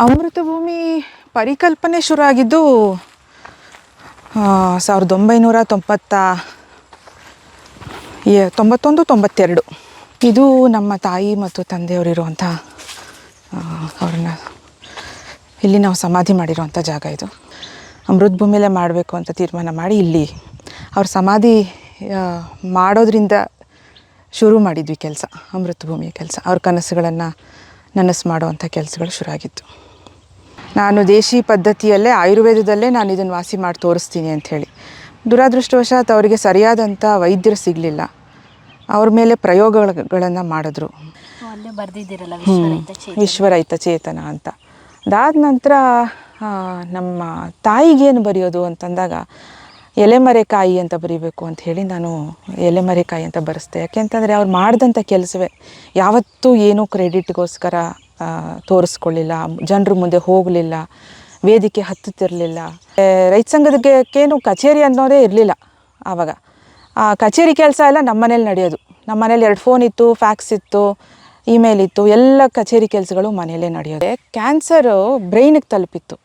ಅಮೃತಭೂಮಿ ಪರಿಕಲ್ಪನೆ ಶುರು ಆಗಿದ್ದು 1991-92. ಇದು ನಮ್ಮ ತಾಯಿ ಮತ್ತು ತಂದೆಯವರಿರುವಂಥ ಅವ್ರನ್ನ ಇಲ್ಲಿ ನಾವು ಸಮಾಧಿ ಮಾಡಿರುವಂಥ ಜಾಗ. ಇದು ಅಮೃತಭೂಮಿಯಲ್ಲೇ ಮಾಡಬೇಕು ಅಂತ ತೀರ್ಮಾನ ಮಾಡಿ ಇಲ್ಲಿ ಅವ್ರ ಸಮಾಧಿ ಮಾಡೋದ್ರಿಂದ ಶುರು ಮಾಡಿದ್ವಿ ಕೆಲಸ, ಅಮೃತಭೂಮಿಯ ಕೆಲಸ. ಅವ್ರ ಕನಸುಗಳನ್ನು ನನಸು ಮಾಡುವಂಥ ಕೆಲಸಗಳು ಶುರು ಆಗಿತ್ತು. ನಾನು ದೇಶಿ ಪದ್ಧತಿಯಲ್ಲೇ ಆಯುರ್ವೇದದಲ್ಲೇ ನಾನು ಇದನ್ನು ವಾಸಿ ಮಾಡಿ ತೋರಿಸ್ತೀನಿ ಅಂಥೇಳಿ. ದುರಾದೃಷ್ಟವಶಾತ್ ಅವರಿಗೆ ಸರಿಯಾದಂಥ ವೈದ್ಯರು ಸಿಗಲಿಲ್ಲ. ಅವ್ರ ಮೇಲೆ ಪ್ರಯೋಗಗಳನ್ನು ಮಾಡಿದ್ರು. ವಿಶ್ವರಹಿತ ಚೇತನ ಅಂತ. ಅದಾದ ನಂತರ ನಮ್ಮ ತಾಯಿಗೇನು ಬರೆಯೋದು ಅಂತಂದಾಗ ಎಲೆಮರೆಕಾಯಿ ಅಂತ ಬರೀಬೇಕು ಅಂತ ಹೇಳಿ ನಾನು ಎಲೆಮರೆಕಾಯಿ ಅಂತ ಬರೆಸ್ದೆ. ಯಾಕೆಂತಂದರೆ ಅವ್ರು ಮಾಡಿದಂಥ ಕೆಲಸವೇ ಯಾವತ್ತೂ ಏನೂ ಕ್ರೆಡಿಟ್ಗೋಸ್ಕರ ತೋರಿಸ್ಕೊಳ್ಳಿಲ್ಲ, ಜನರ ಮುಂದೆ ಹೋಗಲಿಲ್ಲ, ವೇದಿಕೆ ಹತ್ತುತ್ತಿರಲಿಲ್ಲ. ರೈತ ಸಂಘದಕ್ಕೇನು ಕಚೇರಿ ಅನ್ನೋದೇ ಇರಲಿಲ್ಲ ಆವಾಗ. ಆ ಕಚೇರಿ ಕೆಲಸ ಎಲ್ಲ ನಮ್ಮ ಮನೇಲಿ ನಡೆಯೋದು. ನಮ್ಮ ಮನೇಲಿ 2 ಫೋನ್ ಇತ್ತು, ಫ್ಯಾಕ್ಸ್ ಇತ್ತು, ಇಮೇಲ್ ಇತ್ತು, ಎಲ್ಲ ಕಚೇರಿ ಕೆಲಸಗಳು ಮನೆಯಲ್ಲೇ ನಡೆಯೋದು. ಕ್ಯಾನ್ಸರು ಬ್ರೈನಿಗೆ ತಲುಪಿತ್ತು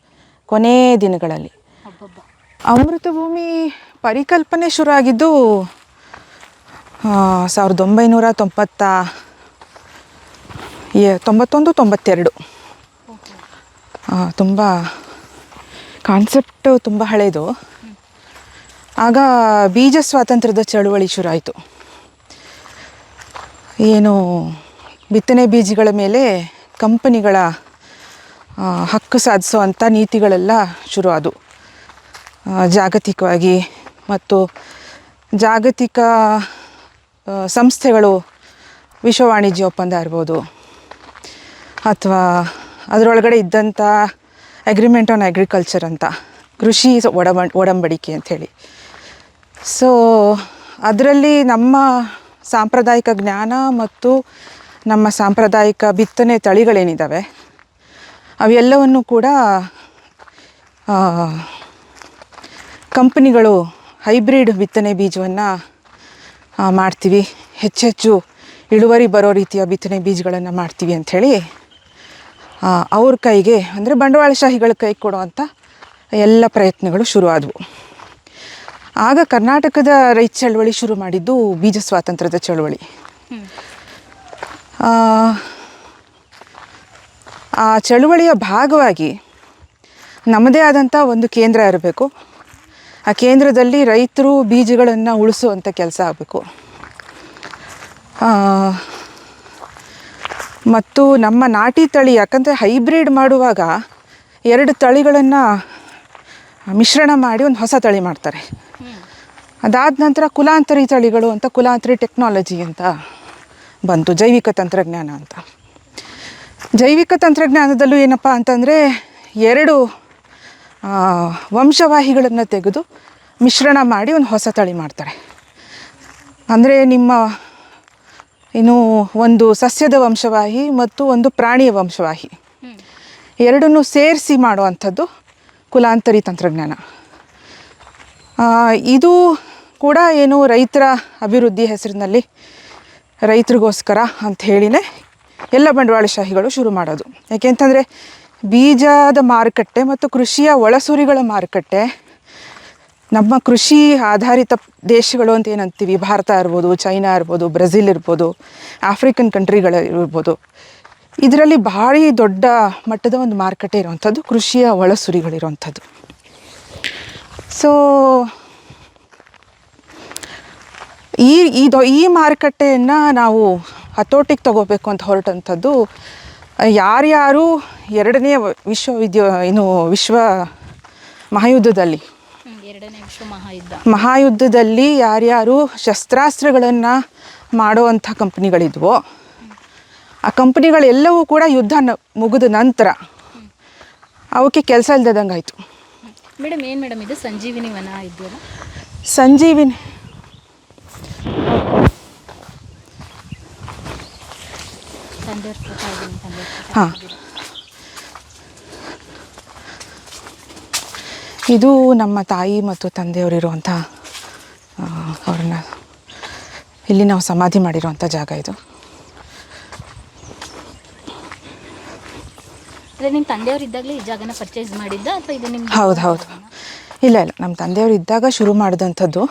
ಕೊನೆ ದಿನಗಳಲ್ಲಿ. ಅಮೃತಭೂಮಿ ಪರಿಕಲ್ಪನೆ ಶುರು ಆಗಿದ್ದು 1991-92. ತುಂಬ ಕಾನ್ಸೆಪ್ಟು ತುಂಬ ಹಳೆಯದು. ಆಗ ಬೀಜ ಸ್ವಾತಂತ್ರ್ಯದ ಚಳುವಳಿ ಶುರು ಆಯಿತು. ಏನು ಬಿತ್ತನೆ ಬೀಜಗಳ ಮೇಲೆ ಕಂಪನಿಗಳ ಹಕ್ಕು ಸಾಧಿಸುವಂಥ ನೀತಿಗಳೆಲ್ಲ ಶುರು ಆದವು ಜಾಗತಿಕವಾಗಿ. ಮತ್ತು ಜಾಗತಿಕ ಸಂಸ್ಥೆಗಳು, ವಿಶ್ವ ವಾಣಿಜ್ಯ ಒಪ್ಪಂದ ಇರ್ಬೋದು, ಅಥವಾ ಅದರೊಳಗಡೆ ಇದ್ದಂಥ ಅಗ್ರಿಮೆಂಟ್ ಆನ್ ಅಗ್ರಿಕಲ್ಚರ್ ಅಂತ, ಕೃಷಿ ಒಡಂಬಡಿಕೆ ಅಂಥೇಳಿ. ಸೊ ಅದರಲ್ಲಿ ನಮ್ಮ ಸಾಂಪ್ರದಾಯಿಕ ಜ್ಞಾನ ಮತ್ತು ನಮ್ಮ ಸಾಂಪ್ರದಾಯಿಕ ಬಿತ್ತನೆ ತಳಿಗಳೇನಿದ್ದಾವೆ ಅವೆಲ್ಲವನ್ನು ಕೂಡ ಕಂಪನಿಗಳು ಹೈಬ್ರಿಡ್ ಬಿತ್ತನೆ ಬೀಜವನ್ನು ಮಾಡ್ತೀವಿ, ಹೆಚ್ಚೆಚ್ಚು ಇಳುವರಿ ಬರೋ ರೀತಿಯ ಬಿತ್ತನೆ ಬೀಜಗಳನ್ನು ಮಾಡ್ತೀವಿ ಅಂಥೇಳಿ ಅವ್ರ ಕೈಗೆ, ಅಂದರೆ ಬಂಡವಾಳಶಾಹಿಗಳ ಕೈ ಕೊಡುವಂಥ ಎಲ್ಲ ಪ್ರಯತ್ನಗಳು ಶುರು ಆದವು. ಆಗ ಕರ್ನಾಟಕದ ರೈತ ಚಳವಳಿ ಶುರು ಮಾಡಿದ್ದು ಬೀಜ ಸ್ವಾತಂತ್ರ್ಯದ ಚಳವಳಿ. ಆ ಚಳುವಳಿಯ ಭಾಗವಾಗಿ ನಮ್ಮದೇ ಆದಂಥ ಒಂದು ಕೇಂದ್ರ ಇರಬೇಕು. ಆ ಕೇಂದ್ರದಲ್ಲಿ ರೈತರು ಬೀಜಗಳನ್ನು ಉಳಿಸುವಂಥ ಕೆಲಸ ಆಗಬೇಕು. ಮತ್ತು ನಮ್ಮ ನಾಟಿ ತಳಿ, ಯಾಕಂದರೆ ಹೈಬ್ರಿಡ್ ಮಾಡುವಾಗ 2 ತಳಿಗಳನ್ನು ಮಿಶ್ರಣ ಮಾಡಿ ಒಂದು ಹೊಸ ತಳಿ ಮಾಡ್ತಾರೆ. ಅದಾದ ನಂತರ ಕುಲಾಂತರಿ ತಳಿಗಳು ಅಂತ, ಕುಲಾಂತರಿ ಟೆಕ್ನಾಲಜಿ ಅಂತ ಬಂತು, ಜೈವಿಕ ತಂತ್ರಜ್ಞಾನ ಅಂತ. ಜೈವಿಕ ತಂತ್ರಜ್ಞಾನದಲ್ಲೂ ಏನಪ್ಪ ಅಂತಂದರೆ 2 ವಂಶವಾಹಿಗಳನ್ನು ತೆಗೆದು ಮಿಶ್ರಣ ಮಾಡಿ ಒಂದು ಹೊಸ ತಳಿ ಮಾಡ್ತಾರೆ. ಅಂದರೆ ನಿಮ್ಮ ಒಂದು ಸಸ್ಯದ ವಂಶವಾಹಿ ಮತ್ತು ಒಂದು ಪ್ರಾಣಿಯ ವಂಶವಾಹಿ ಎರಡನ್ನೂ ಸೇರಿಸಿ ಮಾಡುವಂಥದ್ದು ಕುಲಾಂತರಿ ತಂತ್ರಜ್ಞಾನ. ಇದು ಕೂಡ ಏನು ರೈತರ ಅಭಿವೃದ್ಧಿ ಹೆಸರಿನಲ್ಲಿ, ರೈತರಿಗೋಸ್ಕರ ಅಂತ ಹೇಳಿನೇ ಎಲ್ಲ ಬಂಡವಾಳಶಾಹಿಗಳು ಶುರು ಮಾಡೋದು. ಯಾಕೆಂತಂದರೆ ಬೀಜದ ಮಾರುಕಟ್ಟೆ ಮತ್ತು ಕೃಷಿಯ ಒಳಸುರಿಗಳ ಮಾರುಕಟ್ಟೆ, ನಮ್ಮ ಕೃಷಿ ಆಧಾರಿತ ದೇಶಗಳು ಅಂತ ಏನಂತೀವಿ, ಭಾರತ ಇರ್ಬೋದು, ಚೈನಾ ಇರ್ಬೋದು, ಬ್ರೆಜಿಲ್ ಇರ್ಬೋದು, ಆಫ್ರಿಕನ್ ಕಂಟ್ರಿಗಳು ಇರ್ಬೋದು, ಇದರಲ್ಲಿ ಭಾರಿ ದೊಡ್ಡ ಮಟ್ಟದ ಒಂದು ಮಾರುಕಟ್ಟೆ ಇರುವಂಥದ್ದು ಕೃಷಿಯ ಒಳಸುರಿಗಳಿರುವಂಥದ್ದು. ಸೊ ಈ ಮಾರುಕಟ್ಟೆಯನ್ನು ನಾವು ಹತೋಟಿಗೆ ತಗೋಬೇಕು ಅಂತ ಹೊರಟಂಥದ್ದು ಯಾರ್ಯಾರು 2ನೇ ವಿಶ್ವ ಮಹಾಯುದ್ಧದಲ್ಲಿ, ಮಹಾಯುದ್ಧದಲ್ಲಿ ಯಾರ್ಯಾರು ಶಸ್ತ್ರಾಸ್ತ್ರಗಳನ್ನು ಮಾಡುವಂಥ ಕಂಪ್ನಿಗಳಿದ್ವೋ ಆ ಕಂಪ್ನಿಗಳೆಲ್ಲವೂ ಕೂಡ ಯುದ್ಧ ಮುಗಿದ ನಂತರ ಅವಕ್ಕೆ ಕೆಲಸ ಇಲ್ದಂಗೆ ಆಯಿತು. ಮೇಡಮ್ ಏನು ಮೇಡಮ್ ಇದು ಸಂಜೀವಿನಿ ವನ ಇದೆಯಲ್ಲ? ಸಂಜೀವಿನಿ ಹಾಂ, ಇದು ನಮ್ಮ ತಾಯಿ ಮತ್ತು ತಂದೆಯವರಿರುವಂಥ ಅವ್ರನ್ನ ಇಲ್ಲಿ ನಾವು ಸಮಾಧಿ ಮಾಡಿರುವಂಥ ಜಾಗ. ಇದು ಅಂದರೆ ನಿಮ್ಮ ತಂದೆಯವರು ಇದ್ದಾಗಲೇ ಈ ಜಾಗನ ಪರ್ಚೇಸ್ ಮಾಡಿದ್ದ ಅಥವಾ ಇದು ನಿಮ್ಗೆ? ಹೌದು ಹೌದು. ಇಲ್ಲ ಇಲ್ಲ, ನಮ್ಮ ತಂದೆಯವರು ಇದ್ದಾಗ ಶುರು ಮಾಡಿದಂಥದ್ದು.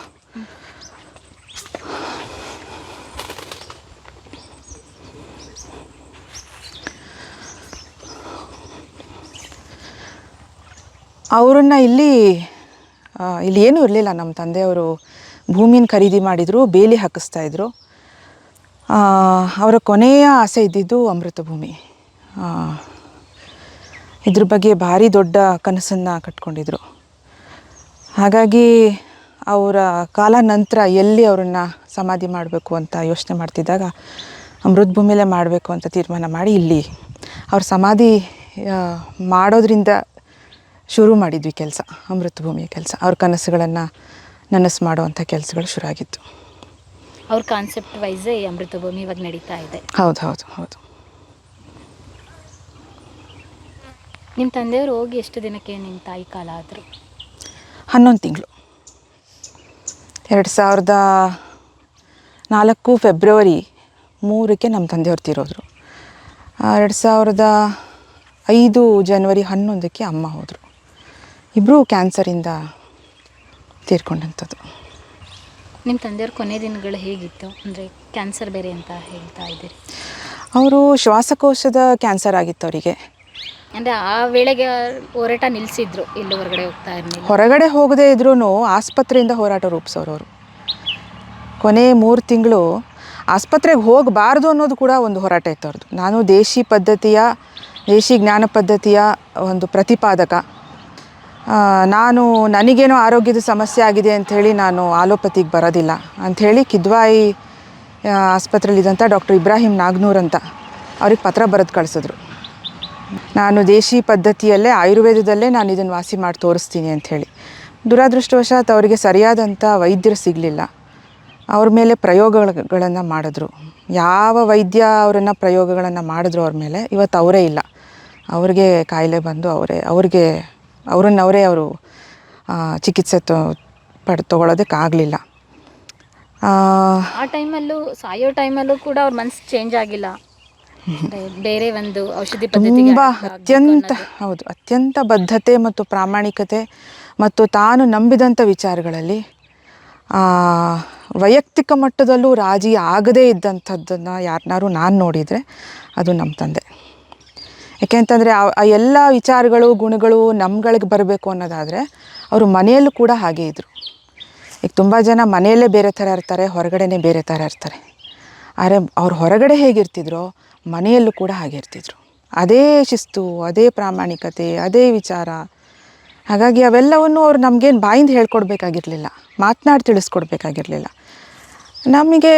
ಅವರನ್ನು ಇಲ್ಲಿ ಏನೂ ಇರಲಿಲ್ಲ. ನಮ್ಮ ತಂದೆಯವರು ಭೂಮಿನ ಖರೀದಿ ಮಾಡಿದರು, ಬೇಲಿ ಹಾಕಿಸ್ತಾಯಿದ್ರು. ಅವರ ಕೊನೆಯ ಆಸೆ ಇದ್ದಿದ್ದು ಅಮೃತ ಭೂಮಿ. ಇದ್ರ ಬಗ್ಗೆ ಭಾರಿ ದೊಡ್ಡ ಕನಸನ್ನು ಕಟ್ಕೊಂಡಿದ್ರು. ಹಾಗಾಗಿ ಅವರ ಕಾಲ ನಂತರ ಎಲ್ಲಿ ಅವರನ್ನು ಸಮಾಧಿ ಮಾಡಬೇಕು ಅಂತ ಯೋಚನೆ ಮಾಡ್ತಿದ್ದಾಗ ಅಮೃತ ಭೂಮಿಲೇ ಮಾಡಬೇಕು ಅಂತ ತೀರ್ಮಾನ ಮಾಡಿ ಇಲ್ಲಿ ಅವ್ರ ಸಮಾಧಿ ಮಾಡೋದ್ರಿಂದ ಶುರು ಮಾಡಿದ್ವಿ ಕೆಲಸ, ಅಮೃತ ಭೂಮಿಯ ಕೆಲಸ. ಅವ್ರ ಕನಸುಗಳನ್ನು ನನಸು ಮಾಡುವಂಥ ಕೆಲಸಗಳು ಶುರು ಆಗಿತ್ತು. ಅವ್ರ ಕಾನ್ಸೆಪ್ಟ್ ವೈಸೇ ಈ ಅಮೃತ ಭೂಮಿ ಇವಾಗ ನಡೀತಾ ಇದೆ. ಹೌದು ಹೌದು ಹೌದು. ನಿಮ್ಮ ತಂದೆಯವರು ಹೋಗಿ ಎಷ್ಟು ದಿನಕ್ಕೆ ನಿಮ್ಮ ತಾಯಿ ಕಾಲ ಆದರು? 11 ತಿಂಗಳು. 2004 ಫೆಬ್ರವರಿ 3ಕ್ಕೆ ನಮ್ಮ ತಂದೆಯವ್ರು ತೀರೋದ್ರು. 2005 ಜನವರಿ 11ಕ್ಕೆ ಅಮ್ಮ ಹೋದರು. ಇಬ್ಬರೂ ಕ್ಯಾನ್ಸರಿಂದ ತೀರ್ಕೊಂಡಂಥದ್ದು. ನಿಮ್ಮ ತಂದೆಯವ್ರ ಕೊನೆ ದಿನಗಳು ಹೇಗಿತ್ತು? ಅಂದರೆ ಕ್ಯಾನ್ಸರ್ ಬೇರೆ ಅಂತ ಹೇಳ್ತಾ ಇದ್ದೀರಿ. ಅವರು ಶ್ವಾಸಕೋಶದ ಕ್ಯಾನ್ಸರ್ ಆಗಿತ್ತು ಅವರಿಗೆ. ಅಂದರೆ ಆ ವೇಳೆಗೆ ಹೋರಾಟ ನಿಲ್ಲಿಸಿದ್ರು, ಎಲ್ಲೂ ಹೊರಗಡೆ ಹೋಗ್ತಾ ಇರಲಿಲ್ಲ. ಹೊರಗಡೆ ಹೋಗದೇ ಇದ್ರೂ ಆಸ್ಪತ್ರೆಯಿಂದ ಹೋರಾಟ ರೂಪಿಸೋರು ಅವರು. ಕೊನೆ 3 ತಿಂಗಳು ಆಸ್ಪತ್ರೆಗೆ ಹೋಗಬಾರ್ದು ಅನ್ನೋದು ಕೂಡ ಒಂದು ಹೋರಾಟ ಇತ್ತು ಅವ್ರದ್ದು. ನಾನು ದೇಶಿ ಜ್ಞಾನ ಪದ್ಧತಿಯ ಒಂದು ಪ್ರತಿಪಾದಕ. ನನಗೇನೋ ಆರೋಗ್ಯದ ಸಮಸ್ಯೆ ಆಗಿದೆ ಅಂಥೇಳಿ ನಾನು ಆಲೋಪತಿಗೆ ಬರೋದಿಲ್ಲ ಅಂಥೇಳಿ ಕಿದ್ವಾಯಿ ಆಸ್ಪತ್ರೆಯಲ್ಲಿದ್ದಂಥ ಡಾಕ್ಟರ್ ಇಬ್ರಾಹಿಂ ನಾಗ್ನೂರ್ ಅಂತ ಅವ್ರಿಗೆ ಪತ್ರ ಬರೆದು ಕಳಿಸಿದ್ರು. ನಾನು ದೇಶಿ ಪದ್ಧತಿಯಲ್ಲೇ, ಆಯುರ್ವೇದದಲ್ಲೇ ನಾನು ಇದನ್ನು ವಾಸಿ ಮಾಡಿ ತೋರಿಸ್ತೀನಿ ಅಂಥೇಳಿ. ದುರಾದೃಷ್ಟವಶಾತ್ ಅವರಿಗೆ ಸರಿಯಾದಂಥ ವೈದ್ಯರು ಸಿಗಲಿಲ್ಲ. ಅವ್ರ ಮೇಲೆ ಪ್ರಯೋಗಗಳನ್ನು ಮಾಡಿದ್ರು. ಯಾವ ವೈದ್ಯ ಪ್ರಯೋಗಗಳನ್ನು ಮಾಡಿದ್ರು ಅವ್ರ ಮೇಲೆ, ಇವತ್ತು ಅವರೇ ಇಲ್ಲ. ಅವ್ರಿಗೆ ಕಾಯಿಲೆ ಬಂದು ಅವರೇ ಅವರು ಚಿಕಿತ್ಸೆ ತೊಗೊಳೋದಕ್ಕಾಗಲಿಲ್ಲ. ಆ ಟೈಮಲ್ಲೂ, ಸಾಯೋ ಟೈಮಲ್ಲೂ ಕೂಡ ಅವ್ರ ಮನಸ್ಸು ಚೇಂಜ್ ಆಗಿಲ್ಲ. ಬೇರೆ ಒಂದು ಔಷಧಿ ಪದ್ಧತಿ ತುಂಬ ಅತ್ಯಂತ ಬದ್ಧತೆ ಮತ್ತು ಪ್ರಾಮಾಣಿಕತೆ ಮತ್ತು ತಾನು ನಂಬಿದಂಥ ವಿಚಾರಗಳಲ್ಲಿ ವೈಯಕ್ತಿಕ ಮಟ್ಟದಲ್ಲೂ ರಾಜಿ ಆಗದೇ ಇದ್ದಂಥದ್ದನ್ನು ಯಾರನ್ನಾರು ನಾನು ನೋಡಿದರೆ ಅದು ನಮ್ಮ ತಂದೆ. ಯಾಕೆಂತಂದರೆ ಆ ಎಲ್ಲ ವಿಚಾರಗಳು, ಗುಣಗಳು ನಮ್ಗಳಿಗೆ ಬರಬೇಕು ಅನ್ನೋದಾದರೆ ಅವರು ಮನೆಯಲ್ಲೂ ಕೂಡ ಹಾಗೇ ಇದ್ದರು. ಈಗ ತುಂಬ ಜನ ಮನೆಯಲ್ಲೇ ಬೇರೆ ಥರ ಇರ್ತಾರೆ, ಹೊರಗಡೆನೇ ಬೇರೆ ಥರ ಇರ್ತಾರೆ. ಆದರೆ ಅವ್ರು ಹೊರಗಡೆ ಹೇಗಿರ್ತಿದ್ರೋ ಮನೆಯಲ್ಲೂ ಕೂಡ ಹಾಗೆ ಇರ್ತಿದ್ರು. ಅದೇ ಶಿಸ್ತು, ಅದೇ ಪ್ರಾಮಾಣಿಕತೆ, ಅದೇ ವಿಚಾರ. ಹಾಗಾಗಿ ಅವೆಲ್ಲವನ್ನು ಅವ್ರು ನಮಗೇನು ಬಾಯಿಂದ ಹೇಳ್ಕೊಡ್ಬೇಕಾಗಿರಲಿಲ್ಲ, ಮಾತನಾಡಿ ತಿಳಿಸ್ಕೊಡ್ಬೇಕಾಗಿರಲಿಲ್ಲ. ನಮಗೆ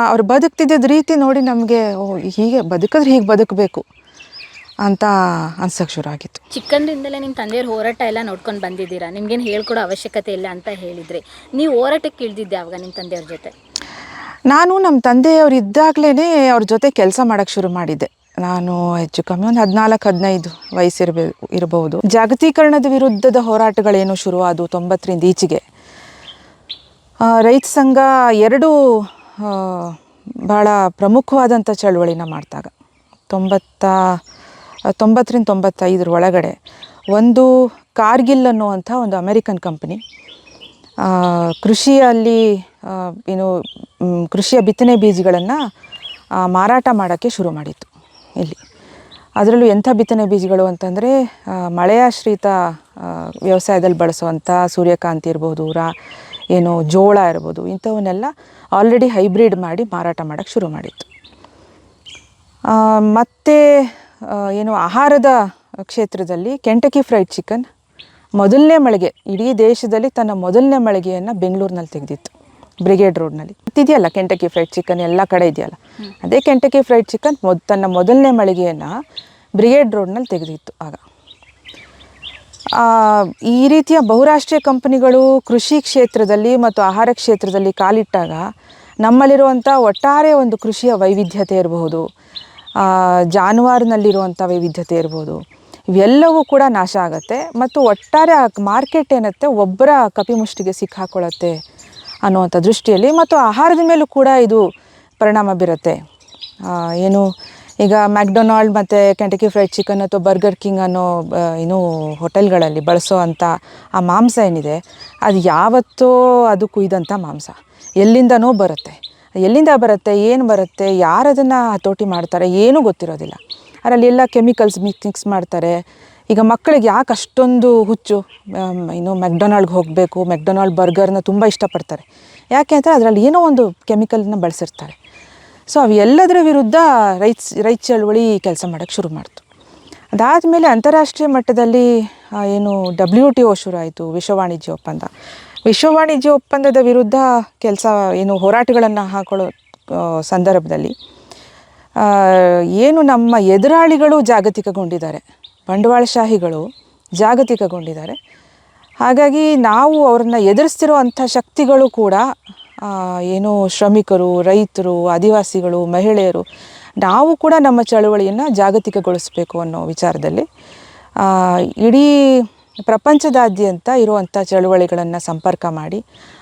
ಅವ್ರು ಬದುಕ್ತಿದ್ದ ರೀತಿ ನೋಡಿ ನಮಗೆ ಹೀಗೆ ಬದುಕಬೇಕು ಅಂತ ಅನ್ಸೋಕ್ಕೆ ಶುರು ಆಗಿತ್ತು. ಚಿಕ್ಕಂದ್ರಿಂದಲೇ ನಿಮ್ಮ ತಂದೆಯವ್ರ ಹೋರಾಟ ಎಲ್ಲ ನೋಡ್ಕೊಂಡು ಬಂದಿದ್ದೀರಾ, ನಿಮ್ಗೇನು ಹೇಳ್ಕೊಡೋ ಅವಶ್ಯಕತೆ ಇಲ್ಲ ಅಂತ ಹೇಳಿದರೆ. ನೀವು ಹೋರಾಟಕ್ಕೆ ಇಳಿದಿದ್ದೆ ಆವಾಗ ನಿಮ್ಮ ತಂದೆಯವ್ರ ಜೊತೆ? ನಾನು ನಮ್ಮ ತಂದೆಯವರು ಇದ್ದಾಗಲೇ ಅವ್ರ ಜೊತೆ ಕೆಲಸ ಮಾಡೋಕ್ಕೆ ಶುರು ಮಾಡಿದ್ದೆ. ನಾನು ಹೆಚ್ಚು ಕಮ್ಮಿ ಒಂದು 14-15 ಇರಬಹುದು. ಜಾಗತೀಕರಣದ ವಿರುದ್ಧದ ಹೋರಾಟಗಳೇನು ಶುರುವಾದವು 90ರಿಂದ ಈಚೆಗೆ. ರೈತ ಸಂಘ 2 ಭಾಳ ಪ್ರಮುಖವಾದಂಥ ಚಳುವಳಿನ ಮಾಡಿದಾಗ 90ರಿಂದ 95 ಒಳಗಡೆ. ಒಂದು ಕಾರ್ಗಿಲ್ ಅನ್ನುವಂಥ ಒಂದು ಅಮೆರಿಕನ್ ಕಂಪನಿ ಕೃಷಿಯಲ್ಲಿ ಕೃಷಿಯ ಬಿತ್ತನೆ ಬೀಜಗಳನ್ನು ಮಾರಾಟ ಮಾಡೋಕ್ಕೆ ಶುರು ಮಾಡಿತ್ತು ಇಲ್ಲಿ. ಅದರಲ್ಲೂ ಎಂಥ ಬಿತ್ತನೆ ಬೀಜಗಳು ಅಂತಂದರೆ ಮಳೆಯಾಶ್ರಿತ ವ್ಯವಸಾಯದಲ್ಲಿ ಬಳಸುವಂಥ ಸೂರ್ಯಕಾಂತಿ ಇರ್ಬೋದು, ಜೋಳ ಇರ್ಬೋದು, ಇಂಥವನ್ನೆಲ್ಲ ಆಲ್ರೆಡಿ ಹೈಬ್ರಿಡ್ ಮಾಡಿ ಮಾರಾಟ ಮಾಡೋಕ್ಕೆ ಶುರು ಮಾಡಿತ್ತು. ಮತ್ತು ಆಹಾರದ ಕ್ಷೇತ್ರದಲ್ಲಿ ಕೆಂಟಕಿ ಫ್ರೈಡ್ ಚಿಕನ್ ಮೊದಲನೇ ಮಳಿಗೆ, ಇಡೀ ದೇಶದಲ್ಲಿ ತನ್ನ ಮೊದಲನೇ ಮಳಿಗೆಯನ್ನು ಬೆಂಗಳೂರಿನಲ್ಲಿ ತೆಗೆದಿತ್ತು, ಬ್ರಿಗೇಡ್ ರೋಡ್ನಲ್ಲಿ. ಇದೆಯಲ್ಲ ಕೆಂಟಕಿ ಫ್ರೈಡ್ ಚಿಕನ್ ಎಲ್ಲ ಕಡೆ ಇದೆಯಲ್ಲ, ಅದೇ ಕೆಂಟಕಿ ಫ್ರೈಡ್ ಚಿಕನ್ ತನ್ನ ಮೊದಲನೇ ಮಳಿಗೆಯನ್ನು ಬ್ರಿಗೇಡ್ ರೋಡ್ನಲ್ಲಿ ತೆಗೆದಿತ್ತು. ಆಗ ಈ ರೀತಿಯ ಬಹುರಾಷ್ಟ್ರೀಯ ಕಂಪನಿಗಳು ಕೃಷಿ ಕ್ಷೇತ್ರದಲ್ಲಿ ಮತ್ತು ಆಹಾರ ಕ್ಷೇತ್ರದಲ್ಲಿ ಕಾಲಿಟ್ಟಾಗ ನಮ್ಮಲ್ಲಿರುವಂಥ ಒಟ್ಟಾರೆ ಒಂದು ಕೃಷಿಯ ವೈವಿಧ್ಯತೆ ಇರಬಹುದು, ಜಾನುವಾರಿನಲ್ಲಿರುವಂಥ ವೈವಿಧ್ಯತೆ ಇರ್ಬೋದು, ಇವೆಲ್ಲವೂ ಕೂಡ ನಾಶ ಆಗುತ್ತೆ. ಮತ್ತು ಒಟ್ಟಾರೆ ಆ ಮಾರ್ಕೆಟ್ ಏನತ್ತೆ ಒಬ್ಬರ ಕಪಿಮುಷ್ಟಿಗೆ ಸಿಕ್ಕಾಕೊಳ್ಳುತ್ತೆ ಅನ್ನುವಂಥ ದೃಷ್ಟಿಯಲ್ಲಿ, ಮತ್ತು ಆಹಾರದ ಮೇಲೂ ಕೂಡ ಇದು ಪರಿಣಾಮ ಬೀರುತ್ತೆ. ಈಗ ಮ್ಯಾಕ್ಡೊನಾಲ್ಡ್ ಮತ್ತು ಕೆಂಟಕಿ ಫ್ರೈಡ್ ಚಿಕನ್ ಅಥವಾ ಬರ್ಗರ್ ಕಿಂಗ್ ಅನ್ನೋ ಏನು ಹೋಟೆಲ್ಗಳಲ್ಲಿ ಬಳಸೋ ಅಂಥ ಆ ಮಾಂಸ ಏನಿದೆ ಅದು ಯಾವತ್ತೋ ಅದು ಕುಯ್ದಂಥ ಮಾಂಸ, ಎಲ್ಲಿಂದನೋ ಬರುತ್ತೆ. ಎಲ್ಲಿಂದ ಬರುತ್ತೆ, ಏನು ಬರುತ್ತೆ, ಯಾರು ಅದನ್ನು ಹತೋಟಿ ಮಾಡ್ತಾರೆ ಏನೂ ಗೊತ್ತಿರೋದಿಲ್ಲ. ಅದರಲ್ಲಿ ಎಲ್ಲ ಕೆಮಿಕಲ್ಸ್ ಮಿಕ್ಸ್ ಮಾಡ್ತಾರೆ. ಈಗ ಮಕ್ಕಳಿಗೆ ಯಾಕೆ ಅಷ್ಟೊಂದು ಹುಚ್ಚು, ಇನ್ನು ಮೆಕ್ಡೊನಾಲ್ಡ್ಗೆ ಹೋಗಬೇಕು, ಮೆಕ್ಡೊನಾಲ್ಡ್ ಬರ್ಗರ್ನ ತುಂಬ ಇಷ್ಟಪಡ್ತಾರೆ. ಯಾಕೆ ಅಂದರೆ ಅದರಲ್ಲಿ ಏನೋ ಒಂದು ಕೆಮಿಕಲ್ನ ಬಳಸಿರ್ತಾರೆ. ಸೊ ಅವು ಎಲ್ಲದರ ವಿರುದ್ಧ ರೈತ ಚಳವಳಿ ಕೆಲಸ ಮಾಡೋಕ್ಕೆ ಶುರು ಮಾಡ್ತು. ಅದಾದಮೇಲೆ ಅಂತಾರಾಷ್ಟ್ರೀಯ ಮಟ್ಟದಲ್ಲಿ ಏನು WTO ಶುರು ಆಯಿತು, ವಿಶ್ವ ವಾಣಿಜ್ಯ ಒಪ್ಪಂದ. ವಿಶ್ವ ವಾಣಿಜ್ಯ ಒಪ್ಪಂದದ ವಿರುದ್ಧ ಕೆಲಸ ಏನು ಹೋರಾಟಗಳನ್ನು ಹಾಕೊಳ್ಳೋ ಸಂದರ್ಭದಲ್ಲಿ ಏನು ನಮ್ಮ ಎದುರಾಳಿಗಳು ಜಾಗತಿಕಗೊಂಡಿದ್ದಾರೆ, ಬಂಡವಾಳಶಾಹಿಗಳು ಜಾಗತಿಕಗೊಂಡಿದ್ದಾರೆ. ಹಾಗಾಗಿ ನಾವು ಅವ್ರನ್ನ ಎದುರಿಸ್ತಿರೋ ಅಂಥ ಶಕ್ತಿಗಳು ಕೂಡ ಏನು ಶ್ರಮಿಕರು, ರೈತರು, ಆದಿವಾಸಿಗಳು, ಮಹಿಳೆಯರು, ನಾವು ಕೂಡ ನಮ್ಮ ಚಳುವಳಿಯನ್ನು ಜಾಗತಿಕಗೊಳಿಸಬೇಕು ಅನ್ನೋ ವಿಚಾರದಲ್ಲಿ ಇಡೀ ಪ್ರಪಂಚದಾದ್ಯಂತ ಇರುವಂಥ ಚಳುವಳಿಗಳನ್ನು ಸಂಪರ್ಕ ಮಾಡಿ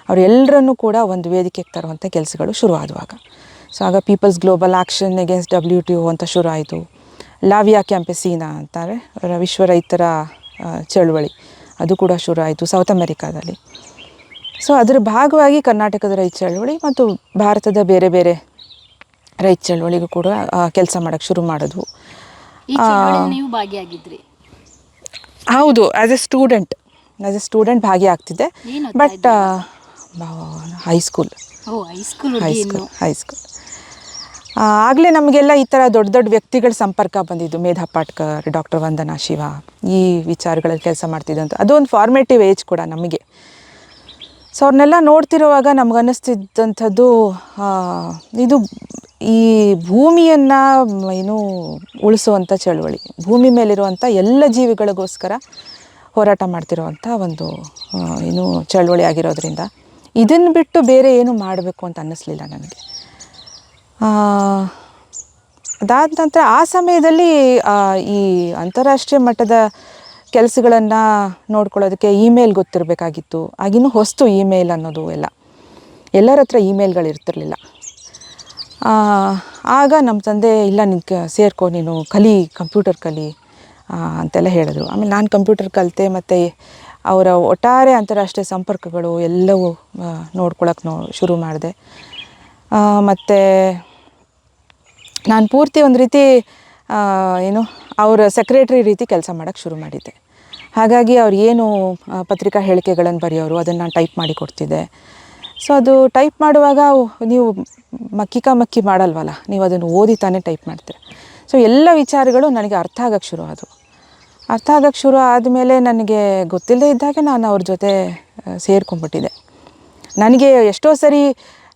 ಅವರೆಲ್ಲರನ್ನೂ ಕೂಡ ಒಂದು ವೇದಿಕೆಗೆ ತರುವಂಥ ಕೆಲಸಗಳು ಶುರುವಾದವಾಗ. ಸೊ ಆಗ peoples global action against WTO ಅಂತ ಶುರು ಆಯಿತು. ಲಾವಿಯಾ ಕ್ಯಾಂಪೆಸೀನಾ ಅಂತಾರೆ, ವಿಶ್ವ ರೈತರ ಚಳುವಳಿ, ಅದು ಕೂಡ ಶುರು ಆಯಿತು ಸೌತ್ ಅಮೆರಿಕಾದಲ್ಲಿ. ಸೊ ಅದರ ಭಾಗವಾಗಿ ಕರ್ನಾಟಕದ ರೈತ ಚಳವಳಿ ಮತ್ತು ಭಾರತದ ಬೇರೆ ಬೇರೆ ರೈತ ಚಳವಳಿಗೂ ಕೂಡ ಕೆಲಸ ಮಾಡೋಕ್ಕೆ ಶುರು ಮಾಡಿದ್ವು. ನೀವು ಭಾಗಿಯಾಗಿದ್ರಿ? ಹೌದು, ಆ್ಯಸ್ ಎ ಸ್ಟೂಡೆಂಟ್ ಭಾಗಿಯಾಗ್ತಿದ್ದೆ. ಬಟ್ ಹೈಸ್ಕೂಲ್ ಆಗಲೇ ನಮಗೆಲ್ಲ ಈ ಥರ ದೊಡ್ಡ ದೊಡ್ಡ ವ್ಯಕ್ತಿಗಳ ಸಂಪರ್ಕ ಬಂದಿದ್ದು. ಮೇಧಾ ಪಾಟ್ಕರ್, ಡಾಕ್ಟರ್ ವಂದನಾ ಶಿವ, ಈ ವಿಚಾರಗಳಲ್ಲಿ ಕೆಲಸ ಮಾಡ್ತಿದ್ದಂಥ ಅದೊಂದು ಫಾರ್ಮೇಟಿವ್ ಏಜ್ ಕೂಡ ನಮಗೆ. ಸೊ ಅವ್ರನ್ನೆಲ್ಲ ನೋಡ್ತಿರುವಾಗ ನಮಗನ್ನಿಸ್ತಿದ್ದಂಥದ್ದು, ಇದು ಈ ಭೂಮಿಯನ್ನು ಏನು ಉಳಿಸುವಂಥ ಚಳುವಳಿ, ಭೂಮಿ ಮೇಲಿರುವಂಥ ಎಲ್ಲ ಜೀವಿಗಳಿಗೋಸ್ಕರ ಹೋರಾಟ ಮಾಡ್ತಿರುವಂಥ ಒಂದು ಏನು ಚಳುವಳಿ ಆಗಿರೋದ್ರಿಂದ ಇದನ್ನು ಬಿಟ್ಟು ಬೇರೆ ಏನು ಮಾಡಬೇಕು ಅಂತ ಅನ್ನಿಸ್ಲಿಲ್ಲ ನನಗೆ. ಅದಾದ ನಂತರ ಆ ಸಮಯದಲ್ಲಿ ಈ ಅಂತಾರಾಷ್ಟ್ರೀಯ ಮಟ್ಟದ ಕೆಲಸಗಳನ್ನು ನೋಡ್ಕೊಳ್ಳೋದಕ್ಕೆ ಇಮೇಲ್ ಗೊತ್ತಿರಬೇಕಾಗಿತ್ತು. ಆಗಿನ್ನೂ ಹೊಸ್ತು ಇಮೇಲ್ ಅನ್ನೋದು ಎಲ್ಲರ ಹತ್ರ ಇಮೇಲ್ಗಳು ಇರ್ತಿರ್ಲಿಲ್ಲ. ಆಗ ನಮ್ಮ ತಂದೆ, ಇಲ್ಲ ನೀನು ಸೇರ್ಕೊ, ನೀನು ಕಂಪ್ಯೂಟರ್ ಕಲಿ ಅಂತೆಲ್ಲ ಹೇಳಿದ್ರು. ಆಮೇಲೆ ನಾನು ಕಂಪ್ಯೂಟರ್ ಕಲಿತೆ, ಮತ್ತು ಅವರ ಒಟ್ಟಾರೆ ಅಂತಾರಾಷ್ಟ್ರೀಯ ಸಂಪರ್ಕಗಳು ಎಲ್ಲವೂ ನೋಡ್ಕೊಳಕ್ಕೆ ಶುರು ಮಾಡಿದೆ. ಮತ್ತು ನಾನು ಪೂರ್ತಿ ಒಂದು ರೀತಿ ಏನು ಅವರ ಸೆಕ್ರೆಟ್ರಿ ರೀತಿ ಕೆಲಸ ಮಾಡೋಕ್ಕೆ ಶುರು ಮಾಡಿದ್ದೆ. ಹಾಗಾಗಿ ಅವ್ರು ಏನು ಪತ್ರಿಕಾ ಹೇಳಿಕೆಗಳನ್ನು ಬರೆಯೋರು ಅದನ್ನು ನಾನು ಟೈಪ್ ಮಾಡಿ ಕೊಡ್ತಿದ್ದೆ. ಸೊ ಅದು ಟೈಪ್ ಮಾಡುವಾಗ ನೀವು ಮಕ್ಕಿ ಮಾಡಲ್ವಲ್ಲ, ನೀವು ಅದನ್ನು ಓದಿ ತಾನೇ ಟೈಪ್ ಮಾಡ್ತೀರ. ಸೊ ಎಲ್ಲ ವಿಚಾರಗಳು ನನಗೆ ಅರ್ಥ ಆಗಕ್ಕೆ ಶುರು ಆದಮೇಲೆ ನನಗೆ ಗೊತ್ತಿಲ್ಲದೆ ಇದ್ದಾಗ ನಾನು ಅವ್ರ ಜೊತೆ ಸೇರ್ಕೊಂಡ್ಬಿಟ್ಟಿದ್ದೆ. ನನಗೆ ಎಷ್ಟೋ ಸರಿ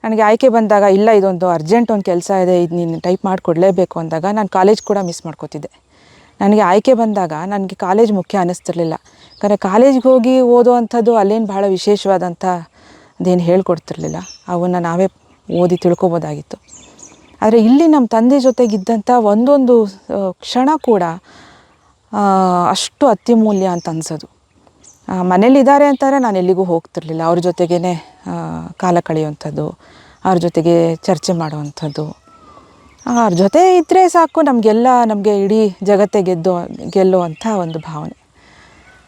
ನನಗೆ ಆಯ್ಕೆ ಬಂದಾಗ, ಇಲ್ಲ ಇದೊಂದು ಅರ್ಜೆಂಟ್ ಒಂದು ಕೆಲಸ ಇದೆ, ಇದು ನೀನು ಟೈಪ್ ಮಾಡಿಕೊಡ್ಲೇಬೇಕು ಅಂದಾಗ ನಾನು ಕಾಲೇಜ್ ಕೂಡ ಮಿಸ್ ಮಾಡ್ಕೋತಿದ್ದೆ. ನನಗೆ ಆಯ್ಕೆ ಬಂದಾಗ ನನಗೆ ಕಾಲೇಜ್ ಮುಖ್ಯ ಅನ್ನಿಸ್ತಿರ್ಲಿಲ್ಲ. ಯಾಕಂದರೆ ಕಾಲೇಜ್ಗೆ ಹೋಗಿ ಓದೋ ಅಂಥದ್ದು ಅಲ್ಲೇನು ಭಾಳ ವಿಶೇಷವಾದಂಥ ಅದೇನು ಹೇಳ್ಕೊಡ್ತಿರ್ಲಿಲ್ಲ, ಅವನ್ನು ನಾವೇ ಓದಿ ತಿಳ್ಕೊಬೋದಾಗಿತ್ತು. ಆದರೆ ಇಲ್ಲಿ ನಮ್ಮ ತಂದೆ ಜೊತೆಗಿದ್ದಂಥ ಒಂದೊಂದು ಕ್ಷಣ ಕೂಡ ಅಷ್ಟು ಅತ್ಯಮೂಲ್ಯ ಅಂತ ಅನಿಸೋದು. ಮನೇಲಿದ್ದಾರೆ ಅಂತಾರೆ ನಾನು ಎಲ್ಲಿಗೂ ಹೋಗ್ತಿರ್ಲಿಲ್ಲ, ಅವ್ರ ಜೊತೆಗೇ ಕಾಲ ಕಳೆಯುವಂಥದ್ದು, ಅವ್ರ ಜೊತೆಗೆ ಚರ್ಚೆ ಮಾಡುವಂಥದ್ದು. ಅವ್ರ ಜೊತೆ ಇದ್ದರೆ ಸಾಕು, ನಮಗೆ ಇಡೀ ಜಗತ್ತೇ ಗೆಲ್ಲುವಂಥ ಒಂದು ಭಾವನೆ.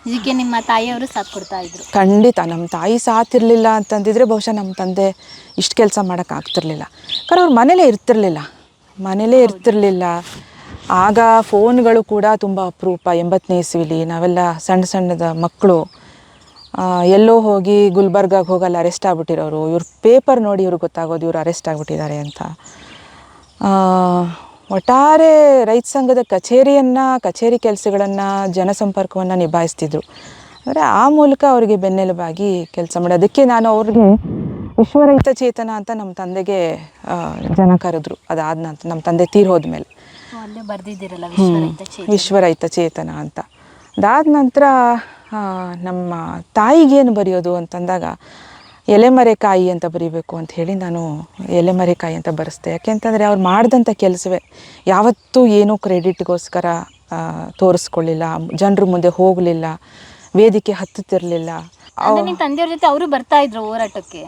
ಇದಕ್ಕೆ ನಿಮ್ಮ ತಾಯಿಯವರು ಸಾಥ್ ಕೊಡ್ತಾ ಇದ್ರು? ಖಂಡಿತ. ನಮ್ಮ ತಾಯಿ ಸಾಥಿರಲಿಲ್ಲ ಅಂತಂದಿದ್ರೆ ಬಹುಶಃ ನಮ್ಮ ತಂದೆ ಇಷ್ಟು ಕೆಲಸ ಮಾಡೋಕ್ಕಾಗ್ತಿರ್ಲಿಲ್ಲ. ಯಾಕಂದ್ರೆ ಅವ್ರು ಮನೇಲೇ ಇರ್ತಿರ್ಲಿಲ್ಲ. ಆಗ ಫೋನ್ಗಳು ಕೂಡ ತುಂಬ ಅಪರೂಪ. 80ನೇ ಇಸ್ವಿಲಿ ನಾವೆಲ್ಲ ಸಣ್ಣದ ಮಕ್ಕಳು, ಎಲ್ಲೋ ಹೋಗಿ ಗುಲ್ಬರ್ಗಾಗೆ ಹೋಗಿ ಅಲ್ಲಿ ಅರೆಸ್ಟ್ ಆಗಿಬಿಟ್ಟಿರೋರು. ಇವ್ರ ಪೇಪರ್ ನೋಡಿ ಇವ್ರಿಗೆ ಗೊತ್ತಾಗೋದು ಇವ್ರು ಅರೆಸ್ಟ್ ಆಗಿಬಿಟ್ಟಿದ್ದಾರೆ ಅಂತ. ಒಟ್ಟಾರೆ ರೈತ ಸಂಘದ ಕಚೇರಿ ಕೆಲಸಗಳನ್ನು, ಜನಸಂಪರ್ಕವನ್ನು ನಿಭಾಯಿಸ್ತಿದ್ರು. ಅಂದರೆ ಆ ಮೂಲಕ ಅವರಿಗೆ ಬೆನ್ನೆಲುಬಾಗಿ ಕೆಲಸ ಮಾಡಿ, ಅದಕ್ಕೆ ನಾನು ಅವ್ರಿಗೆ ವಿಶ್ವ ರೈತ ಚೇತನ ಅಂತ ನಮ್ಮ ತಂದೆಗೆ ಜನ ಕರೆದ್ರು. ಅದಾದ ನಂತರ ನಮ್ಮ ತಂದೆ ತೀರ್ ಹೋದ್ಮೇಲೆ ವಿಶ್ವ ರೈತ ಚೇತನ ಅಂತ. ಅದಾದ ನಂತರ ನಮ್ಮ ತಾಯಿಗೇನು ಬರೆಯೋದು ಅಂತಂದಾಗ ಎಲೆಮರೆಕಾಯಿ ಅಂತ ಬರೀಬೇಕು ಅಂತ ಹೇಳಿ ನಾನು ಎಲೆಮರೆಕಾಯಿ ಅಂತ ಬರೆಸ್ದೆ. ಯಾಕೆಂತಂದರೆ ಅವ್ರು ಮಾಡಿದಂಥ ಕೆಲಸವೇ ಯಾವತ್ತೂ ಏನೂ ಕ್ರೆಡಿಟ್ಗೋಸ್ಕರ ತೋರಿಸ್ಕೊಳ್ಳಿಲ್ಲ, ಜನರ ಮುಂದೆ ಹೋಗಲಿಲ್ಲ, ವೇದಿಕೆ ಹತ್ತುತ್ತಿರಲಿಲ್ಲ. ನಿಮ್ಮ ತಂದೆಯವ್ರ ಜೊತೆ ಅವರು ಬರ್ತಾ ಇದ್ರು ಹೋರಾಟಕ್ಕೆ?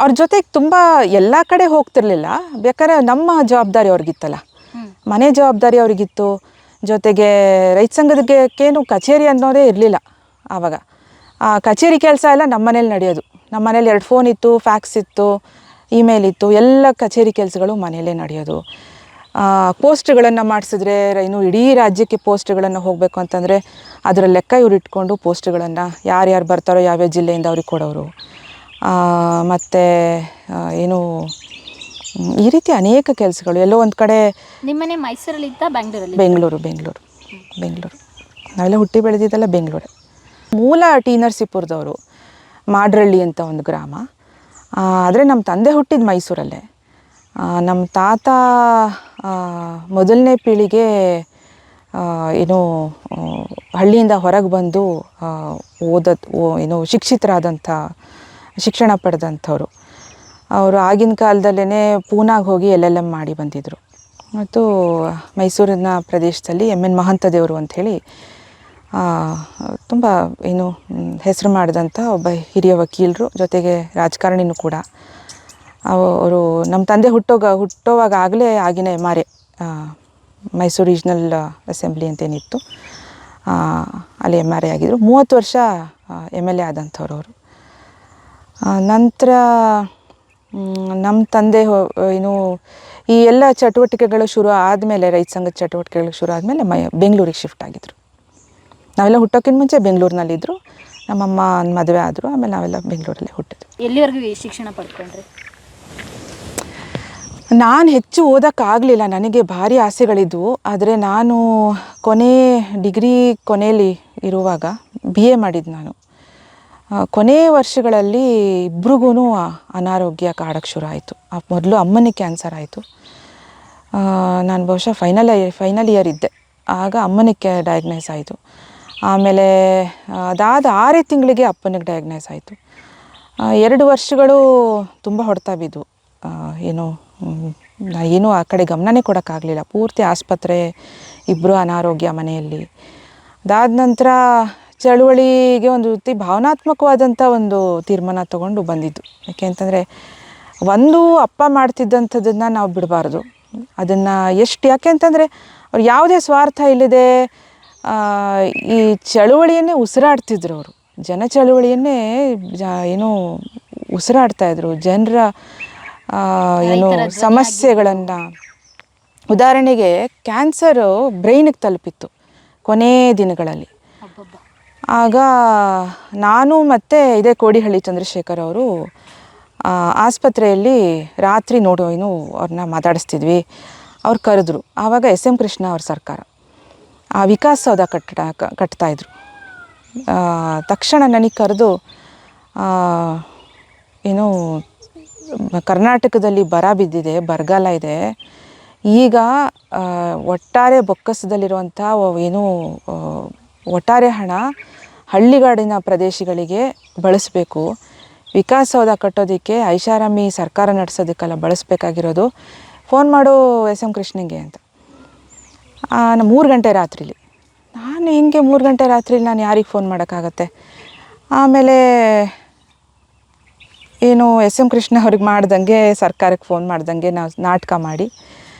ಅವ್ರ ಜೊತೆಗೆ ತುಂಬ ಎಲ್ಲ ಕಡೆ ಹೋಗ್ತಿರ್ಲಿಲ್ಲ. ಬೇಕಾದ್ರೆ ನಮ್ಮ ಜವಾಬ್ದಾರಿ ಅವ್ರಿಗಿತ್ತಲ್ಲ, ಮನೆ ಜವಾಬ್ದಾರಿ ಅವ್ರಿಗಿತ್ತು. ಜೊತೆಗೆ ರೈತ ಸಂಘದಕ್ಕೇನು ಕಚೇರಿ ಅನ್ನೋದೇ ಇರಲಿಲ್ಲ ಆವಾಗ. ಆ ಕಚೇರಿ ಕೆಲಸ ಎಲ್ಲ ನಮ್ಮ ಮನೇಲಿ ನಡೆಯೋದು. ನಮ್ಮ ಮನೇಲಿ 2 ಫೋನ್ ಇತ್ತು, ಫ್ಯಾಕ್ಸ್ ಇತ್ತು, ಇಮೇಲ್ ಇತ್ತು, ಎಲ್ಲ ಕಚೇರಿ ಕೆಲಸಗಳು ಮನೆಯಲ್ಲೇ ನಡೆಯೋದು. ಪೋಸ್ಟ್ಗಳನ್ನು ಮಾಡಿಸಿದ್ರೆ ಇನ್ನು ಇಡೀ ರಾಜ್ಯಕ್ಕೆ ಪೋಸ್ಟ್ಗಳನ್ನು ಹೋಗಬೇಕು ಅಂತಂದರೆ ಅದರ ಲೆಕ್ಕ ಇವ್ರು ಇಟ್ಕೊಂಡು ಪೋಸ್ಟ್ಗಳನ್ನು ಯಾರ್ಯಾರು ಬರ್ತಾರೋ ಯಾವ್ಯಾವ ಜಿಲ್ಲೆಯಿಂದ ಅವ್ರಿಗೆ ಕೊಡೋರು. ಮತ್ತು ಏನು ಈ ರೀತಿ ಅನೇಕ ಕೆಲಸಗಳು. ಎಲ್ಲೋ ಒಂದು ಕಡೆ ನಿಮ್ಮನೆ ಮೈಸೂರಲ್ಲಿದ್ದ ಬೆಂಗಳೂರಲ್ಲಿ? ಬೆಂಗಳೂರು. ನಾವೆಲ್ಲ ಹುಟ್ಟಿ ಬೆಳೆದಿದ್ದೆಲ್ಲ ಬೆಂಗಳೂರು. ಮೂಲ ಟಿ ನರಸೀಪುರದವರು, ಮಾಡ್ರಳ್ಳಿ ಅಂತ ಒಂದು ಗ್ರಾಮ. ಆದರೆ ನಮ್ಮ ತಂದೆ ಹುಟ್ಟಿದ ಮೈಸೂರಲ್ಲೇ. ನಮ್ಮ ತಾತ ಮೊದಲನೇ ಪೀಳಿಗೆ ಏನು ಹಳ್ಳಿಯಿಂದ ಹೊರಗೆ ಬಂದು ಶಿಕ್ಷಿತರಾದಂಥ, ಶಿಕ್ಷಣ ಪಡೆದಂಥವ್ರು. ಅವರು ಆಗಿನ ಕಾಲದಲ್ಲೇ ಪೂನಾಗೆ ಹೋಗಿ LLM ಮಾಡಿ ಬಂದಿದ್ದರು. ಮತ್ತು ಮೈಸೂರಿನ ಪ್ರದೇಶದಲ್ಲಿ MN ಮಹಂತದೇವರು ಅಂಥೇಳಿ ತುಂಬ ಹೆಸರು ಮಾಡಿದಂಥ ಒಬ್ಬ ಹಿರಿಯ ವಕೀಲರು, ಜೊತೆಗೆ ರಾಜಕಾರಣಿನೂ ಕೂಡ. ಅವರು ನಮ್ಮ ತಂದೆ ಹುಟ್ಟೋವಾಗ ಆಗಿನ MRA, ಮೈಸೂರು ರೀಜ್ನಲ್ ಅಸೆಂಬ್ಲಿ ಅಂತೇನಿತ್ತು, ಅಲ್ಲಿ MRA ಆಗಿದ್ದರು. 30 ವರ್ಷ MLA ಆದಂಥವ್ರು ಅವರು. ನಂತರ ನಮ್ಮ ತಂದೆ ಈ ಎಲ್ಲ ಚಟುವಟಿಕೆಗಳು ಶುರು ಆದಮೇಲೆ, ರೈತ ಸಂಘದ ಚಟುವಟಿಕೆಗಳು ಶುರು ಆದಮೇಲೆ ಬೆಂಗಳೂರಿಗೆ ಶಿಫ್ಟ್ ಆಗಿದ್ರು. ನಾವೆಲ್ಲ ಹುಟ್ಟೋಕ್ಕಿಂತ ಮುಂಚೆ ಬೆಂಗಳೂರಿನಲ್ಲಿದ್ದರು. ನಮ್ಮಮ್ಮ ಮದುವೆ ಆದರು, ಆಮೇಲೆ ನಾವೆಲ್ಲ ಬೆಂಗಳೂರಲ್ಲೇ ಹುಟ್ಟಿದ್ವಿ. ಎಲ್ಲಿವರೆಗೂ ಶಿಕ್ಷಣ ಪಡ್ಕೊಂಡ್ರಿ? ನಾನು ಹೆಚ್ಚು ಓದೋಕ್ಕಾಗಲಿಲ್ಲ. ನನಗೆ ಭಾರಿ ಆಸೆಗಳಿದ್ವು. ಆದರೆ ನಾನು ಡಿಗ್ರಿ ಕೊನೆಯಲ್ಲಿ ಇರುವಾಗ BA ಮಾಡಿದ್ದು ನಾನು. ಕೊನೆಯ ವರ್ಷಗಳಲ್ಲಿ ಇಬ್ರಿಗೂ ಅನಾರೋಗ್ಯ ಕಾಡೋಕ್ಕೆ ಶುರು ಆಯಿತು. ಮೊದಲು ಅಮ್ಮನಿಗೆ ಕ್ಯಾನ್ಸರ್ ಆಯಿತು. ನಾನು ಬಹುಶಃ ಫೈನಲ್ ಇಯರ್ ಇದ್ದೆ. ಆಗ ಅಮ್ಮನಿಗೆ ಡಯಾಗ್ನೈಸ್ ಆಯಿತು. ಆಮೇಲೆ ಅದಾದ 6 ತಿಂಗಳಿಗೆ ಅಪ್ಪನಿಗೆ ಡಯಾಗ್ನೈಸ್ ಆಯಿತು. 2 ವರ್ಷಗಳು ತುಂಬ ಹೊಡೆತ ಬಿದ್ದು. ಏನೂ ಆ ಕಡೆ ಗಮನನೇ ಕೊಡೋಕ್ಕಾಗಲಿಲ್ಲ. ಪೂರ್ತಿ ಆಸ್ಪತ್ರೆ, ಇಬ್ಬರು ಅನಾರೋಗ್ಯ ಮನೆಯಲ್ಲಿ. ಅದಾದ ನಂತರ ಚಳುವಳಿಗೆ ಒಂದು ರೀತಿ ಭಾವನಾತ್ಮಕವಾದಂಥ ಒಂದು ತೀರ್ಮಾನ ತಗೊಂಡು ಬಂದಿದ್ದು. ಯಾಕೆ ಅಂತಂದರೆ, ಅಪ್ಪ ಮಾಡ್ತಿದ್ದಂಥದ್ದನ್ನು ನಾವು ಬಿಡಬಾರ್ದು. ಅದನ್ನು ಯಾಕೆ ಅಂತಂದರೆ ಅವ್ರು ಯಾವುದೇ ಸ್ವಾರ್ಥ ಇಲ್ಲದೆ ಈ ಚಳುವಳಿಯನ್ನೇ ಉಸಿರಾಡ್ತಿದ್ರು. ಅವರು ಜನ ಚಳುವಳಿಯನ್ನೇ ಉಸಿರಾಡ್ತಾಯಿದ್ರು. ಜನರ ಸಮಸ್ಯೆಗಳನ್ನು, ಉದಾಹರಣೆಗೆ ಕ್ಯಾನ್ಸರು ಬ್ರೈನಿಗೆ ತಲುಪಿತ್ತು ಕೊನೆ ದಿನಗಳಲ್ಲಿ. ಆಗ ನಾನು ಮತ್ತು ಇದೇ ಕೋಡಿಹಳ್ಳಿ ಚಂದ್ರಶೇಖರ್ ಅವರು ಆಸ್ಪತ್ರೆಯಲ್ಲಿ ರಾತ್ರಿ ಅವ್ರನ್ನ ಮಾತಾಡಿಸ್ತಿದ್ವಿ. ಅವ್ರು ಕರೆದ್ರು. ಆವಾಗ SM ಕೃಷ್ಣ ಅವ್ರ ಸರ್ಕಾರ ವಿಕಾಸ್ ಸೌಧ ಕಟ್ತಾಯಿದ್ರು. ತಕ್ಷಣ ನನಗೆ ಕರೆದು ಕರ್ನಾಟಕದಲ್ಲಿ ಬರ ಬಿದ್ದಿದೆ, ಬರಗಾಲ ಇದೆ, ಈಗ ಒಟ್ಟಾರೆ ಬೊಕ್ಕಸದಲ್ಲಿರುವಂಥ ಒಟ್ಟಾರೆ ಹಣ ಹಳ್ಳಿಗಾಡಿನ ಪ್ರದೇಶಗಳಿಗೆ ಬಳಸಬೇಕು. ವಿಕಾಸಸೌಧ ಕಟ್ಟೋದಕ್ಕೆ ಐಷಾರಾಮಿ ಸರ್ಕಾರ ನಡೆಸೋದಕ್ಕೆಲ್ಲ ಬಳಸಬೇಕಾಗಿರೋದು. ಫೋನ್ ಮಾಡು SM ಕೃಷ್ಣಂಗೆ ಅಂತ. 3 ಗಂಟೆ ರಾತ್ರಿಲಿ. ನಾನು ಹಿಂಗೆ 3 ಗಂಟೆ ರಾತ್ರಿಲಿ ನಾನು ಯಾರಿಗೆ ಫೋನ್ ಮಾಡೋಕ್ಕಾಗತ್ತೆ? ಆಮೇಲೆ SM ಕೃಷ್ಣ ಅವ್ರಿಗೆ ಮಾಡ್ದಂಗೆ, ಸರ್ಕಾರಕ್ಕೆ ಫೋನ್ ಮಾಡ್ದಂಗೆ ನಾವು ನಾಟಕ ಮಾಡಿ,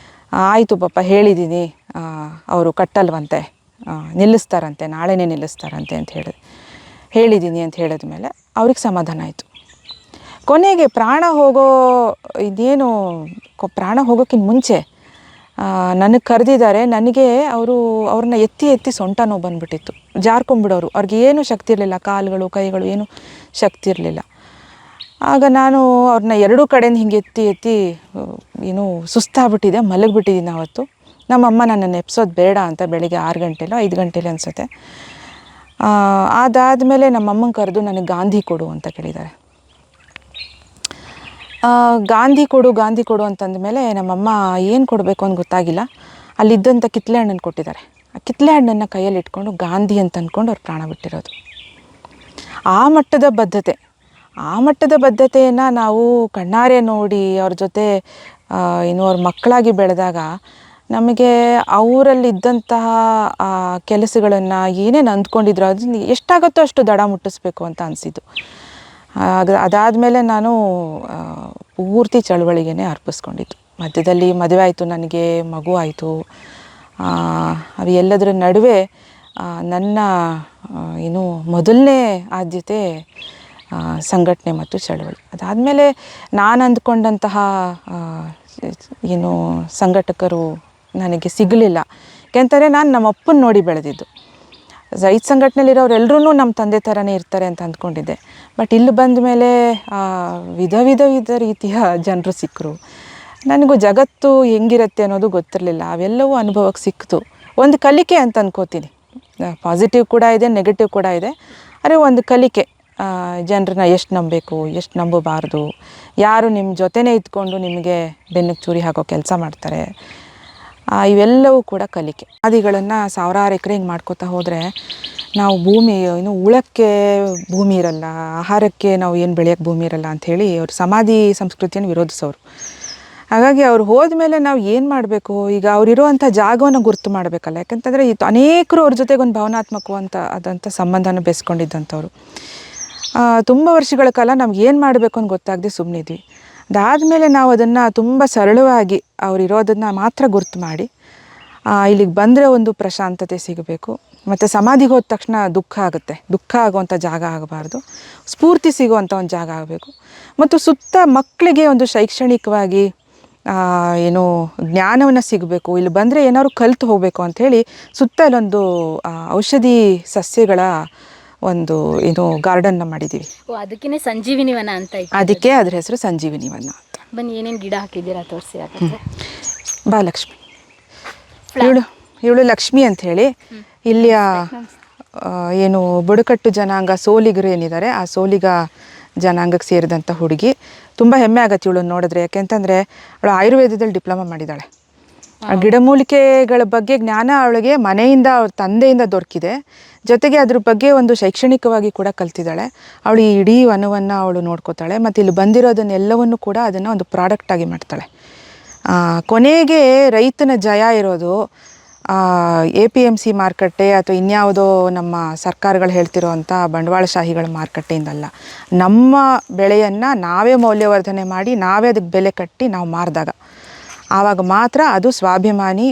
ಆಯಿತು ಪಾಪ ಹೇಳಿದ್ದೀನಿ, ಅವರು ಕಟ್ಟಲ್ವಂತೆ, ನಿಲ್ಲಿಸ್ತಾರಂತೆ, ನಾಳೆನೇ ನಿಲ್ಲಿಸ್ತಾರಂತೆ ಅಂತ ಹೇಳಿದ್ದೀನಿ ಅಂತ ಹೇಳಿದ್ಮೇಲೆ ಅವ್ರಿಗೆ ಸಮಾಧಾನ ಆಯಿತು. ಕೊನೆಗೆ ಪ್ರಾಣ ಹೋಗೋಕ್ಕಿಂತ ಮುಂಚೆ ನನಗೆ ಕರೆದಿದ್ದಾರೆ. ನನಗೆ ಅವ್ರನ್ನ ಎತ್ತಿ ಸೊಂಟ ನೋವು ಬಂದುಬಿಟ್ಟಿತ್ತು. ಜಾರ್ಕೊಂಡ್ಬಿಡೋರು. ಅವ್ರಿಗೆ ಏನೂ ಶಕ್ತಿ ಇರಲಿಲ್ಲ, ಕಾಲುಗಳು ಕೈಗಳು ಏನೂ ಶಕ್ತಿ ಇರಲಿಲ್ಲ. ಆಗ ನಾನು ಅವ್ರನ್ನ 2 ಕಡೆಯಿಂದ ಹಿಂಗೆ ಎತ್ತಿ ಸುಸ್ತಾಗ್ಬಿಟ್ಟಿದೆ, ಮಲಗಿಬಿಟ್ಟಿದ್ದೀನಿ ಆವತ್ತು. ನಮ್ಮಮ್ಮ ನನ್ನನ್ನು ಎಪ್ಸೋದು ಬೇಡ ಅಂತ ಬೆಳಿಗ್ಗೆ 6 ಗಂಟೆಲೋ 5 ಗಂಟೆಲೋ ಅನಿಸುತ್ತೆ. ಅದಾದಮೇಲೆ ನಮ್ಮಮ್ಮನ ಕರೆದು ನನಗೆ ಗಾಂಧಿ ಕೊಡು ಅಂತ ಕೇಳಿದ್ದಾರೆ. ಗಾಂಧಿ ಕೊಡು ಅಂತಂದಮೇಲೆ ನಮ್ಮಮ್ಮ ಏನು ಕೊಡಬೇಕು ಅಂತ ಗೊತ್ತಾಗಿಲ್ಲ. ಅಲ್ಲಿದ್ದಂಥ ಕಿತ್ತಳೆ ಹಣ್ಣನ್ನು ಕೊಟ್ಟಿದ್ದಾರೆ. ಆ ಕಿತ್ತಳೆ ಹಣ್ಣನ್ನು ಕೈಯಲ್ಲಿ ಇಟ್ಕೊಂಡು ಗಾಂಧಿ ಅಂತ ಅಂದ್ಕೊಂಡು ಅವ್ರು ಪ್ರಾಣ ಬಿಟ್ಟಿರೋದು. ಆ ಮಟ್ಟದ ಬದ್ಧತೆಯನ್ನು ನಾವು ಕಣ್ಣಾರೆ ನೋಡಿ ಅವ್ರ ಜೊತೆ ಅವ್ರ ಮಕ್ಕಳಾಗಿ ಬೆಳೆದಾಗ ನಮಗೆ ಅವರಲ್ಲಿದ್ದಂತಹ ಕೆಲಸಗಳನ್ನು ಏನೇನು ಅಂದ್ಕೊಂಡಿದ್ರು ಅದನ್ನು ಎಷ್ಟಾಗುತ್ತೋ ಅಷ್ಟು ದಡ ಮುಟ್ಟಿಸ್ಬೇಕು ಅಂತ ಅನಿಸಿದ್ದು. ಅದಾದಮೇಲೆ ನಾನು ಪೂರ್ತಿ ಚಳವಳಿಗೆ ಅರ್ಪಿಸ್ಕೊಂಡಿದ್ದು. ಮಧ್ಯದಲ್ಲಿ ಮದುವೆ ಆಯಿತು, ನನಗೆ ಮಗು ಆಯಿತು. ಅದು ಎಲ್ಲದರ ನಡುವೆ ನನ್ನ ಏನು ಮೊದಲನೇ ಆದ್ಯತೆ ಸಂಘಟನೆ ಮತ್ತು ಚಳವಳಿ. ಅದಾದಮೇಲೆ ನಾನು ಅಂದ್ಕೊಂಡಂತಹ ಏನು ಸಂಘಟಕರು ನನಗೆ ಸಿಗಲಿಲ್ಲ. ಯಾಕೆಂದರೆ ನಾನು ನಮ್ಮ ಅಪ್ಪನ ನೋಡಿ ಬೆಳೆದಿದ್ದು. ರೈತ ಸಂಘಟನೆಯಲ್ಲಿರೋರೆಲ್ಲರೂ ನಮ್ಮ ತಂದೆ ಥರನೇ ಇರ್ತಾರೆ ಅಂತ ಅಂದ್ಕೊಂಡಿದ್ದೆ. ಬಟ್ ಇಲ್ಲಿ ಬಂದ ಮೇಲೆ ವಿಧ ರೀತಿಯ ಜನರು ಸಿಕ್ಕರು. ನನಗೂ ಜಗತ್ತು ಹೆಂಗಿರುತ್ತೆ ಅನ್ನೋದು ಗೊತ್ತಿರಲಿಲ್ಲ. ಅವೆಲ್ಲವೂ ಅನುಭವಕ್ಕೆ ಸಿಕ್ತು. ಒಂದು ಕಲಿಕೆ ಅಂತ ಅನ್ಕೋತೀನಿ. ಪಾಸಿಟಿವ್ ಕೂಡ ಇದೆ, ನೆಗೆಟಿವ್ ಕೂಡ ಇದೆ. ಆದರೆ ಒಂದು ಕಲಿಕೆ, ಜನರನ್ನ ಎಷ್ಟು ನಂಬಬೇಕು, ಎಷ್ಟು ನಂಬಬಾರ್ದು, ಯಾರು ನಿಮ್ಮ ಜೊತೆನೇ ಇದ್ಕೊಂಡು ನಿಮಗೆ ಬೆನ್ನಿಗೆ ಚೂರಿ ಹಾಕೋ ಕೆಲಸ ಮಾಡ್ತಾರೆ, ಇವೆಲ್ಲವೂ ಕೂಡ ಕಲಿಕೆ. ಆದಿಗಳನ್ನು ಸಾವಿರಾರು ಎಕರೆ ಹಿಂಗೆ ಮಾಡ್ಕೋತಾ ಹೋದರೆ ನಾವು ಭೂಮಿ ಇನ್ನು ಉಳಕ್ಕೆ ಭೂಮಿ ಇರಲ್ಲ, ಆಹಾರಕ್ಕೆ ನಾವು ಏನು ಬೆಳೆಯೋಕ್ಕೆ ಭೂಮಿ ಇರಲ್ಲ ಅಂಥೇಳಿ ಅವ್ರು ಸಮಾಧಿ ಸಂಸ್ಕೃತಿಯನ್ನು ವಿರೋಧಿಸೋರು. ಹಾಗಾಗಿ ಅವ್ರು ಹೋದ್ಮೇಲೆ ನಾವು ಏನು ಮಾಡಬೇಕು, ಈಗ ಅವರಿರುವಂಥ ಜಾಗವನ್ನು ಗುರ್ತು ಮಾಡಬೇಕಲ್ಲ. ಯಾಕಂತಂದರೆ ಅನೇಕರು ಅವ್ರ ಜೊತೆಗೆ ಒಂದು ಆದಂಥ ಸಂಬಂಧನ ಬೆಳೆಸ್ಕೊಂಡಿದ್ದಂಥವ್ರು. ತುಂಬ ವರ್ಷಗಳ ಕಾಲ ನಮ್ಗೆ ಏನು ಮಾಡಬೇಕು ಅಂತ ಗೊತ್ತಾಗದೆ ಸುಮ್ಮನಿದ್ವಿ. ಅದಾದಮೇಲೆ ನಾವು ಅದನ್ನು ತುಂಬ ಸರಳವಾಗಿ ಅವರಿರೋದನ್ನು ಮಾತ್ರ ಗುರ್ತು ಮಾಡಿ ಇಲ್ಲಿಗೆ ಬಂದರೆ ಒಂದು ಪ್ರಶಾಂತತೆ ಸಿಗಬೇಕು. ಮತ್ತು ಸಮಾಧಿಗೆ ಹೋದ ತಕ್ಷಣ ದುಃಖ ಆಗುವಂಥ ಜಾಗ ಆಗಬಾರ್ದು, ಸ್ಫೂರ್ತಿ ಸಿಗುವಂಥ ಒಂದು ಜಾಗ ಆಗಬೇಕು. ಮತ್ತು ಸುತ್ತ ಮಕ್ಕಳಿಗೆ ಒಂದು ಶೈಕ್ಷಣಿಕವಾಗಿ ಏನು ಜ್ಞಾನವನ್ನು ಸಿಗಬೇಕು, ಇಲ್ಲಿ ಬಂದರೆ ಏನಾದ್ರು ಕಲಿತು ಹೋಗಬೇಕು ಅಂಥೇಳಿ ಸುತ್ತ ಇಲ್ಲೊಂದು ಔಷಧಿ ಸಸ್ಯಗಳ ಒಂದು ಏನು ಗಾರ್ಡನ್ನ ಮಾಡಿದ್ದೀವಿ. ಅದಕ್ಕೇ ಸಂಜೀವಿನಿ ವನ ಅಂತ ಇತ್ತು. ಅದಕ್ಕೆ ಅದ್ರ ಹೆಸರು ಸಂಜೀವಿನಿ ವನ ಅಂತ. ಬನ್ನಿ, ಏನೇನು ಗಿಡ ಹಾಕಿದ್ದೀರಾ ತೋರಿಸಿ. ಬಾ ಲಕ್ಷ್ಮಿ. ಇವಳು ಲಕ್ಷ್ಮಿ ಅಂಥೇಳಿ ಇಲ್ಲಿಯ ಏನು ಬುಡಕಟ್ಟು ಜನಾಂಗ ಸೋಲಿಗರು ಏನಿದ್ದಾರೆ, ಆ ಸೋಲಿಗ ಜನಾಂಗಕ್ಕೆ ಸೇರಿದಂಥ ಹುಡುಗಿ. ತುಂಬ ಹೆಮ್ಮೆ ಆಗತ್ತೆ ಇವಳು ನೋಡಿದ್ರೆ. ಯಾಕೆಂತಂದರೆ ಅವಳು ಆಯುರ್ವೇದದಲ್ಲಿ ಡಿಪ್ಲೊಮಾ ಮಾಡಿದ್ದಾಳೆ. ಗಿಡಮೂಲಿಕೆಗಳ ಬಗ್ಗೆ ಜ್ಞಾನ ಅವಳಿಗೆ ಮನೆಯಿಂದ, ಅವ್ರ ತಂದೆಯಿಂದ ದೊರಕಿದೆ. ಜೊತೆಗೆ ಅದ್ರ ಬಗ್ಗೆ ಒಂದು ಶೈಕ್ಷಣಿಕವಾಗಿ ಕೂಡ ಕಲ್ತಿದ್ದಾಳೆ. ಅವಳು ಈ ಇಡೀ ವನವನ್ನು ಅವಳು ನೋಡ್ಕೋತಾಳೆ. ಮತ್ತು ಇಲ್ಲಿ ಬಂದಿರೋದನ್ನೆಲ್ಲವನ್ನು ಕೂಡ ಅದನ್ನು ಒಂದು ಪ್ರಾಡಕ್ಟಾಗಿ ಮಾಡ್ತಾಳೆ. ಕೊನೆಗೆ ರೈತನ ಜಯ ಇರೋದು APMC ಮಾರುಕಟ್ಟೆ ಅಥವಾ ಇನ್ಯಾವುದೋ ನಮ್ಮ ಸರ್ಕಾರಗಳು ಹೇಳ್ತಿರೋ ಅಂಥ ಬಂಡವಾಳಶಾಹಿಗಳ ಮಾರುಕಟ್ಟೆಯಿಂದಲ್ಲ. ನಮ್ಮ ಬೆಳೆಯನ್ನು ನಾವೇ ಮೌಲ್ಯವರ್ಧನೆ ಮಾಡಿ, ನಾವೇ ಅದಕ್ಕೆ ಬೆಲೆ ಕಟ್ಟಿ ನಾವು ಮಾರಿದಾಗ ಆವಾಗ ಮಾತ್ರ ಅದು ಸ್ವಾಭಿಮಾನಿ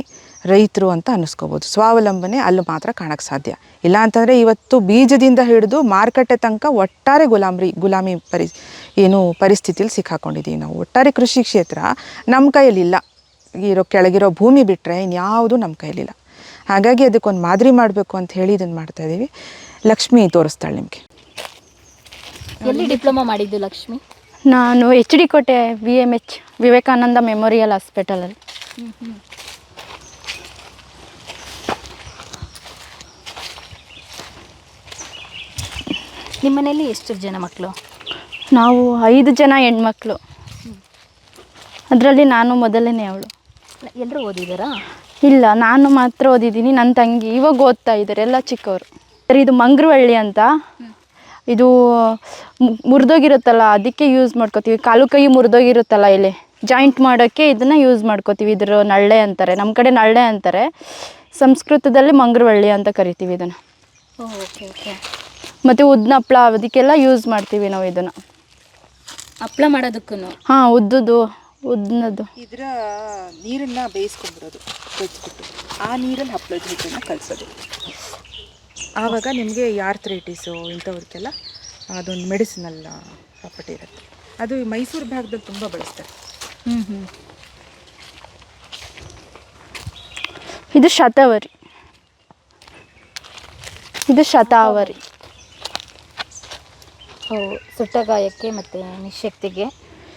ರೈತರು ಅಂತ ಅನ್ನಿಸ್ಕೋಬೋದು. ಸ್ವಾವಲಂಬನೆ ಅಲ್ಲಿ ಮಾತ್ರ ಕಾಣಕ್ಕೆ ಸಾಧ್ಯ. ಇಲ್ಲ ಅಂತಂದರೆ ಇವತ್ತು ಬೀಜದಿಂದ ಹಿಡಿದು ಮಾರುಕಟ್ಟೆ ತನಕ ಒಟ್ಟಾರೆ ಗುಲಾಮಿ ಪರಿಸ್ಥಿತಿಯಲ್ಲಿ ಸಿಕ್ಕಾಕೊಂಡಿದ್ದೀವಿ ನಾವು. ಒಟ್ಟಾರೆ ಕೃಷಿ ಕ್ಷೇತ್ರ ನಮ್ಮ ಕೈಯಲ್ಲಿಲ್ಲ. ಕೆಳಗಿರೋ ಭೂಮಿ ಬಿಟ್ಟರೆ ಇನ್ಯಾವುದೂ ನಮ್ಮ ಕೈಯಲ್ಲಿಲ್ಲ. ಹಾಗಾಗಿ ಅದಕ್ಕೊಂದು ಮಾದರಿ ಮಾಡಬೇಕು ಅಂತ ಹೇಳಿ ಇದನ್ನು ಮಾಡ್ತಾಯಿದ್ದೀವಿ. ಲಕ್ಷ್ಮಿ ತೋರಿಸ್ತಾಳೆ ನಿಮಗೆ. ಎಲ್ಲಿ ಡಿಪ್ಲೊಮಾ ಮಾಡಿದ್ದು ಲಕ್ಷ್ಮಿ? ನಾನು HD ಕೋಟೆ VMH ವಿವೇಕಾನಂದ ಮೆಮೋರಿಯಲ್ ಹಾಸ್ಪಿಟಲಲ್ಲಿ. ನಿಮ್ಮ ಮನೆಯಲ್ಲಿ ಎಷ್ಟು ಜನ ಮಕ್ಕಳು? ನಾವು 5 ಜನ ಹೆಣ್ಮಕ್ಳು. ಅದರಲ್ಲಿ ನಾನು ಮೊದಲನೇ ಅವಳು. ಎಲ್ಲರೂ ಓದಿದ್ದಾರಾ? ಇಲ್ಲ, ನಾನು ಮಾತ್ರ ಓದಿದ್ದೀನಿ. ನನ್ನ ತಂಗಿ ಇವಾಗ ಓದ್ತಾ ಇದ್ದಾರೆ, ಎಲ್ಲ ಚಿಕ್ಕವರು. ಸರಿ, ಇದು ಮಂಗ್ರವಳ್ಳಿ ಅಂತ. ಇದು ಮುರಿದೋಗಿರುತ್ತಲ್ಲ, ಅದಕ್ಕೆ ಯೂಸ್ ಮಾಡ್ಕೋತೀವಿ. ಕಾಲು ಕೈ ಮುರಿದೋಗಿರುತ್ತಲ್ಲ, ಇಲ್ಲಿ ಜಾಯಿಂಟ್ ಮಾಡೋಕ್ಕೆ ಇದನ್ನು ಯೂಸ್ ಮಾಡ್ಕೋತೀವಿ. ಇದ್ರ ನಳ್ಳೆ ಅಂತಾರೆ, ನಮ್ಮ ಕಡೆ ನಳ್ಳೆ ಅಂತಾರೆ. ಸಂಸ್ಕೃತದಲ್ಲಿ ಮಂಗ್ರವಳ್ಳಿ ಅಂತ ಕರಿತೀವಿ ಇದನ್ನು. Okay okay. ಮತ್ತು ಉದ್ದಿನ ಹಪ್ಪಳ ಅದಕ್ಕೆಲ್ಲ ಯೂಸ್ ಮಾಡ್ತೀವಿ ನಾವು ಇದನ್ನು. ಹಪ್ಪಳ ಮಾಡೋದಕ್ಕೂ? ಹಾಂ, ಉದ್ದಿನದ್ದು. ಇದರ ನೀರನ್ನು ಬೇಯಿಸ್ಕೊಂಡ್ಬಿಡೋದು, ಬೆಚ್ಚಿಬಿಟ್ಟು ಆ ನೀರಲ್ಲಿ ಹಪ್ಪಳದ ಹಿಟ್ಟನ್ನು ಕಲಿಸೋದು. ಆವಾಗ ನಿಮಗೆ ಆರ್ಥ್ರೈಟಿಸು ಇಂಥವ್ರಿಗೆಲ್ಲ ಅದೊಂದು ಮೆಡಿಸಿನಲ್ ಪ್ರಾಪರ್ಟಿ ಇರುತ್ತೆ. ಅದು ಮೈಸೂರು ಭಾಗದಲ್ಲಿ ತುಂಬ ಬಳಸ್ತಾರೆ. ಇದು ಶತಾವರಿ. ಸುಟ್ಟ ಗಾಯಕ್ಕೆ ಮತ್ತು ನಿಶಕ್ತಿಗೆ,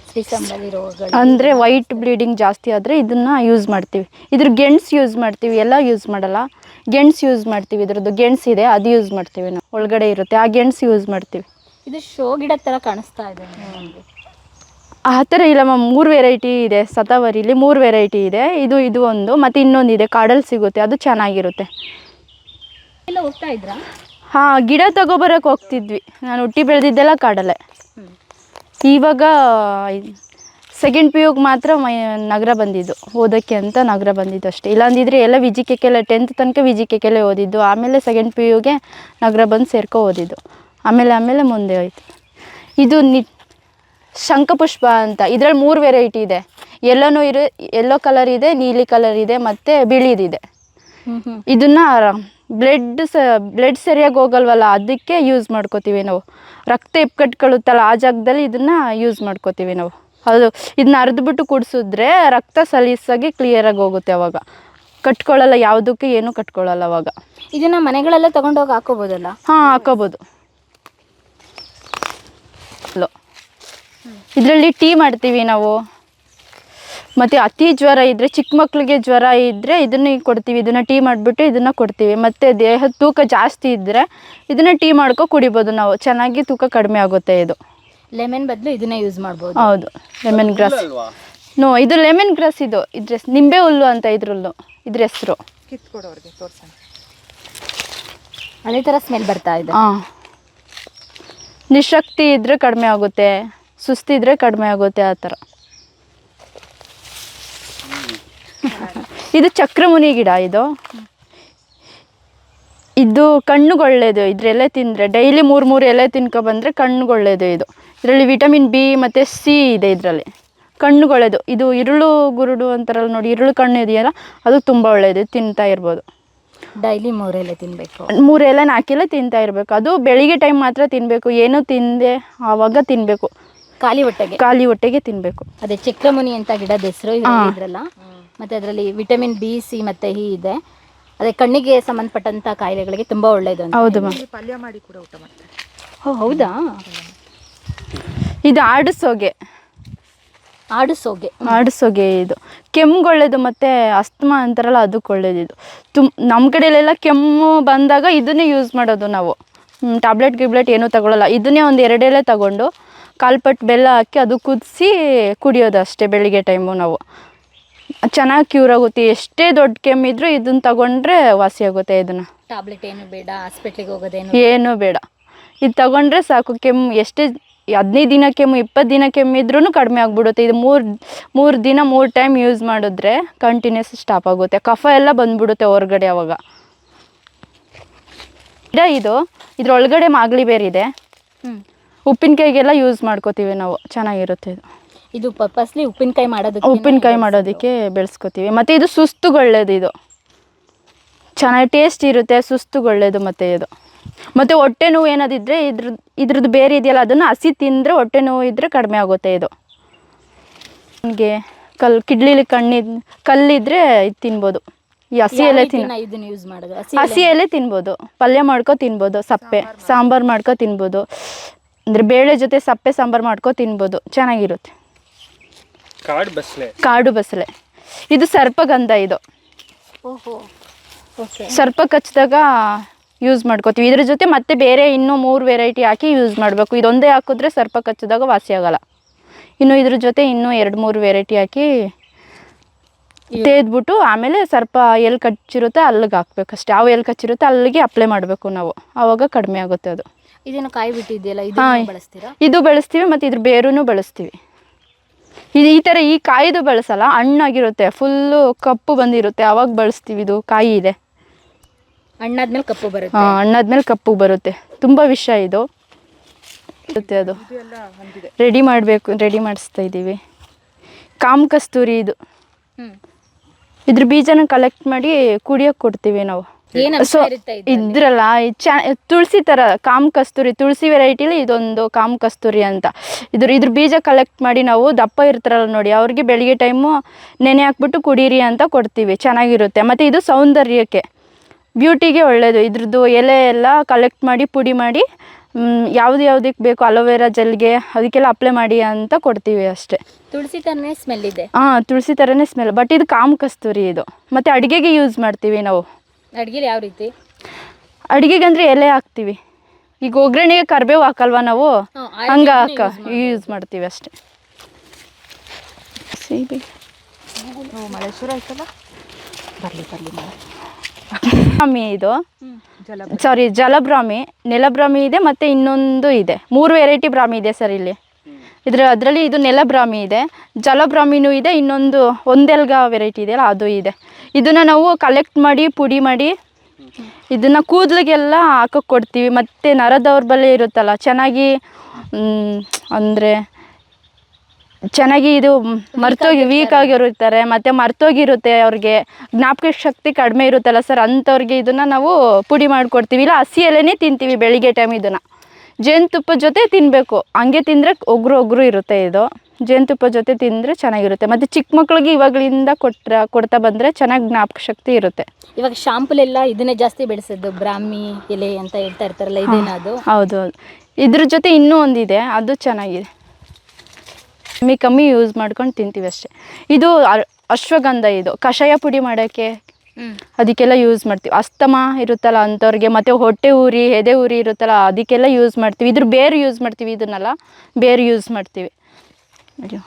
ಶ್ರೀಸಂಬಲಿ ರೋಗಗಳು ಅಂದರೆ ವೈಟ್ ಬ್ಲೀಡಿಂಗ್ ಜಾಸ್ತಿ ಆದರೆ ಇದನ್ನು ಯೂಸ್ ಮಾಡ್ತೀವಿ. ಇದ್ರ ಗೆಣಸು ಯೂಸ್ ಮಾಡ್ತೀವಿ, ಎಲ್ಲ ಯೂಸ್ ಮಾಡಲ್ಲ. ಗೆಣಸು ಯೂಸ್ ಮಾಡ್ತೀವಿ. ಇದ್ರದ್ದು ಗೆಣಸು ಇದೆ, ಅದು ಯೂಸ್ ಮಾಡ್ತೀವಿ ನಾವು. ಒಳಗಡೆ ಇರುತ್ತೆ, ಆ ಗೆಣಸು ಯೂಸ್ ಮಾಡ್ತೀವಿ. ಇದು ಶೋ ಗಿಡ ಥರ ಕಾಣಿಸ್ತಾ ಇದೆ ನಮಗೆ. ಆ ಥರ ಇಲ್ಲ ಮ್ಯಾಮ್. 3 ವೆರೈಟಿ ಇದೆ ಶತಾವರಿಲಿ. 3 ವೆರೈಟಿ ಇದೆ. ಇದು ಒಂದು, ಮತ್ತು ಇನ್ನೊಂದಿದೆ ಕಾಡಲ್ಲಿ ಸಿಗುತ್ತೆ, ಅದು ಚೆನ್ನಾಗಿರುತ್ತೆ. ಎಲ್ಲ ಹೋಗ್ತಾ ಇದ್ರಾ? ಹಾಂ, ಗಿಡ ತಗೊಬರೋಕ್ಕೆ ಹೋಗ್ತಿದ್ವಿ. ನಾನು ಹುಟ್ಟಿ ಬೆಳೆದಿದ್ದೆಲ್ಲ ಕಾಡಲ್ಲೇ. ಇವಾಗ ಸೆಕೆಂಡ್ PU ಮಾತ್ರ ನಗರ ಬಂದಿದ್ದು, ಓದೋಕ್ಕೆ ಅಂತ ನಗರ ಬಂದಿದ್ದು ಅಷ್ಟೇ. ಇಲ್ಲಾಂದಿದ್ರೆ ಎಲ್ಲ VGKK 10th ತನಕ VGKK ಓದಿದ್ದು. ಆಮೇಲೆ ಸೆಕೆಂಡ್ PUಗೆ ನಗರ ಬಂದು ಓದಿದ್ದು. ಆಮೇಲೆ ಮುಂದೆ ಹೋಯ್ತು. ಇದು ಶಂಖಪುಷ್ಪ ಅಂತ. ಇದರಲ್ಲಿ 3 ವೆರೈಟಿ ಇದೆ. ಯೆಲ್ಲೋ ಕಲರ್ ಇದೆ, ನೀಲಿ ಕಲರ್ ಇದೆ, ಮತ್ತು ಬಿಳಿದಿದೆ. ಇದನ್ನು ಬ್ಲಡ್ ಸರಿಯಾಗಿ ಹೋಗಲ್ವಲ್ಲ, ಅದಕ್ಕೆ ಯೂಸ್ ಮಾಡ್ಕೋತೀವಿ ನಾವು. ರಕ್ತ ಎಪ್ಕಟ್ಕೊಳ್ಳುತ್ತಲ್ಲ ಆ ಜಾಗದಲ್ಲಿ ಇದನ್ನು ಯೂಸ್ ಮಾಡ್ಕೋತೀವಿ ನಾವು. ಅದು ಇದನ್ನ ಅರ್ದ್ಬಿಟ್ಟು ಕುಡಿಸಿದ್ರೆ ರಕ್ತ ಸಲೀಸಾಗಿ ಕ್ಲಿಯರಾಗಿ ಹೋಗುತ್ತೆ. ಅವಾಗ ಕಟ್ಕೊಳ್ಳಲ್ಲ, ಯಾವುದಕ್ಕೆ ಏನೂ ಕಟ್ಕೊಳ್ಳಲ್ಲ ಅವಾಗ. ಇದನ್ನು ಮನೆಗಳೆಲ್ಲ ತೊಗೊಂಡೋಗಿ ಹಾಕೋಬೋದಲ್ಲ? ಹಾಂ, ಹಾಕೋಬೋದು. ಇದರಲ್ಲಿ ಟೀ ಮಾಡ್ತೀವಿ ನಾವು. ಮತ್ತು ಅತಿ ಜ್ವರ ಇದ್ದರೆ, ಚಿಕ್ಕ ಮಕ್ಕಳಿಗೆ ಜ್ವರ ಇದ್ದರೆ ಇದನ್ನು ಕೊಡ್ತೀವಿ. ಇದನ್ನು ಟೀ ಮಾಡಿಬಿಟ್ಟು ಇದನ್ನು ಕೊಡ್ತೀವಿ. ಮತ್ತು ದೇಹದ ತೂಕ ಜಾಸ್ತಿ ಇದ್ದರೆ ಇದನ್ನು ಟೀ ಮಾಡ್ಕೊ ಕುಡಿಬೋದು ನಾವು. ಚೆನ್ನಾಗಿ ತೂಕ ಕಡಿಮೆ ಆಗುತ್ತೆ. ಇದು ಲೆಮನ್ ಬದಲು ಇದನ್ನೇ ಯೂಸ್ ಮಾಡ್ಬೋದು. ಹೌದು, ಲೆಮನ್ ಗ್ರಾಸ್. ಇದು ಲೆಮನ್ ಗ್ರಾಸ್. ಇದ್ರ ನಿಂಬೆ ಹುಲ್ಲು ಅಂತ ಇದ್ರ ಹೆಸರು. ಕಿತ್ಕೊಡೋರಿಗೆ ತೋರ್ಸೋಣ. ಅದೇ ಥರ ಸ್ಮೆಲ್ ಬರ್ತಾ ಇದೆ. ಹಾಂ, ನಿಶಕ್ತಿ ಇದ್ದರೆ ಕಡಿಮೆ ಆಗುತ್ತೆ, ಸುಸ್ತಿದ್ರೆ ಕಡಿಮೆ ಆಗುತ್ತೆ, ಆ ಥರ. ಇದು ಚಕ್ರಮುನಿ ಗಿಡ. ಇದು ಕಣ್ಣುಗೊಳ್ಳೇದು. ಇದ್ರ ಎಲೆ ತಿಂದರೆ ಡೈಲಿ 3 ಎಲೆ ತಿನ್ಕೊಬಂದರೆ ಕಣ್ಣುಗೊಳ್ಳೇದು. ಇದರಲ್ಲಿ ವಿಟಮಿನ್ ಬಿ ಮತ್ತು ಸಿ ಇದೆ. ಇದರಲ್ಲಿ ಕಣ್ಣುಗೊಳ್ಳೇದು. ಇದು ಇರುಳು ಗುರುಡು ಅಂತಾರಲ್ಲ ನೋಡಿ, ಇರುಳು ಕಣ್ಣು ಇದೆಯಲ್ಲ, ಅದು ತುಂಬ ಒಳ್ಳೆಯದು. ತಿಂತಾ ಇರ್ಬೋದು. ಡೈಲಿ 3 ಎಲೆ ತಿನ್ನಬೇಕು. 3 ಎಲೆ 4 ಎಲೆ ತಿಂತಾ ಇರಬೇಕು. ಅದು ಬೆಳಿಗ್ಗೆ ಟೈಮ್ ಮಾತ್ರ ತಿನ್ನಬೇಕು. ಏನೂ ತಿಂದೆ ಆವಾಗ ತಿನ್ನಬೇಕು. ಖಾಲಿ ಹೊಟ್ಟೆಗೆ ತಿನ್ನಬೇಕು. ಅದೇ ಚಕ್ರಮುನಿ ಅಂತ ಗಿಡದ ಹೆಸರು ಇದ್ರಲ್ಲ. ಮತ್ತು ಅದರಲ್ಲಿ ವಿಟಮಿನ್ ಬಿ, ಸಿ ಮತ್ತು ಇ ಇದೆ. ಅದೇ ಕಣ್ಣಿಗೆ ಸಂಬಂಧಪಟ್ಟಂಥ ಕಾಯಿಲೆಗಳಿಗೆ ತುಂಬ ಒಳ್ಳೆಯದು. ಹೌದು, ಪಲ್ಯ ಮಾಡಿ ಕೂಡ ಊಟ ಮಾಡ್ತಾರೆ. ಓ, ಹೌದಾ? ಇದು ಆಡುಸೋಗೆ. ಇದು ಕೆಮ್ಮುಗೊಳ್ಳೇದು. ಮತ್ತು ಅಸ್ತಮಾ ಅಂತಾರಲ್ಲ, ಅದಕ್ಕೆ ಒಳ್ಳೇದು. ಇದು ನಮ್ಮ ಕಡೆಯಲ್ಲೆಲ್ಲ ಕೆಮ್ಮು ಬಂದಾಗ ಇದನ್ನೇ ಯೂಸ್ ಮಾಡೋದು ನಾವು. ಟ್ಯಾಬ್ಲೆಟ್ ಏನೂ ತಗೊಳ್ಳಲ್ಲ. ಇದನ್ನೇ ಒಂದು 2 ಎಲೆ ತಗೊಂಡು ಕಾಲ್ಪಟ್ಟು ಬೆಲ್ಲ ಹಾಕಿ ಅದು ಕುದಿಸಿ ಕುಡಿಯೋದು ಅಷ್ಟೇ. ಬೆಳಿಗ್ಗೆ ಟೈಮು ನಾವು ಚೆನ್ನಾಗಿ ಕ್ಯೂರ್ ಆಗುತ್ತೆ. ಎಷ್ಟೇ ದೊಡ್ಡ ಕೆಮ್ಮಿದ್ರೂ ಇದನ್ನು ತಗೊಂಡ್ರೆ ವಾಸಿ ಆಗುತ್ತೆ. ಇದನ್ನು ಟ್ಯಾಬ್ಲೆಟ್ ಏನು ಬೇಡ, ಹಾಸ್ಪಿಟ್ಲಿಗೆ ಹೋಗೋದೇನು ಏನೂ ಬೇಡ. ಇದು ತಗೊಂಡ್ರೆ ಸಾಕು. ಕೆಮ್ಮು ಎಷ್ಟೇ 15 ದಿನ ಕೆಮ್ಮು, 20 ದಿನ ಕೆಮ್ಮಿದ್ರೂ ಕಡಿಮೆ ಆಗಿಬಿಡುತ್ತೆ. ಇದು 3 ದಿನ 3 ಟೈಮ್ ಯೂಸ್ ಮಾಡಿದ್ರೆ ಕಂಟಿನ್ಯೂಸ್ ಸ್ಟಾಪ್ ಆಗುತ್ತೆ. ಕಫ ಎಲ್ಲ ಬಂದ್ಬಿಡುತ್ತೆ ಹೊರಗಡೆ ಅವಾಗ. ಇದ್ರೊಳಗಡೆ ಮಾಗಲಿ ಬೇರಿದೆ. ಉಪ್ಪಿನಕಾಯಿಗೆಲ್ಲ ಯೂಸ್ ಮಾಡ್ಕೋತೀವಿ ನಾವು. ಚೆನ್ನಾಗಿರುತ್ತೆ ಇದು ಪರ್ಪಸ್ಲಿ ಉಪ್ಪಿನಕಾಯಿ ಮಾಡೋದಕ್ಕೆ ಬೆಳೆಸ್ಕೋತೀವಿ. ಮತ್ತು ಇದು ಸುಸ್ತುಗೊಳ್ಳೇದು. ಇದು ಚೆನ್ನಾಗಿ ಟೇಸ್ಟ್ ಇರುತ್ತೆ, ಸುಸ್ತುಗೊಳ್ಳೇದು. ಮತ್ತು ಹೊಟ್ಟೆ ನೋವು ಏನಾದಿದ್ರೆ ಇದ್ರದ್ದು ಬೇರೆ ಇದೆಯಲ್ಲ, ಅದನ್ನು ಹಸಿ ತಿಂದರೆ ಹೊಟ್ಟೆ ನೋವು ಇದ್ದರೆ ಕಡಿಮೆ ಆಗುತ್ತೆ. ಇದು ನನಗೆ ಕಿಡ್ಲಿಲಿ ಕಲ್ಲಿದ್ರೆ ಇದು ತಿನ್ಬೋದು. ಈ ಹಸಿ ಎಲೆ ಹಸಿ ಎಲೆ ತಿನ್ಬೋದು. ಪಲ್ಯ ಮಾಡ್ಕೊ ತಿನ್ಬೋದು. ಸಪ್ಪೆ ಸಾಂಬಾರು ಮಾಡ್ಕೊ ತಿನ್ಬೋದು. ಅಂದರೆ ಬೇಳೆ ಜೊತೆ ಸಪ್ಪೆ ಸಾಂಬಾರು ಮಾಡ್ಕೊ ತಿನ್ಬೋದು. ಚೆನ್ನಾಗಿರುತ್ತೆ. ಕಾಡು ಬಸಳೆ. ಇದು ಸರ್ಪಗಂಧ. ಇದು ಸರ್ಪ ಕಚ್ಚಿದಾಗ ಯೂಸ್ ಮಾಡ್ಕೋತೀವಿ. ಇದ್ರ ಜೊತೆ ಮತ್ತೆ ಬೇರೆ ಇನ್ನೂ 3 ವೆರೈಟಿ ಹಾಕಿ ಯೂಸ್ ಮಾಡಬೇಕು. ಇದೊಂದೇ ಹಾಕಿದ್ರೆ ಸರ್ಪ ಕಚ್ಚಿದಾಗ ವಾಸಿ ಆಗಲ್ಲ. ಇನ್ನು ಇದ್ರ ಜೊತೆ ಇನ್ನೂ 2-3 ವೆರೈಟಿ ಹಾಕಿ ತೇದ್ಬಿಟ್ಟು ಆಮೇಲೆ ಸರ್ಪ ಎಲ್ಲಿ ಕಚ್ಚಿರುತ್ತೆ ಅಲ್ಲಿಗೆ ಹಾಕ್ಬೇಕಷ್ಟೇ. ಯಾವ ಎಲ್ಲಿ ಕಚ್ಚಿರುತ್ತೆ ಅಲ್ಲಿಗೆ ಅಪ್ಲೈ ಮಾಡಬೇಕು ನಾವು. ಆವಾಗ ಕಡಿಮೆ ಆಗುತ್ತೆ ಅದು. ಇದನ್ನು ಕಾಯಿ ಬಿಟ್ಟಿದೆಯಲ್ಲ, ಇದು ಬೆಳೆಸ್ತೀವಿ. ಮತ್ತು ಇದ್ರ ಬೇರೂ ಬೆಳೆಸ್ತೀವಿ. ಈ ಥರ ಈ ಕಾಯಿದು ಬೆಳೆಸಲ್ಲ, ಹಣ್ಣಾಗಿರುತ್ತೆ, ಫುಲ್ಲು ಕಪ್ಪು ಬಂದಿರುತ್ತೆ, ಅವಾಗ ಬೆಳೆಸ್ತೀವಿ. ಇದು ಕಾಯಿ ಇದೆ, ಹಣ್ಣಾದ್ಮೇಲೆ ಕಪ್ಪು ಬರುತ್ತೆ. ತುಂಬ ವಿಷ ಇದು. ಅದು ರೆಡಿ ಮಾಡಿಸ್ತಾ ಇದ್ದೀವಿ. ಕಾಮಕಸ್ತೂರಿ. ಇದ್ರ ಬೀಜನ ಕಲೆಕ್ಟ್ ಮಾಡಿ ಕುಡಿಯೋಕೆ ಕೊಡ್ತೀವಿ ನಾವು. ಇದ್ರಲ್ಲ ತುಳಸಿ ಥರ ಕಾಮಕಸ್ತೂರಿ, ತುಳಸಿ ವೆರೈಟಿಲಿ ಇದೊಂದು ಕಾಮಕಸ್ತೂರಿ ಅಂತ. ಇದ್ರ ಬೀಜ ಕಲೆಕ್ಟ್ ಮಾಡಿ ನಾವು ದಪ್ಪ ಇರ್ತಾರಲ್ಲ ನೋಡಿ, ಅವ್ರಿಗೆ ಬೆಳಿಗ್ಗೆ ಟೈಮು ನೆನೆ ಹಾಕ್ಬಿಟ್ಟು ಕುಡೀರಿ ಅಂತ ಕೊಡ್ತೀವಿ. ಚೆನ್ನಾಗಿರುತ್ತೆ. ಮತ್ತು ಇದು ಸೌಂದರ್ಯಕ್ಕೆ, ಬ್ಯೂಟಿಗೆ ಒಳ್ಳೆಯದು. ಇದ್ರದ್ದು ಎಲೆ ಎಲ್ಲ ಕಲೆಕ್ಟ್ ಮಾಡಿ ಪುಡಿ ಮಾಡಿ ಯಾವುದಕ್ಕೆ ಬೇಕು ಅಲೋವೆರಾ ಜೆಲ್ಗೆ ಅದಕ್ಕೆಲ್ಲ ಅಪ್ಲೈ ಮಾಡಿ ಅಂತ ಕೊಡ್ತೀವಿ ಅಷ್ಟೇ. ತುಳಸಿ ಥರನೇ ಸ್ಮೆಲ್ ಇದೆ. ತುಳಸಿ ಥರನೇ ಸ್ಮೆಲ್. ಬಟ್ ಇದು ಕಾಮಕಸ್ತೂರಿ. ಇದು ಮತ್ತು ಅಡುಗೆಗೆ ಯೂಸ್ ಮಾಡ್ತೀವಿ ನಾವು. ಅಡುಗೆಲಿ ಯಾವ ರೀತಿ? ಅಡುಗೆಗೆ ಅಂದರೆ ಎಲೆ ಹಾಕ್ತೀವಿ. ಈಗ ಒಗ್ಗರಣೆಗೆ ಕರಿಬೇವು ಹಾಕಲ್ವಾ ನಾವು, ಹಂಗೆ ಯೂಸ್ ಮಾಡ್ತೀವಿ ಅಷ್ಟೇ. ಮಳೆ ಶುರು ಆಯ್ತಲ್ಲ, ಬರಲಿ ಇದು ಜಲಬ್ರಾಹ್ಮಿ, ನೆಲಬ್ರಾಹ್ಮಿ ಇದೆ, ಮತ್ತು ಇನ್ನೊಂದು ಇದೆ. 3 ವೆರೈಟಿ ಬ್ರಾಹ್ಮಿ ಇದೆ ಸರ್ ಇಲ್ಲಿ. ಅದರಲ್ಲಿ ಇದು ನೆಲಬ್ರಾಹ್ಮಿ ಇದೆ, ಜಲಬ್ರಾಹ್ಮಿನೂ ಇದೆ, ಇನ್ನೊಂದು ಒಂದೆಲ್ಗ ವೆರೈಟಿ ಇದೆಯಲ್ಲ ಅದು ಇದೆ. ಇದನ್ನು ನಾವು ಕಲೆಕ್ಟ್ ಮಾಡಿ ಪುಡಿ ಮಾಡಿ ಇದನ್ನು ಕೂದಲಿಗೆಲ್ಲ ಹಾಕೋಕೆ ಕೊಡ್ತೀವಿ. ಮತ್ತು ನರ ದೌರ್ಬಲ್ಯ ಇರುತ್ತಲ್ಲ, ಚೆನ್ನಾಗಿ ಅಂದರೆ ಚೆನ್ನಾಗಿ ಇದು ವೀಕ್ ಆಗಿರುತ್ತಾರೆ, ಮತ್ತು ಮರ್ತೋಗಿರುತ್ತೆ ಅವ್ರಿಗೆ, ಜ್ಞಾಪಕ ಶಕ್ತಿ ಕಡಿಮೆ ಇರುತ್ತಲ್ಲ ಸರ್, ಅಂಥವ್ರಿಗೆ ಇದನ್ನು ನಾವು ಪುಡಿ ಮಾಡಿಕೊಡ್ತೀವಿ. ಇಲ್ಲ ಹಸಿ ಎಲೆನೇ ತಿಂತೀವಿ ಬೆಳಿಗ್ಗೆ ಟೈಮ್. ಇದನ್ನು ಜೇನುತುಪ್ಪದ ಜೊತೆ ತಿನ್ನಬೇಕು, ಹಂಗೆ ತಿಂದರೆ ಒಗ್ರು ಇರುತ್ತೆ. ಇದು ಜೇನುತುಪ್ಪ ಜೊತೆ ತಿಂದರೆ ಚೆನ್ನಾಗಿರುತ್ತೆ. ಮತ್ತು ಚಿಕ್ಕ ಮಕ್ಳಿಗೆ ಇವಾಗಲಿಂದ ಕೊಡ್ತಾ ಬಂದರೆ ಚೆನ್ನಾಗಿ ಜ್ಞಾಪಕ ಶಕ್ತಿ ಇರುತ್ತೆ. ಇವಾಗ ಶಾಂಪುಲೆಲ್ಲ ಇದನ್ನೇ ಜಾಸ್ತಿ ಬೆಳೆಸೋದು, ಬ್ರಾಹ್ಮಿ ಎಲೆ ಅಂತ ಹೇಳ್ತಾ ಇರ್ತಾರಲ್ಲ, ಇದೇನಾ ಅದು? ಹೌದು. ಇದ್ರ ಜೊತೆ ಇನ್ನೂ ಒಂದಿದೆ, ಅದು ಚೆನ್ನಾಗಿದೆ. ಕಮ್ಮಿ ಯೂಸ್ ಮಾಡ್ಕೊಂಡು ತಿಂತೀವಿ ಅಷ್ಟೇ. ಇದು ಅಶ್ವಗಂಧ, ಇದು ಕಷಾಯ ಪುಡಿ ಮಾಡೋಕ್ಕೆ ಅದಕ್ಕೆಲ್ಲ ಯೂಸ್ ಮಾಡ್ತೀವಿ. ಅಸ್ತಮ ಇರುತ್ತಲ್ಲ ಅಂಥವ್ರಿಗೆ, ಮತ್ತು ಹೊಟ್ಟೆ ಉರಿ, ಎದೆ ಉರಿ ಇರುತ್ತಲ್ಲ ಅದಕ್ಕೆಲ್ಲ ಯೂಸ್ ಮಾಡ್ತೀವಿ. ಇದ್ರ ಬೇರು ಯೂಸ್ ಮಾಡ್ತೀವಿ, ಇದನ್ನೆಲ್ಲ ಬೇರು ಯೂಸ್ ಮಾಡ್ತೀವಿ. ಅಯ್ಯೋ,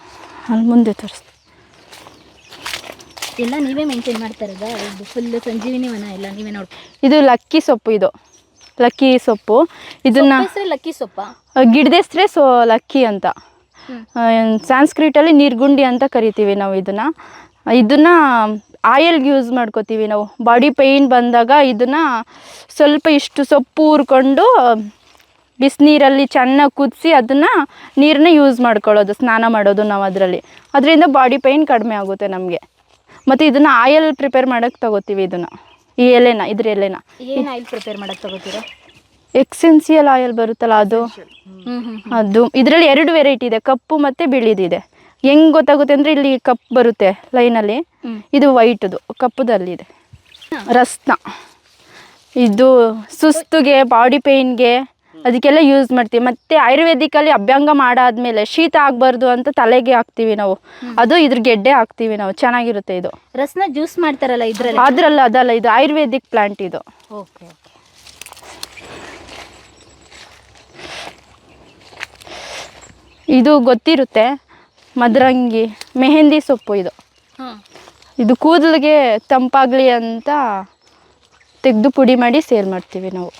ಅಲ್ಲಿ ಮುಂದೆ ತೋರಿಸ್ತೀವಿ. ಎಲ್ಲ ನೀವೇ ಮೇಂಟೈನ್ ಮಾಡ್ತಾರದ? ಇದು ಫುಲ್ ಸಂಜೀವಿನಿ ವನ ಎಲ್ಲ ನೀವೇ ನೋಡಿ? ಇದು ಲಕ್ಕಿ ಸೊಪ್ಪು, ಇದು ಲಕ್ಕಿ ಸೊಪ್ಪು. ಇದನ್ನು ಲಕ್ಕಿ ಸೊಪ್ಪ, ಗಿಡದ ಹೆಸ್ರೇ ಲಕ್ಕಿ ಅಂತ. ಸಾಂಸ್ಕ್ರಿಟಲ್ಲಿ ನೀರ್ಗುಂಡಿ ಅಂತ ಕರಿತೀವಿ ನಾವು ಇದನ್ನು ಆಯಿಲ್ಗೆ ಯೂಸ್ ಮಾಡ್ಕೋತೀವಿ ನಾವು. ಬಾಡಿ ಪೇಯ್ನ್ ಬಂದಾಗ ಇದನ್ನು ಸ್ವಲ್ಪ ಇಷ್ಟು ಸೊಪ್ಪು ಹುರ್ಕೊಂಡು ಬಿಸಿನೀರಲ್ಲಿ ಚೆನ್ನಾಗಿ ಕುದಿಸಿ ಅದನ್ನು ನೀರನ್ನ ಯೂಸ್ ಮಾಡ್ಕೊಳ್ಳೋದು, ಸ್ನಾನ ಮಾಡೋದು ನಾವು ಅದರಿಂದ ಬಾಡಿ ಪೇಯ್ನ್ ಕಡಿಮೆ ಆಗುತ್ತೆ ನಮಗೆ. ಮತ್ತು ಇದನ್ನು ಆಯಿಲ್ ಪ್ರಿಪೇರ್ ಮಾಡೋಕ್ಕೆ ತಗೋತೀವಿ. ಈ ಎಲೆನ, ಇದ್ರ ಎಲೆನ ಏನು ಆಯಿಲ್ ಪ್ರಿಪೇರ್ ಮಾಡೋಕ್ಕೆ ತಗೋತೀರಾ? ಎಕ್ಸೆನ್ಸಿಯಲ್ ಆಯಿಲ್ ಬರುತ್ತಲ್ಲ ಅದು ಇದರಲ್ಲಿ 2 ವೆರೈಟಿ ಇದೆ, ಕಪ್ಪು ಮತ್ತು ಬಿಳಿದಿದೆ. ಹೆಂಗೆ ಗೊತ್ತಾಗುತ್ತೆ ಅಂದರೆ, ಇಲ್ಲಿ ಕಪ್ಪು ಬರುತ್ತೆ ಲೈನಲ್ಲಿ, ಇದು ವೈಟದು, ಕಪ್ಪುದಲ್ಲಿದೆ ರಸ್ನ. ಇದು ಸುಸ್ತಿಗೆ, ಬಾಡಿ ಪೇಯ್ನ್ಗೆ ಅದಕ್ಕೆಲ್ಲ ಯೂಸ್ ಮಾಡ್ತೀವಿ. ಮತ್ತು ಆಯುರ್ವೇದಿಕಲ್ಲಿ ಅಭ್ಯಂಗ ಮಾಡಾದ್ಮೇಲೆ ಶೀತ ಆಗಬಾರ್ದು ಅಂತ ತಲೆಗೆ ಹಾಕ್ತೀವಿ ನಾವು, ಅದು ಇದ್ರ ಗೆಡ್ಡೆ ಹಾಕ್ತೀವಿ ನಾವು, ಚೆನ್ನಾಗಿರುತ್ತೆ. ಇದು ರಸ್ನ ಜ್ಯೂಸ್ ಮಾಡ್ತಾರಲ್ಲ ಇದರಲ್ಲಿ? ಅದಲ್ಲ, ಇದು ಆಯುರ್ವೇದಿಕ್ ಪ್ಲಾಂಟ್ ಇದು. ಓಕೆ. ಇದು ಗೊತ್ತಿರುತ್ತೆ, ಮದರಂಗಿ, ಮೆಹಂದಿ ಸೊಪ್ಪು. ಇದು ಕೂದಲಿಗೆ ತಂಪಾಗಲಿ ಅಂತ ತೆಗೆದು ಪುಡಿ ಮಾಡಿ ಸೇಲ್ ಮಾಡ್ತೀವಿ ನಾವು.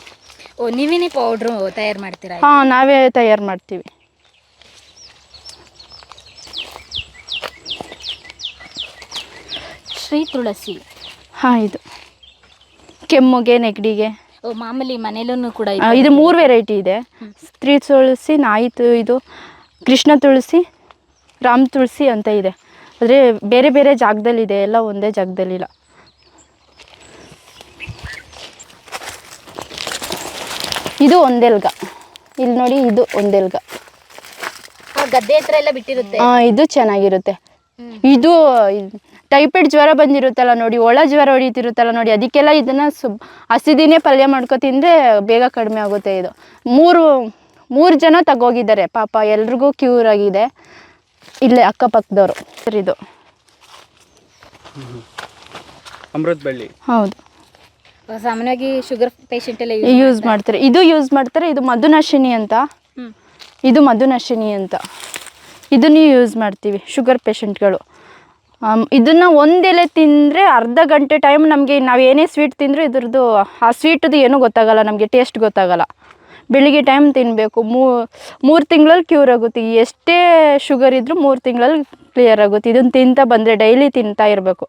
ಓ, ನೀವೇನೇ ಪೌಡ್ರು ತಯಾರು ಮಾಡ್ತೀರಾ? ಹಾಂ, ನಾವೇ ತಯಾರು ಮಾಡ್ತೀವಿ. ಶ್ರೀ ತುಳಸಿ. ಹಾಂ, ಇದು ಕೆಮ್ಮಿಗೆ, ನೆಗಡಿಗೆ. ಓ, ಮಾಮೂಲಿ ಮನೇಲೂ ಕೂಡ ಇದು 3 ವೆರೈಟಿ ಇದೆ. ಸ್ತ್ರೀ ತುಳಸಿ, ಇದು ಕೃಷ್ಣ ತುಳಸಿ, ರಾಮ್ ತುಳಸಿ ಅಂತ ಇದೆ. ಆದರೆ ಬೇರೆ ಬೇರೆ ಜಾಗದಲ್ಲಿದೆ, ಎಲ್ಲ ಒಂದೇ ಜಾಗದಲ್ಲಿಲ್ಲ. ಇದು ಒಂದೆಲ್ಗ, ಇಲ್ಲಿ ನೋಡಿ, ಇದು ಒಂದೆಲ್ಗ. ಗದ್ದೆ ಹತ್ರ ಎಲ್ಲ ಬಿಟ್ಟಿರುತ್ತೆ. ಇದು ಚೆನ್ನಾಗಿರುತ್ತೆ. ಇದು ಟೈಫಾಯ್ಡ್ ಜ್ವರ ಬಂದಿರುತ್ತಲ್ಲ ನೋಡಿ, ಒಳ ಜ್ವರ ಹೊಡಿತಿರುತ್ತಲ್ಲ ನೋಡಿ, ಅದಕ್ಕೆಲ್ಲ ಇದನ್ನು ಹಸಿದಿನೇ ಪಲ್ಯ ಮಾಡ್ಕೊ ತಿಂದರೆ ಬೇಗ ಕಡಿಮೆ ಆಗುತ್ತೆ. ಇದು 3 ಜನ ತಗೋಗಿದ್ದಾರೆ ಪಾಪ, ಎಲ್ರಿಗೂ ಕ್ಯೂರ್ ಆಗಿದೆ ಇಲ್ಲೇ ಅಕ್ಕಪಕ್ಕದವರು. ಸರ್, ಇದು ಅಮೃತ ಬಳ್ಳಿ. ಹೌದು, ಸಾಮಾನ್ಯವಾಗಿ ಶುಗರ್ ಪೇಷಂಟ್ ಎಲ್ಲ ಯೂಸ್ ಮಾಡ್ತಾರೆ. ಇದು ಯೂಸ್ ಮಾಡ್ತಾರೆ. ಇದು ಮಧುನಾಶಿನಿ ಅಂತ, ಇದನ್ನು ಯೂಸ್ ಮಾಡ್ತೀವಿ ಶುಗರ್ ಪೇಷಂಟ್ಗಳು. ಇದನ್ನು ಒಂದೆಲೆ ತಿಂದರೆ ಅರ್ಧ ಗಂಟೆ ಟೈಮ್ ನಮಗೆ, ನಾವು ಏನೇ ಸ್ವೀಟ್ ತಿಂದರೂ ಇದ್ರದ್ದು ಆ ಸ್ವೀಟದು ಏನೂ ಗೊತ್ತಾಗಲ್ಲ ನಮಗೆ, ಟೇಸ್ಟ್ ಗೊತ್ತಾಗಲ್ಲ. ಬೆಳಿಗ್ಗೆ ಟೈಮ್ ತಿನ್ನಬೇಕು. 3 ತಿಂಗಳಲ್ಲಿ ಕ್ಯೂರ್ ಆಗುತ್ತೆ. ಎಷ್ಟೇ ಶುಗರ್ ಇದ್ದರೂ 3 ತಿಂಗಳಲ್ಲಿ ಕ್ಲಿಯರ್ ಆಗುತ್ತೆ. ಇದನ್ನು ತಿಂತಾ ಬಂದರೆ, ಡೈಲಿ ತಿಂತಾ ಇರಬೇಕು.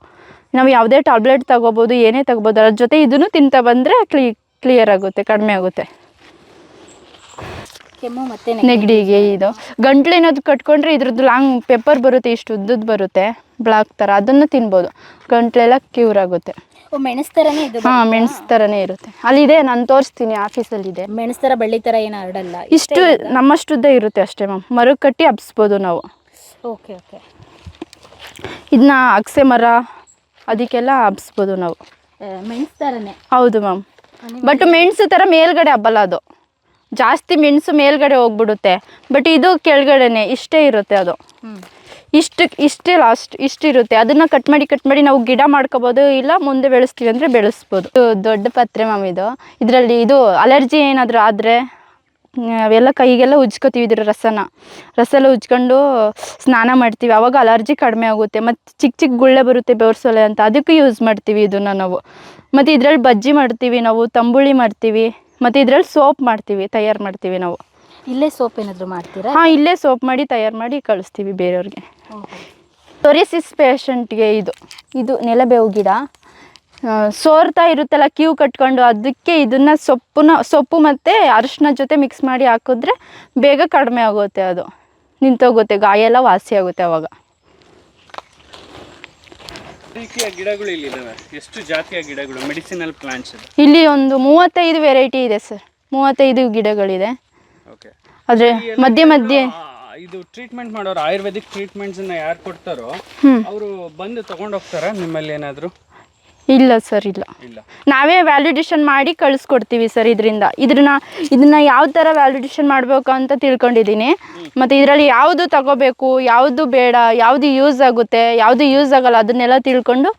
ನಾವು ಯಾವುದೇ ಟ್ಯಾಬ್ಲೆಟ್ ತಗೋಬೋದು, ಏನೇ ತಗೋಬೋದು, ಅದ್ರ ಜೊತೆ ಇದನ್ನು ತಿಂತಾ ಬಂದರೆ ಕ್ಲಿಯರ್ ಆಗುತ್ತೆ, ಕಡಿಮೆ ಆಗುತ್ತೆ. ಕೆಮ್ಮು ಮತ್ತು ನೆಗಡಿಗೆ ಇದು ಗಂಟ್ಲು ಏನಾದ್ರು ಕಟ್ಕೊಂಡ್ರೆ ಇದ್ರದ್ದು ಲಾಂಗ್ ಪೆಪ್ಪರ್ ಬರುತ್ತೆ, ಇಷ್ಟು ಉದ್ದದ್ದು ಬರುತ್ತೆ, ಬ್ಲಾಕ್ ಥರ, ಅದನ್ನು ತಿನ್ಬೋದು. ಗಂಟ್ಲೆಲ್ಲ ಕ್ಯೂರ್ ಆಗುತ್ತೆ. ಮೆಣಸು ಥರನೇ ಇದು? ಹಾಂ, ಮೆಣಸು ಥರನೇ ಇರುತ್ತೆ. ಅಲ್ಲಿದೆ, ನಾನು ತೋರಿಸ್ತೀನಿ, ಆಫೀಸಲ್ಲಿದೆ. ಮೆಣಸು ಥರ ಬಳ್ಳಿ ಥರ ಏನು ಹರಡಲ್ಲ, ಇಷ್ಟು ನಮ್ಮಷ್ಟುದ್ದ ಇರುತ್ತೆ ಅಷ್ಟೇ ಮ್ಯಾಮ್. ಮರಕ್ಕೆ ಕಟ್ಟಿ ಹಬ್ಸ್ಬೋದು ನಾವು. ಓಕೆ. ಇದನ್ನ ಅಗಸೆ ಮರ ಅದಕ್ಕೆಲ್ಲ ಹಬ್ಸ್ಬೋದು ನಾವು. ಮೆಣಸು ಥರನೇ? ಹೌದು ಮ್ಯಾಮ್. ಬಟ್ ಮೆಣಸು ಥರ ಮೇಲ್ಗಡೆ ಹಬ್ಬಲ್ಲ, ಅದು ಜಾಸ್ತಿ ಮೆಣಸು ಮೇಲ್ಗಡೆ ಹೋಗ್ಬಿಡುತ್ತೆ. ಬಟ್ ಇದು ಕೆಳಗಡೆನೆ ಇಷ್ಟೇ ಇರುತ್ತೆ. ಅದು ಇಷ್ಟೇ ಲಾಸ್ಟ್ ಇಷ್ಟಿರುತ್ತೆ. ಅದನ್ನು ಕಟ್ ಮಾಡಿ ನಾವು ಗಿಡ ಮಾಡ್ಕೋಬೋದು, ಇಲ್ಲ ಮುಂದೆ ಬೆಳೆಸ್ತೀವಿ ಅಂದರೆ ಬೆಳೆಸ್ಬೋದು. ದೊಡ್ಡ ಪತ್ರೆ ಮ್ಯಾಮ್ ಇದು. ಇದರಲ್ಲಿ ಇದು ಅಲರ್ಜಿ ಏನಾದರೂ ಆದರೆ ಅವೆಲ್ಲ ಕೈಗೆಲ್ಲ ಉಜ್ಕೋತೀವಿ. ಇದ್ರ ರಸ ಉಜ್ಕೊಂಡು ಸ್ನಾನ ಮಾಡ್ತೀವಿ, ಆವಾಗ ಅಲರ್ಜಿ ಕಡಿಮೆ ಆಗುತ್ತೆ. ಮತ್ತು ಚಿಕ್ಕ ಗುಳ್ಳೆ ಬರುತ್ತೆ, ಬೆವರ್ಸೊಲೆ ಅಂತ, ಅದಕ್ಕೂ ಯೂಸ್ ಮಾಡ್ತೀವಿ ಇದನ್ನು ನಾವು. ಮತ್ತು ಇದರಲ್ಲಿ ಬಜ್ಜಿ ಮಾಡ್ತೀವಿ ನಾವು, ತಂಬುಳಿ ಮಾಡ್ತೀವಿ, ಮತ್ತು ಇದರಲ್ಲಿ ಸೋಪ್ ತಯಾರು ಮಾಡ್ತೀವಿ ನಾವು. ಇಲ್ಲೇ ಸೋಪ್ ಏನಾದರೂ ಮಾಡ್ತೀರಾ? ಹಾಂ, ಇಲ್ಲೇ ಸೋಪ್ ಮಾಡಿ ತಯಾರು ಮಾಡಿ ಕಳಿಸ್ತೀವಿ ಬೇರೆಯವ್ರಿಗೆ. ಸೊರಿಯಾಸಿಸ್ ಪೇಷಂಟ್ಗೆ ಇದು ನೆಲಬೇವು ಗಿಡ. ಸೋರ್ತಾ ಇರುತ್ತಲ್ಲ ಕ್ಯೂ ಕಟ್ಕೊಂಡು, ಅದಕ್ಕೆ ಇದನ್ನು ಸೊಪ್ಪು ಮತ್ತು ಅರಿಶಿನ ಜೊತೆ ಮಿಕ್ಸ್ ಮಾಡಿ ಹಾಕಿದ್ರೆ ಬೇಗ ಕಡಿಮೆ ಆಗುತ್ತೆ, ಅದು ನಿಂತೋಗುತ್ತೆ, ಗಾಯ ಎಲ್ಲ ವಾಸಿ ಆಗುತ್ತೆ ಅವಾಗ. ರೀತಿಯ ಗಿಡಗಳು ಇಲ್ಲಿ ಇದಾವೆ. ಎಷ್ಟು ಜಾತಿಯ ಗಿಡಗಳು, ಮೆಡಿಸಿನಲ್ ಪ್ಲಾಂಟ್ಸ್ ಇದೆ? ಇಲ್ಲಿ ಒಂದು 35 ವೆರೈಟಿ ಇದೆ ಸರ್, 35 ಗಿಡಗಳಿದೆ. ಓಕೆ. ಆದರೆ ಮಧ್ಯೆ ಇದು ಟ್ರೀಟ್ಮೆಂಟ್ ಮಾಡೋರು, ಆಯುರ್ವೇದಿಕ್ ಟ್ರೀಟ್ಮೆಂಟ್ಸನ್ನ ಯಾರು ಕೊಡ್ತಾರೋ ಅವರು ಬಂದು ತಗೊಂಡು ಹೋಗ್ತಾರಾ ನಿಮ್ಮಲ್ಲಿ ಏನಾದರೂ? ಇಲ್ಲ ಸರ್, ಇಲ್ಲ. ನಾವೇ ವ್ಯಾಲಿಡೇಷನ್ ಮಾಡಿ ಕಳಿಸ್ಕೊಡ್ತೀವಿ ಸರ್. ಇದನ್ನ ಯಾವ ಥರ ವ್ಯಾಲಿಡೇಷನ್ ಮಾಡಬೇಕು ಅಂತ ತಿಳ್ಕೊಂಡಿದ್ದೀನಿ. ಮತ್ತು ಇದರಲ್ಲಿ ಯಾವುದು ತಗೋಬೇಕು, ಯಾವುದು ಬೇಡ, ಯಾವುದು ಯೂಸ್ ಆಗುತ್ತೆ, ಯಾವುದು ಯೂಸ್ ಆಗಲ್ಲ ಅದನ್ನೆಲ್ಲ ತಿಳ್ಕೊಂಡು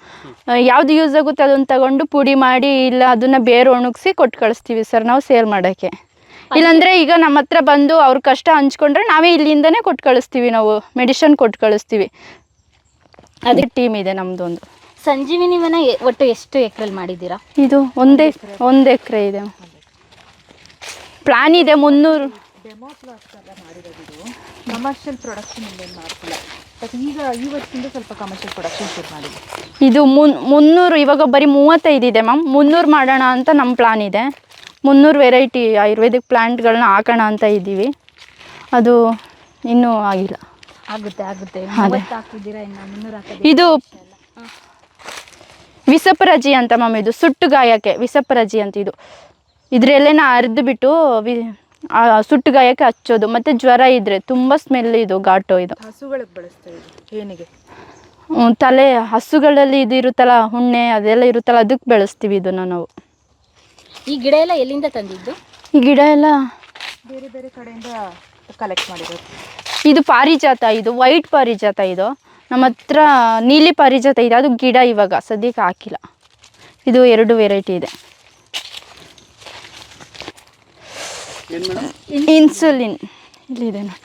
ಯಾವುದು ಯೂಸ್ ಆಗುತ್ತೆ ಅದನ್ನು ತಗೊಂಡು ಪುಡಿ ಮಾಡಿ, ಇಲ್ಲ ಅದನ್ನು ಬೇರೆ ಒಣಗಿಸಿ ಕೊಟ್ಟು ಕಳಿಸ್ತೀವಿ ಸರ್ ನಾವು ಸೇಲ್ ಮಾಡೋಕ್ಕೆ. ಇಲ್ಲಾಂದರೆ ಈಗ ನಮ್ಮ ಹತ್ರ ಬಂದು ಅವ್ರ ಕಷ್ಟ ಹಂಚ್ಕೊಂಡ್ರೆ ನಾವೇ ಇಲ್ಲಿಂದನೇ ಕೊಟ್ಟು ಕಳಿಸ್ತೀವಿ, ನಾವು ಮೆಡಿಷನ್ ಕೊಟ್ಟು ಕಳಿಸ್ತೀವಿ. ಅದೇ ಟೀಮ್ ಇದೆ ನಮ್ಮದು ಒಂದು. ಸಂಜೀವಿನಿ ವನ ಒಟ್ಟು ಎಷ್ಟು ಎಕರೆಲ್ಲಿ ಮಾಡಿದ್ದೀರಾ? ಇದು ಒಂದು ಎಕರೆ ಇದೆ. ಪ್ಲಾನ್ ಇದೆ 300. ಕಮರ್ಷಿಯಲ್ ಪ್ರೊಡಕ್ಷನ್ ಏನು ಮಾಡ್ತಿಲ್ಲ, ಬಟ್ ಈಗ ಈ ವರ್ಷದಿಂದ ಸ್ವಲ್ಪ ಕಮರ್ಷಿಯಲ್ ಪ್ರೊಡಕ್ಷನ್ ಶುರು ಮಾಡಿದ್ವಿ. ಇದು 300, ಇವಾಗ ಬರೀ 35 ಇದೆ ಮ್ಯಾಮ್. 300 ಮಾಡೋಣ ಅಂತ ನಮ್ಮ ಪ್ಲಾನ್ ಇದೆ. 300 ವೆರೈಟಿ ಆಯುರ್ವೇದಿಕ್ ಪ್ಲಾಂಟ್ಗಳನ್ನ ಹಾಕೋಣ ಅಂತ ಇದ್ದೀವಿ. ಅದು ಇನ್ನೂ ಆಗಿಲ್ಲ. ಆಗುತ್ತೆ. ಇದು ವಿಸಪರಜಿ ಅಂತ ಮ್ಯಾಮ್, ಇದು ಸುಟ್ಟು ಗಾಯಕ್ಕೆ ವಿಸಪರಜಿ ಅಂತ. ಇದ್ರೆಲ್ಲೇನ ಅರ್ದು ಬಿಟ್ಟು ಸುಟ್ಟು ಗಾಯಕ್ಕೆ ಹಚ್ಚೋದು. ಮತ್ತು ಜ್ವರ ಇದ್ದರೆ ತುಂಬ ಸ್ಮೆಲ್, ಇದು ಘಾಟು. ಇದು ಹಸುಗಳಿಗೆ ಬಳಸ್ತಾ ಏನಿಗೆ? ತಲೆ ಹಸುಗಳಲ್ಲಿ ಇದು ಇರುತ್ತಲ್ಲ, ಹುಣ್ಣೆ ಅದೆಲ್ಲ ಇರುತ್ತಲ್ಲ, ಅದಕ್ಕೆ ಬೆಳೆಸ್ತೀವಿ ಇದನ್ನು ನಾವು. ಈ ಗಿಡ ಎಲ್ಲ ಎಲ್ಲಿಂದ ತಂದಿದ್ದು? ಈ ಗಿಡ ಎಲ್ಲ ಬೇರೆ ಕಡೆಯಿಂದ ಕಲೆಕ್ಟ್ ಮಾಡಿರೋದು. ಇದು ಪಾರಿಜಾತ, ಇದು ವೈಟ್ ಪಾರಿಜಾತ. ಇದು ನಮ್ಮ ಹತ್ರ ನೀಲಿ ಪಾರಿಜಾತ ಇದೆ, ಅದು ಗಿಡ ಇವಾಗ ಸದ್ಯಕ್ಕೆ ಹಾಕಿಲ್ಲ. ಇದು 2 ವೆರೈಟಿ ಇದೆ. ಇನ್ಸುಲಿನ್ ಇಲ್ಲಿದೆ ನೋಡಿ.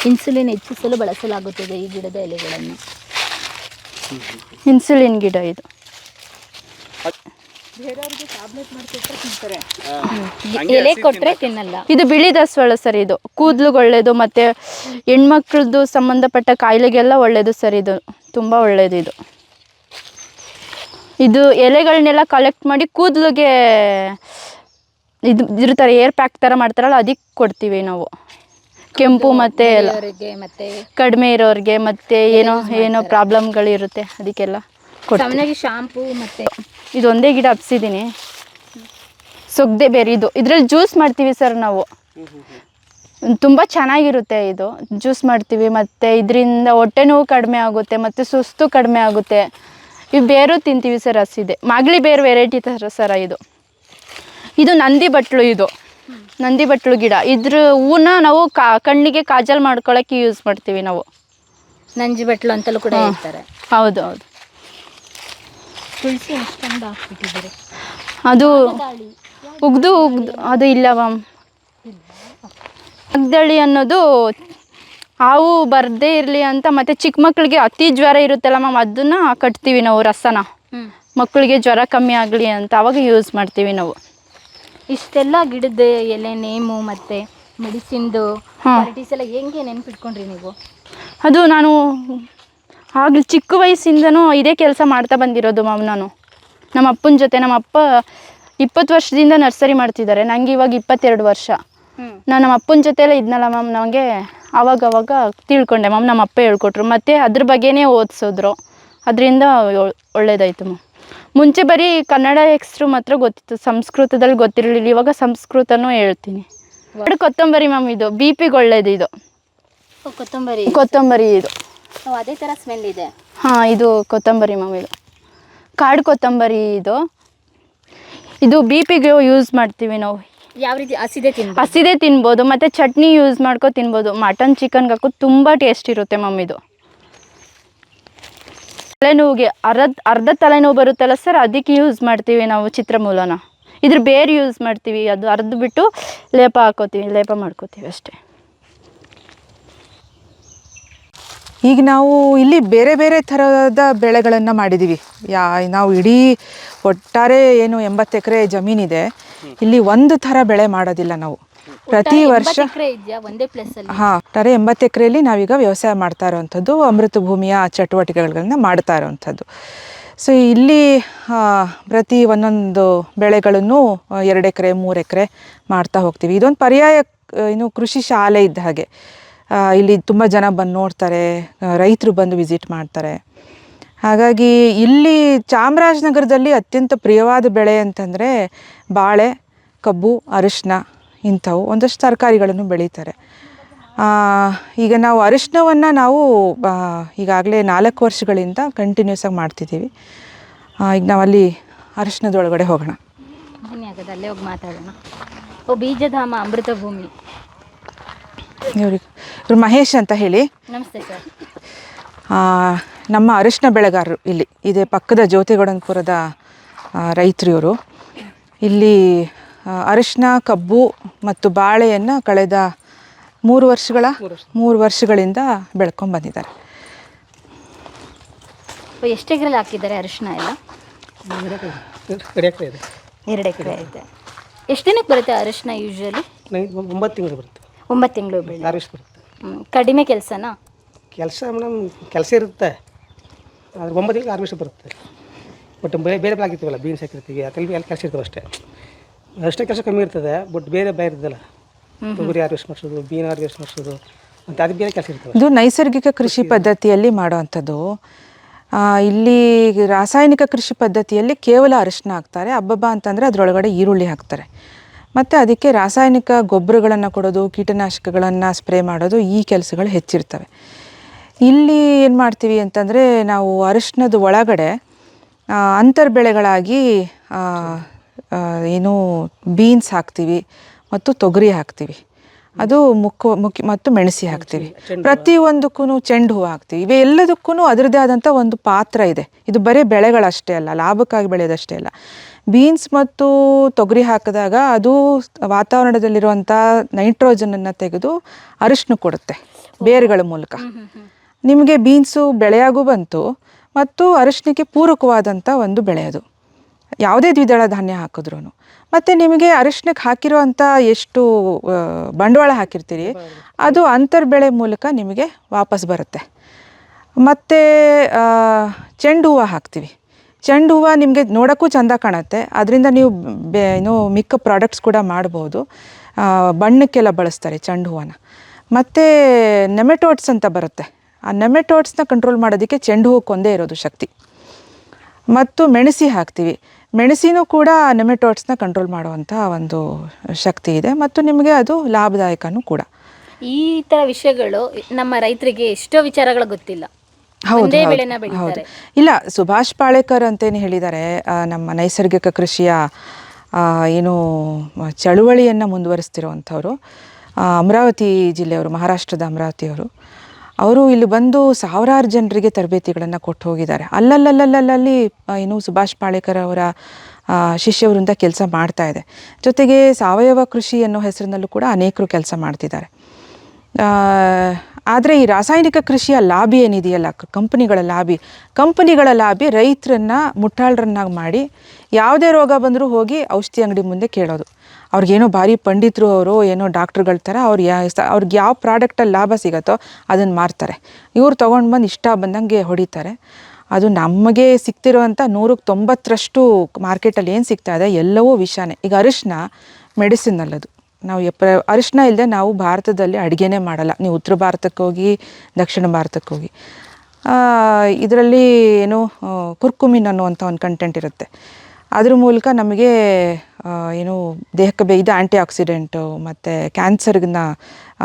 ಇನ್ಸುಲಿನ್ ಹೆಚ್ಚಿಸಲು ಬಳಸಲಾಗುತ್ತದೆ ಈ ಗಿಡದ ಎಲೆಗಳನ್ನು. ಇನ್ಸುಲಿನ್ ಗಿಡ ಇದು. ಬೇರೆಯವ್ರಿಗೆ ಟ್ಯಾಬ್ಲೆಟ್ ಮಾಡ್ಕೊಟ್ರೆ ತಿಂತಾರೆ, ಎಲೆ ಕೊಟ್ಟರೆ ತಿನ್ನಲ್ಲ. ಇದು ಬಿಳಿ ದಾಸವಾಳ ಸರ್. ಇದು ಕೂದಲಿಗೆ ಒಳ್ಳೆಯದು, ಮತ್ತು ಹೆಣ್ಮಕ್ಳದ್ದು ಸಂಬಂಧಪಟ್ಟ ಕಾಯಿಲೆಗೆಲ್ಲ ಒಳ್ಳೆಯದು ಸರ್. ಇದು ತುಂಬ ಒಳ್ಳೆಯದು. ಇದು ಎಲೆಗಳನ್ನೆಲ್ಲ ಕಲೆಕ್ಟ್ ಮಾಡಿ ಕೂದಲಿಗೆ ಇದು ಇರ್ತಾರೆ, ಏರ್ ಪ್ಯಾಕ್ ಥರ ಮಾಡ್ತಾರಲ್ಲ, ಅದಕ್ಕೆ ಕೊಡ್ತೀವಿ ನಾವು. ಕೆಂಪು ಮತ್ತು ಎಲ್ಲ ಕಡಿಮೆ ಇರೋರಿಗೆ, ಮತ್ತು ಏನೋ ಪ್ರಾಬ್ಲಮ್ಗಳಿರುತ್ತೆ ಅದಕ್ಕೆಲ್ಲ ಸಾಮಾನ್ಯವಾಗಿ ಶಾಂಪೂ. ಮತ್ತು ಇದೊಂದೇ ಗಿಡ ಹಬ್ಸಿದ್ದೀನಿ, ಸೊಗ್ದೆ ಬೇರೆ. ಇದರಲ್ಲಿ ಜ್ಯೂಸ್ ಮಾಡ್ತೀವಿ ಸರ್ ನಾವು. ತುಂಬ ಚೆನ್ನಾಗಿರುತ್ತೆ. ಇದು ಜ್ಯೂಸ್ ಮಾಡ್ತೀವಿ, ಮತ್ತು ಇದರಿಂದ ಹೊಟ್ಟೆ ನೋವು ಕಡಿಮೆ ಆಗುತ್ತೆ, ಮತ್ತು ಸುಸ್ತು ಕಡಿಮೆ ಆಗುತ್ತೆ. ಇವು ಬೇರು ತಿಂತೀವಿ ಸರ್, ಹಸಿದೆ. ಮಾಗಲಿ ಬೇರು ವೆರೈಟಿ ಥರ ಸರ ಇದು ನಂದಿ ಬಟ್ಲು. ಇದು ನಂದಿ ಬಟ್ಲು ಗಿಡ. ಇದ್ರ ಹೂನ ನಾವು ಕಣ್ಣಿಗೆ ಕಾಜಲ್ ಮಾಡ್ಕೊಳ್ಳೋಕ್ಕೆ ಯೂಸ್ ಮಾಡ್ತೀವಿ ನಾವು. ನಂಜಿ ಬಟ್ಲು ಅಂತಲೂ ಕೂಡ ಹೇಳ್ತಾರೆ. ಹೌದು. ತುಳಸಿ ಅಷ್ಟೊಂದು ಹಾಕ್ಬಿಟ್ಟಿದ್ದಾರೆ. ಅದು ಉಗ್ದು ಅದು ಇಲ್ಲ ಮ್ಯಾಮ್. ಅಗ್ದಳಿ ಅನ್ನೋದು ಹಾವು ಬರದೇ ಇರಲಿ ಅಂತ, ಮತ್ತು ಚಿಕ್ಕ ಮಕ್ಕಳಿಗೆ ಅತಿ ಜ್ವರ ಇರುತ್ತಲ್ಲ ಮ್ಯಾಮ್, ಅದನ್ನು ಕಟ್ತೀವಿ ನಾವು ರಸನ. ಮಕ್ಕಳಿಗೆ ಜ್ವರ ಕಮ್ಮಿ ಆಗಲಿ ಅಂತ ಅವಾಗ ಯೂಸ್ ಮಾಡ್ತೀವಿ ನಾವು. ಇಷ್ಟೆಲ್ಲ ಗಿಡದ ಎಲೆ ನೇಮು ಮತ್ತು ಮೆಡಿಸಿನ್ದು ಕ್ವಾಲಿಟೀಸ್ ಎಲ್ಲ ಹೆಂಗೆ ನೆನ್ಪಿಟ್ಕೊಂಡ್ರಿ ನೀವು? ಅದು ನಾನು ಆಗಲಿ ಚಿಕ್ಕ ವಯಸ್ಸಿಂದನೂ ಇದೇ ಕೆಲಸ ಮಾಡ್ತಾ ಬಂದಿರೋದು ಮ್ಯಾಮ್. ನಾನು ನಮ್ಮ ಅಪ್ಪನ ಜೊತೆ, ನಮ್ಮ ಅಪ್ಪ 20 ವರ್ಷದಿಂದ ನರ್ಸರಿ ಮಾಡ್ತಿದ್ದಾರೆ. ನನಗೆ ಇವಾಗ 22 ವರ್ಷ. ನಾನು ನಮ್ಮ ಅಪ್ಪನ ಜೊತೆಯಲ್ಲೇ ಇದ್ನಲ್ಲ ಮ್ಯಾಮ್, ನನಗೆ ಆವಾಗವಾಗ ತಿಳ್ಕೊಂಡೆ ಮ್ಯಾಮ್. ನಮ್ಮ ಅಪ್ಪ ಹೇಳ್ಕೊಟ್ರು, ಮತ್ತು ಅದ್ರ ಬಗ್ಗೆನೇ ಓದಿಸಿದ್ರು. ಅದರಿಂದ ಒಳ್ಳೇದಾಯಿತು ಮ್ಯಾಮ್. ಮುಂಚೆ ಬರೀ ಕನ್ನಡ ಹೆಸರು ಮಾತ್ರ ಗೊತ್ತಿತ್ತು, ಸಂಸ್ಕೃತದಲ್ಲಿ ಗೊತ್ತಿರಲಿಲ್ಲ. ಇವಾಗ ಸಂಸ್ಕೃತನೂ ಹೇಳ್ತೀನಿ. ಕೊತ್ತಂಬರಿ ಮ್ಯಾಮ್, ಇದು BP-ಗೆ ಒಳ್ಳೇದು. ಇದು ಕೊತ್ತಂಬರಿ ಇದು ಅದೇ ಥರ ಸ್ಮೆಲ್ ಇದೆ. ಹಾಂ, ಇದು ಕೊತ್ತಂಬರಿ ಮ್ಯಾಮ್. ಇದು ಕಾಡು ಕೊತ್ತಂಬರಿ. ಇದು BP-ಗೆ ಯೂಸ್ ಮಾಡ್ತೀವಿ ನಾವು. ಯಾವ ರೀತಿ? ಹಸಿದೆ ತಿನ್ಬೋದು, ಮತ್ತು ಚಟ್ನಿ ಯೂಸ್ ಮಾಡ್ಕೊ ತಿನ್ಬೋದು. ಮಟನ್ ಚಿಕನ್ಗೆ ಹಾಕೋದು ತುಂಬ ಟೇಸ್ಟ್ ಇರುತ್ತೆ ಮ್ಯಾಮ್. ಇದು ತಲೆನೋವಿಗೆ ಅರ್ಧ ತಲೆನೋವು ಬರುತ್ತಲ್ಲ ಸರ್, ಅದಕ್ಕೆ ಯೂಸ್ ಮಾಡ್ತೀವಿ ನಾವು ಚಿತ್ರಮೂಲನ. ಇದ್ರ ಬೇರೆ ಯೂಸ್ ಮಾಡ್ತೀವಿ, ಅದು ಅರ್ದು ಬಿಟ್ಟು ಲೇಪ ಮಾಡ್ಕೋತೀವಿ ಅಷ್ಟೇ. ಈಗ ನಾವು ಇಲ್ಲಿ ಬೇರೆ ಬೇರೆ ಥರದ ಬೆಳೆಗಳನ್ನು ಮಾಡಿದ್ದೀವಿ. ನಾವು ಇಡೀ ಒಟ್ಟಾರೆ ಏನು 80 ಎಕರೆ ಜಮೀನಿದೆ, ಇಲ್ಲಿ ಒಂದು ಥರ ಬೆಳೆ ಮಾಡೋದಿಲ್ಲ ನಾವು. ಪ್ರತಿ ವರ್ಷ ಎಕರೆ ಇದೆಯಾ ಒಂದೇ ಪ್ಲೇಸ್ ಅಲ್ಲಿ? ಹಾಂ, ಒಟ್ಟಾರೆ 80 ಎಕರೆಯಲ್ಲಿ ನಾವೀಗ ವ್ಯವಸಾಯ ಮಾಡ್ತಾ ಇರೋವಂಥದ್ದು, ಅಮೃತ ಭೂಮಿಯ ಚಟುವಟಿಕೆಗಳನ್ನ ಮಾಡ್ತಾ ಇರೋವಂಥದ್ದು. ಸೊ ಇಲ್ಲಿ ಪ್ರತಿ ಒಂದೊಂದು ಬೆಳೆಗಳನ್ನು 2 ಎಕರೆ 3 ಎಕರೆ ಮಾಡ್ತಾ ಹೋಗ್ತೀವಿ. ಇದೊಂದು ಪರ್ಯಾಯ ಕೃಷಿ ಶಾಲೆ ಇದ್ದ ಹಾಗೆ. ಇಲ್ಲಿ ತುಂಬ ಜನ ಬಂದು ನೋಡ್ತಾರೆ, ರೈತರು ಬಂದು ವಿಸಿಟ್ ಮಾಡ್ತಾರೆ. ಹಾಗಾಗಿ ಇಲ್ಲಿ ಚಾಮರಾಜನಗರದಲ್ಲಿ ಅತ್ಯಂತ ಪ್ರಿಯವಾದ ಬೆಳೆ ಅಂತಂದರೆ ಬಾಳೆ, ಕಬ್ಬು, ಅರಿಶಿನ ಇಂಥವು. ಒಂದಷ್ಟು ತರಕಾರಿಗಳನ್ನು ಬೆಳೀತಾರೆ. ಈಗ ನಾವು ಅರಿಶಿನವನ್ನು ನಾವು ಈಗಾಗಲೇ 4 ವರ್ಷಗಳಿಂದ ಕಂಟಿನ್ಯೂಸ್ ಆಗಿ ಮಾಡ್ತಿದ್ದೀವಿ. ಈಗ ನಾವು ಅಲ್ಲಿ ಅರಿಶಿನದೊಳಗಡೆ ಹೋಗೋಣ. ಬನ್ನಿ, ಆಗೋದು ಅಲ್ಲೇ ಹೋಗಿ ಮಾತಾಡೋಣ. ಓ, ಬೀಜಧಾಮ ಅಮೃತ ಭೂಮಿ. ಇವರು ಮಹೇಶ್ ಅಂತ ಹೇಳಿ. ನಮಸ್ತೆ ಸರ್. ನಮ್ಮ ಅರಿಶಿನ ಬೆಳೆಗಾರರು ಇಲ್ಲಿ ಇದೆ, ಪಕ್ಕದ ಜ್ಯೋತಿಗೌಡನಪುರದ ರೈತರು ಇವರು. ಇಲ್ಲಿ ಅರಿಶಿನ, ಕಬ್ಬು ಮತ್ತು ಬಾಳೆಯನ್ನು ಕಳೆದ 3 ವರ್ಷಗಳಿಂದ ಬೆಳ್ಕೊಂಡು ಬಂದಿದ್ದಾರೆ. ಎಷ್ಟು ಎಕರೆಲಿ ಹಾಕಿದ್ದಾರೆ ಅರಿಶಿನ ಎಲ್ಲ? 2 ಎಕರೆ ಇದೆ. 2 ಎಕರೆ ಐತೆ. ಎಷ್ಟು ದಿನಕ್ಕೆ ಬರುತ್ತೆ ಅರಿಶಿನ ಯೂಶ್ವಲಿ? 9 ತಿಂಗಳು ಬರುತ್ತೆ. 9 ತಿಂಗಳು ಬೆಳೆ. ಹಾರ್ವೆಸ್ಟ್ ಬರುತ್ತೆ. ಕಡಿಮೆ ಕೆಲಸನಾ? ಕೆಲಸ ಮೇಡಮ್ ಕೆಲಸ ಇರುತ್ತೆ, ಆದರೆ 9 ತಿಂಗಳು ಹಾರ್ವೆಸ್ಟ್ ಬರುತ್ತೆ. ಬಟ್ ಬೇರೆ ಬೇರೆ ಆಗಿರ್ತೀವಲ್ಲ, ಬೀನ್ಸ್ ಹಾಕಿರ್ತೀವಿ, ಅದರಲ್ಲಿ ಎಲ್ಲ ಕೆಲಸ ಇರ್ತವೆ ಅಷ್ಟೇ. ಅಷ್ಟೇ ಕೆಲಸ ಕಮ್ಮಿ ಇರ್ತದೆ, ಬಟ್ ಬೇರೆ ಇರ್ತದಲ್ಲ, ತೊಗರಿ ಹಾರ್ವೆಸ್ಟ್ ಮಾಡಿಸೋದು, ಬೀನ್ ಹಾರ್ವೆಸ್ಟ್ ಮಾಡಿಸೋದು ಅಂತ ಅದು ಬೇರೆ ಕೆಲಸ ಇರ್ತವೆ. ಇದು ನೈಸರ್ಗಿಕ ಕೃಷಿ ಪದ್ಧತಿಯಲ್ಲಿ ಮಾಡೋವಂಥದ್ದು. ಇಲ್ಲಿ ರಾಸಾಯನಿಕ ಕೃಷಿ ಪದ್ಧತಿಯಲ್ಲಿ ಕೇವಲ ಅರಿಶಿನ ಹಾಕ್ತಾರೆ. ಹಬ್ಬಬ್ಬ ಅಂತಂದರೆ ಅದರೊಳಗಡೆ ಈರುಳ್ಳಿ ಹಾಕ್ತಾರೆ. ಮತ್ತು ಅದಕ್ಕೆ ರಾಸಾಯನಿಕ ಗೊಬ್ಬರಗಳನ್ನು ಕೊಡೋದು, ಕೀಟನಾಶಕಗಳನ್ನು ಸ್ಪ್ರೇ ಮಾಡೋದು, ಈ ಕೆಲಸಗಳು ಹೆಚ್ಚಿರ್ತವೆ. ಇಲ್ಲಿ ಏನು ಮಾಡ್ತೀವಿ ಅಂತಂದರೆ ನಾವು ಅರಿಶಿನದ ಒಳಗಡೆ ಅಂತರ್ಬೆಳೆಗಳಾಗಿ ಏನು ಬೀನ್ಸ್ ಹಾಕ್ತೀವಿ ಮತ್ತು ತೊಗರಿ ಹಾಕ್ತೀವಿ, ಅದು ಮುಖ್ಯ ಮತ್ತು ಮೆಣಸಿ ಹಾಕ್ತೀವಿ. ಪ್ರತಿಯೊಂದಕ್ಕೂ ಚೆಂಡು ಹೂವು ಹಾಕ್ತೀವಿ. ಇವೆಲ್ಲದಕ್ಕೂ ಅದರದ್ದೇ ಆದಂಥ ಒಂದು ಪಾತ್ರ ಇದೆ. ಇದು ಬರೀ ಬೆಳೆಗಳಷ್ಟೇ ಅಲ್ಲ, ಲಾಭಕ್ಕಾಗಿ ಬೆಳೆಯೋದಷ್ಟೇ ಅಲ್ಲ. ಬೀನ್ಸ್ ಮತ್ತು ತೊಗರಿ ಹಾಕಿದಾಗ ಅದು ವಾತಾವರಣದಲ್ಲಿರುವಂಥ ನೈಟ್ರೋಜನನ್ನು ತೆಗೆದು ಅರಿಶಿನ ಕೊಡುತ್ತೆ ಬೇರುಗಳ ಮೂಲಕ. ನಿಮಗೆ ಬೀನ್ಸು ಬೆಳೆಯಾಗೂ ಬಂತು ಮತ್ತು ಅರಿಶಿನಕ್ಕೆ ಪೂರಕವಾದಂಥ ಒಂದು ಬೆಳೆ ಅದು, ಯಾವುದೇ ದ್ವಿದಳ ಧಾನ್ಯ ಹಾಕಿದ್ರೂ. ಮತ್ತು ನಿಮಗೆ ಅರಿಶಿನಕ್ಕೆ ಹಾಕಿರೋವಂಥ ಎಷ್ಟು ಬಂಡವಾಳ ಹಾಕಿರ್ತೀರಿ ಅದು ಅಂತರ್ಬೆಳೆ ಮೂಲಕ ನಿಮಗೆ ವಾಪಸ್ ಬರುತ್ತೆ. ಮತ್ತು ಚೆಂಡು ಹೂವು ಹಾಕ್ತೀವಿ. ಚೆಂಡು ಹೂವು ನಿಮಗೆ ನೋಡೋಕ್ಕೂ ಚೆಂದ ಕಾಣುತ್ತೆ, ಅದರಿಂದ ನೀವು ಮಿಕ್ಕ ಪ್ರಾಡಕ್ಟ್ಸ್ ಕೂಡ ಮಾಡ್ಬೋದು. ಬಣ್ಣಕ್ಕೆಲ್ಲ ಬಳಸ್ತಾರೆ ಚೆಂಡು ಹೂವನ್ನ. ಮತ್ತು ನೆಮೆಟೋಡ್ಸ್ ಅಂತ ಬರುತ್ತೆ, ಆ ನೆಮೆಟೋಡ್ಸ್ನ ಕಂಟ್ರೋಲ್ ಮಾಡೋದಕ್ಕೆ ಚೆಂಡು ಹೂವಕ್ಕೊಂದೇ ಇರೋದು ಶಕ್ತಿ. ಮತ್ತು ಮೆಣಸಿ ಹಾಕ್ತೀವಿ. ಮೆಣಸಿನೂ ಕೂಡ ನೆಮೆಟೋಡ್ಸ್ನ ಕಂಟ್ರೋಲ್ ಮಾಡುವಂಥ ಒಂದು ಶಕ್ತಿ ಇದೆ, ಮತ್ತು ನಿಮಗೆ ಅದು ಲಾಭದಾಯಕನೂ ಕೂಡ. ಈ ಥರ ವಿಷಯಗಳು ನಮ್ಮ ರೈತರಿಗೆ ಎಷ್ಟೋ ವಿಚಾರಗಳು ಗೊತ್ತಿಲ್ಲ. ಹೌದು. ಇಲ್ಲ, ಸುಭಾಷ್ ಪಾಳೇಕರ್ ಅಂತೇನು ಹೇಳಿದ್ದಾರೆ, ನಮ್ಮ ನೈಸರ್ಗಿಕ ಕೃಷಿಯ ಏನು ಚಳುವಳಿಯನ್ನು ಮುಂದುವರಿಸ್ತಿರೋವಂಥವ್ರು, ಅಮರಾವತಿ ಜಿಲ್ಲೆಯವರು, ಮಹಾರಾಷ್ಟ್ರದ ಅಮರಾವತಿಯವರು. ಅವರು ಇಲ್ಲಿ ಬಂದು ಸಾವಿರಾರು ಜನರಿಗೆ ತರಬೇತಿಗಳನ್ನು ಕೊಟ್ಟು ಹೋಗಿದ್ದಾರೆ. ಅಲ್ಲಲ್ಲಿ ಏನು ಸುಭಾಷ್ ಪಾಳೇಕರ್ ಅವರ ಶಿಷ್ಯವರಿಂದ ಕೆಲಸ ಮಾಡ್ತಾ ಇದೆ. ಜೊತೆಗೆ ಸಾವಯವ ಕೃಷಿ ಅನ್ನೋ ಹೆಸರಿನಲ್ಲೂ ಕೂಡ ಅನೇಕರು ಕೆಲಸ ಮಾಡ್ತಿದ್ದಾರೆ. ಆದರೆ ಈ ರಾಸಾಯನಿಕ ಕೃಷಿಯ ಲಾಬಿ ಏನಿದೆಯಲ್ಲ, ಕಂಪನಿಗಳ ಲಾಬಿ ರೈತರನ್ನು ಮುಟ್ಟಾಳರನ್ನಾಗಿ ಮಾಡಿ ಯಾವುದೇ ರೋಗ ಬಂದರೂ ಹೋಗಿ ಔಷಧಿ ಅಂಗಡಿ ಮುಂದೆ ಕೇಳೋದು. ಅವ್ರಿಗೇನೋ ಭಾರಿ ಪಂಡಿತರು, ಅವರು ಏನೋ ಡಾಕ್ಟ್ರುಗಳ ಥರ ಅವ್ರಿಗೆ ಯಾವ ಪ್ರಾಡಕ್ಟಲ್ಲಿ ಲಾಭ ಸಿಗುತ್ತೋ ಅದನ್ನು ಮಾರ್ತಾರೆ. ಇವ್ರು ತೊಗೊಂಡು ಬಂದು ಇಷ್ಟ ಬಂದಂಗೆ ಹೊಡಿತಾರೆ. ಅದು ನಮಗೆ ಸಿಗ್ತಿರೋವಂಥ 190% ಮಾರ್ಕೆಟಲ್ಲಿ ಏನು ಸಿಗ್ತಾ ಇದೆ ಎಲ್ಲವೂ ವಿಷಾನೇ. ಈಗ ಅರಿಶಿನ ಮೆಡಿಸಿನ್ ಅಲ್ಲದು. ನಾವು ಅರಿಶಿನ ಇಲ್ಲದೆ ನಾವು ಭಾರತದಲ್ಲಿ ಅಡುಗೆನೇ ಮಾಡಲ್ಲ. ನೀವು ಉತ್ತರ ಭಾರತಕ್ಕೆ ಹೋಗಿ, ದಕ್ಷಿಣ ಭಾರತಕ್ಕೆ ಹೋಗಿ, ಇದರಲ್ಲಿ ಏನು ಕುರ್ಕುಮಿನ್ ಅನ್ನುವಂಥ ಒಂದು ಕಂಟೆಂಟ್ ಇರುತ್ತೆ. ಅದ್ರ ಮೂಲಕ ನಮಗೆ ಏನು ದೇಹಕ್ಕೆ ಇದು ಆ್ಯಂಟಿ ಆಕ್ಸಿಡೆಂಟು ಮತ್ತು ಕ್ಯಾನ್ಸರ್ನ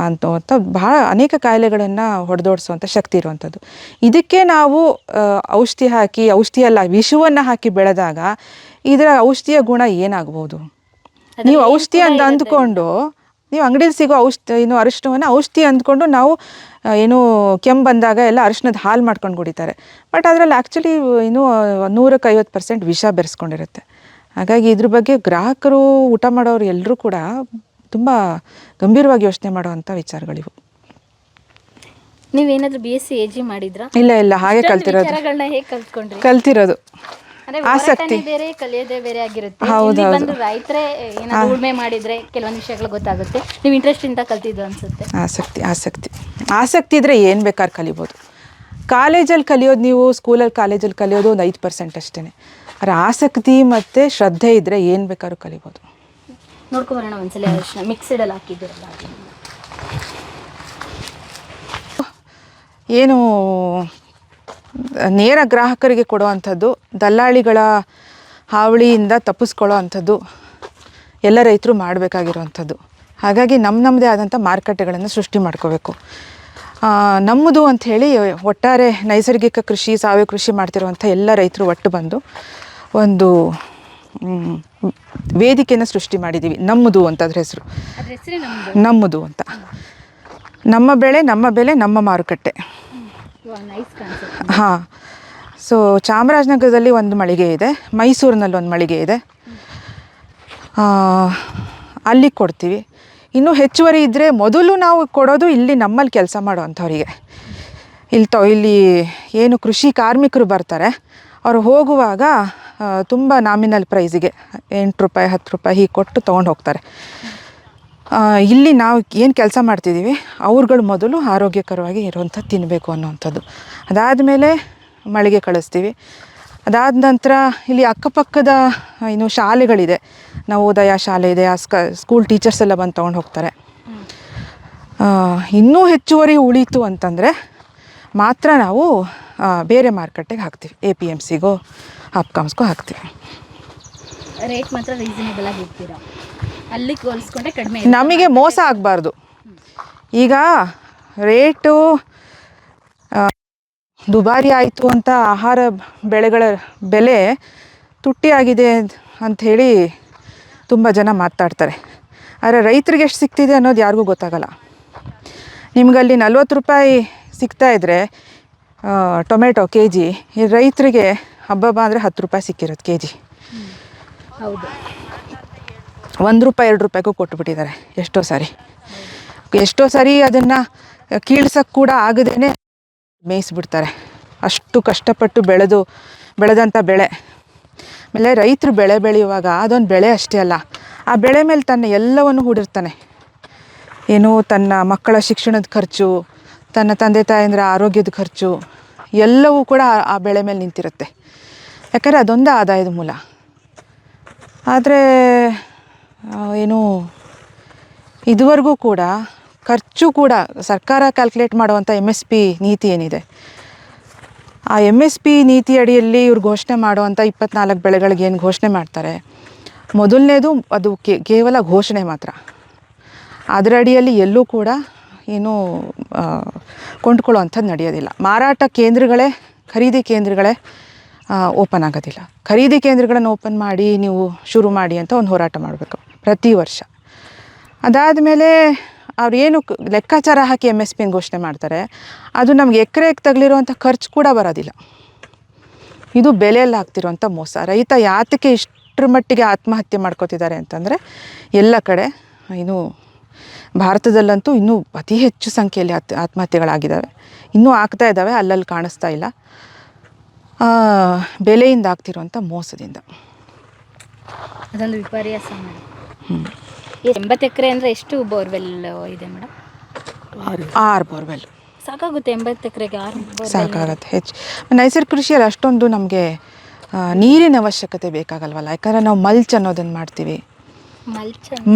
ಅಂತ ಭಾಳ ಅನೇಕ ಕಾಯಿಲೆಗಳನ್ನು ಹೊಡೆದೋಡಿಸುವಂಥ ಶಕ್ತಿ ಇರುವಂಥದ್ದು. ಇದಕ್ಕೆ ನಾವು ಔಷಧಿ ಅಲ್ಲ ವಿಷವನ್ನು ಹಾಕಿ ಬೆಳೆದಾಗ ಇದರ ಔಷಧಿಯ ಗುಣ ಏನಾಗ್ಬೋದು? ನೀವು ಔಷಧಿ ಅಂತ ಅಂದ್ಕೊಂಡು, ನೀವು ಅಂಗಡಿಯಲ್ಲಿ ಸಿಗೋ ಅರಿಶಿನವನ್ನು ಔಷಧಿ ಅಂದ್ಕೊಂಡು ನಾವು ಏನು ಕೆಮ್ಮು ಬಂದಾಗ ಎಲ್ಲ ಅರಿಶಿನದ ಹಾಲು ಮಾಡ್ಕೊಂಡು ಕುಡಿತಾರೆ. ಬಟ್ ಅದರಲ್ಲಿ ಆ್ಯಕ್ಚುಲಿ 150% ವಿಷ ಬೆರೆಸ್ಕೊಂಡಿರುತ್ತೆ. ಹಾಗಾಗಿ ಇದ್ರ ಬಗ್ಗೆ ಗ್ರಾಹಕರು, ಊಟ ಮಾಡೋರು ಎಲ್ಲರೂ ಕೂಡ ತುಂಬ ಗಂಭೀರವಾಗಿ ಯೋಚನೆ ಮಾಡುವಂಥ ವಿಚಾರಗಳಿವು. ನೀವೇನಾದರೂ BSc AG ಮಾಡಿದ್ರಾ? ಇಲ್ಲ, ಹಾಗೆ ಕಲ್ತಿರೋದು. ಅಂದ್ರೆ ಹೋರಾಟನೇ ಬೇರೆ ಕಲಿಯೋದೇ ಬೇರೆ ಆಗಿರುತ್ತೆ. ಇಲ್ಲಿ ಬಂದು ರೈತರೇ ಏನಾದ್ರು ಉಳ್ಮೆ ಮಾಡಿದ್ರೆ ಕೆಲವೊಂದು ವಿಷಯಗಳು ಗೊತ್ತಾಗುತ್ತೆ. ನೀವು ಇಂಟ್ರೆಸ್ಟ್ ಇಂದ ಕಲ್ತಿದ್ದು ಅನ್ಸುತ್ತೆ. ಆಸಕ್ತಿ ಇದ್ರೆ ಏನು ಬೇಕಾದ್ರೆ ಕಲಿಬೋದು. ಕಾಲೇಜಲ್ಲಿ ಕಲಿಯೋದು, ನೀವು ಸ್ಕೂಲಲ್ಲಿ ಕಾಲೇಜಲ್ಲಿ ಕಲಿಯೋದು ಒಂದು 5% ಅಷ್ಟೇ. ಆದರೆ ಆಸಕ್ತಿ ಮತ್ತು ಶ್ರದ್ಧೆ ಇದ್ದರೆ ಏನು ಬೇಕಾದ್ರೂ ಕಲಿಬೋದು. ನೋಡ್ಕೊಬರೋಣ ಒಂದ್ಸಲ ಮಿಕ್ಸಿಡಲ್ಲಿ ಹಾಕಿದ್ದೀರಲ್ಲ. ಏನು ನೇರ ಗ್ರಾಹಕರಿಗೆ ಕೊಡುವಂಥದ್ದು, ದಲ್ಲಾಳಿಗಳ ಹಾವಳಿಯಿಂದ ತಪ್ಪಿಸ್ಕೊಳ್ಳೋ ಅಂಥದ್ದು ಎಲ್ಲ ರೈತರು ಮಾಡಬೇಕಾಗಿರುವಂಥದ್ದು. ಹಾಗಾಗಿ ನಮ್ಮದೇ ಆದಂಥ ಮಾರುಕಟ್ಟೆಗಳನ್ನು ಸೃಷ್ಟಿ ಮಾಡ್ಕೋಬೇಕು. ನಮ್ಮದು ಅಂಥೇಳಿ ಒಟ್ಟಾರೆ ನೈಸರ್ಗಿಕ ಕೃಷಿ, ಸಾವಯವ ಕೃಷಿ ಮಾಡ್ತಿರುವಂಥ ಎಲ್ಲ ರೈತರು ಒಟ್ಟು ಬಂದು ಒಂದು ವೇದಿಕೆಯನ್ನು ಸೃಷ್ಟಿ ಮಾಡಿದ್ದೀವಿ. ನಮ್ಮದು ಅಂತ ಅದ್ರ ಹೆಸರು, ನಮ್ಮದು ಅಂತ. ನಮ್ಮ ಬೆಳೆ, ನಮ್ಮ ಬೆಲೆ, ನಮ್ಮ ಮಾರುಕಟ್ಟೆ. ಹಾಂ. ಸೊ ಚಾಮರಾಜನಗರದಲ್ಲಿ ಒಂದು ಮಳಿಗೆ ಇದೆ, ಮೈಸೂರಿನಲ್ಲಿ ಒಂದು ಮಳಿಗೆ ಇದೆ, ಅಲ್ಲಿ ಕೊಡ್ತೀವಿ. ಇನ್ನೂ ಹೆಚ್ಚುವರಿ ಇದ್ದರೆ ಮೊದಲು ನಾವು ಕೊಡೋದು ಇಲ್ಲಿ ನಮ್ಮಲ್ಲಿ ಕೆಲಸ ಮಾಡೋವಂಥವ್ರಿಗೆ. ಇಲ್ಲಿ ಏನು ಕೃಷಿ ಕಾರ್ಮಿಕರು ಬರ್ತಾರೆ, ಅವರು ಹೋಗುವಾಗ ತುಂಬ ನಾಮಿನಲ್ ಪ್ರೈಸಿಗೆ 8 ರೂಪಾಯಿ 10 ರೂಪಾಯಿ ಹೀಗೆ ಕೊಟ್ಟು ತೊಗೊಂಡು ಹೋಗ್ತಾರೆ. ಇಲ್ಲಿ ನಾವು ಏನು ಕೆಲಸ ಮಾಡ್ತಿದ್ದೀವಿ, ಅವ್ರುಗಳು ಮೊದಲು ಆರೋಗ್ಯಕರವಾಗಿ ಇರುವಂಥದ್ದು ತಿನ್ನಬೇಕು ಅನ್ನೋವಂಥದ್ದು. ಅದಾದಮೇಲೆ ಮಳಿಗೆ ಕಳಿಸ್ತೀವಿ. ಅದಾದ ನಂತರ ಇಲ್ಲಿ ಅಕ್ಕಪಕ್ಕದ ಇನ್ನು ಶಾಲೆಗಳಿದೆ, ನವೋದಯ ಶಾಲೆ ಇದೆ, ಸ್ಕೂಲ್ ಟೀಚರ್ಸ್ ಎಲ್ಲ ಬಂದು ತೊಗೊಂಡು ಹೋಗ್ತಾರೆ. ಇನ್ನೂ ಹೆಚ್ಚುವರಿ ಉಳೀತು ಅಂತಂದರೆ ಮಾತ್ರ ನಾವು ಬೇರೆ ಮಾರ್ಕೆಟಿಗೆ ಹಾಕ್ತೀವಿ, APMCಗೋ ಅಪ್ಕಾಮ್ಸ್ಗೋ ಹಾಕ್ತೀವಿ. ರೇಟ್ ಮಾತ್ರ ರೀಸನೇಬಲ್ ಆಗಿ ಇರ್ತೀರಾ? ಅಲ್ಲಿ ಹೋಲಿಸ್ಕೊಂಡ್ರೆ ಕಡಿಮೆ. ನಮಗೆ ಮೋಸ ಆಗಬಾರ್ದು. ಈಗ ರೇಟು ದುಬಾರಿ ಆಯಿತು ಅಂತ ಆಹಾರ ಬೆಳೆಗಳ ಬೆಲೆ ತುಟ್ಟಿಯಾಗಿದೆ ಅಂಥೇಳಿ ತುಂಬ ಜನ ಮಾತಾಡ್ತಾರೆ. ಆದರೆ ರೈತರಿಗೆ ಎಷ್ಟು ಸಿಗ್ತಿದೆ ಅನ್ನೋದು ಯಾರಿಗೂ ಗೊತ್ತಾಗಲ್ಲ. ನಿಮಗಲ್ಲಿ 40 ರೂಪಾಯಿ ಸಿಗ್ತಾಯಿದ್ರೆ ಟೊಮೆಟೊ KG, ಈ ರೈತರಿಗೆ ಹಬ್ಬ ಅಂದರೆ 10 ರೂಪಾಯಿ ಸಿಕ್ಕಿರೋದು KG. ಹೌದು. 1 ರೂಪಾಯಿ 2 ರೂಪಾಯಿಗೂ ಕೊಟ್ಟುಬಿಟ್ಟಿದ್ದಾರೆ ಎಷ್ಟೋ ಸಾರಿ ಅದನ್ನು ಕೀಳ್ಸೋಕ್ಕೆ ಕೂಡ ಆಗದೇನೆ ಮೇಯಿಸ್ಬಿಡ್ತಾರೆ. ಅಷ್ಟು ಕಷ್ಟಪಟ್ಟು ಬೆಳೆದಂಥ ಬೆಳೆ. ಆಮೇಲೆ ರೈತರು ಬೆಳೆ ಬೆಳೆಯುವಾಗ ಅದೊಂದು ಬೆಳೆ ಅಷ್ಟೇ ಅಲ್ಲ, ಆ ಬೆಳೆ ಮೇಲೆ ತನ್ನ ಎಲ್ಲವನ್ನು ಹೂಡಿರ್ತಾನೆ. ಏನು ತನ್ನ ಮಕ್ಕಳ ಶಿಕ್ಷಣದ ಖರ್ಚು, ತನ್ನ ತಂದೆ ತಾಯಂದಿರ ಆರೋಗ್ಯದ ಖರ್ಚು ಎಲ್ಲವೂ ಕೂಡ ಆ ಬೆಳೆ ಮೇಲೆ ನಿಂತಿರುತ್ತೆ. ಯಾಕಂದರೆ ಅದೊಂದು ಆದಾಯದ ಮೂಲ. ಆದರೆ ಏನು ಇದುವರೆಗೂ ಕೂಡ ಖರ್ಚು ಕೂಡ ಸರ್ಕಾರ ಕ್ಯಾಲ್ಕುಲೇಟ್ ಮಾಡುವಂಥ MSP ನೀತಿ ಏನಿದೆ, ಆ MSP ನೀತಿ ಅಡಿಯಲ್ಲಿ ಇವ್ರು ಘೋಷಣೆ ಮಾಡುವಂಥ 24 ಬೆಳೆಗಳಿಗೆ ಏನು ಘೋಷಣೆ ಮಾಡ್ತಾರೆ, ಮೊದಲನೇದು ಅದು ಕೇವಲ ಘೋಷಣೆ ಮಾತ್ರ. ಅದರ ಅಡಿಯಲ್ಲಿ ಎಲ್ಲೂ ಕೂಡ ಏನು ಕೊಂಡ್ಕೊಳ್ಳೋ ಅಂಥದ್ದು ನಡೆಯೋದಿಲ್ಲ. ಮಾರಾಟ ಕೇಂದ್ರಗಳೇ, ಖರೀದಿ ಕೇಂದ್ರಗಳೇ ಓಪನ್ ಆಗೋದಿಲ್ಲ. ಖರೀದಿ ಕೇಂದ್ರಗಳನ್ನು ಓಪನ್ ಮಾಡಿ ನೀವು ಶುರು ಮಾಡಿ ಅಂತ ಒಂದು ಹೋರಾಟ ಮಾಡಬೇಕು ಪ್ರತಿ ವರ್ಷ. ಅದಾದಮೇಲೆ ಅವ್ರು ಏನು ಲೆಕ್ಕಾಚಾರ ಹಾಕಿ MSPನ ಘೋಷಣೆ ಮಾಡ್ತಾರೆ, ಅದು ನಮ್ಗೆ ಎಕರೆಗೆ ತಗಲಿರುವಂಥ ಖರ್ಚು ಕೂಡ ಬರೋದಿಲ್ಲ. ಇದು ಬೆಲೆಯಲ್ಲಿ ಆಗ್ತಿರುವಂಥ ಮೋಸ. ರೈತ ಯಾತಕ್ಕೆ ಇಷ್ಟರ ಮಟ್ಟಿಗೆ ಆತ್ಮಹತ್ಯೆ ಮಾಡ್ಕೋತಿದ್ದಾರೆ ಅಂತಂದರೆ, ಎಲ್ಲ ಕಡೆ ಇನ್ನು ಭಾರತದಲ್ಲಂತೂ ಇನ್ನೂ ಅತಿ ಹೆಚ್ಚು ಸಂಖ್ಯೆಯಲ್ಲಿ ಆತ್ಮಹತ್ಯೆಗಳಾಗಿದ್ದಾವೆ, ಇನ್ನೂ ಆಗ್ತಾ ಇದ್ದಾವೆ, ಅಲ್ಲಲ್ಲಿ ಕಾಣಿಸ್ತಾ ಇಲ್ಲ. ಬೆಲೆಯಿಂದ ಆಗ್ತಿರುವಂಥ ಮೋಸದಿಂದ. ಅದೊಂದು ವಿಪರ್ಯಾಸ ಮೇಡಮ್. 80 ಎಕರೆ ಅಂದರೆ ಎಷ್ಟು ಬೋರ್ವೆಲ್ ಇದೆ ಮೇಡಮ್? 6 ಬೋರ್ವೆಲ್ ಸಾಕಾಗುತ್ತೆ. 80 ಎಕರೆಗೆ 6 ಬೋರ್ವೆಲ್ ಸಾಕಾಗುತ್ತೆ. ಹೆಚ್ಚು ನೈಸರ್ಗಿಕ ಕೃಷಿಯಲ್ಲಿ ಅಷ್ಟೊಂದು ನಮಗೆ ನೀರಿನ ಅವಶ್ಯಕತೆ ಬೇಕಾಗಲ್ವಲ್ಲ. ಯಾಕಂದರೆ ನಾವು ಮಲ್ಚ್ ಅನ್ನೋದನ್ನು ಮಾಡ್ತೀವಿ.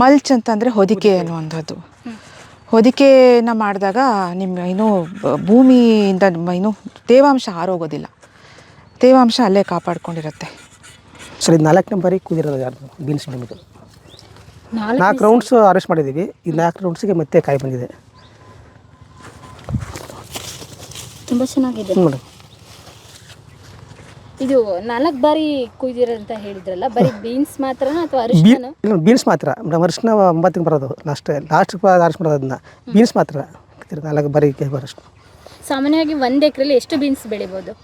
ಮಲ್ಚ್ ಅಂತಂದರೆ ಹೊದಿಕೆ ಅನ್ನುವಂಥದ್ದು. ಹೊದಿಕೆನ ಮಾಡಿದಾಗ ನಿಮ್ಮ ಇನ್ನೂ ಭೂಮಿಯಿಂದ ಇನ್ನೂ ತೇವಾಂಶ ಆರೋಗೋದಿಲ್ಲ, ತೇವಾಂಶ ಅಲ್ಲೇ ಕಾಪಾಡ್ಕೊಂಡಿರುತ್ತೆ. ಸರ್, ಇದು 4 ನಂಬರಿಗೆ ಕೂದಿರೋದು ಯಾರ್ದು ಬೀನ್ಸ್ ನಿಮ್ಮದು. 4 ರೌಂಡ್ಸು ಹಾರ್ವೆಸ್ಟ್ ಮಾಡಿದ್ದೀವಿ. ಈ 4 ರೌಂಡ್ಸಿಗೆ ಮತ್ತೆ ಕಾಯಿ ಬಂದಿದೆ. ತುಂಬ ಚೆನ್ನಾಗಿದೆ ಮೇಡಮ್. ಇದು 4 ಬಾರಿ ಕುಯ್ದಿರೋ ಅಂತ ಹೇಳಿದ್ರಲ್ಲ, ಬರೀ ಬೀನ್ಸ್ ಮಾತ್ರನಾ ಅಥವಾ ಅರಿಶಿನ? ಇಲ್ಲ, ಬೀನ್ಸ್ ಮಾತ್ರ ಮೇಡಮ್. ಅರಿಶಿನ 9 ಬರೋದು ಲಾಸ್ಟ್ ಹಾರ್ವೆಸ್ಟ್ ಮಾಡೋದು. ಅದನ್ನ ಬೀನ್ಸ್ ಮಾತ್ರ 4 ಬಾರಿ ಬರೋಷ್ಟು. ಸಾಮಾನ್ಯವಾಗಿ 1 ಎಕರೆಲಿ ಎಷ್ಟು ಬೀನ್ಸ್ ಬೆಳಿಬೋದು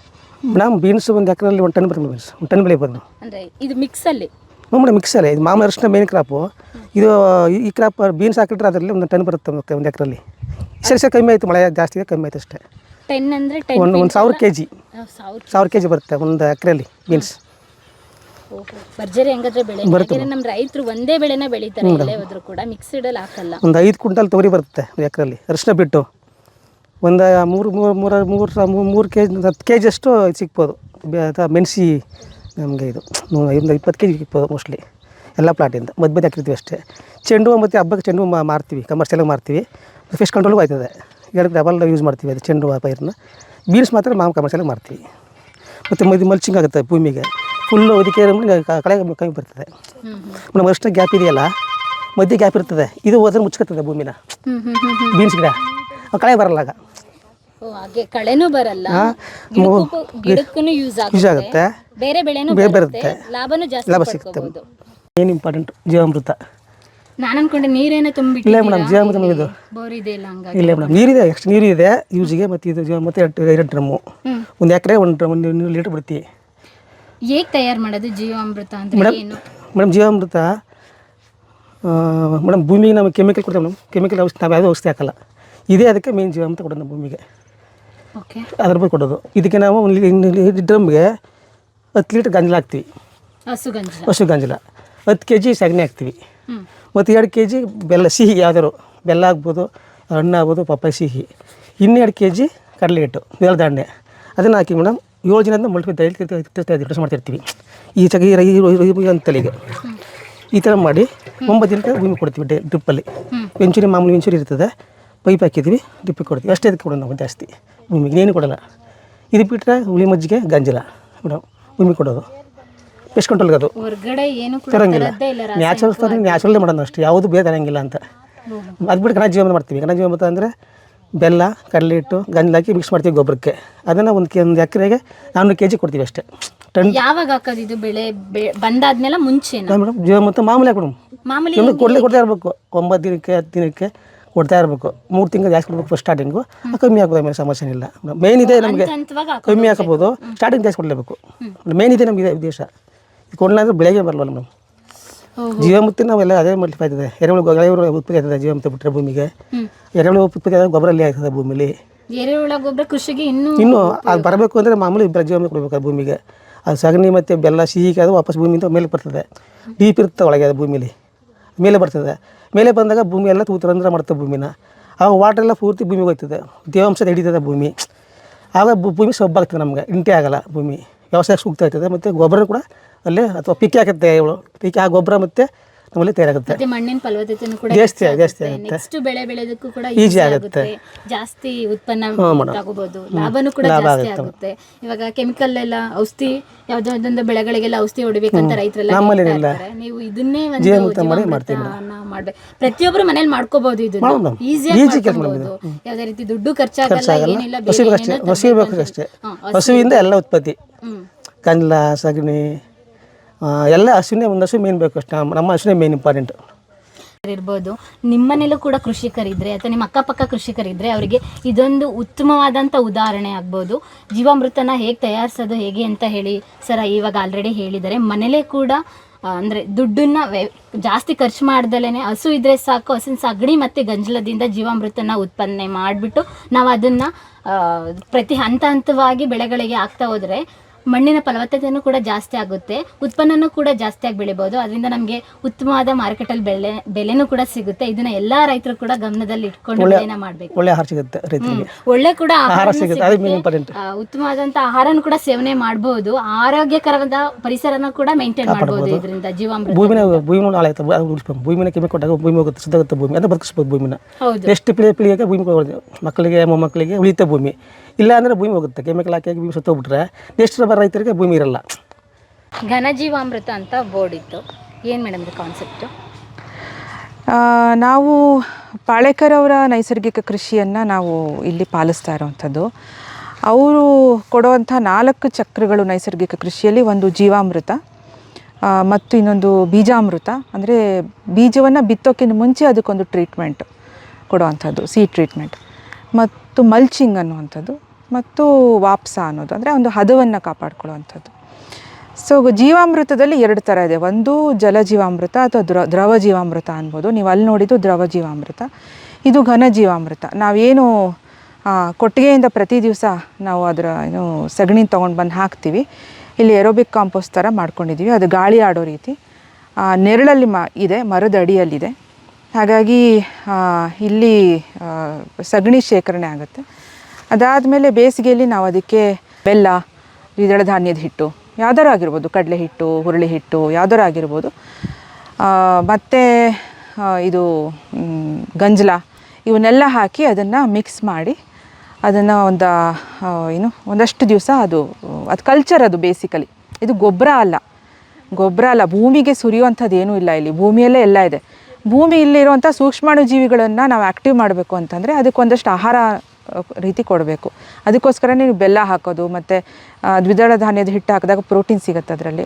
ಮೇಡಮ್? ಬೀನ್ಸ್ 1 ಎಕರೆಯಲ್ಲಿ 1 ಟನ್ ಬರ್ತದೆ. ಬೀನ್ಸ್ 1 ಟನ್ ಬೆಳಿಬೋದು. ಅಂದರೆ ಇದು ಮಿಕ್ಸಲ್ಲಿ? ಹ್ಞೂ ಮೇಡಮ್, ಮಿಕ್ಸಲ್ಲೇ. ಇದು ಮಾಮೂಲಿ ಅರಿಶಿನ ಮೇನ್ ಕ್ರಾಪು. ಇದು ಈ ಕ್ರಾಪ್ ಬೀನ್ಸ್ ಹಾಕಿಟ್ರೆ ಅದರಲ್ಲಿ 1 ಟನ್ ಬರುತ್ತೆ ಮತ್ತೆ 1 ಎಕರೆಲ್ಲಿ. ಸರಿ ಕಮ್ಮಿ ಆಯಿತು, ಮಳೆ ಜಾಸ್ತಿ ಇದೆ, ಕಮ್ಮಿ ಆಯಿತು ಅಷ್ಟೇ. 10 ಅಂದರೆ 1,000 kg 1000 kg ಬರುತ್ತೆ 1 ಎಕರೆಯಲ್ಲಿ ಬೀನ್ಸ್. ಭರ್ಜರಿ ಹಂಗಾದ್ರೆ ಬೆಳೆ. ಯಾಕಂದ್ರೆ ನಮ್ಮ ರೈತರು ಒಂದೇ ಬೆಳೆನ ಬೆಳೀತಾರೆ, ಎಲ್ಲೇ ಹೋದ್ರು ಕೂಡ ಮಿಕ್ಸ್ಡ್ ಅಲ್ಲಿ ಹಾಕಲ್ಲ. ಒಂದು 5 ಕ್ವಿಂಟಲ್ ತೊಗರಿ ಬರುತ್ತೆ ಒಂದು ಎಕರೆಯಲ್ಲಿ. ಅರಿಶಿನ ಬಿಟ್ಟು ಒಂದು 3 ಕೆಜಿ 10 ಕೆ ಜಿಯಷ್ಟು ಸಿಗ್ಬೋದು. ಮೆಣಸಿ ನಮಗೆ ಇದು 20 ಕೆ ಜಿ ಸಿಗ್ಬೋದು ಮೋಸ್ಟ್ಲಿ ಎಲ್ಲ ಪ್ಲಾಟಿಂದ. ಮಧ್ಯ ಹಾಕಿರ್ತೀವಿ ಅಷ್ಟೇ. ಚೆಂಡು ಹೂವು ಮತ್ತು ಹಬ್ಬಕ್ಕೆ ಚೆಂಡು ಹೂವು ಮಾರ್ತೀವಿ, ಕಮರ್ಷಿಯಲಾಗಿ ಮಾರ್ತೀವಿ. ಫಿಶ್ ಕಂಟ್ರೋಲ್ಗೂ ಆಯ್ತದೆ. 2 ಡಬಲ್ ಯೂಸ್ ಮಾಡ್ತೀವಿ ಅದು ಚೆಂಡು ಹೂವು ಪೈರನ್ನ. ಬೀನ್ಸ್ ಮಾತ್ರ ನಾವು ಕಮರ್ಷಿಯಲಾಗಿ ಮಾರ್ತೀವಿ. ಮತ್ತು ಮಲ್ಚಿಂಗ್ ಆಗುತ್ತೆ ಭೂಮಿಗೆ ಫುಲ್ಲು. ಅದಕ್ಕೆ ಕಳೆ ಕಮ್ಮಿ ಬರ್ತದೆ. ನಮ್ಮ ಅಷ್ಟು ಗ್ಯಾಪ್ ಇದೆಯಲ್ಲ, ಮಧ್ಯೆ ಗ್ಯಾಪ್ ಇರ್ತದೆ, ಇದು ಹೋದ್ರೆ ಮುಚ್ಕೊತದೆ ಭೂಮಿನ. ಬೀನ್ಸ್ ಗಿಡ ಕಳೆ ಬರಲ್ಲ ಆಗ. ಹಾಗೆ ಕಳೆನೂ ಬರಲ್ಲ, ಗಿಡಕ್ಕೂ ಯೂಸ್ ಆಗುತ್ತೆ, ಬೇರೆ ಬೆಳೆನೂ ಬರುತ್ತೆ, ಲಾಭನೂ ಜಾಸ್ತಿ ಲಾಭ ಸಿಗುತ್ತೆ. ಏನು ಇಂಪಾರ್ಟೆಂಟ್ ಜೀವಾಮೃತ. ನಾನು ಅನ್ಕೊಂಡೆ ನೀರೇನೋ ತುಂಬಿಟ್ಟು. ಇಲ್ಲ ಮೇಡಮ್, ಜೀವಾಮೃತ ಇದು ಬೋರ್ ಇದೆ ಇಲ್ಲ ಹಂಗಾಗಿ. ಇಲ್ಲ ಮೇಡಮ್, ನೀರಿದೆ, ಎಷ್ಟು ನೀರು ಇದೆ ಯೂಸಿಗೆ. ಮತ್ತು ಇದು ಜೀವಾಮೃತ 2 ಡ್ರಮ್ಮು, ಒಂದು ಎಕರೆ 1 ಲೀಟ್ರ್ ಬಿಡ್ತೀವಿ. ಹೇಗೆ ತಯಾರು ಮಾಡೋದು ಜೀವಾಮೃತ ಅಂದರೆ ಏನು ಮೇಡಮ್? ಜೀವಾಮೃತ ಮೇಡಮ್ ಭೂಮಿಗೆ ನಾವು ಕೆಮಿಕಲ್ ಕೊಡ್ತೇವೆ ಮೇಡಮ್. ಕೆಮಿಕಲ್ ಔಷಧಿ ನಾವು ಯಾವುದೂ ಔಷಧಿ ಹಾಕಲ್ಲ. ಇದೇ ಅದಕ್ಕೆ ಮೇನ್ ಜೀವಾಮೃತ ಕೊಡೋದು ನಮ್ಮ ಭೂಮಿಗೆ. ಓಕೆ, ಅದ್ರ ಬಗ್ಗೆ ಕೊಡೋದು. ಇದಕ್ಕೆ ನಾವು ಒಂದು ಡ್ರಮ್ಗೆ 10 ಲೀಟ್ರ್ ಗಂಜಲ ಹಾಕ್ತೀವಿ. ಹಸು ಗಂಜಲ 10 ಕೆ ಜಿ ಸಗಣಿ ಹಾಕ್ತೀವಿ. ಮತ್ತು 2 ಕೆ ಜಿ ಬೆಲ್ಲ, ಸಿಹಿ ಯಾವ್ದಾದ್ರು ಬೆಲ್ಲ ಆಗ್ಬೋದು, ಹಣ್ಣು ಆಗ್ಬೋದು, ಪಪ್ಪಾಯಿ ಸಿಹಿ. 2 ಕೆ ಜಿ ಕಡಲೆ ಹಿಟ್ಟು, ದ್ವಿದಳ ಧಾನ್ಯ. ಅದನ್ನು ಹಾಕಿ ಮೇಡಮ್ 7 ದಿನದಿಂದ ಮಲ್ಟಿ ಕೆಲಸ ಮಾಡ್ತಿರ್ತೀವಿ. ಈ ಅಂತಲಿಗೆ ಈ ಥರ ಮಾಡಿ 9 ದಿನಕ್ಕೆ ಭೂಮಿ ಕೊಡ್ತೀವಿ. ಡ್ರಿಪ್ಪಲ್ಲಿ ವೆಂಚುರಿ, ಮಾಮೂಲಿ ವೆಂಚುರಿ ಇರ್ತದೆ, ಪೈಪ್ ಹಾಕಿದ್ದೀವಿ, ಡ್ರಿಪ್ಪಿಗೆ ಕೊಡ್ತೀವಿ. ಅಷ್ಟೇ ಅದಕ್ಕೆ ಕೊಡೋದು ನಾವು ಜಾಸ್ತಿ ಭೂಮಿಗೆ, ಏನು ಕೊಡೋಲ್ಲ. ಇದು ಬಿಟ್ಟರೆ ಹುಳಿ ಮಜ್ಜಿಗೆ ಗಂಜಲ ಮೇಡಮ್ ಭೂಮಿ ಕೊಡೋದು. ಪೆಸ್ಟ್ ಕಂಟ್ರೋಲ್ಗೆ ಅದು ಹೊರಗಡೆ ಏನು ತರಂಗಿಲ್ಲ. ನ್ಯಾಚುರಲ್ಲೇ ಮಾಡೋದು ಅಷ್ಟೇ, ಯಾವುದು ಬೇರೆ ತರಂಗಿಲ್ಲ ಅಂತ. ಅದು ಬಿಟ್ಟು ಘನ ಜೀವಾಮೃತ ಮಾಡ್ತೀವಿ. ಘನ ಜೀವಾಮೃತ ಅಂದರೆ ಬೆಲ್ಲ, ಕಡಲೆ ಹಿಟ್ಟು, ಗಂಜಲ ಹಾಕಿ ಮಿಕ್ಸ್ ಮಾಡ್ತೀವಿ ಗೊಬ್ಬರಕ್ಕೆ. ಅದನ್ನು ಒಂದು ಎಕರೆಗೆ 400 ಕೆ ಜಿ ಕೊಡ್ತೀವಿ ಅಷ್ಟೇ. ಟನ್ ಯಾವಾಗ ಹಾಕೋದು ಇದು ಬೆಳೆ ಬಂದಾದ್ಮೇಲೆ ಮುಂಚೆ ಮೇಡಮ್? ಜೀವಾಮೃತ ಮಾಮೂಲಿ ಹಾಕೊಡು, ಮಾಮೂಲಿ ಕೊಡ್ತಾ ಇರಬೇಕು. 9 ದಿನಕ್ಕೆ 10 ದಿನಕ್ಕೆ ಕೊಡ್ತಾ ಇರಬೇಕು. 3 ತಿಂಗಳು ಜಾಸ್ತಿ ಕೊಡಬೇಕು ಫಸ್ಟ್ ಸ್ಟಾರ್ಟಿಂಗು. ಕಮ್ಮಿ ಹಾಕೋದು ಆಮೇಲೆ ಸಮಸ್ಯೆ ಇಲ್ಲ. ಮೇನ್ ಇದೆ ನಮಗೆ, ಕಮ್ಮಿ ಹಾಕೋಬೋದು, ಸ್ಟಾರ್ಟಿಂಗ್ ಜಾಸ್ತಿ ಕೊಡಲೇಬೇಕು. ಮೇನ್ ಇದೆ ನಮಗೆ ಉದ್ದೇಶ. ಇದು ಕೊಡಲ್ಲ ಅಂದರೆ ಬೆಳೆಗೆ ಬರಲ್ಲ ಮೇಡಮ್. ಜೀವಾಮೃತ ನಾವೆಲ್ಲ ಅದೇ ಮಲ್ಟಿಫೈ ಆಗ್ತದೆ. ಎರೆಹುಳು ಉತ್ಪತ್ತಿ ಆಗ್ತದೆ ಜೀವಾಮೃತ ಬಿಟ್ಟರೆ ಭೂಮಿಗೆ. ಎರೆಹುಳು ಉತ್ಪತ್ತಿ ಆದಾಗ ಗೊಬ್ಬರ ಅಲ್ಲಿ ಆಗ್ತದೆ ಭೂಮಿಲಿ. ಎರೆಹುಳ ಗೊಬ್ಬರ ಕೃಷಿಗೆ ಇನ್ನೂ ಅದು ಬರಬೇಕು ಅಂದರೆ ಮಾಮೂಲಿ ಜೀವಾಮೃತ ಕೊಡಬೇಕು ಭೂಮಿಗೆ. ಅದು ಸಗಣಿ ಮತ್ತು ಬೆಲ್ಲ ಸಿಹಿಗೆ ಅದು ವಾಪಸ್ ಭೂಮಿಯಿಂದ ಮೇಲೆ ಬರ್ತದೆ. ಡೀಪ್ ಇರುತ್ತೆ ಒಳಗೆ, ಅದು ಭೂಮಿಲಿ ಮೇಲೆ ಬರ್ತದೆ. ಮೇಲೆ ಬಂದಾಗ ಭೂಮಿ ಎಲ್ಲ ತೂತರಂದ್ರ ಮಾಡ್ತದೆ ಭೂಮಿನ. ಆವಾಗ ವಾಟರ್ ಎಲ್ಲ ಪೂರ್ತಿ ಭೂಮಿಗೆ ಹೋಗ್ತದೆ, ತೇವಾಂಶ ಹಿಡಿತದೆ ಭೂಮಿ. ಆಗ ಭೂಮಿ ಸೊಬ್ಬಾಗ್ತದೆ, ನಮಗೆ ಇಂಟಿ ಆಗಲ್ಲ ಭೂಮಿ, ವ್ಯವಸಾಯ ಸೂಕ್ತ ಆಗ್ತದೆ. ಮತ್ತು ಗೊಬ್ಬರ ಕೂಡ ಅಲ್ಲೇ ಅಥವಾ ಪಿಕ್ಕಿ ಹಾಕುತ್ತೆ ಪಿಕ್ಕಿ. ಆ ಗೊಬ್ಬರ ಮತ್ತು ನಮ್ಮಲ್ಲಿ ತಯಾರಾಗುತ್ತೆ. ಮಣ್ಣಿನ ಫಲವತ್ತತೆನೂ ಕೂಡ ಜಾಸ್ತಿ ಆಗುತ್ತೆ. ನೆಕ್ಸ್ಟ್ ಬೆಳೆ ಬೆಳೆಯೋದಕ್ಕೂ ಕೂಡ ಈಜಿ ಆಗುತ್ತೆ, ಜಾಸ್ತಿ ಉತ್ಪನ್ನ ತಗೋಬಹುದು, ಲಾಭನೂ ಕೂಡ ಜಾಸ್ತಿ ಆಗುತ್ತೆ. ಇವಾಗ ಕೆಮಿಕಲ್ ಎಲ್ಲ ಔಷಧಿ ಯಾವ್ದೊಂದು ಬೆಳೆಗಳಿಗೆಲ್ಲ ಔಷಧಿ ಹೊಡಿಬೇಕಂತ ರೈತರೆಲ್ಲ ಹೇಳ್ತಾರೆ. ನೀವು ಇದನ್ನೇ ಮಾಡ್ಬೇಕು. ಪ್ರತಿಯೊಬ್ಬರು ಮನೇಲಿ ಮಾಡ್ಕೋಬಹುದು, ಇದನ್ನ ಈಸಿಯಾಗಿ ಮಾಡ್ಕೋಬಹುದು. ಯಾವ್ದೇ ರೀತಿ ದುಡ್ಡು ಖರ್ಚಾಗಲ್ಲ, ಏನಿಲ್ಲ. ಹಸುವಿಂದ ಎಲ್ಲ ಉತ್ಪತ್ತಿ, ಗಂಜಲ, ಸಗಣಿ ಎಲ್ಲ ಹಸುವಿನೇ. ಒಂದು ಹಸು ಮೇನ್ ಬೇಕು ಅಷ್ಟೇ, ನಮ್ಮ ಹಸುವಿನೇ ಮೇನ್ ಇಂಪಾರ್ಟೆಂಟ್ ಇರ್ಬೋದು. ನಿಮ್ಮನೇಲೂ ಕೂಡ ಕೃಷಿಕರಿದ್ರೆ ಅಥವಾ ನಿಮ್ಮ ಅಕ್ಕಪಕ್ಕ ಕೃಷಿಕರಿದ್ರೆ ಅವರಿಗೆ ಇದೊಂದು ಉತ್ತಮವಾದಂಥ ಉದಾಹರಣೆ ಆಗ್ಬೋದು. ಜೀವಾಮೃತನ ಹೇಗೆ ತಯಾರಿಸೋದು ಹೇಗೆ ಅಂತ ಹೇಳಿ ಸರ್ ಇವಾಗ ಆಲ್ರೆಡಿ ಹೇಳಿದ್ದಾರೆ. ಮನೇಲೇ ಕೂಡ ಅಂದರೆ ದುಡ್ಡನ್ನ ಜಾಸ್ತಿ ಖರ್ಚು ಮಾಡ್ದಲೇ ಹಸು ಇದ್ರೆ ಸಾಕು, ಹಸಿನ ಸಗಣಿ ಮತ್ತು ಗಂಜಲದಿಂದ ಜೀವಾಮೃತನ ಉತ್ಪಾದನೆ ಮಾಡಿಬಿಟ್ಟು ನಾವು ಅದನ್ನು ಪ್ರತಿ ಹಂತವಾಗಿ ಬೆಳೆಗಳಿಗೆ ಹಾಕ್ತಾ ಹೋದರೆ ಮಣ್ಣಿನ ಫಲವತ್ತತೆಯೂ ಕೂಡ ಜಾಸ್ತಿ ಆಗುತ್ತೆ, ಉತ್ಪನ್ನನೂ ಕೂಡ ಜಾಸ್ತಿಯಾಗಿ ಬೆಳಿಬೋದು. ಅದರಿಂದ ನಮಗೆ ಉತ್ತಮವಾದ ಮಾರ್ಕೆಟಲ್ಲಿ ಬೆಲೆನೂ ಕೂಡ ಸಿಗುತ್ತೆ. ಇದನ್ನ ಎಲ್ಲಾ ರೈತರು ಕೂಡ ಗಮನದಲ್ಲಿ ಇಟ್ಕೊಂಡು ಬೆಳೆನ ಮಾಡಬೇಕು. ಒಳ್ಳೆ ಆಹಾರ ಸಿಗುತ್ತೆ ರೈತರಿಗೆ, ಒಳ್ಳೆ ಕೂಡ ಆಹಾರ ಸಿಗುತ್ತೆ, ಉತ್ತಮವಾದಂತ ಆಹಾರನೂ ಕೂಡ ಸೇವನೆ ಮಾಡಬಹುದು. ಆರೋಗ್ಯಕರವಾದ ಪರಿಸರನ ಕೂಡ ಮೇಂಟೈನ್ ಮಾಡಬಹುದು ಇದರಿಂದ. ಜೀವಾಮೃತ ಭೂಮಿನ ಕೆಮ್ಮೆ ಕೊಟ್ಟಾಗ ಭೂಮಿ ಹೋಗುತ್ತೆ, ಸಿದ್ಧಾಗುತ್ತೆ ಭೂಮಿ, ಅದನ್ನ ಬದುಕಿಸ್ಬೋದು ಭೂಮಿನ. ಹೌದು, ಎಷ್ಟು ಪೀಳಿಗೆ ಭೂಮಿ ಮಕ್ಕಳಿಗೆ ಮೊಮ್ಮಕ್ಕಳಿಗೆ ಉಳಿಯುತ್ತೆ ಭೂಮಿ. ಇಲ್ಲ ಅಂದರೆ ಭೂಮಿ ಹೋಗುತ್ತೆ, ಕೆಮಿಕಲ್ ಹಾಕಿ ಭೂಮಿ ಸತ್ತೋಗ್ಬಿಟ್ರೆ ನೆಕ್ಸ್ಟ್ ರೈತರಿಗೆ ಭೂಮಿ ಇರಲ್ಲ. ಘನಜೀವಾಮೃತ ಅಂತ ಬೋರ್ಡ್ ಇತ್ತು, ಏನು ಮೇಡಮ್ ಇದು ಕಾನ್ಸೆಪ್ಟು? ನಾವು ಪಾಳೇಕರ್ ಅವರ ನೈಸರ್ಗಿಕ ಕೃಷಿಯನ್ನು ನಾವು ಇಲ್ಲಿ ಪಾಲಿಸ್ತಾ ಇರೋವಂಥದ್ದು. ಅವರು ಕೊಡುವಂಥ 4 ಚಕ್ರಗಳು ನೈಸರ್ಗಿಕ ಕೃಷಿಯಲ್ಲಿ, ಒಂದು ಜೀವಾಮೃತ ಮತ್ತು ಇನ್ನೊಂದು ಬೀಜಾಮೃತ, ಅಂದರೆ ಬೀಜವನ್ನು ಬಿತ್ತೋಕ್ಕಿಂತ ಮುಂಚೆ ಅದಕ್ಕೊಂದು ಟ್ರೀಟ್ಮೆಂಟ್ ಕೊಡುವಂಥದ್ದು, ಸೀಡ್ ಟ್ರೀಟ್ಮೆಂಟ್, ಮತ್ತು ಮಲ್ಚಿಂಗ್ ಅನ್ನುವಂಥದ್ದು, ಮತ್ತು ವಾಪ್ಸ ಅನ್ನೋದು ಅಂದರೆ ಒಂದು ಹದವನ್ನು ಕಾಪಾಡ್ಕೊಳ್ಳುವಂಥದ್ದು. ಸೊ ಜೀವಾಮೃತದಲ್ಲಿ 2 ಥರ ಇದೆ. ಒಂದು ಜಲ ಜೀವಾಮೃತ ಅಥವಾ ದ್ರವ ಜೀವಾಮೃತ ಅನ್ಬೋದು. ನೀವು ಅಲ್ಲಿ ನೋಡಿದ್ದು ದ್ರವ ಜೀವಾಮೃತ. ಇದು ಘನ ಜೀವಾಮೃತ. ನಾವೇನು ಕೊಟ್ಟಿಗೆಯಿಂದ ಪ್ರತಿ ದಿವಸ ನಾವು ಅದರ ಸಗಣಿ ತೊಗೊಂಡು ಬಂದು ಹಾಕ್ತೀವಿ, ಇಲ್ಲಿ ಏರೋಬಿಕ್ ಕಾಂಪೋಸ್ಟ್ ಥರ ಮಾಡ್ಕೊಂಡಿದ್ದೀವಿ. ಅದು ಗಾಳಿ ಆಡೋ ರೀತಿ ನೆರಳಲ್ಲಿ ಇದೆ, ಮರದ ಅಡಿಯಲ್ಲಿದೆ. ಹಾಗಾಗಿ ಇಲ್ಲಿ ಸಗಣಿ ಶೇಖರಣೆ ಆಗುತ್ತೆ. ಅದಾದಮೇಲೆ ಬೇಸಿಗೆಯಲ್ಲಿ ನಾವು ಅದಕ್ಕೆ ಬೆಲ್ಲ, ದ್ವಿದಳ ಧಾನ್ಯದ ಹಿಟ್ಟು ಯಾವ್ದಾರು ಆಗಿರ್ಬೋದು, ಕಡಲೆ ಹಿಟ್ಟು, ಹುರುಳಿ ಹಿಟ್ಟು ಯಾವ್ದಾರು ಆಗಿರ್ಬೋದು, ಮತ್ತು ಇದು ಗಂಜಲ ಇವನ್ನೆಲ್ಲ ಹಾಕಿ ಅದನ್ನು ಮಿಕ್ಸ್ ಮಾಡಿ ಅದನ್ನು ಒಂದಷ್ಟು ದಿವಸ ಅದು ಕಲ್ಚರ್. ಅದು ಬೇಸಿಕಲಿ ಇದು ಗೊಬ್ಬರ ಅಲ್ಲ, ಭೂಮಿಗೆ ಸುರಿಯುವಂಥದ್ದು ಏನೂ ಇಲ್ಲ. ಇಲ್ಲಿ ಭೂಮಿಯಲ್ಲೇ ಎಲ್ಲ ಇದೆ. ಭೂಮಿಯಲ್ಲಿರುವಂಥ ಸೂಕ್ಷ್ಮಾಣುಜೀವಿಗಳನ್ನು ನಾವು ಆ್ಯಕ್ಟಿವ್ ಮಾಡಬೇಕು ಅಂತಂದರೆ ಅದಕ್ಕೆ ಒಂದಷ್ಟು ಆಹಾರ ರೀತಿ ಕೊಡಬೇಕು. ಅದಕ್ಕೋಸ್ಕರ ನೀವು ಬೆಲ್ಲ ಹಾಕೋದು ಮತ್ತು ದ್ವಿದಳ ಧಾನ್ಯದ ಹಿಟ್ಟು ಹಾಕಿದಾಗ ಪ್ರೋಟೀನ್ ಸಿಗುತ್ತೆ ಅದರಲ್ಲಿ.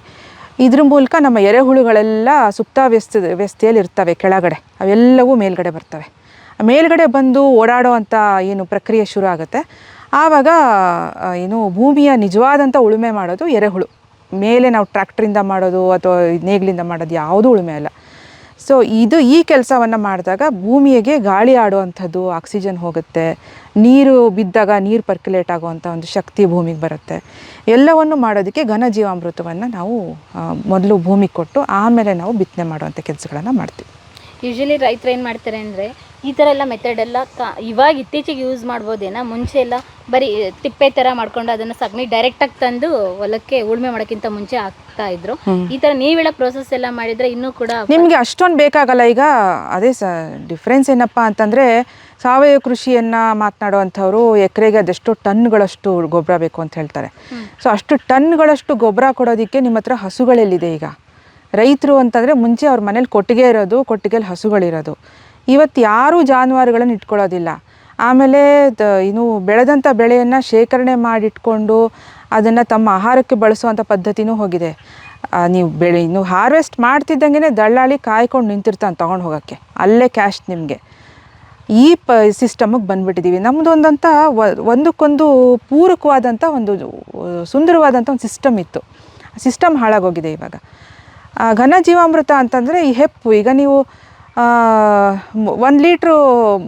ಇದ್ರ ಮೂಲಕ ನಮ್ಮ ಎರೆಹುಳುಗಳೆಲ್ಲ ಸುಪ್ತಾವ್ಯಸ್ಥೆಯಲ್ಲಿ ಇರ್ತವೆ ಕೆಳಗಡೆ, ಅವೆಲ್ಲವೂ ಮೇಲ್ಗಡೆ ಬರ್ತವೆ. ಮೇಲ್ಗಡೆ ಬಂದು ಓಡಾಡೋ ಅಂಥ ಏನು ಪ್ರಕ್ರಿಯೆ ಶುರು ಆಗುತ್ತೆ. ಆವಾಗ ಭೂಮಿಯ ನಿಜವಾದಂಥ ಉಳುಮೆ ಮಾಡೋದು ಎರೆಹುಳು. ಮೇಲೆ ನಾವು ಟ್ರ್ಯಾಕ್ಟ್ರಿಂದ ಮಾಡೋದು ಅಥವಾ ನೇಗಿಲಿಂದ ಮಾಡೋದು ಯಾವುದೂ ಉಳುಮೆ ಅಲ್ಲ. ಸೊ ಈ ಕೆಲಸವನ್ನು ಮಾಡಿದಾಗ ಭೂಮಿಗೆ ಗಾಳಿ ಆಡುವಂಥದ್ದು, ಆಕ್ಸಿಜನ್ ಹೋಗುತ್ತೆ, ನೀರು ಬಿದ್ದಾಗ ನೀರು ಪರ್ಕ್ಯುಲೇಟ್ ಆಗುವಂಥ ಒಂದು ಶಕ್ತಿ ಭೂಮಿಗೆ ಬರುತ್ತೆ. ಎಲ್ಲವನ್ನು ಮಾಡೋದಕ್ಕೆ ಘನಜೀವಾಮೃತವನ್ನು ನಾವು ಮೊದಲು ಭೂಮಿಗೆ ಕೊಟ್ಟು ಆಮೇಲೆ ನಾವು ಬಿತ್ತನೆ ಮಾಡುವಂಥ ಕೆಲಸಗಳನ್ನು ಮಾಡ್ತೀವಿ. ಯೂಶ್ವಲಿ ರೈತರು ಏನು ಮಾಡ್ತಾರೆ ಅಂದರೆ ಈ ಥರ ಎಲ್ಲ ಮೆಥಡ್ ಎಲ್ಲ ಇವಾಗ ಇತ್ತೀಚೆಗೆ ಯೂಸ್ ಮಾಡ್ಬೋದೇನಾ? ಮುಂಚೆ ಎಲ್ಲ ಬರೀ ತಿಪ್ಪೆ ಥರ ಮಾಡ್ಕೊಂಡು ಅದನ್ನು ಸಗಣಿ ಡೈರೆಕ್ಟಾಗಿ ತಂದು ಹೊಲಕ್ಕೆ ಉಳುಮೆ ಮಾಡೋಕ್ಕಿಂತ ಮುಂಚೆ ಹಾಕ್ತಾ ಇದ್ರು. ಈ ಥರ ನೀವು ಹೇಳೋ ಪ್ರೋಸೆಸ್ ಎಲ್ಲ ಮಾಡಿದರೆ ಇನ್ನೂ ಕೂಡ ನಿಮಗೆ ಅಷ್ಟೊಂದು ಬೇಕಾಗಲ್ಲ. ಈಗ ಅದೇ ಡಿಫ್ರೆನ್ಸ್ ಏನಪ್ಪ ಅಂತಂದರೆ, ಸಾವಯವ ಕೃಷಿಯನ್ನು ಮಾತನಾಡುವಂಥವ್ರು ಎಕರೆಗೆ ಅದೆಷ್ಟು ಟನ್ಗಳಷ್ಟು ಗೊಬ್ಬರ ಬೇಕು ಅಂತ ಹೇಳ್ತಾರೆ. ಸೊ ಅಷ್ಟು ಟನ್ಗಳಷ್ಟು ಗೊಬ್ಬರ ಕೊಡೋದಕ್ಕೆ ನಿಮ್ಮ ಹತ್ರ ಹಸುಗಳೆಲ್ಲಿದೆ? ಈಗ ರೈತರು ಅಂತಂದರೆ ಮುಂಚೆ ಅವ್ರ ಮನೇಲಿ ಕೊಟ್ಟಿಗೆ ಇರೋದು, ಕೊಟ್ಟಿಗೆಯಲ್ಲಿ ಹಸುಗಳಿರೋದು. ಇವತ್ತು ಯಾರೂ ಜಾನುವಾರುಗಳನ್ನು ಇಟ್ಕೊಳ್ಳೋದಿಲ್ಲ. ಆಮೇಲೆ ಬೆಳೆದಂಥ ಬೆಳೆಯನ್ನು ಶೇಖರಣೆ ಮಾಡಿಟ್ಕೊಂಡು ಅದನ್ನು ತಮ್ಮ ಆಹಾರಕ್ಕೆ ಬಳಸುವಂಥ ಪದ್ಧತಿನೂ ಹೋಗಿದೆ. ನೀವು ಹಾರ್ವೆಸ್ಟ್ ಮಾಡ್ತಿದ್ದಂಗೆ ದಳ್ಳಾಳಿ ಕಾಯ್ಕೊಂಡು ನಿಂತಿರ್ತಾನೆ ತೊಗೊಂಡು ಹೋಗೋಕ್ಕೆ, ಅಲ್ಲೇ ಕ್ಯಾಶ್ ನಿಮಗೆ. ಈ ಸಿಸ್ಟಮಿಗೆ ಬಂದುಬಿಟ್ಟಿದ್ದೀವಿ. ನಮ್ಮದೊಂದಂಥ ಒಂದಕ್ಕೊಂದು ಪೂರಕವಾದಂಥ ಒಂದು ಸುಂದರವಾದಂಥ ಒಂದು ಸಿಸ್ಟಮ್ ಇತ್ತು. ಸಿಸ್ಟಮ್ ಹಾಳಾಗೋಗಿದೆ ಇವಾಗ. ಘನಜೀವಾಮೃತ ಅಂತಂದರೆ ಈ ಹೆಪ್ಪು. ಈಗ ನೀವು 1 ಲೀಟ್ರು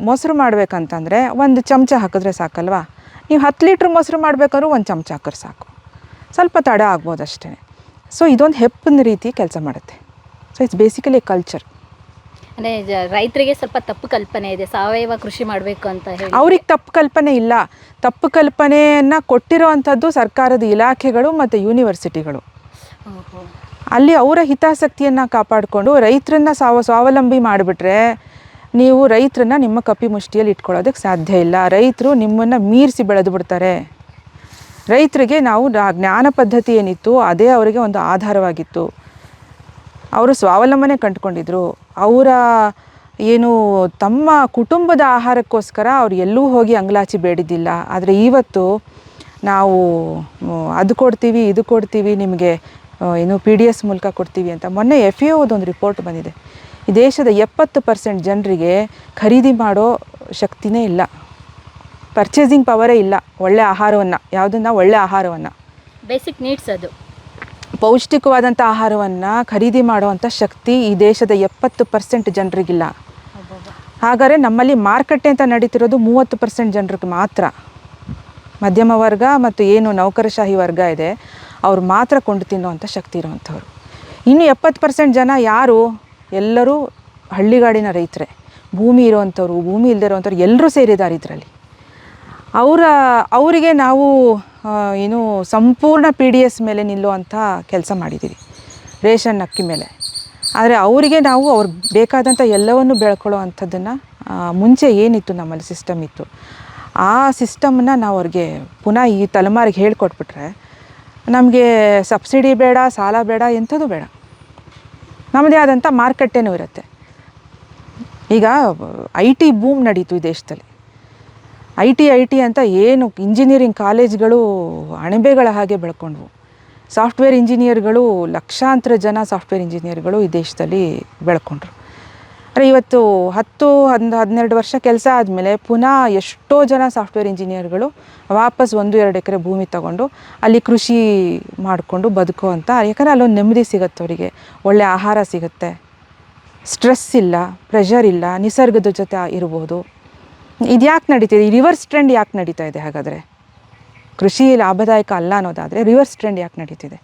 ಮೊಸರು ಮಾಡಬೇಕಂತಂದರೆ 1 ಚಮಚ ಹಾಕಿದ್ರೆ ಸಾಕಲ್ವಾ? ನೀವು 10 ಲೀಟ್ರ್ ಮೊಸರು ಮಾಡಬೇಕಾದ್ರೂ 1 ಚಮಚ ಹಾಕಿದ್ರೆ ಸಾಕು. ಸ್ವಲ್ಪ ತಡ ಆಗ್ಬೋದು ಅಷ್ಟೇ. ಸೊ ಇದೊಂದು ಹೆಪ್ಪಿನ ರೀತಿ ಕೆಲಸ ಮಾಡುತ್ತೆ. So it's basically culture. ಅಂದರೆ ರೈತರಿಗೆ ಸ್ವಲ್ಪ ತಪ್ಪು ಕಲ್ಪನೆ ಇದೆ ಸಾವಯವ ಕೃಷಿ ಮಾಡಬೇಕು ಅಂತ ಹೇಳಿ. ಅವ್ರಿಗೆ ತಪ್ಪು ಕಲ್ಪನೆ ಇಲ್ಲ. ತಪ್ಪು ಕಲ್ಪನೆಯನ್ನು ಕೊಟ್ಟಿರೋವಂಥದ್ದು ಸರ್ಕಾರದ ಇಲಾಖೆಗಳು ಮತ್ತು ಯೂನಿವರ್ಸಿಟಿಗಳು. ಅಲ್ಲಿ ಅವರ ಹಿತಾಸಕ್ತಿಯನ್ನು ಕಾಪಾಡಿಕೊಂಡು ರೈತರನ್ನ ಸ್ವಾವಲಂಬಿ ಮಾಡಿಬಿಟ್ರೆ ನೀವು ರೈತರನ್ನ ನಿಮ್ಮ ಕಪ್ಪಿ ಮುಷ್ಟಿಯಲ್ಲಿ ಇಟ್ಕೊಳ್ಳೋದಕ್ಕೆ ಸಾಧ್ಯ ಇಲ್ಲ. ರೈತರು ನಿಮ್ಮನ್ನು ಮೀರಿಸಿ ಬೆಳೆದು ಬಿಡ್ತಾರೆ. ರೈತರಿಗೆ ನಾವು ಜ್ಞಾನ ಪದ್ಧತಿ ಏನಿತ್ತು ಅದೇ ಅವರಿಗೆ ಒಂದು ಆಧಾರವಾಗಿತ್ತು. ಅವರು ಸ್ವಾವಲಂಬನೆ ಕಂಡುಕೊಂಡಿದ್ರು. ಅವರ ತಮ್ಮ ಕುಟುಂಬದ ಆಹಾರಕ್ಕೋಸ್ಕರ ಅವ್ರು ಎಲ್ಲೂ ಹೋಗಿ ಅಂಗಲಾಚಿ ಬೇಡಿದ್ದಿಲ್ಲ. ಆದರೆ ಇವತ್ತು ನಾವು ಅದು ಕೊಡ್ತೀವಿ, ಇದು ಕೊಡ್ತೀವಿ, ನಿಮಗೆ PDS ಮೂಲಕ ಕೊಡ್ತೀವಿ ಅಂತ. ಮೊನ್ನೆ FAOದೊಂದು ರಿಪೋರ್ಟ್ ಬಂದಿದೆ. ಈ ದೇಶದ 70% ಜನರಿಗೆ ಖರೀದಿ ಮಾಡೋ ಶಕ್ತಿನೇ ಇಲ್ಲ, ಪರ್ಚೇಸಿಂಗ್ ಪವರೇ ಇಲ್ಲ. ಒಳ್ಳೆ ಆಹಾರವನ್ನು, ಒಳ್ಳೆ ಆಹಾರವನ್ನು, ಬೇಸಿಕ್ ನೀಡ್ಸ್, ಅದು ಪೌಷ್ಟಿಕವಾದಂಥ ಆಹಾರವನ್ನು ಖರೀದಿ ಮಾಡುವಂಥ ಶಕ್ತಿ ಈ ದೇಶದ 70% ಜನರಿಗಿಲ್ಲ. ಹಾಗಾದರೆ ನಮ್ಮಲ್ಲಿ ಮಾರುಕಟ್ಟೆ ಅಂತ ನಡೀತಿರೋದು 30% ಜನರಿಗೆ ಮಾತ್ರ. ಮಧ್ಯಮ ವರ್ಗ ಮತ್ತು ನೌಕರಶಾಹಿ ವರ್ಗ ಇದೆ, ಅವ್ರು ಮಾತ್ರ ಕೊಂಡು ತಿನ್ನುವಂಥ ಶಕ್ತಿ ಇರುವಂಥವ್ರು. ಇನ್ನು 70% ಜನ ಯಾರು? ಎಲ್ಲರೂ ಹಳ್ಳಿಗಾಡಿನ ರೈತರೇ. ಭೂಮಿ ಇರುವಂಥವ್ರು, ಭೂಮಿ ಇಲ್ಲದೆ ಇರುವಂಥವ್ರು ಎಲ್ಲರೂ ಸೇರಿದ್ದಾರೆ ಇದರಲ್ಲಿ. ಅವರಿಗೆ ನಾವು ಸಂಪೂರ್ಣ PDS ಮೇಲೆ ನಿಲ್ಲುವಂಥ ಕೆಲಸ ಮಾಡಿದ್ದೀವಿ, ರೇಷನ್ ಅಕ್ಕಿ ಮೇಲೆ. ಆದರೆ ಅವರಿಗೆ ನಾವು ಅವ್ರಿಗೆ ಬೇಕಾದಂಥ ಎಲ್ಲವನ್ನು ಬೆಳ್ಕೊಳ್ಳೋ ಅಂಥದ್ದನ್ನು ಮುಂಚೆ ಏನಿತ್ತು ನಮ್ಮಲ್ಲಿ ಸಿಸ್ಟಮ್ ಇತ್ತು, ಆ ಸಿಸ್ಟಮನ್ನು ನಾವು ಅವ್ರಿಗೆ ಪುನಃ ಈ ತಲೆಮಾರಿಗೆ ಹೇಳಿಕೊಟ್ಬಿಟ್ರೆ ನಮಗೆ ಸಬ್ಸಿಡಿ ಬೇಡ, ಸಾಲ ಬೇಡ, ಎಂಥದ್ದು ಬೇಡ. ನಮ್ಮದೇ ಆದಂಥ ಮಾರುಕಟ್ಟೆನೂ ಇರುತ್ತೆ. ಈಗ IT ಬೂಮ್ ನಡೀತು ಈ ದೇಶದಲ್ಲಿ. IT ಅಂತ ಇಂಜಿನಿಯರಿಂಗ್ ಕಾಲೇಜ್ಗಳು ಅಣಬೆಗಳ ಹಾಗೆ ಬೆಳ್ಕೊಂಡ್ವು. ಸಾಫ್ಟ್ವೇರ್ ಇಂಜಿನಿಯರ್ಗಳು, ಲಕ್ಷಾಂತರ ಜನ ಸಾಫ್ಟ್ವೇರ್ ಇಂಜಿನಿಯರ್ಗಳು ಈ ದೇಶದಲ್ಲಿ ಬೆಳ್ಕೊಂಡ್ರು. ಆದರೆ ಇವತ್ತು 10-12 ವರ್ಷ ಕೆಲಸ ಆದಮೇಲೆ ಪುನಃ ಎಷ್ಟೋ ಜನ ಸಾಫ್ಟ್ವೇರ್ ಇಂಜಿನಿಯರ್ಗಳು ವಾಪಸ್ 1-2 ಎಕರೆ ಭೂಮಿ ತಗೊಂಡು ಅಲ್ಲಿ ಕೃಷಿ ಮಾಡಿಕೊಂಡು ಬದುಕುವಂಥ, ಯಾಕಂದರೆ ಅಲ್ಲೊಂದು ನೆಮ್ಮದಿ ಸಿಗುತ್ತೆ ಅವರಿಗೆ, ಒಳ್ಳೆ ಆಹಾರ ಸಿಗುತ್ತೆ, ಸ್ಟ್ರೆಸ್ ಇಲ್ಲ, ಪ್ರೆಷರ್ ಇಲ್ಲ, ನಿಸರ್ಗದ ಜೊತೆ ಇರ್ಬೋದು. ಇದು ಯಾಕೆ ನಡೀತಿದೆ? ಈ ರಿವರ್ಸ್ ಟ್ರೆಂಡ್ ಯಾಕೆ ನಡೀತಾ ಇದೆ? ಹಾಗಾದರೆ ಕೃಷಿ ಲಾಭದಾಯಕ ಅಲ್ಲ ಅನ್ನೋದಾದರೆ ರಿವರ್ಸ್ ಟ್ರೆಂಡ್ ಯಾಕೆ ನಡೀತಿದೆ?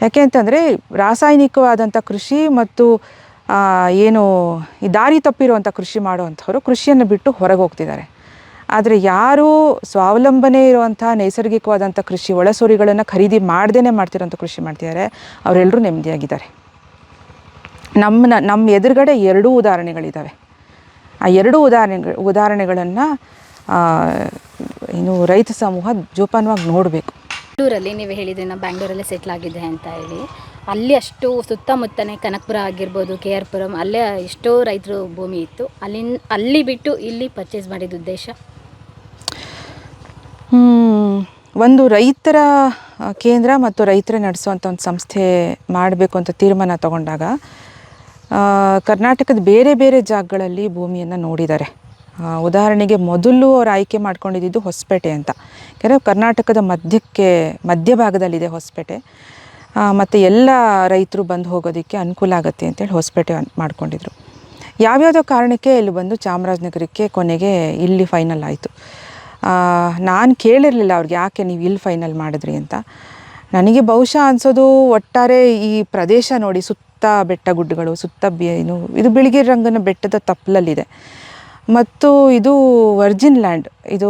ಯಾಕೆ ಅಂತಂದರೆ ರಾಸಾಯನಿಕವಾದಂಥ ಕೃಷಿ ಮತ್ತು ಏನು ಈ ದಾರಿ ತಪ್ಪಿರುವಂಥ ಕೃಷಿ ಮಾಡುವಂಥವ್ರು ಕೃಷಿಯನ್ನು ಬಿಟ್ಟು ಹೊರಗೆ ಹೋಗ್ತಿದ್ದಾರೆ. ಆದರೆ ಯಾರು ಸ್ವಾವಲಂಬನೆ ಇರುವಂಥ ನೈಸರ್ಗಿಕವಾದಂಥ ಕೃಷಿ ಒಳಸೋರಿಗಳನ್ನು ಖರೀದಿ ಮಾಡ್ದೇ ಮಾಡ್ತಿರೋಂಥ ಕೃಷಿ ಮಾಡ್ತಿದ್ದಾರೆ, ಅವರೆಲ್ಲರೂ ನೆಮ್ಮದಿಯಾಗಿದ್ದಾರೆ. ನಮ್ಮ ಎದುರುಗಡೆ 2 ಉದಾಹರಣೆಗಳಿದ್ದಾವೆ. ಆ 2 ಉದಾಹರಣೆಗಳನ್ನು ಇನ್ನು ರೈತ ಸಮೂಹ ಜೋಪಾನವಾಗಿ ನೋಡಬೇಕು. ಬ್ಯಾಂಗ್ಳೂರಲ್ಲಿ ನೀವು ಹೇಳಿದ್ರಿ ನಾವು ಬ್ಯಾಂಗ್ಳೂರಲ್ಲೇ ಸೆಟ್ಲ್ ಆಗಿದೆ ಅಂತ ಹೇಳಿ, ಅಲ್ಲಿ ಅಷ್ಟು ಸುತ್ತಮುತ್ತನೇ ಕನಕಪುರ ಆಗಿರ್ಬೋದು, KR ಪುರಂ, ಅಲ್ಲೇ ಎಷ್ಟೋ ರೈತರು ಭೂಮಿ ಇತ್ತು. ಅಲ್ಲಿ ಬಿಟ್ಟು ಇಲ್ಲಿ ಪರ್ಚೇಸ್ ಮಾಡಿದ ಉದ್ದೇಶ? ಒಂದು ರೈತರ ಕೇಂದ್ರ ಮತ್ತು ರೈತರೇ ನಡೆಸುವಂಥ ಒಂದು ಸಂಸ್ಥೆ ಮಾಡಬೇಕು ಅಂತ ತೀರ್ಮಾನ ತಗೊಂಡಾಗ ಕರ್ನಾಟಕದ ಬೇರೆ ಬೇರೆ ಜಾಗಗಳಲ್ಲಿ ಭೂಮಿಯನ್ನು ನೋಡಿದ್ದಾರೆ. ಉದಾಹರಣೆಗೆ ಮೊದಲು ಅವ್ರು ಆಯ್ಕೆ ಮಾಡ್ಕೊಂಡಿದ್ದು ಹೊಸಪೇಟೆ ಅಂತ. ಯಾಕಂದರೆ ಕರ್ನಾಟಕದ ಮಧ್ಯಭಾಗದಲ್ಲಿದೆ ಹೊಸಪೇಟೆ, ಮತ್ತು ಎಲ್ಲ ರೈತರು ಬಂದು ಹೋಗೋದಕ್ಕೆ ಅನುಕೂಲ ಆಗುತ್ತೆ ಅಂತೇಳಿ ಹೊಸಪೇಟೆ ಮಾಡ್ಕೊಂಡಿದ್ರು. ಯಾವ್ಯಾವುದೋ ಕಾರಣಕ್ಕೆ ಇಲ್ಲಿ ಬಂದು ಚಾಮರಾಜನಗರಕ್ಕೆ ಕೊನೆಗೆ ಇಲ್ಲಿ ಫೈನಲ್ ಆಯಿತು. ನಾನು ಕೇಳಿರಲಿಲ್ಲ ಅವ್ರಿಗೆ ಯಾಕೆ ನೀವು ಇಲ್ಲಿ ಫೈನಲ್ ಮಾಡಿದ್ರಿ ಅಂತ. ನನಗೆ ಬಹುಶಃ ಅನಿಸೋದು ಒಟ್ಟಾರೆ ಈ ಪ್ರದೇಶ ನೋಡಿ, ಸುತ್ತ ಬೆಟ್ಟ ಗುಡ್ಡಗಳು, ಸುತ್ತ ಇದು ಬಿಳಿಗಿರಿ ರಂಗನ ಬೆಟ್ಟದ ತಪ್ಪಲಲ್ಲಿದೆ ಮತ್ತು ಇದು ವರ್ಜಿನ್ ಲ್ಯಾಂಡ್. ಇದು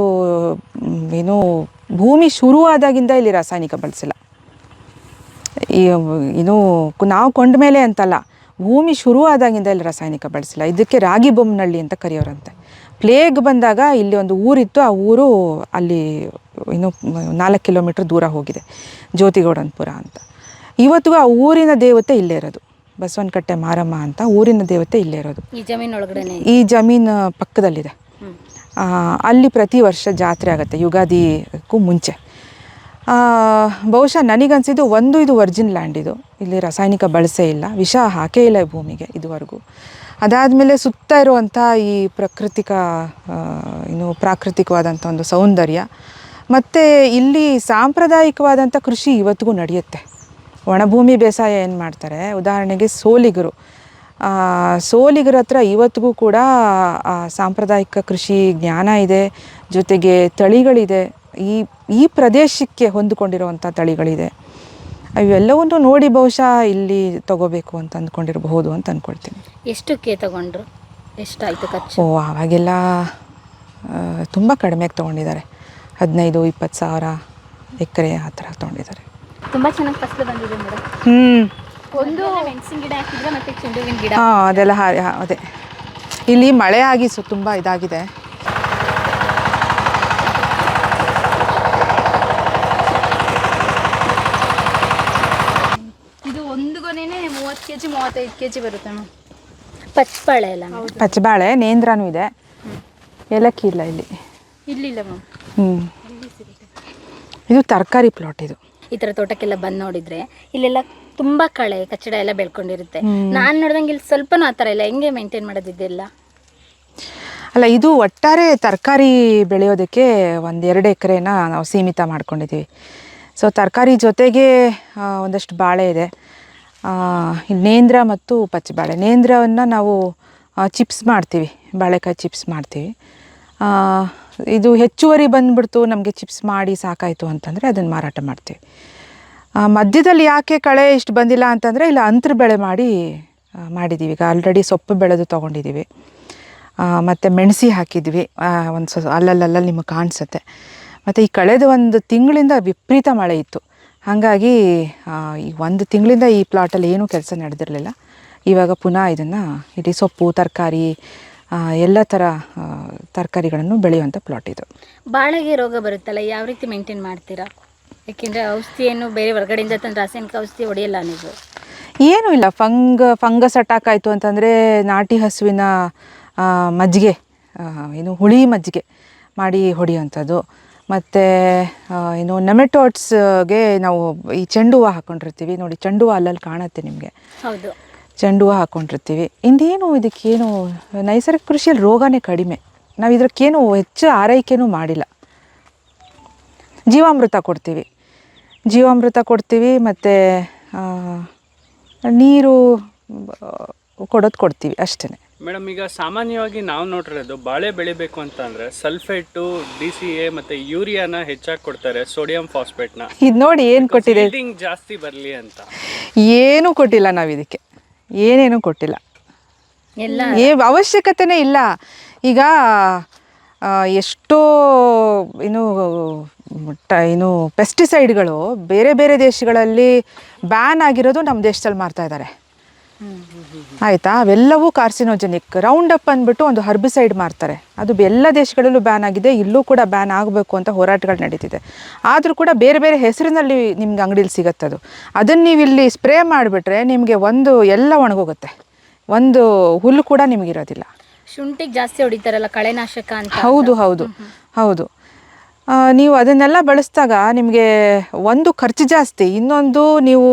ಭೂಮಿ ಶುರುವಾದಾಗಿಂದ ಇಲ್ಲಿ ರಾಸಾಯನಿಕ ಬಳಸಿಲ್ಲ. ನಾವು ಕೊಂಡ ಮೇಲೆ ಅಂತಲ್ಲ, ಭೂಮಿ ಶುರುವಾದಾಗಿಂದ ಇಲ್ಲಿ ರಾಸಾಯನಿಕ ಬಳಸಿಲ್ಲ. ಇದಕ್ಕೆ ರಾಗಿ ಬೊಮ್ಮನಹಳ್ಳಿ ಅಂತ ಕರೆಯೋರಂತೆ. ಪ್ಲೇಗ್ ಬಂದಾಗ ಇಲ್ಲಿ ಒಂದು ಊರಿತ್ತು, ಆ ಊರು ಅಲ್ಲಿ 4 ಕಿಲೋಮೀಟ್ರ್ ದೂರ ಹೋಗಿದೆ, ಜ್ಯೋತಿಗೌಡನಪುರ ಅಂತ. ಇವತ್ತಿಗೂ ಆ ಊರಿನ ದೇವತೆ ಇಲ್ಲೇ ಇರೋದು, ಬಸವನಕಟ್ಟೆ ಮಾರಮ್ಮ ಅಂತ ಊರಿನ ದೇವತೆ ಇಲ್ಲೇ ಇರೋದು. ಈ ಜಮೀನು ಪಕ್ಕದಲ್ಲಿದೆ. ಅಲ್ಲಿ ಪ್ರತಿ ವರ್ಷ ಜಾತ್ರೆ ಆಗುತ್ತೆ ಯುಗಾದಿಗೂ ಮುಂಚೆ. ಬಹುಶಃ ನನಗನ್ಸಿದ್ದು ಇದು ವರ್ಜಿನ್ ಲ್ಯಾಂಡ್, ಇಲ್ಲಿ ರಾಸಾಯನಿಕ ಬಳಸೇ ಇಲ್ಲ, ವಿಷ ಹಾಕೇ ಇಲ್ಲ ಭೂಮಿಗೆ ಇದುವರೆಗೂ. ಅದಾದಮೇಲೆ ಸುತ್ತ ಇರುವಂಥ ಈ ಪ್ರಾಕೃತಿಕವಾದಂಥ ಒಂದು ಸೌಂದರ್ಯ, ಮತ್ತು ಇಲ್ಲಿ ಸಾಂಪ್ರದಾಯಿಕವಾದಂಥ ಕೃಷಿ ಇವತ್ತಿಗೂ ನಡೆಯುತ್ತೆ. ಒಣಭೂಮಿ ಬೇಸಾಯ ಏನು ಮಾಡ್ತಾರೆ, ಉದಾಹರಣೆಗೆ ಸೋಲಿಗರ ಹತ್ರ ಇವತ್ತಿಗೂ ಕೂಡ ಸಾಂಪ್ರದಾಯಿಕ ಕೃಷಿ ಜ್ಞಾನ ಇದೆ, ಜೊತೆಗೆ ತಳಿಗಳಿದೆ, ಈ ಪ್ರದೇಶಕ್ಕೆ ಹೊಂದಿಕೊಂಡಿರುವಂಥ ತಳಿಗಳಿದೆ. ಅವೆಲ್ಲವನ್ನೂ ನೋಡಿ ಬಹುಶಃ ಇಲ್ಲಿ ತಗೋಬೇಕು ಅಂತ ಅಂದ್ಕೊಂಡಿರಬಹುದು ಅಂತ ಅಂದ್ಕೊಳ್ತೀನಿ. ಎಷ್ಟಕ್ಕೆ ತಗೊಂಡ್ರು? ಎಷ್ಟಾಯಿತು ಖರ್ಚು? ಆವಾಗೆಲ್ಲ ತುಂಬ ಕಡಿಮೆಗೆ ತೊಗೊಂಡಿದ್ದಾರೆ, 15-20 ಸಾವಿರ ಎಕರೆ ಆ ಥರ ತೊಗೊಂಡಿದ್ದಾರೆ. ತುಂಬ ಚೆನ್ನಾಗಿ ಫಸಲು ಬಂದಿದೆ ಮೇಡಮ್. ಒಂದು ಮೆಣಸಿನ ಗಿಡ ಹಾಕಿದ್ರೆ ಮತ್ತೆ ಚೆಂಡು ಹೂವಿನ ಗಿಡ. ಅದೆಲ್ಲ ಅದೇ ಇಲ್ಲಿ ಮಳೆ ಆಗಿ ತುಂಬ ಇದಾಗಿದೆ. ಇದು ಒಂದು ಗೊನೆನೇ 30 kg 35 kg ಬರುತ್ತೆ ಮ್ಯಾಮ್. ಪಚ್ಚಬಾಳೆ ಎಲ್ಲ? ಪಚ್ಚಬಾಳೆ, ನೇಂದ್ರನೂ ಇದೆ, ಏಲಕ್ಕಿ ಇಲ್ಲ ಇಲ್ಲಿ. ಇಲ್ಲಿಲ್ಲ ಮ್ಯಾಮ್. ಇದು ತರಕಾರಿ ಪ್ಲಾಟ್. ಇದು ಈ ಥರ ತೋಟಕ್ಕೆಲ್ಲ ಬಂದು ನೋಡಿದ್ರೆ ಇಲ್ಲೆಲ್ಲ ತುಂಬ ಕಳೆ ಕಚ್ಚಡ ಎಲ್ಲ ಬೆಳ್ಕೊಂಡಿರುತ್ತೆ. ನಾನು ನೋಡ್ದಂಗೆ ಇಲ್ಲಿ ಸ್ವಲ್ಪನೂ ಆ ಥರ ಇಲ್ಲ. ಹೆಂಗೆ ಮೇಂಟೈನ್ ಮಾಡೋದಿದೆಲ್ಲ? ಅಲ್ಲ, ಇದು ಒಟ್ಟಾರೆ ತರಕಾರಿ ಬೆಳೆಯೋದಕ್ಕೆ 1-2 ಎಕರೆನ ನಾವು ಸೀಮಿತ ಮಾಡ್ಕೊಂಡಿದ್ದೀವಿ. ಸೊ ತರಕಾರಿ ಜೊತೆಗೆ ಒಂದಷ್ಟು ಬಾಳೆ ಇದೆ, ನೇಂದ್ರ ಮತ್ತು ಪಚ್ಚಬಾಳೆ. ನೇಂದ್ರವನ್ನು ನಾವು ಚಿಪ್ಸ್ ಮಾಡ್ತೀವಿ, ಬಾಳೆಕಾಯಿ ಚಿಪ್ಸ್ ಮಾಡ್ತೀವಿ. ಇದು ಹೆಚ್ಚುವರಿ ಬಂದುಬಿಡ್ತು, ನಮಗೆ ಚಿಪ್ಸ್ ಮಾಡಿ ಸಾಕಾಯಿತು ಅಂತಂದರೆ ಅದನ್ನು ಮಾರಾಟ ಮಾಡ್ತೀವಿ. ಮಧ್ಯದಲ್ಲಿ ಯಾಕೆ ಕಳೆ ಇಷ್ಟು ಬಂದಿಲ್ಲ ಅಂತಂದರೆ ಇಲ್ಲ ಅಂತರ ಬೆಳೆ ಮಾಡಿದ್ದೀವಿ. ಈಗ ಆಲ್ರೆಡಿ ಸೊಪ್ಪು ಬೆಳೆದು ತೊಗೊಂಡಿದ್ದೀವಿ, ಮತ್ತು ಮೆಣಸಿ ಹಾಕಿದ್ವಿ, ಅಲ್ಲಲ್ಲ ನಿಮಗೆ ಕಾಣಿಸುತ್ತೆ. ಮತ್ತು ಈ ಕಳೆದ 1 ತಿಂಗಳಿಂದ ವಿಪರೀತ ಮಳೆ ಇತ್ತು, ಹಾಗಾಗಿ ಈ 1 ತಿಂಗಳಿಂದ ಈ ಪ್ಲಾಟಲ್ಲಿ ಏನೂ ಕೆಲಸ ನಡೆದಿರಲಿಲ್ಲ. ಇವಾಗ ಪುನಃ ಇದನ್ನು ಇಡೀ ಸೊಪ್ಪು ತರಕಾರಿ ಎಲ್ಲ ಥರ ತರಕಾರಿಗಳನ್ನು ಬೆಳೆಯುವಂಥ ಪ್ಲಾಟ್ ಇದು. ಬಾಳೆಗೆ ರೋಗ ಬರುತ್ತಲ್ಲ, ಯಾವ ರೀತಿ ಮೇಂಟೈನ್ ಮಾಡ್ತೀರಾ? ಯಾಕೆಂದರೆ ಔಷಧಿಯನ್ನು ಬೇರೆ ಹೊರಗಡೆಯಿಂದ ತಂದು ರಾಸಾಯನಿಕ ಔಷಧಿ ಹೊಡೆಯಲ್ಲ ನೀವು? ಏನೂ ಇಲ್ಲ, ಫಂಗಸ್ ಅಟ್ಯಾಕ್ ಆಯಿತು ಅಂತಂದರೆ ನಾಟಿ ಹಸುವಿನ ಮಜ್ಜಿಗೆ, ಹುಳಿ ಮಜ್ಜಿಗೆ ಮಾಡಿ ಹೊಡೆಯುವಂಥದ್ದು. ಮತ್ತು ನೆಮೆಟೋಡ್ಸ್ಗೆ ನಾವು ಈ ಚೆಂಡು ಹೂವು ಹಾಕ್ಕೊಂಡಿರ್ತೀವಿ ನೋಡಿ, ಚೆಂಡು ಹೂವು ಅಲ್ಲಲ್ಲಿ ಕಾಣುತ್ತೆ ನಿಮಗೆ. ಹೌದು, ಚೆಂಡು ಹೂವು ಹಾಕ್ಕೊಂಡಿರ್ತೀವಿ. ಇದಕ್ಕೇನು ನೈಸರ್ಗಿಕ ಕೃಷಿಯಲ್ಲಿ ರೋಗನೇ ಕಡಿಮೆ, ನಾವು ಇದಕ್ಕೇನು ಹೆಚ್ಚು ಆರೈಕೆನೂ ಮಾಡಿಲ್ಲ. ಜೀವಾಮೃತ ಕೊಡ್ತೀವಿ ಮತ್ತು ನೀರು ಕೊಡ್ತೀವಿ ಅಷ್ಟೇ. ಮೇಡಮ್ ಈಗ ಸಾಮಾನ್ಯವಾಗಿ ನಾವು ನೋಡಿರೋದು ಬಾಳೆ ಬೆಳಿಬೇಕು ಅಂತಂದರೆ ಸಲ್ಫೇಟು DCA ಮತ್ತು ಯೂರಿಯಾನ ಹೆಚ್ಚಾಗಿ ಕೊಡ್ತಾರೆ, ಸೋಡಿಯಂ ಫಾಸ್ಫೇಟ್ನ. ಇದು ನೋಡಿ ಏನು ಕೊಟ್ಟಿದೆ, ಜಾಸ್ತಿ ಬರಲಿ ಅಂತ. ಏನೂ ಕೊಟ್ಟಿಲ್ಲ ನಾವು ಇದಕ್ಕೆ, ಏನೇನೂ ಕೊಟ್ಟಿಲ್ಲ, ಅವಶ್ಯಕತೆನೇ ಇಲ್ಲ. ಈಗ ಎಷ್ಟೋ ಏನು ಪೆಸ್ಟಿಸೈಡ್ಗಳು ಬೇರೆ ಬೇರೆ ದೇಶಗಳಲ್ಲಿ ಬ್ಯಾನ್ ಆಗಿರೋದು ನಮ್ಮ ದೇಶದಲ್ಲಿ ಮಾಡ್ತಾ ಇದ್ದಾರೆ, ಆಯಿತಾ. ಅವೆಲ್ಲವೂ ಕಾರ್ಸಿನೋಜೆನಿಕ್. ರೌಂಡ್ ಅಪ್ ಅಂದ್ಬಿಟ್ಟು ಒಂದು ಹರ್ಬಿಸೈಡ್ ಮಾಡ್ತಾರೆ, ಅದು ಎಲ್ಲ ದೇಶಗಳಲ್ಲೂ ಬ್ಯಾನ್ ಆಗಿದೆ, ಇಲ್ಲೂ ಕೂಡ ಬ್ಯಾನ್ ಆಗಬೇಕು ಅಂತ ಹೋರಾಟಗಳು ನಡೀತಿದೆ. ಆದರೂ ಕೂಡ ಬೇರೆ ಬೇರೆ ಹೆಸರಿನಲ್ಲಿ ನಿಮ್ಗೆ ಅಂಗಡೀಲಿ ಸಿಗುತ್ತದು. ಅದನ್ನು ನೀವು ಇಲ್ಲಿ ಸ್ಪ್ರೇ ಮಾಡಿಬಿಟ್ರೆ ನಿಮಗೆ ಎಲ್ಲ ಒಣಗೋಗುತ್ತೆ, ಒಂದು ಹುಲ್ಲು ಕೂಡ ನಿಮಗಿರೋದಿಲ್ಲ. ಶುಂಠಿಗೆ ಜಾಸ್ತಿ ಹೊಡಿತಾರಲ್ಲ ಕಳೆನಾಶಕ ಅಂತ. ಹೌದು ಹೌದು ಹೌದು. ನೀವು ಅದನ್ನೆಲ್ಲ ಬಳಸಿದಾಗ ನಿಮಗೆ ಒಂದು ಖರ್ಚು ಜಾಸ್ತಿ, ಇನ್ನೊಂದು ನೀವು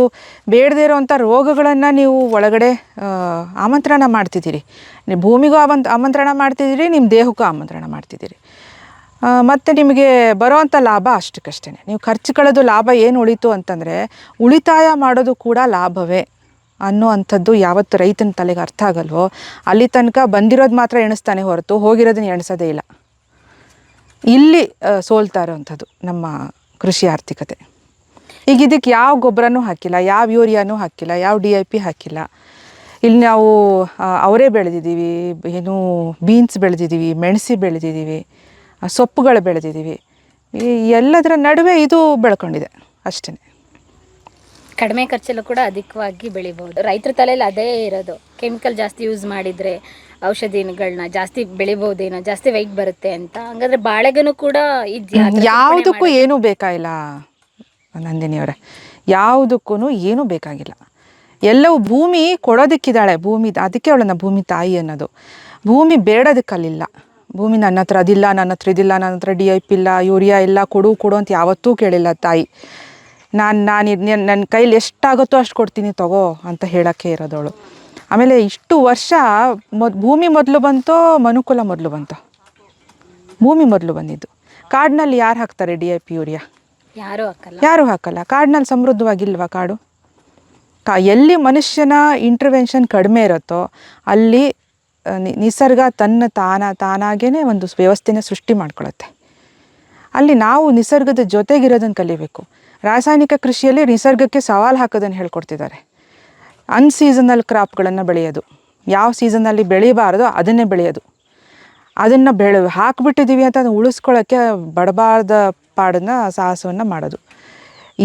ಬೇಡದೇ ಇರೋವಂಥ ರೋಗಗಳನ್ನು ನೀವು ಒಳಗಡೆ ಆಮಂತ್ರಣ ಮಾಡ್ತಿದ್ದೀರಿ. ನೀವು ಭೂಮಿಗೂ ಆಮಂತ್ರಣ ಮಾಡ್ತಿದ್ದೀರಿ, ನಿಮ್ಮ ದೇಹಕ್ಕೂ ಆಮಂತ್ರಣ ಮಾಡ್ತಿದ್ದೀರಿ. ಮತ್ತು ನಿಮಗೆ ಬರೋವಂಥ ಲಾಭ ಅಷ್ಟಕ್ಕಷ್ಟೇ. ನೀವು ಖರ್ಚು ಕಳೆದು ಲಾಭ ಏನು ಉಳಿತು ಅಂತಂದರೆ ಉಳಿತಾಯ ಮಾಡೋದು ಕೂಡ ಲಾಭವೇ ಅನ್ನೋ ಅಂಥದ್ದು ಯಾವತ್ತು ರೈತನ ತಲೆಗೆ ಅರ್ಥ ಆಗಲ್ವೋ ಅಲ್ಲಿ ತನಕ ಬಂದಿರೋದು ಮಾತ್ರ ಎಣಿಸ್ತಾನೆ ಹೊರತು ಹೋಗಿರೋದನ್ನ ಎಣಿಸೋದೇ ಇಲ್ಲ. ಇಲ್ಲಿ ಸೋಲ್ತಾ ಇರೋವಂಥದ್ದು ನಮ್ಮ ಕೃಷಿ ಆರ್ಥಿಕತೆ. ಈಗ ಇದಕ್ಕೆ ಯಾವ ಗೊಬ್ಬರನೂ ಹಾಕಿಲ್ಲ, ಯಾವ ಯೂರಿಯಾನೂ ಹಾಕಿಲ್ಲ, ಯಾವ DIP ಹಾಕಿಲ್ಲ. ಇಲ್ಲಿ ನಾವು ಅವರೇ ಬೆಳೆದಿದ್ದೀವಿ, ಏನು ಬೀನ್ಸ್ ಬೆಳೆದಿದ್ದೀವಿ, ಮೆಣಸಿ ಬೆಳೆದಿದ್ದೀವಿ, ಸೊಪ್ಪುಗಳು ಬೆಳೆದಿದ್ದೀವಿ. ಈ ಎಲ್ಲದರ ನಡುವೆ ಇದು ಬೆಳ್ಕೊಂಡಿದೆ ಅಷ್ಟೇ. ಕಡಿಮೆ ಖರ್ಚಲ್ಲೂ ಕೂಡ ಅಧಿಕವಾಗಿ ಬೆಳಿಬೋದು. ರೈತರ ತಲೆಯಲ್ಲಿ ಅದೇ ಇರೋದು, ಕೆಮಿಕಲ್ ಜಾಸ್ತಿ ಯೂಸ್ ಮಾಡಿದರೆ ಔಷಧಿಗಳನ್ನ ಜಾಸ್ತಿ ಬೆಳಿಬೋದೇನೋ, ಜಾಸ್ತಿ ವೆಯ್ಟ್ ಬರುತ್ತೆ ಅಂತ. ಹಂಗಾದ್ರೆ ಬಾಳೆಗೂ ಕೂಡ ಯಾವುದಕ್ಕೂ ಏನೂ ಬೇಕಾಗಿಲ್ಲ ನಂದಿನಿಯವರೇ, ಯಾವುದಕ್ಕೂ ಏನೂ ಬೇಕಾಗಿಲ್ಲ. ಎಲ್ಲವೂ ಭೂಮಿ ಕೊಡೋದಕ್ಕಿದ್ದಾಳೆ. ಭೂಮಿ, ಅದಕ್ಕೆ ಅವಳನ್ನ ಭೂಮಿ ತಾಯಿ ಅನ್ನೋದು. ಭೂಮಿ ಬೇಡೋದಕ್ಕಲ್ಲಿಲ್ಲ. ಭೂಮಿ ನನ್ನ ಹತ್ರ ಅದಿಲ್ಲ, ನನ್ನ ಹತ್ರ ಇದಿಲ್ಲ, ನನ್ನ ಹತ್ರ DIP ಇಲ್ಲ, ಯೂರಿಯಾ ಇಲ್ಲ, ಕೊಡು ಅಂತ ಯಾವತ್ತೂ ಕೇಳಿಲ್ಲ ತಾಯಿ. ನನ್ನ ಕೈಲಿ ಎಷ್ಟಾಗುತ್ತೋ ಅಷ್ಟು ಕೊಡ್ತೀನಿ ತಗೋ ಅಂತ ಹೇಳೋಕ್ಕೆ ಇರೋದವಳು. ಆಮೇಲೆ ಇಷ್ಟು ವರ್ಷ ಭೂಮಿ ಮೊದಲು ಬಂತೋ ಮನುಕುಲ ಮೊದಲು ಬಂತೋ? ಭೂಮಿ ಮೊದಲು ಬಂದಿದ್ದು. ಕಾಡಿನಲ್ಲಿ ಯಾರು ಹಾಕ್ತಾರೆ DIP ಯೂರಿಯಾ? ಯಾರೂ ಹಾಕಲ್ಲ. ಕಾಡಿನಲ್ಲಿ ಸಮೃದ್ಧವಾಗಿಲ್ವಾ ಕಾಡು? ಎಲ್ಲಿ ಮನುಷ್ಯನ ಇಂಟರ್ವೆನ್ಷನ್ ಕಡಿಮೆ ಇರುತ್ತೋ ಅಲ್ಲಿ ನಿಸರ್ಗ ತಾನಾಗೇ ಒಂದು ವ್ಯವಸ್ಥೆನ ಸೃಷ್ಟಿ ಮಾಡ್ಕೊಳುತ್ತೆ. ಅಲ್ಲಿ ನಾವು ನಿಸರ್ಗದ ಜೊತೆಗಿರೋದನ್ನು ಕಲಿಬೇಕು. ರಾಸಾಯನಿಕ ಕೃಷಿಯಲ್ಲಿ ನಿಸರ್ಗಕ್ಕೆ ಸವಾಲು ಹಾಕೋದನ್ನು ಹೇಳ್ಕೊಡ್ತಿದ್ದಾರೆ. ಅನ್ಸೀಸನಲ್ ಕ್ರಾಪ್ಗಳನ್ನು ಬೆಳೆಯೋದು, ಯಾವ ಸೀಸನಲ್ಲಿ ಬೆಳಿಬಾರ್ದೋ ಅದನ್ನೇ ಬೆಳೆಯೋದು. ಅದನ್ನು ಹಾಕಿಬಿಟ್ಟಿದ್ದೀವಿ ಅಂತ ಅದನ್ನು ಉಳಿಸ್ಕೊಳ್ಳೋಕ್ಕೆ ಬಡಬಾರ್ದ ಪಾಡನ್ನ ಸಾಹಸವನ್ನು ಮಾಡೋದು.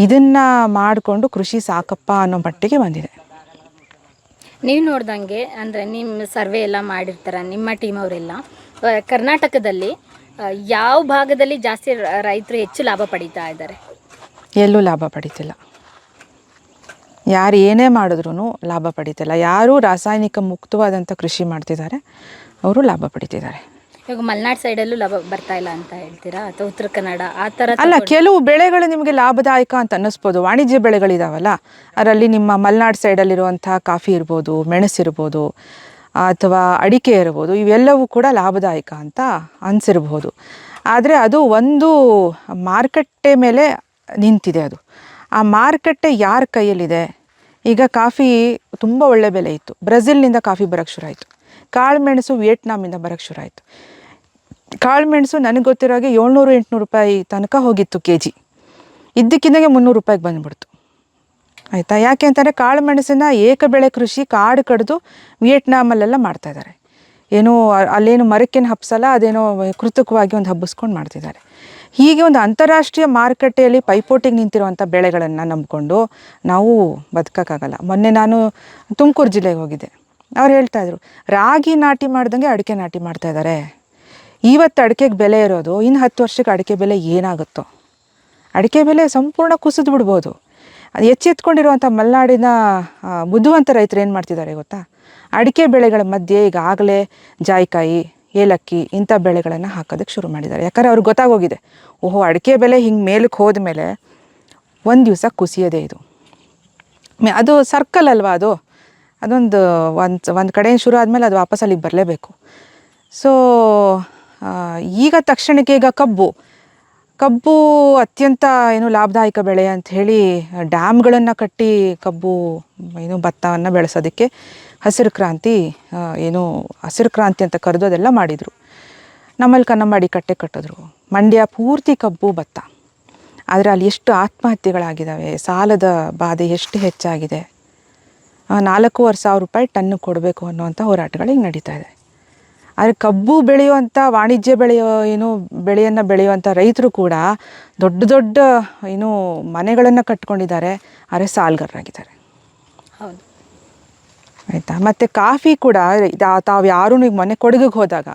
ಇದನ್ನು ಮಾಡಿಕೊಂಡು ಕೃಷಿ ಸಾಕಪ್ಪ ಅನ್ನೋ ಮಟ್ಟಿಗೆ ಬಂದಿದೆ. ನೀವು ನೋಡ್ದಂಗೆ ಅಂದರೆ ನಿಮ್ಮ ಸರ್ವೆ ಎಲ್ಲ ಮಾಡಿರ್ತಾರೆ ನಿಮ್ಮ ಟೀಮ್ ಅವರೆಲ್ಲ, ಕರ್ನಾಟಕದಲ್ಲಿ ಯಾವ ಭಾಗದಲ್ಲಿ ಜಾಸ್ತಿ ರೈತರು ಹೆಚ್ಚು ಲಾಭ ಪಡೀತಾ ಇದ್ದಾರೆ? ಎಲ್ಲೂ ಲಾಭ ಪಡೀತಿಲ್ಲ. ಯಾರು ಏನೇ ಮಾಡಿದ್ರೂ ಲಾಭ ಪಡೀತಿಲ್ಲ. ಯಾರು ರಾಸಾಯನಿಕ ಮುಕ್ತವಾದಂಥ ಕೃಷಿ ಮಾಡ್ತಿದ್ದಾರೆ ಅವರು ಲಾಭ ಪಡೀತಿದ್ದಾರೆ. ಇವಾಗ ಮಲೆನಾಡು ಸೈಡಲ್ಲೂ ಲಾಭ ಬರ್ತಾ ಇಲ್ಲ ಅಂತ ಹೇಳ್ತೀರಾ, ಅಥವಾ ಉತ್ತರ ಕನ್ನಡ ಆ ಥರ? ಅಲ್ಲ, ಕೆಲವು ಬೆಳೆಗಳು ನಿಮಗೆ ಲಾಭದಾಯಕ ಅಂತ ಅನ್ನಿಸ್ಬೋದು. ವಾಣಿಜ್ಯ ಬೆಳೆಗಳಿದಾವಲ್ಲ, ಅದರಲ್ಲಿ ನಿಮ್ಮ ಮಲೆನಾಡು ಸೈಡಲ್ಲಿರುವಂಥ ಕಾಫಿ ಇರ್ಬೋದು, ಮೆಣಸಿರ್ಬೋದು, ಅಥವಾ ಅಡಿಕೆ ಇರ್ಬೋದು, ಇವೆಲ್ಲವೂ ಕೂಡ ಲಾಭದಾಯಕ ಅಂತ ಅನಿಸಿರ್ಬೋದು. ಆದರೆ ಅದು ಒಂದು ಮಾರುಕಟ್ಟೆ ಮೇಲೆ ನಿಂತಿದೆ. ಅದು ಆ ಮಾರುಕಟ್ಟೆ ಯಾರ ಕೈಯಲ್ಲಿದೆ? ಈಗ ಕಾಫಿ ತುಂಬ ಒಳ್ಳೆ ಬೆಲೆ ಇತ್ತು, ಬ್ರೆಜಿಲ್ನಿಂದ ಕಾಫಿ ಬರೋಕ್ಕೆ ಶುರು ಆಯಿತು. ಕಾಳುಮೆಣಸು ವಿಯೆಟ್ನಾಮಿಂದ ಬರೋಕ್ಕೆ ಶುರು ಆಯಿತು. ಕಾಳುಮೆಣಸು ನನಗೆ ಗೊತ್ತಿರೋಗೆ 700-800 ರೂಪಾಯಿ ತನಕ ಹೋಗಿತ್ತು kg. ಇದ್ದಕ್ಕಿದ್ದಾಗೆ 300 ರೂಪಾಯಿಗೆ ಬಂದುಬಿಡ್ತು. ಆಯಿತಾ? ಯಾಕೆ ಅಂತಂದರೆ ಕಾಳುಮೆಣಸನ್ನು ಏಕಬೆಳೆ ಕೃಷಿ ಕಾಡು ಕಡಿದು ವಿಯೆಟ್ನಾಮಲ್ಲೆಲ್ಲ ಮಾಡ್ತಾಯಿದ್ದಾರೆ. ಏನೋ ಅಲ್ಲೇನು ಮರಕ್ಕೇನು ಹಬ್ಸಲ್ಲ, ಅದೇನೋ ಕೃತಕವಾಗಿ ಒಂದು ಹಬ್ಬಿಸ್ಕೊಂಡು ಮಾಡ್ತಿದ್ದಾರೆ. ಹೀಗೆ ಒಂದು ಅಂತಾರಾಷ್ಟ್ರೀಯ ಮಾರುಕಟ್ಟೆಯಲ್ಲಿ ಪೈಪೋಟಿಗೆ ನಿಂತಿರುವಂಥ ಬೆಳೆಗಳನ್ನು ನಂಬಿಕೊಂಡು ನಾವು ಬದುಕೋಕ್ಕಾಗಲ್ಲ. ಮೊನ್ನೆ ನಾನು ತುಮಕೂರು ಜಿಲ್ಲೆಗೆ ಹೋಗಿದ್ದೆ. ಅವ್ರು ಹೇಳ್ತಾಯಿದ್ರು, ರಾಗಿ ನಾಟಿ ಮಾಡ್ದಂಗೆ ಅಡಿಕೆ ನಾಟಿ ಮಾಡ್ತಾಯಿದ್ದಾರೆ. ಇವತ್ತು ಅಡಿಕೆಗೆ ಬೆಲೆ ಇರೋದು, ಇನ್ನು 10 ವರ್ಷಕ್ಕೆ ಅಡಿಕೆ ಬೆಲೆ ಏನಾಗುತ್ತೋ? ಅಡಿಕೆ ಬೆಲೆ ಸಂಪೂರ್ಣ ಕುಸಿದು ಬಿಡ್ಬೋದು. ಅದು ಎಚ್ಚೆತ್ಕೊಂಡಿರುವಂಥ ಮಲೆನಾಡಿನ ಬುದ್ಧಿವಂತ ರೈತರು ಏನು ಮಾಡ್ತಿದ್ದಾರೆ ಗೊತ್ತಾ? ಅಡಿಕೆ ಬೆಳೆಗಳ ಮಧ್ಯೆ ಈಗಾಗಲೇ ಜಾಯಿಕಾಯಿ, ಏಲಕ್ಕಿ ಇಂಥ ಬೆಳೆಗಳನ್ನು ಹಾಕೋದಕ್ಕೆ ಶುರು ಮಾಡಿದ್ದಾರೆ. ಯಾಕಂದರೆ ಅವ್ರಿಗೆ ಗೊತ್ತಾಗೋಗಿದೆ, ಓಹೋ ಅಡಿಕೆ ಬೆಲೆ ಹಿಂಗೆ ಮೇಲಕ್ಕೆ ಹೋದ್ಮೇಲೆ ಒಂದು ದಿವಸ ಕುಸಿಯೋದೇ ಇದು. ಅದು ಸರ್ಕಲ್ ಅಲ್ವಾ, ಅದೊಂದು ಒಂದು ಕಡೆ ಶುರು ಆದಮೇಲೆ ಅದು ವಾಪಸ್ ಅಲ್ಲಿಗೆ ಬರಲೇಬೇಕು. ಸೊ ಈಗ ತಕ್ಷಣಕ್ಕೆ ಈಗ ಕಬ್ಬು ಅತ್ಯಂತ ಏನು ಲಾಭದಾಯಕ ಬೆಳೆ ಅಂತ ಹೇಳಿ ಡ್ಯಾಮ್ಗಳನ್ನು ಕಟ್ಟಿ ಕಬ್ಬು ಏನು ಭತ್ತವನ್ನು ಬೆಳೆಸೋದಕ್ಕೆ ಹಸಿರು ಕ್ರಾಂತಿ ಹಸಿರು ಕ್ರಾಂತಿ ಅಂತ ಕರೆದು ಅದೆಲ್ಲ ಮಾಡಿದರು. ನಮ್ಮಲ್ಲಿ ಕನ್ನಂಬಾಡಿ ಕಟ್ಟೆ ಕಟ್ಟಿದ್ರು. ಮಂಡ್ಯ ಪೂರ್ತಿ ಕಬ್ಬು ಭತ್ತ. ಆದರೆ ಅಲ್ಲಿ ಎಷ್ಟು ಆತ್ಮಹತ್ಯೆಗಳಾಗಿದ್ದಾವೆ, ಸಾಲದ ಬಾಧೆ ಎಷ್ಟು ಹೆಚ್ಚಾಗಿದೆ. 4,500 ರೂಪಾಯಿ ಟನ್ನು ಕೊಡಬೇಕು ಅನ್ನೋವಂಥ ಹೋರಾಟಗಳಿಗೆ ನಡೀತಾ ಇದೆ. ಆದರೆ ಕಬ್ಬು ಬೆಳೆಯುವಂಥ ವಾಣಿಜ್ಯ ಬೆಳೆಯನ್ನು ಬೆಳೆಯುವಂಥ ರೈತರು ಕೂಡ ದೊಡ್ಡ ದೊಡ್ಡ ಮನೆಗಳನ್ನು ಕಟ್ಕೊಂಡಿದ್ದಾರೆ, ಆದರೆ ಸಾಲಗಾರರಾಗಿದ್ದಾರೆ. ಹೌದು. ಆಯಿತಾ. ಮತ್ತು ಕಾಫಿ ಕೂಡ ತಾವು ಯಾರೂ ಈಗ ಮೊನ್ನೆ ಕೊಡಗಿಗೆ ಹೋದಾಗ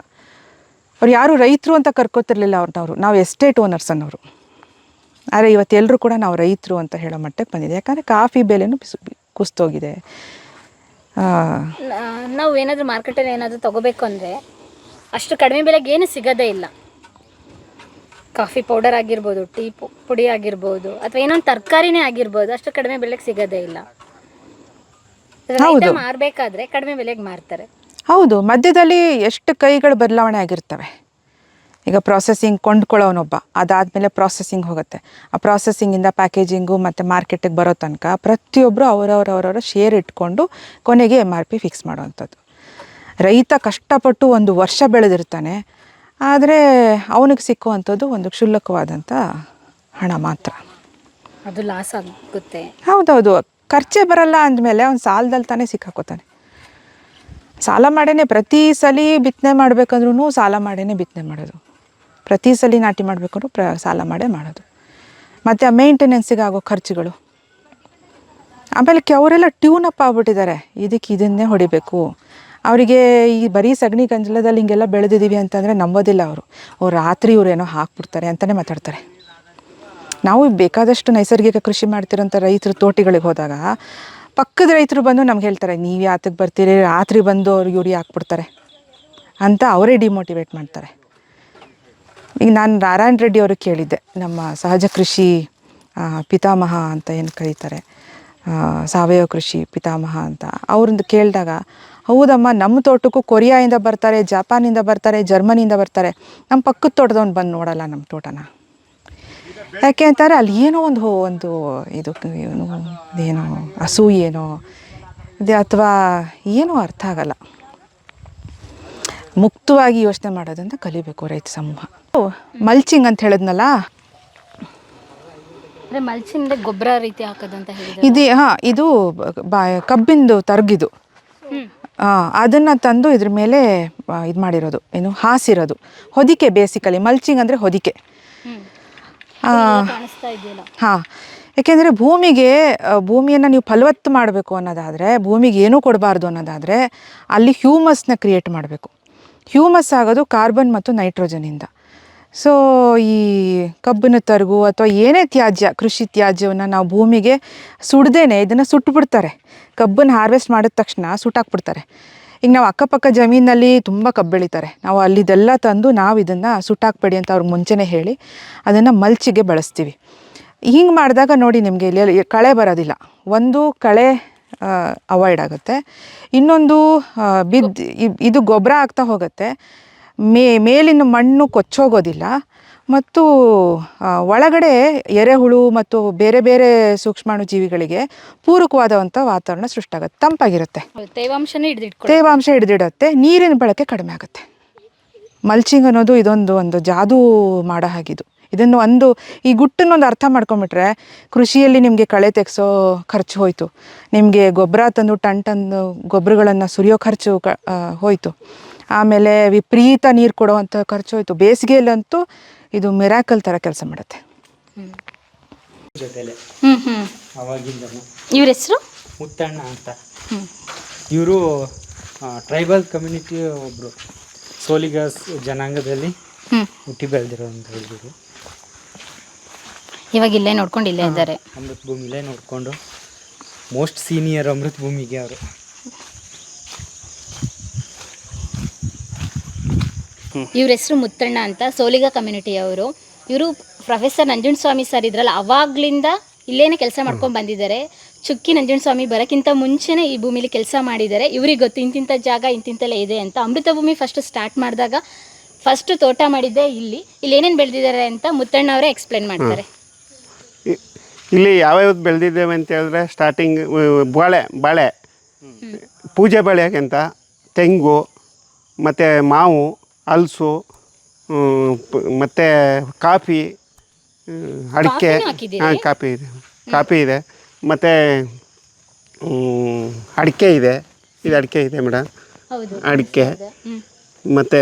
ಅವ್ರು ಯಾರು ರೈತರು ಅಂತ ಕರ್ಕೋತಿರ್ಲಿಲ್ಲ ಅವ್ರನ್ನವರು, ನಾವು ಎಸ್ಟೇಟ್ ಓನರ್ಸ್ ಅನ್ನೋರು. ಆದರೆ ಇವತ್ತು ಎಲ್ಲರೂ ಕೂಡ ನಾವು ರೈತರು ಅಂತ ಹೇಳೋ ಮಟ್ಟಕ್ಕೆ ಬಂದಿದೆ. ಯಾಕಂದರೆ ಕಾಫಿ ಬೆಲೆನೂ ಕುಸ್ತೋಗಿದೆ. ನಾವು ಏನಾದರೂ ಮಾರ್ಕೆಟಲ್ಲಿ ಏನಾದರೂ ತೊಗೋಬೇಕು ಅಂದರೆ ಅಷ್ಟು ಕಡಿಮೆ ಬೆಲೆಗೆ ಏನು ಸಿಗೋದೇ ಇಲ್ಲ. ಕಾಫಿ ಪೌಡರ್ ಆಗಿರ್ಬೋದು, ಟೀ ಪುಡಿ ಆಗಿರ್ಬೋದು, ಅಥವಾ ಏನೊಂದು ತರಕಾರಿನೇ ಆಗಿರ್ಬೋದು, ಅಷ್ಟು ಕಡಿಮೆ ಬೆಲೆಗೆ ಸಿಗೋದೇ ಇಲ್ಲ. ರೈತ ಮಾರಬೇಕಾದ್ರೆ ಕಡಿಮೆ ಬೆಲೆಗೆ ಮಾರ್ತಾರೆ. ಹೌದು. ಮಧ್ಯದಲ್ಲಿ ಎಷ್ಟು ಕೈಗಳು ಬದಲಾವಣೆ ಆಗಿರ್ತವೆ. ಈಗ ಪ್ರಾಸೆಸಿಂಗ್ ಕೊಂಡ್ಕೊಳ್ಳೋನೊಬ್ಬ, ಅದಾದಮೇಲೆ ಪ್ರಾಸೆಸಿಂಗ್ ಹೋಗುತ್ತೆ. ಆ ಪ್ರಾಸೆಸಿಂಗಿಂದ ಪ್ಯಾಕೇಜಿಂಗು ಮತ್ತು ಮಾರ್ಕೆಟಿಗೆ ಬರೋ ತನಕ ಪ್ರತಿಯೊಬ್ಬರು ಅವರವರ ಶೇರ್ ಇಟ್ಕೊಂಡು ಕೊನೆಗೆ MRP ಫಿಕ್ಸ್ ಮಾಡೋವಂಥದ್ದು. ರೈತ ಕಷ್ಟಪಟ್ಟು 1 ವರ್ಷ ಬೆಳೆದಿರ್ತಾನೆ, ಆದರೆ ಅವನಿಗೆ ಸಿಕ್ಕುವಂಥದ್ದು ಒಂದು ಕ್ಷುಲ್ಲಕವಾದಂಥ ಹಣ ಮಾತ್ರ. ಅದು ಲಾಸ್ ಆಗುತ್ತೆ. ಹೌದೌದು. ಖರ್ಚೇ ಬರಲ್ಲ ಅಂದಮೇಲೆ ಅವ್ನು ಸಾಲದಲ್ಲಿ ತಾನೇ ಸಿಕ್ಕಾಕೋತಾನೆ. ಸಾಲ ಮಾಡೇ ಪ್ರತಿ ಸಲ ಬಿತ್ತನೆ ಮಾಡಬೇಕಂದ್ರೂ ಸಾಲ ಮಾಡೇ ಬಿತ್ತನೆ ಮಾಡೋದು, ಪ್ರತಿ ಸಲ ನಾಟಿ ಮಾಡಬೇಕಂದ್ರೂ ಸಾಲ ಮಾಡೇ ಮಾಡೋದು. ಮತ್ತು ಆ ಮೇಂಟೆನೆನ್ಸಿಗೆ ಆಗೋ ಖರ್ಚುಗಳು. ಆಮೇಲೆ ಅವರೆಲ್ಲ ಟ್ಯೂನಪ್ ಆಗ್ಬಿಟ್ಟಿದ್ದಾರೆ, ಇದನ್ನೇ ಹೊಡಿಬೇಕು. ಅವರಿಗೆ ಈ ಬರೀ ಸಗಣಿ ಗಂಜಲದಲ್ಲಿ ಹಿಂಗೆಲ್ಲ ಬೆಳೆದಿದ್ದೀವಿ ಅಂತಂದರೆ ನಂಬೋದಿಲ್ಲ ಅವರು. ರಾತ್ರಿ ಇವರೇನೋ ಹಾಕ್ಬಿಡ್ತಾರೆ ಅಂತಲೇ ಮಾತಾಡ್ತಾರೆ. ನಾವು ಬೇಕಾದಷ್ಟು ನೈಸರ್ಗಿಕ ಕೃಷಿ ಮಾಡ್ತಿರೋಂಥ ರೈತರು ತೋಟಿಗಳಿಗೆ ಹೋದಾಗ ಪಕ್ಕದ ರೈತರು ಬಂದು ನಮ್ಗೆ ಹೇಳ್ತಾರೆ, ನೀವು ಯಾತಕ್ಕೆ ಬರ್ತೀರಿ, ರಾತ್ರಿ ಬಂದು ಅವ್ರು ಯೂರಿಯಾ ಹಾಕ್ಬಿಡ್ತಾರೆ ಅಂತ ಅವರೇ ಡಿಮೋಟಿವೇಟ್ ಮಾಡ್ತಾರೆ. ಈಗ ನಾನು ನಾರಾಯಣ ರೆಡ್ಡಿ ಅವ್ರಿಗೆ ಕೇಳಿದ್ದೆ, ನಮ್ಮ ಸಹಜ ಕೃಷಿ ಪಿತಾಮಹ ಅಂತ ಏನು ಕರೀತಾರೆ, ಸಾವಯವ ಕೃಷಿ ಪಿತಾಮಹ ಅಂತ, ಅವ್ರಿಂದ ಕೇಳಿದಾಗ, ಹೌದಮ್ಮ, ನಮ್ಮ ತೋಟಕ್ಕೂ ಕೊರಿಯಾಯಿಂದ ಬರ್ತಾರೆ, ಜಪಾನಿಂದ ಬರ್ತಾರೆ, ಜರ್ಮನಿಯಿಂದ ಬರ್ತಾರೆ, ನಮ್ಮ ಪಕ್ಕದ ತೋಟದವ್ನು ಬಂದು ನೋಡಲ್ಲ ನಮ್ಮ ತೋಟನ. ಯಾಕೆ ಅಂತಾರೆ, ಅಲ್ಲಿ ಏನೋ ಒಂದು ಏನೋ ಅಸೂಯೇನೋ ಇದೆ, ಅಥವಾ ಏನೋ ಅರ್ಥ ಆಗಲ್ಲ. ಮುಕ್ತವಾಗಿ ಯೋಚನೆ ಮಾಡೋದಂತ ಕಲಿಬೇಕು ರೈತ ಸಮೂಹ. ಮಲ್ಚಿಂಗ್ ಅಂತ ಹೇಳಿದ್ನಲ್ಲ, ಮಲ್ಚಿಂದ ಗೊಬ್ಬರ ರೀತಿ ಹಾಕೋದಂತ ಹೇಳಿದ್ರೆ ಇದು ಕಬ್ಬಿಂದು ತರ್ಗಿದು. ಅದನ್ನು ತಂದು ಇದ್ರ ಮೇಲೆ ಇದು ಮಾಡಿರೋದು, ಹಾಸಿರೋದು. ಹೊದಿಕೆ, ಬೇಸಿಕಲಿ ಮಲ್ಚಿಂಗ್ ಅಂದರೆ ಹೊದಿಕೆ. ಹಾಂ, ಯಾಕೆಂದರೆ ಭೂಮಿಯನ್ನು ನೀವು ಫಲವತ್ತು ಮಾಡಬೇಕು ಅನ್ನೋದಾದರೆ, ಭೂಮಿಗೆ ಏನೂ ಕೊಡಬಾರ್ದು ಅನ್ನೋದಾದರೆ ಅಲ್ಲಿ ಹ್ಯೂಮಸ್ನ ಕ್ರಿಯೇಟ್ ಮಾಡಬೇಕು. ಹ್ಯೂಮಸ್ ಆಗೋದು ಕಾರ್ಬನ್ ಮತ್ತು ನೈಟ್ರೋಜನಿಂದ. ಸೊ ಈ ಕಬ್ಬಿನ ತರಗು ಅಥವಾ ಏನೇ ತ್ಯಾಜ್ಯ, ಕೃಷಿ ತ್ಯಾಜ್ಯವನ್ನು ನಾವು ಭೂಮಿಗೆ ಸುಡ್ದೇನೆ ಇದನ್ನು ಸುಟ್ಟುಬಿಡ್ತಾರೆ. ಕಬ್ಬನ್ನು ಹಾರ್ವೆಸ್ಟ್ ಮಾಡಿದ ತಕ್ಷಣ ಸುಟ್ಟಾಕ್ಬಿಡ್ತಾರೆ. ಈಗ ನಾವು ಅಕ್ಕಪಕ್ಕ ಜಮೀನಲ್ಲಿ ತುಂಬ ಕಬ್ಬು ಬೆಳೀತಾರೆ, ನಾವು ಅಲ್ಲಿದೆಲ್ಲ ತಂದು ನಾವು ಇದನ್ನು ಸುಟ್ಟಾಕ್ಬೇಡಿ ಅಂತ ಅವ್ರಿಗೆ ಮುಂಚೆನೇ ಹೇಳಿ ಅದನ್ನು ಮಲ್ಚಿಗೆ ಬಳಸ್ತೀವಿ. ಹಿಂಗೆ ಮಾಡಿದಾಗ ನೋಡಿ, ನಿಮಗೆ ಇಲ್ಲಿ ಕಳೆ ಬರೋದಿಲ್ಲ. ಒಂದು ಕಳೆ ಅವಾಯ್ಡ್ ಆಗುತ್ತೆ, ಇನ್ನೊಂದು ಇದು ಗೊಬ್ಬರ ಆಗ್ತಾ ಹೋಗುತ್ತೆ, ಮೇಲಿನ ಮಣ್ಣು ಕೊಚ್ಚೋಗೋದಿಲ್ಲ, ಮತ್ತು ಒಳಗಡೆ ಎರೆಹುಳು ಮತ್ತು ಬೇರೆ ಬೇರೆ ಸೂಕ್ಷ್ಮಾಣು ಜೀವಿಗಳಿಗೆ ಪೂರಕವಾದಂಥ ವಾತಾವರಣ ಸೃಷ್ಟಿಯಾಗುತ್ತೆ, ತಂಪಾಗಿರುತ್ತೆ, ತೇವಾಂಶ ಹಿಡಿದಿಡುತ್ತೆ, ನೀರಿನ ಬಳಕೆ ಕಡಿಮೆ ಆಗುತ್ತೆ. ಮಲ್ಚಿಂಗ್ ಅನ್ನೋದು ಒಂದು ಜಾದೂ ಮಾಡೋ ಹಾಗಿದು. ಇದನ್ನು ಈ ಗುಟ್ಟನ್ನೊಂದು ಅರ್ಥ ಮಾಡ್ಕೊಂಬಿಟ್ರೆ ಕೃಷಿಯಲ್ಲಿ ನಿಮಗೆ ಕಳೆ ತೆಗೆಸೋ ಖರ್ಚು ಹೋಯಿತು, ನಿಮಗೆ ಗೊಬ್ಬರ ತಂದು ಟನ್ ಗೊಬ್ಬರಗಳನ್ನು ಸುರಿಯೋ ಖರ್ಚು ಹೋಯಿತು, ಆಮೇಲೆ ವಿಪರೀತ ನೀರು ಕೊಡುವಂಥ ಖರ್ಚು ಹೋಯಿತು. ಬೇಸಿಗೆಯಲ್ಲಂತೂ ಇದು ಮಿರಾಕಲ್ ಥರ ಕೆಲಸ ಮಾಡುತ್ತೆ. ಇವ್ರ ಹೆಸರು ಮುತ್ತಣ್ಣ ಅಂತ. ಇವರು ಟ್ರೈಬಲ್ ಕಮ್ಯುನಿಟಿ ಒಬ್ಬರು, ಸೋಲಿಗಾಸ್ ಜನಾಂಗದಲ್ಲಿ ಹುಟ್ಟಿ ಬೆಳೆದಿರೋಂಥ ಇವರು. ಇವಾಗ ಇಲ್ಲೇ ನೋಡ್ಕೊಂಡು ಇಲ್ಲೇ ಇದ್ದಾರೆ. ಅಮೃತ ಭೂಮಿಲೇ ನೋಡಿಕೊಂಡು ಮೋಸ್ಟ್ ಸೀನಿಯರ್ ಅಮೃತ ಭೂಮಿಗೆ ಅವರು. ಇವ್ರ ಹೆಸರು ಮುತ್ತಣ್ಣ ಅಂತ, ಸೋಲಿಗ ಕಮ್ಯುನಿಟಿಯವರು. ಇವರು ಪ್ರೊಫೆಸರ್ ನಂಜುಂಡಸ್ವಾಮಿ ಸರ್ ಇದ್ರಲ್ಲ, ಅವಾಗ್ಲಿಂದ ಇಲ್ಲೇನೆ ಕೆಲಸ ಮಾಡ್ಕೊಂಡು ಬಂದಿದ್ದಾರೆ. ಚುಕ್ಕಿ ನಂಜುಂಡಸ್ವಾಮಿ ಬರೋಕ್ಕಿಂತ ಮುಂಚೆನೇ ಈ ಭೂಮಿಲಿ ಕೆಲಸ ಮಾಡಿದ್ದಾರೆ. ಇವ್ರಿಗೆ ಗೊತ್ತು ಇಂತಿಂಥ ಜಾಗ ಇಂತಿಂತೆಲ್ಲ ಇದೆ ಅಂತ. ಅಮೃತ ಭೂಮಿ ಫಸ್ಟ್ ಸ್ಟಾರ್ಟ್ ಮಾಡಿದಾಗ ಫಸ್ಟ್ ತೋಟ ಮಾಡಿದ್ದೆ ಇಲ್ಲಿ ಏನೇನು ಬೆಳೆದಿದ್ದಾರೆ ಅಂತ ಮುತ್ತಣ್ಣ ಅವರೇ ಎಕ್ಸ್ಪ್ಲೇನ್ ಮಾಡ್ತಾರೆ. ಇಲ್ಲಿ ಯಾವ್ಯಾವ್ದು ಬೆಳೆದಿದ್ದೇವೆ ಅಂತ ಹೇಳಿದ್ರೆ ಸ್ಟಾರ್ಟಿಂಗ್ ಬಾಳೆ ಪೂಜೆ ಬೆಳೆಯೋಕ್ಕಿಂತ ತೆಂಗು ಮತ್ತು ಮಾವು, ಹಲಸು, ಮತ್ತು ಕಾಫಿ, ಅಡಿಕೆ. ಹಾಂ, ಕಾಫಿ ಇದೆ ಮತ್ತು ಅಡಿಕೆ ಇದೆ. ಇದು ಅಡಿಕೆ ಇದೆ ಮೇಡಮ್, ಅಡಿಕೆ ಮತ್ತು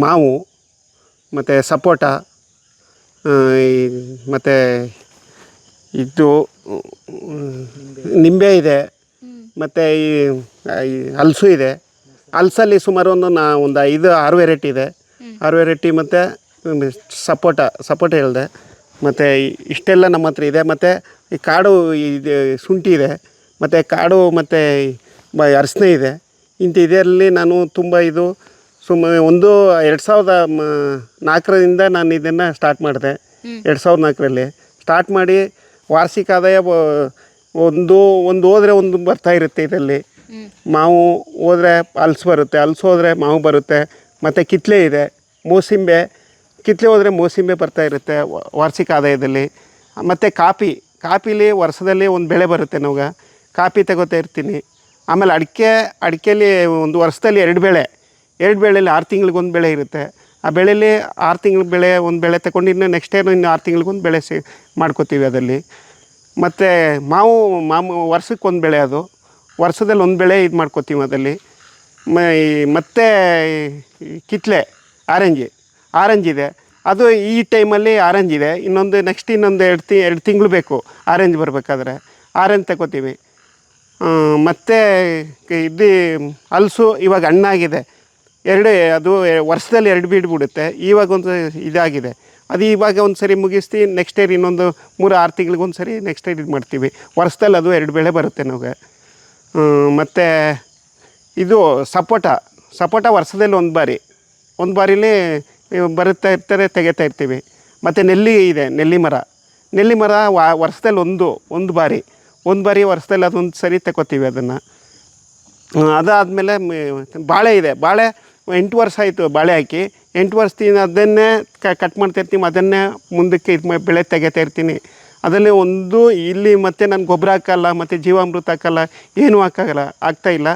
ಮಾವು ಮತ್ತು ಸಪೋಟ, ಮತ್ತು ಇದು ನಿಂಬೆ ಇದೆ, ಮತ್ತು ಈ ಹಲಸು ಇದೆ. ಹಲಸಲ್ಲಿ ಸುಮಾರು ಒಂದು 5-6 ವೆರೈಟಿ ಇದೆ. 6 ವೆರೈಟಿ ಮತ್ತು ಸಪೋಟ ಹೇಳಿದೆ. ಮತ್ತು ಇಷ್ಟೆಲ್ಲ ನಮ್ಮ ಹತ್ರ ಇದೆ. ಮತ್ತು ಈ ಕಾಡು ಇದು ಶುಂಠಿ ಇದೆ, ಮತ್ತು ಕಾಡು ಮತ್ತು ಅರಸಿನ ಇದೆ. ಇದರಲ್ಲಿ ನಾನು ತುಂಬ ಇದು ಸುಮ್ಮನೆ 2004ರಿಂದ ನಾನು ಇದನ್ನು ಸ್ಟಾರ್ಟ್ ಮಾಡಿದೆ. 2004ರಲ್ಲಿ ಸ್ಟಾರ್ಟ್ ಮಾಡಿ ವಾರ್ಷಿಕ ಆದಾಯ ಒಂದು ಹೋದರೆ ಒಂದು ಬರ್ತಾ ಇರುತ್ತೆ. ಇದರಲ್ಲಿ ಮಾವು ಹೋದರೆ ಹಲಸು ಬರುತ್ತೆ, ಹಲಸು ಹೋದರೆ ಮಾವು ಬರುತ್ತೆ. ಮತ್ತು ಕಿತ್ತಲೆ ಇದೆ, ಮೋಸಂಬೆ, ಕಿತ್ತಲೆ ಹೋದರೆ ಮೋಸಂಬೆ ಬರ್ತಾ ಇರುತ್ತೆ ವಾರ್ಷಿಕ ಆದಾಯದಲ್ಲಿ. ಮತ್ತು ಕಾಪಿಲಿ ವರ್ಷದಲ್ಲಿ ಒಂದು ಬೆಳೆ ಬರುತ್ತೆ. ನಮ್ಗೆ ಕಾಪಿ ತಗೋತಾ ಇರ್ತೀನಿ. ಆಮೇಲೆ ಅಡಿಕೆಯಲ್ಲಿ ಒಂದು ವರ್ಷದಲ್ಲಿ 2 ಬೆಳೆಯಲ್ಲಿ 6 ತಿಂಗಳಿಗೊಂದು ಬೆಳೆ ಇರುತ್ತೆ. ಆ ಬೆಳೆಯಲ್ಲಿ 6 ತಿಂಗಳ ಬೆಳೆ ಒಂದು ಬೆಳೆ ತಗೊಂಡು ಇನ್ನು ನೆಕ್ಸ್ಟ್ ಇಯರ್ ಇನ್ನು 6 ತಿಂಗಳಿಗೊಂದು ಬೆಳೆ ಮಾಡ್ಕೋತೀವಿ ಅದರಲ್ಲಿ. ಮತ್ತು ಮಾವು ವರ್ಷಕ್ಕೊಂದು ಬೆಳೆ, ಅದು ವರ್ಷದಲ್ಲಿ ಒಂದು ಬೆಳೆ ಇದು ಮಾಡ್ಕೋತೀವಿ ಅದರಲ್ಲಿ. ಮತ್ತು ಕಿತ್ತಲೆ ಆರೆಂಜ್ ಇದೆ. ಅದು ಈ ಟೈಮಲ್ಲಿ ಆರೆಂಜ್ ಇದೆ. ಇನ್ನೊಂದು 2 ತಿಂಗಳು ಬೇಕು ಆರೆಂಜ್ ಬರಬೇಕಾದ್ರೆ. ಆರೆಂಜ್ ತಗೋತೀವಿ. ಮತ್ತು ಇದು ಹಲಸು ಇವಾಗ ಹಣ್ಣಾಗಿದೆ. ಅದು ವರ್ಷದಲ್ಲಿ 2 ಬೀಡು ಬಿಡುತ್ತೆ. ಇವಾಗ ಒಂದು ಇದಾಗಿದೆ. ಅದು ಇವಾಗ ಒಂದು ಸರಿ ಮುಗಿಸ್ತೀವಿ, ನೆಕ್ಸ್ಟ್ ಇಯರ್ ಇನ್ನೊಂದು 3-6 ತಿಂಗಳಿಗೊಂದು ಸರಿ ನೆಕ್ಸ್ಟ್ ಇಯರ್ ಇದು ಮಾಡ್ತೀವಿ. ವರ್ಷದಲ್ಲಿ ಅದು 2 ಬೆಳೆ ಬರುತ್ತೆ ನಮಗೆ. ಮತ್ತು ಇದು ಸಪೋಟ ವರ್ಷದಲ್ಲಿ ಒಂದು ಬಾರಿಲಿ ಬರುತ್ತಾ ಇರ್ತಾರೆ, ತೆಗಿತಾ ಇರ್ತೀವಿ. ಮತ್ತು ನೆಲ್ಲಿ ಇದೆ, ನೆಲ್ಲಿ ಮರ ವರ್ಷದಲ್ಲಿ ಒಂದು ಬಾರಿ ವರ್ಷದಲ್ಲಿ ಅದೊಂದು ಸರಿ ತಗೋತೀವಿ ಅದನ್ನು. ಅದಾದಮೇಲೆ ಬಾಳೆ ಇದೆ. ಬಾಳೆ 8 ವರ್ಷ ಆಯಿತು ಬಾಳೆ ಹಾಕಿ. 8 ವರ್ಷದಿಂದ ಅದನ್ನೇ ಕಟ್ ಮಾಡ್ತಾಯಿರ್ತೀವಿ. ಅದನ್ನೇ ಮುಂದಕ್ಕೆ ಬೆಳೆ ತೆಗಿತಾ ಇರ್ತೀನಿ. ಅದರಲ್ಲಿ ಇಲ್ಲಿ ಮತ್ತು ನಾನು ಗೊಬ್ಬರ ಹಾಕಲ್ಲ, ಮತ್ತು ಜೀವಾಮೃತ ಹಾಕಲ್ಲ, ಏನೂ ಆಗ್ತಾಯಿಲ್ಲ.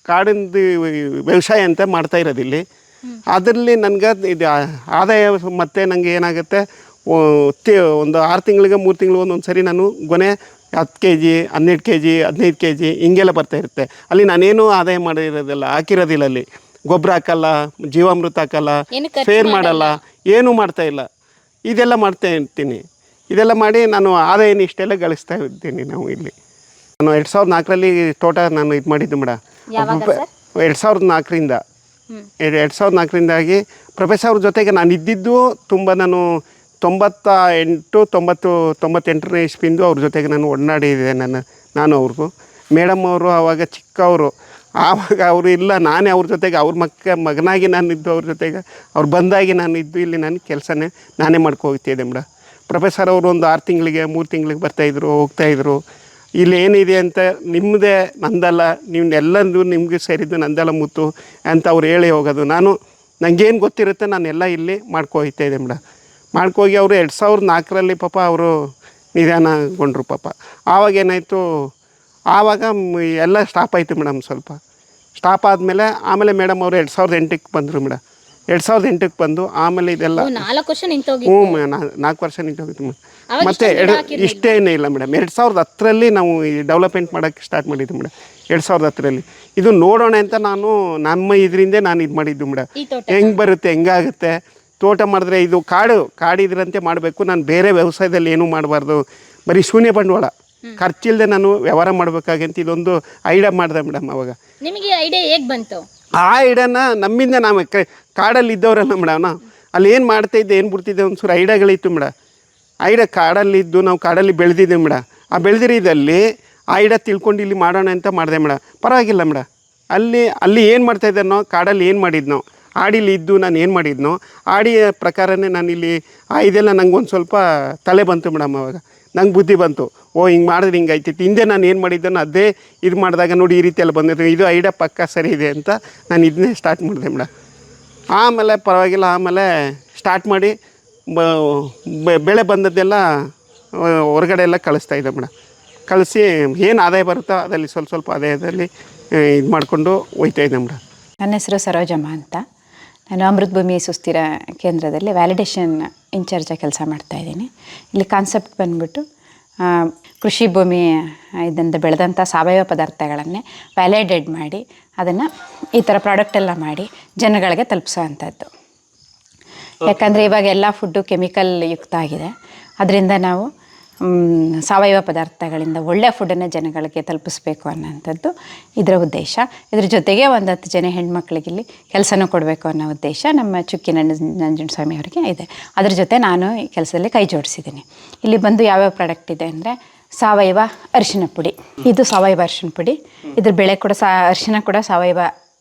ಕಾಡಿಂದು ವ್ಯವಸಾಯ ಅಂತ ಮಾಡ್ತಾ ಇರೋದಿಲ್ಲಿ. ಅದರಲ್ಲಿ ನನಗೆ ಇದು ಆದಾಯ. ಮತ್ತು ನನಗೆ ಏನಾಗುತ್ತೆ, ಒಂದು 6 ತಿಂಗಳಿಗೆ 3 ತಿಂಗಳಿಗೆ ಒಂದೊಂದು ಸರಿ ನಾನು ಗೊನೆ 10 kg 12 kg 15 kg ಹಿಂಗೆಲ್ಲ ಬರ್ತಾಯಿರುತ್ತೆ. ಅಲ್ಲಿ ನಾನೇನು ಆದಾಯ ಮಾಡಿರೋದಿಲ್ಲ, ಹಾಕಿರೋದಿಲ್ಲ. ಅಲ್ಲಿ ಗೊಬ್ಬರ ಹಾಕಲ್ಲ, ಜೀವಾಮೃತ ಹಾಕಲ್ಲ, ಫೇರ್ ಮಾಡಲ್ಲ, ಏನೂ ಮಾಡ್ತಾಯಿಲ್ಲ. ಇದೆಲ್ಲ ಮಾಡ್ತಾ ಇರ್ತೀನಿ. ಇದೆಲ್ಲ ಮಾಡಿ ನಾನು ಆದಾಯನ ಇಷ್ಟೆಲ್ಲ ಗಳಿಸ್ತಾ ಇದ್ದೀನಿ. ನಾವು ಇಲ್ಲಿ ನಾನು 2004ರಲ್ಲಿ ತೋಟ ನಾನು ಇದು ಮಾಡಿದ್ದು ಮೇಡಮ್. 2004ರಿಂದಾಗಿ ಪ್ರೊಫೆಸರ್ ಅವ್ರ ಜೊತೆಗೆ ನಾನು ಇದ್ದಿದ್ದು ತುಂಬ. ನಾನು 98ನೇ ಇಸ್ವಿಂದು ಅವ್ರ ಜೊತೆಗೆ ನಾನು ಒಡನಾಡಿದೆ. ನಾನು ಅವ್ರಿಗೂ ಮೇಡಮ್ ಅವರು ಆವಾಗ ಚಿಕ್ಕವರು. ಆವಾಗ ಅವರು ಇಲ್ಲ, ನಾನೇ ಅವ್ರ ಜೊತೆಗೆ ಅವ್ರ ಮಗನಾಗಿ ನಾನು ಇದ್ದು, ಅವ್ರ ಜೊತೆಗೆ ಅವ್ರು ಬಂದಾಗಿ ನಾನು ಇದ್ದು ಇಲ್ಲಿ ನಾನು ಕೆಲಸನೇ ನಾನೇ ಹೋಗ್ತಿದ್ದೆ ಮೇಡಮ್. ಪ್ರೊಫೆಸರ್ ಅವರು ಒಂದು 6 ತಿಂಗಳಿಗೆ 3 ತಿಂಗಳಿಗೆ ಬರ್ತಾಯಿದ್ರು, ಹೋಗ್ತಾಯಿದ್ರು. ಇಲ್ಲಿ ಏನಿದೆ ಅಂತ ನಿಮ್ಮದೇ, ನಂದಲ್ಲ, ಎಲ್ಲಂದು ನಿಮಗೆ ಸೇರಿದ್ದು, ನಂದಲ್ಲ ಮುತ್ತು ಅಂತ ಅವ್ರು ಹೇಳಿ ಹೋಗೋದು. ನನಗೇನು ಗೊತ್ತಿರುತ್ತೆ ನಾನೆಲ್ಲ ಇಲ್ಲಿ ಹೋಗ್ತಾಯಿದ್ದೆ ಮೇಡಮ್. ಹೋಗಿ ಅವರು 2004ರಲ್ಲಿ ಪಾಪ ಅವರು ನಿಧಾನಗೊಂಡ್ರು ಪಾಪ. ಆವಾಗೇನಾಯಿತು, ಆವಾಗ ಎಲ್ಲ ಸ್ಟಾಪ್ ಆಯಿತು ಮೇಡಮ್. ಸ್ವಲ್ಪ ಸ್ಟಾಪ್ ಆಮೇಲೆ ಮೇಡಮ್ ಅವರು 2008ಕ್ಕೆ ಬಂದರು ಮೇಡಮ್. 2008ಕ್ಕೆ ಬಂದು ಆಮೇಲೆ ಇದೆಲ್ಲ 4 ವರ್ಷ ನಿಂತೋಗಿ. 4 ವರ್ಷ ನಿಂತೋಗಿತ್ತು ಮೇಡಮ್. ಮತ್ತು ಇಷ್ಟೇನೇ ಇಲ್ಲ ಮೇಡಮ್. 2010ರಲ್ಲಿ ನಾವು ಈ ಡೆವಲಪ್ಮೆಂಟ್ ಮಾಡೋಕ್ಕೆ ಸ್ಟಾರ್ಟ್ ಮಾಡಿದ್ದು ಮೇಡಮ್. 2010ರಲ್ಲಿ ಇದು ನೋಡೋಣ ಅಂತ ನಮ್ಮ ಇದರಿಂದ ನಾನು ಇದು ಮಾಡಿದ್ದು ಮೇಡಮ್. ಹೆಂಗೆ ಬರುತ್ತೆ, ಹೆಂಗಾಗುತ್ತೆ ತೋಟ ಮಾಡಿದ್ರೆ. ಇದು ಕಾಡಿದ್ರಂತೆ ಮಾಡಬೇಕು. ನಾನು ಬೇರೆ ವ್ಯವಸಾಯದಲ್ಲಿ ಏನೂ ಮಾಡಬಾರ್ದು, ಬರೀ ಶೂನ್ಯ ಬಂಡವಾಳ, ಖರ್ಚಿಲ್ಲದೆ ನಾನು ವ್ಯವಹಾರ ಮಾಡಬೇಕಾಗಂತ ಇದೊಂದು ಐಡಿಯಾ ಮಾಡಿದೆ ಮೇಡಮ್. ಅವಾಗ ನಿಮಗೆ ಐಡಿಯಾ ಹೇಗೆ ಬಂತು? ಆ ಐಡಿಯಾನ ನಮ್ಮಿಂದ ನಾವು ಕಾಡಲ್ಲಿ ಇದ್ದವರಲ್ಲ ಮೇಡಮ್. ಅಲ್ಲಿ ಏನು ಮಾಡ್ತಾಯಿದ್ದೆ, ಏನು ಬಿಡ್ತಿದ್ದೆ, ಒಂಚೂರು ಐಡಿಯಾಗಳಿತ್ತು ಮೇಡಮ್. ಕಾಡಲ್ಲಿದ್ದು ನಾವು ಕಾಡಲ್ಲಿ ಬೆಳೆದಿದ್ದೀವಿ ಮೇಡಮ್. ಆ ಬೆಳೆದಿರಿದಲ್ಲಿ ಆ ಐಡಿಯಾ ತಿಳ್ಕೊಂಡು ಇಲ್ಲಿ ಮಾಡೋಣ ಅಂತ ಮಾಡಿದೆ ಮೇಡಮ್. ಪರವಾಗಿಲ್ಲ ಮೇಡಮ್. ಅಲ್ಲಿ ಏನು ಮಾಡ್ತಾಯಿದ್ದಾನೋ, ಕಾಡಲ್ಲಿ ಏನು ಮಾಡಿದ್ನೋ, ಆಡಿಲಿ ಇದ್ದು ನಾನು ಏನು ಮಾಡಿದ್ನೋ ಆಡಿಯ ಪ್ರಕಾರನೇ ನಾನು ಇಲ್ಲಿ ಇದೆಲ್ಲ ನಂಗೊಂದು ಸ್ವಲ್ಪ ತಲೆ ಬಂತು ಮೇಡಮ್. ಅವಾಗ ನಂಗೆ ಬುದ್ಧಿ ಬಂತು, ಹಿಂಗೆ ಮಾಡಿದ್ರೆ ಹಿಂಗೆ ಆಯ್ತಿತ್ತು. ಹಿಂದೆ ನಾನು ಏನು ಮಾಡಿದ್ದಾನೋ ಅದೇ ಇದು ಮಾಡಿದಾಗ ನೋಡಿ ಈ ರೀತಿ ಎಲ್ಲ ಬಂದಿತ್ತು. ಇದು ಐಡಿಯಾ ಪಕ್ಕ ಸರಿ ಇದೆ ಅಂತ ನಾನು ಇದನ್ನೇ ಸ್ಟಾರ್ಟ್ ಮಾಡಿದೆ ಮೇಡಮ್. ಆಮೇಲೆ ಪರವಾಗಿಲ್ಲ, ಆಮೇಲೆ ಸ್ಟಾರ್ಟ್ ಮಾಡಿ ಬೆಳೆ ಬಂದದ್ದೆಲ್ಲ ಹೊರಗಡೆ ಎಲ್ಲ ಕಳಿಸ್ತಾ ಇದ್ದೆ ಮೇಡಮ್. ಕಳಿಸಿ ಏನು ಆದಾಯ ಬರುತ್ತೋ ಅದರಲ್ಲಿ ಸ್ವಲ್ಪ ಆದಾಯದಲ್ಲಿ ಇದು ಮಾಡಿಕೊಂಡು ಹೋಗ್ತಾಯಿದ್ದೆ ಮೇಡಮ್. ನನ್ನ ಹೆಸರು ಸರೋಜಮ್ಮ ಅಂತ. ನಾನು ಅಮೃತ ಭೂಮಿ ಸುಸ್ಥಿರ ಕೇಂದ್ರದಲ್ಲಿ ವ್ಯಾಲಿಡೇಷನ್ ಇನ್ಚಾರ್ಜಾಗಿ ಕೆಲಸ ಮಾಡ್ತಾಯಿದ್ದೀನಿ. ಇಲ್ಲಿ ಕಾನ್ಸೆಪ್ಟ್ ಬಂದ್ಬಿಟ್ಟು ಕೃಷಿ ಭೂಮಿ ಇದರಿಂದ ಬೆಳೆದಂಥ ಸಾವಯವ ಪದಾರ್ಥಗಳನ್ನೇ ವ್ಯಾಲಿಡೇಟ್ ಮಾಡಿ ಅದನ್ನು ಈ ಥರ ಪ್ರಾಡಕ್ಟೆಲ್ಲ ಮಾಡಿ ಜನಗಳಿಗೆ ತಲುಪಿಸೋ ಅಂಥದ್ದು. ಯಾಕಂದರೆ ಇವಾಗ ಎಲ್ಲ ಫುಡ್ಡು ಕೆಮಿಕಲ್ ಯುಕ್ತ ಆಗಿದೆ. ಅದರಿಂದ ನಾವು ಸಾವಯವ ಪದಾರ್ಥಗಳಿಂದ ಒಳ್ಳೆಯ ಫುಡ್ಡನ್ನು ಜನಗಳಿಗೆ ತಲುಪಿಸ್ಬೇಕು ಅನ್ನೋಂಥದ್ದು ಇದರ ಉದ್ದೇಶ. ಇದ್ರ ಜೊತೆಗೆ ಒಂದು 10 ಜನ ಹೆಣ್ಮಕ್ಳಿಗೆ ಇಲ್ಲಿ ಕೆಲಸನೂ ಕೊಡಬೇಕು ಅನ್ನೋ ಉದ್ದೇಶ ನಮ್ಮ ಚುಕ್ಕಿ ನಂಜುಂಡಸ್ವಾಮಿ ಅವರಿಗೆ ಇದೆ. ಅದ್ರ ಜೊತೆ ನಾನು ಈ ಕೆಲಸದಲ್ಲಿ ಕೈ ಜೋಡಿಸಿದ್ದೀನಿ. ಇಲ್ಲಿ ಬಂದು ಯಾವ್ಯಾವ ಪ್ರಾಡಕ್ಟ್ ಇದೆ ಅಂದರೆ ಸಾವಯವ ಅರಿಶಿನ ಪುಡಿ, ಇದು ಸಾವಯವ ಅರಿಶಿನ ಪುಡಿ. ಇದ್ರ ಬೆಳೆ ಕೂಡ ಅರಿಶಿನ ಕೂಡ ಸಾವಯವ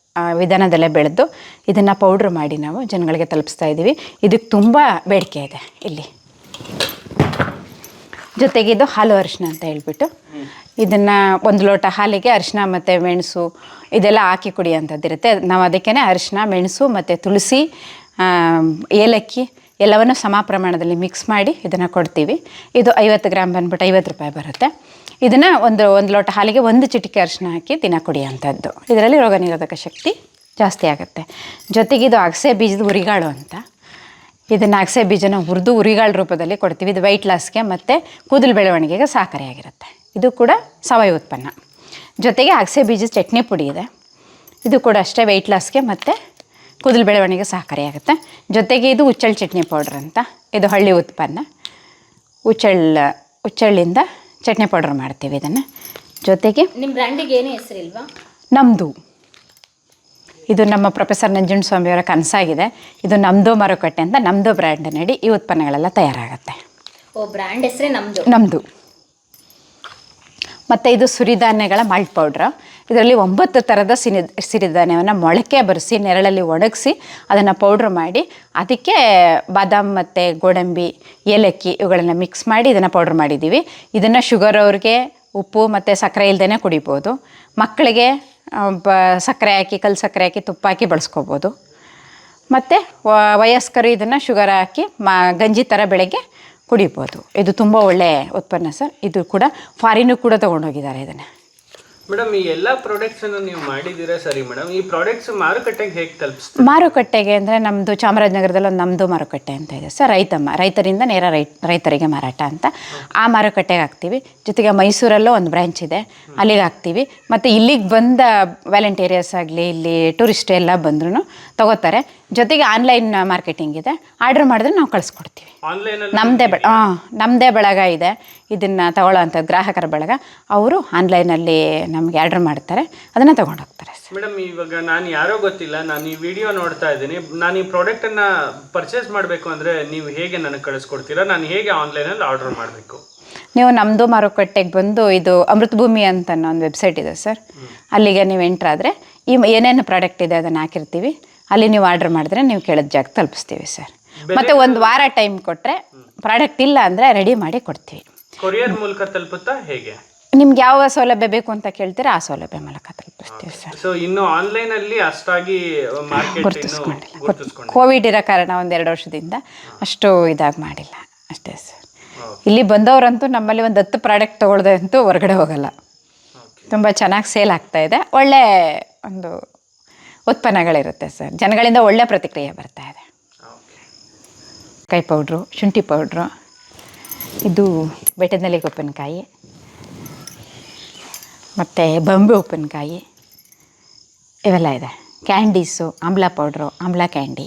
ವಿಧಾನದಲ್ಲೇ ಬೆಳೆದು ಇದನ್ನು ಪೌಡ್ರ್ ಮಾಡಿ ನಾವು ಜನಗಳಿಗೆ ತಲುಪಿಸ್ತಾ ಇದ್ದೀವಿ. ಇದಕ್ಕೆ ತುಂಬ ಬೇಡಿಕೆ ಇದೆ ಇಲ್ಲಿ. ಜೊತೆಗೆ ಇದು ಹಾಲು ಅರಿಶಿನ ಅಂತ ಹೇಳ್ಬಿಟ್ಟು ಇದನ್ನು 1 ಲೋಟ ಹಾಲಿಗೆ ಅರಿಶಿನ ಮತ್ತು ಮೆಣಸು ಇದೆಲ್ಲ ಹಾಕಿ ಕುಡಿಯೋಂಥದ್ದಿರುತ್ತೆ. ನಾವು ಅದಕ್ಕೇ ಅರಿಶಿನ, ಮೆಣಸು ಮತ್ತು ತುಳಸಿ, ಏಲಕ್ಕಿ ಎಲ್ಲವನ್ನು ಸಮ ಪ್ರಮಾಣದಲ್ಲಿ ಮಿಕ್ಸ್ ಮಾಡಿ ಇದನ್ನು ಕೊಡ್ತೀವಿ. ಇದು 50 ಗ್ರಾಮ್ ಬಂದ್ಬಿಟ್ಟು 50 ರೂಪಾಯಿ ಬರುತ್ತೆ. ಇದನ್ನು ಒಂದು ಲೋಟ ಹಾಲಿಗೆ 1 ಚಿಟಿಕೆ ಅರಿಶಿನ ಹಾಕಿ ದಿನ ಕುಡಿಯೋಂಥದ್ದು. ಇದರಲ್ಲಿ ರೋಗ ನಿರೋಧಕ ಶಕ್ತಿ ಜಾಸ್ತಿ ಆಗುತ್ತೆ. ಜೊತೆಗೆ ಇದು ಅಗಸೆ ಬೀಜದ ಉರಿಗಾಳು ಅಂತ. ಇದನ್ನು ಅಗಸೆ ಬೀಜನ ಹುರಿದು ಉರಿಗಾಳು ರೂಪದಲ್ಲಿ ಕೊಡ್ತೀವಿ. ಇದು ವೆಯ್ಟ್ ಲಾಸ್ಗೆ ಮತ್ತು ಕೂದಲು ಬೆಳವಣಿಗೆಗೆ ಸಹಕಾರಿಯಾಗಿರುತ್ತೆ. ಇದು ಕೂಡ ಸಾವಯವ ಉತ್ಪನ್ನ. ಜೊತೆಗೆ ಅಗಸೆ ಬೀಜದ ಚಟ್ನಿ ಪುಡಿ ಇದೆ. ಇದು ಕೂಡ ಅಷ್ಟೇ ವೆಯ್ಟ್ ಲಾಸ್ಗೆ ಮತ್ತು ಕೂದಲು ಬೆಳವಣಿಗೆ ಸಹಕಾರಿಯಾಗುತ್ತೆ. ಜೊತೆಗೆ ಇದು ಹುಚ್ಚಳ್ಳು ಚಟ್ನಿ ಪೌಡ್ರ್ ಅಂತ. ಇದು ಹಳ್ಳಿ ಉತ್ಪನ್ನ. ಹುಚ್ಚಳ್ಳಿಂದ ಚಟ್ನಿ ಪೌಡ್ರ್ ಮಾಡ್ತೀವಿ ಇದನ್ನು. ಜೊತೆಗೆ ನಿಮ್ಮ ಬ್ರ್ಯಾಂಡಿಗೆ ಏನೂ ಹೆಸರಿಲ್ವಾ? ನಮ್ಮದು ಇದು ನಮ್ಮ ಪ್ರೊಫೆಸರ್ ನಂಜುಂಡಸ್ವಾಮಿಯವರ ಕನಸಾಗಿದೆ. ಇದು ನಮ್ಮದು ಮಾರುಕಟ್ಟೆ ಅಂತ ನಮ್ಮದು ಬ್ರ್ಯಾಂಡ್ ನಡಿ ಈ ಉತ್ಪನ್ನಗಳೆಲ್ಲ ತಯಾರಾಗುತ್ತೆ. ಓ, ಬ್ರ್ಯಾಂಡ್ ಹೆಸರೇ ನಮ್ಮದು. ಮತ್ತು ಇದು ಸಿರಿಧಾನ್ಯಗಳ ಮಾಲ್ಟ್ ಪೌಡ್ರ್. ಇದರಲ್ಲಿ 9 ಥರದ ಸಿರಿಧಾನ್ಯವನ್ನು ಮೊಳಕೆ ಬರೆಸಿ ನೆರಳಲ್ಲಿ ಒಣಗಿಸಿ ಅದನ್ನು ಪೌಡ್ರ್ ಮಾಡಿ ಅದಕ್ಕೆ ಬಾದಾಮ್ ಮತ್ತು ಗೋಡಂಬಿ, ಏಲಕ್ಕಿ ಇವುಗಳನ್ನು ಮಿಕ್ಸ್ ಮಾಡಿ ಇದನ್ನು ಪೌಡ್ರ್ ಮಾಡಿದ್ದೀವಿ. ಇದನ್ನು ಶುಗರ್ ಅವ್ರಿಗೆ ಉಪ್ಪು ಮತ್ತು ಸಕ್ಕರೆ ಇಲ್ಲದೇ ಕುಡಿಬೋದು. ಮಕ್ಕಳಿಗೆ ಸಕ್ಕರೆ ಹಾಕಿ, ಕಲ್ಲು ಸಕ್ಕರೆ ಹಾಕಿ, ತುಪ್ಪ ಹಾಕಿ ಬಳಸ್ಕೋಬೋದು. ಮತ್ತು ವಯಸ್ಕರು ಇದನ್ನು ಶುಗರ್ ಹಾಕಿ ಗಂಜಿ ಥರ ಬೆಳಗ್ಗೆ ಕುಡಿಬೋದು. ಇದು ತುಂಬ ಒಳ್ಳೆಯ ಉತ್ಪನ್ನ ಸರ್. ಇದು ಕೂಡ ಫಾರಿನೂ ಕೂಡ ತೊಗೊಂಡೋಗಿದ್ದಾರೆ ಇದನ್ನು. ಮೇಡಮ್, ಈ ಎಲ್ಲ ಪ್ರಾಡಕ್ಟ್ಸನ್ನು ನೀವು ಮಾಡಿದ್ದೀರಾ ಸರಿ ಮೇಡಮ್. ಈ ಪ್ರಾಡಕ್ಟ್ಸ್ ಮಾರುಕಟ್ಟೆಗೆ ಹೇಗೆ ತಲುಪಿಸ್ತೀವಿ? ಮಾರುಕಟ್ಟೆಗೆ ಅಂದರೆ ನಮ್ಮದು ಚಾಮರಾಜನಗರದಲ್ಲಿ ಒಂದು ನಮ್ಮದು ಮಾರುಕಟ್ಟೆ ಅಂತ ಇದೆ ಸರ್. ರೈತರಿಂದ ನೇರ ರೈತರಿಗೆ ಮಾರಾಟ ಅಂತ ಆ ಮಾರುಕಟ್ಟೆಗೆ ಹಾಕ್ತೀವಿ. ಜೊತೆಗೆ ಮೈಸೂರಲ್ಲೂ ಒಂದು ಬ್ರ್ಯಾಂಚ್ ಇದೆ, ಅಲ್ಲಿಗೆ ಹಾಕ್ತೀವಿ. ಮತ್ತು ಇಲ್ಲಿಗೆ ಬಂದ ವ್ಯಾಲಂಟೇರಿಯರ್ಸ್ ಆಗಲಿ, ಇಲ್ಲಿ ಟೂರಿಸ್ಟ್ ಎಲ್ಲ ಬಂದ್ರೂ ತೊಗೋತಾರೆ. ಜೊತೆಗೆ ಆನ್ಲೈನ್ ಮಾರ್ಕೆಟಿಂಗ್ ಇದೆ. ಆರ್ಡ್ರ್ ಮಾಡಿದ್ರೆ ನಾವು ಕಳಿಸ್ಕೊಡ್ತೀವಿ. ನಮ್ಮದೇ ಬಳಗ ಇದೆ. ಇದನ್ನು ತಗೊಳ್ಳೋ ಅಂಥ ಗ್ರಾಹಕರ ಬಳಗ. ಅವರು ಆನ್ಲೈನಲ್ಲಿ ನಮಗೆ ಆರ್ಡ್ರ್ ಮಾಡ್ತಾರೆ, ಅದನ್ನು ತೊಗೊಂಡೋಗ್ತಾರೆ. ಮೇಡಮ್, ಇವಾಗ ನಾನು ಯಾರೋ ಗೊತ್ತಿಲ್ಲ, ನಾನು ಈ ವಿಡಿಯೋ ನೋಡ್ತಾ ಇದ್ದೀನಿ. ನಾನು ಈ ಪ್ರಾಡಕ್ಟನ್ನು ಪರ್ಚೇಸ್ ಮಾಡಬೇಕು ಅಂದರೆ ನೀವು ಹೇಗೆ ನನಗೆ ಕಳಿಸ್ಕೊಡ್ತೀರಾ? ನಾನು ಹೇಗೆ ಆನ್ಲೈನಲ್ಲಿ ಆರ್ಡ್ರ್ ಮಾಡಬೇಕು? ನೀವು ನಮ್ಮದು ಮಾರುಕಟ್ಟೆಗೆ ಬಂದು, ಇದು ಅಮೃತ ಭೂಮಿ ಅಂತ ಒಂದು ವೆಬ್ಸೈಟ್ ಇದೆ ಸರ್. ಅಲ್ಲಿಗೆ ನೀವು ಎಂಟ್ರಾದರೆ ಏನೇನು ಪ್ರಾಡಕ್ಟ್ ಇದೆ ಅದನ್ನು ಹಾಕಿರ್ತೀವಿ. ಅಲ್ಲಿ ನೀವು ಆರ್ಡ್ರ್ ಮಾಡಿದ್ರೆ ನೀವು ಕೇಳಿದ ಜಾಗ ತಲುಪಿಸ್ತೀವಿ ಸರ್. ಮತ್ತು 1 ವಾರ ಟೈಮ್ ಕೊಟ್ಟರೆ, ಪ್ರಾಡಕ್ಟ್ ಇಲ್ಲ ಅಂದರೆ ರೆಡಿ ಮಾಡಿ ಕೊಡ್ತೀವಿ. ಕೊರಿಯರ್ ಮೂಲಕ ತಲುಪುತ್ತಾ ಹೇಗೆ? ನಿಮ್ಗೆ ಯಾವ ಸೌಲಭ್ಯ ಬೇಕು ಅಂತ ಕೇಳ್ತೀರಾ ಆ ಸೌಲಭ್ಯ ಮೂಲಕ ತಲುಪಿಸ್ತೀವಿ ಸರ್. ಸೊ ಇನ್ನು ಆನ್ಲೈನಲ್ಲಿ ಅಷ್ಟಾಗಿ ಕೋವಿಡ್ ಇರೋ ಕಾರಣ 1-2 ವರ್ಷದಿಂದ ಅಷ್ಟು ಇದಾಗಿ ಮಾಡಿಲ್ಲ ಅಷ್ಟೇ ಸರ್. ಇಲ್ಲಿ ಬಂದವರಂತೂ ನಮ್ಮಲ್ಲಿ ಒಂದು 10 ಪ್ರಾಡಕ್ಟ್ ತೊಗೊಳ್ದೆ ಅಂತೂ ಹೊರಗಡೆ ಹೋಗಲ್ಲ. ತುಂಬ ಚೆನ್ನಾಗಿ ಸೇಲ್ ಆಗ್ತಾಯಿದೆ. ಒಳ್ಳೆ ಒಂದು ಉತ್ಪನ್ನಗಳಿರುತ್ತೆ ಸರ್. ಜನಗಳಿಂದ ಒಳ್ಳೆ ಪ್ರತಿಕ್ರಿಯೆ ಬರ್ತಾ ಇದೆ. ಕೈ ಪೌಡ್ರು, ಶುಂಠಿ ಪೌಡ್ರು, ಇದು ಬೆಟ್ಟದನೆಲ್ಲಿಗೆ ಉಪ್ಪಿನಕಾಯಿ, ಮತ್ತು ಬಂಬೆ ಉಪ್ಪಿನಕಾಯಿ ಇವೆಲ್ಲ ಇದೆ. ಕ್ಯಾಂಡೀಸು, ಆಮ್ಲ ಪೌಡ್ರು, ಆಮ್ಲ ಕ್ಯಾಂಡಿ.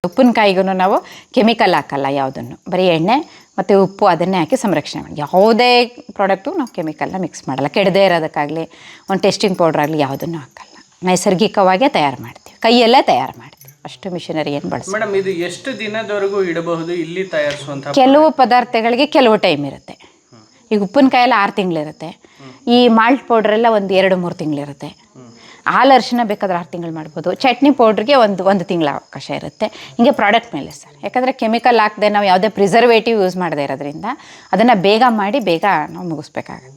ಉಪ್ಪಿನಕಾಯಿಗೂ ನಾವು ಕೆಮಿಕಲ್ ಹಾಕಲ್ಲ ಯಾವುದನ್ನು, ಬರೀ ಎಣ್ಣೆ ಮತ್ತು ಉಪ್ಪು ಅದನ್ನೇ ಹಾಕಿ ಸಂರಕ್ಷಣೆ ಮಾಡಿ. ಯಾವುದೇ ಪ್ರಾಡಕ್ಟು ನಾವು ಕೆಮಿಕಲ್ನ ಮಿಕ್ಸ್ ಮಾಡಲ್ಲ. ಕೆಡದೇ ಇರೋದಕ್ಕಾಗಲಿ ಒಂದು ಟೆಸ್ಟಿಂಗ್ ಪೌಡ್ರ್ ಆಗಲಿ ಯಾವುದನ್ನು ಹಾಕಲ್ಲ. ನೈಸರ್ಗಿಕವಾಗೇ ತಯಾರು ಮಾಡ್ತೀವಿ, ಕೈಯಲ್ಲೇ ತಯಾರು ಮಾಡ್ತೀವಿ. ಅಷ್ಟು ಮಿಷನರಿ ಏನು ಬಳಸ್ತೀವಿ. ಮೇಡಮ್, ಇದು ಎಷ್ಟು ದಿನದವರೆಗೂ ಇಡಬಹುದು ಇಲ್ಲಿ ತಯಾರಿಸುವಂಥ? ಕೆಲವು ಪದಾರ್ಥಗಳಿಗೆ ಕೆಲವು ಟೈಮ್ ಇರುತ್ತೆ. ಈಗ ಉಪ್ಪಿನಕಾಯೆಲ್ಲ 6 ತಿಂಗಳಿರುತ್ತೆ. ಈ ಮಾಲ್ಟ್ ಪೌಡ್ರೆಲ್ಲ ಒಂದು 2-3 ತಿಂಗಳಿರುತ್ತೆ. ಹಾಲು ಅರಿಶಿನ ಬೇಕಾದ್ರೆ 6 ತಿಂಗಳು ಮಾಡ್ಬೋದು. ಚಟ್ನಿ ಪೌಡ್ರಿಗೆ ಒಂದು ತಿಂಗಳ ಅವಕಾಶ ಇರುತ್ತೆ. ಹಿಂಗೆ ಪ್ರಾಡಕ್ಟ್ ಮೇಲೆ ಸರ್. ಯಾಕಂದರೆ ಕೆಮಿಕಲ್ ಹಾಕದೆ ನಾವು ಯಾವುದೇ ಪ್ರಿಸರ್ವೇಟಿವ್ ಯೂಸ್ ಮಾಡದೇ ಇರೋದ್ರಿಂದ ಅದನ್ನು ಬೇಗ ಮಾಡಿ ಬೇಗ ನಾವು ಮುಗಿಸ್ಬೇಕಾಗತ್ತೆ.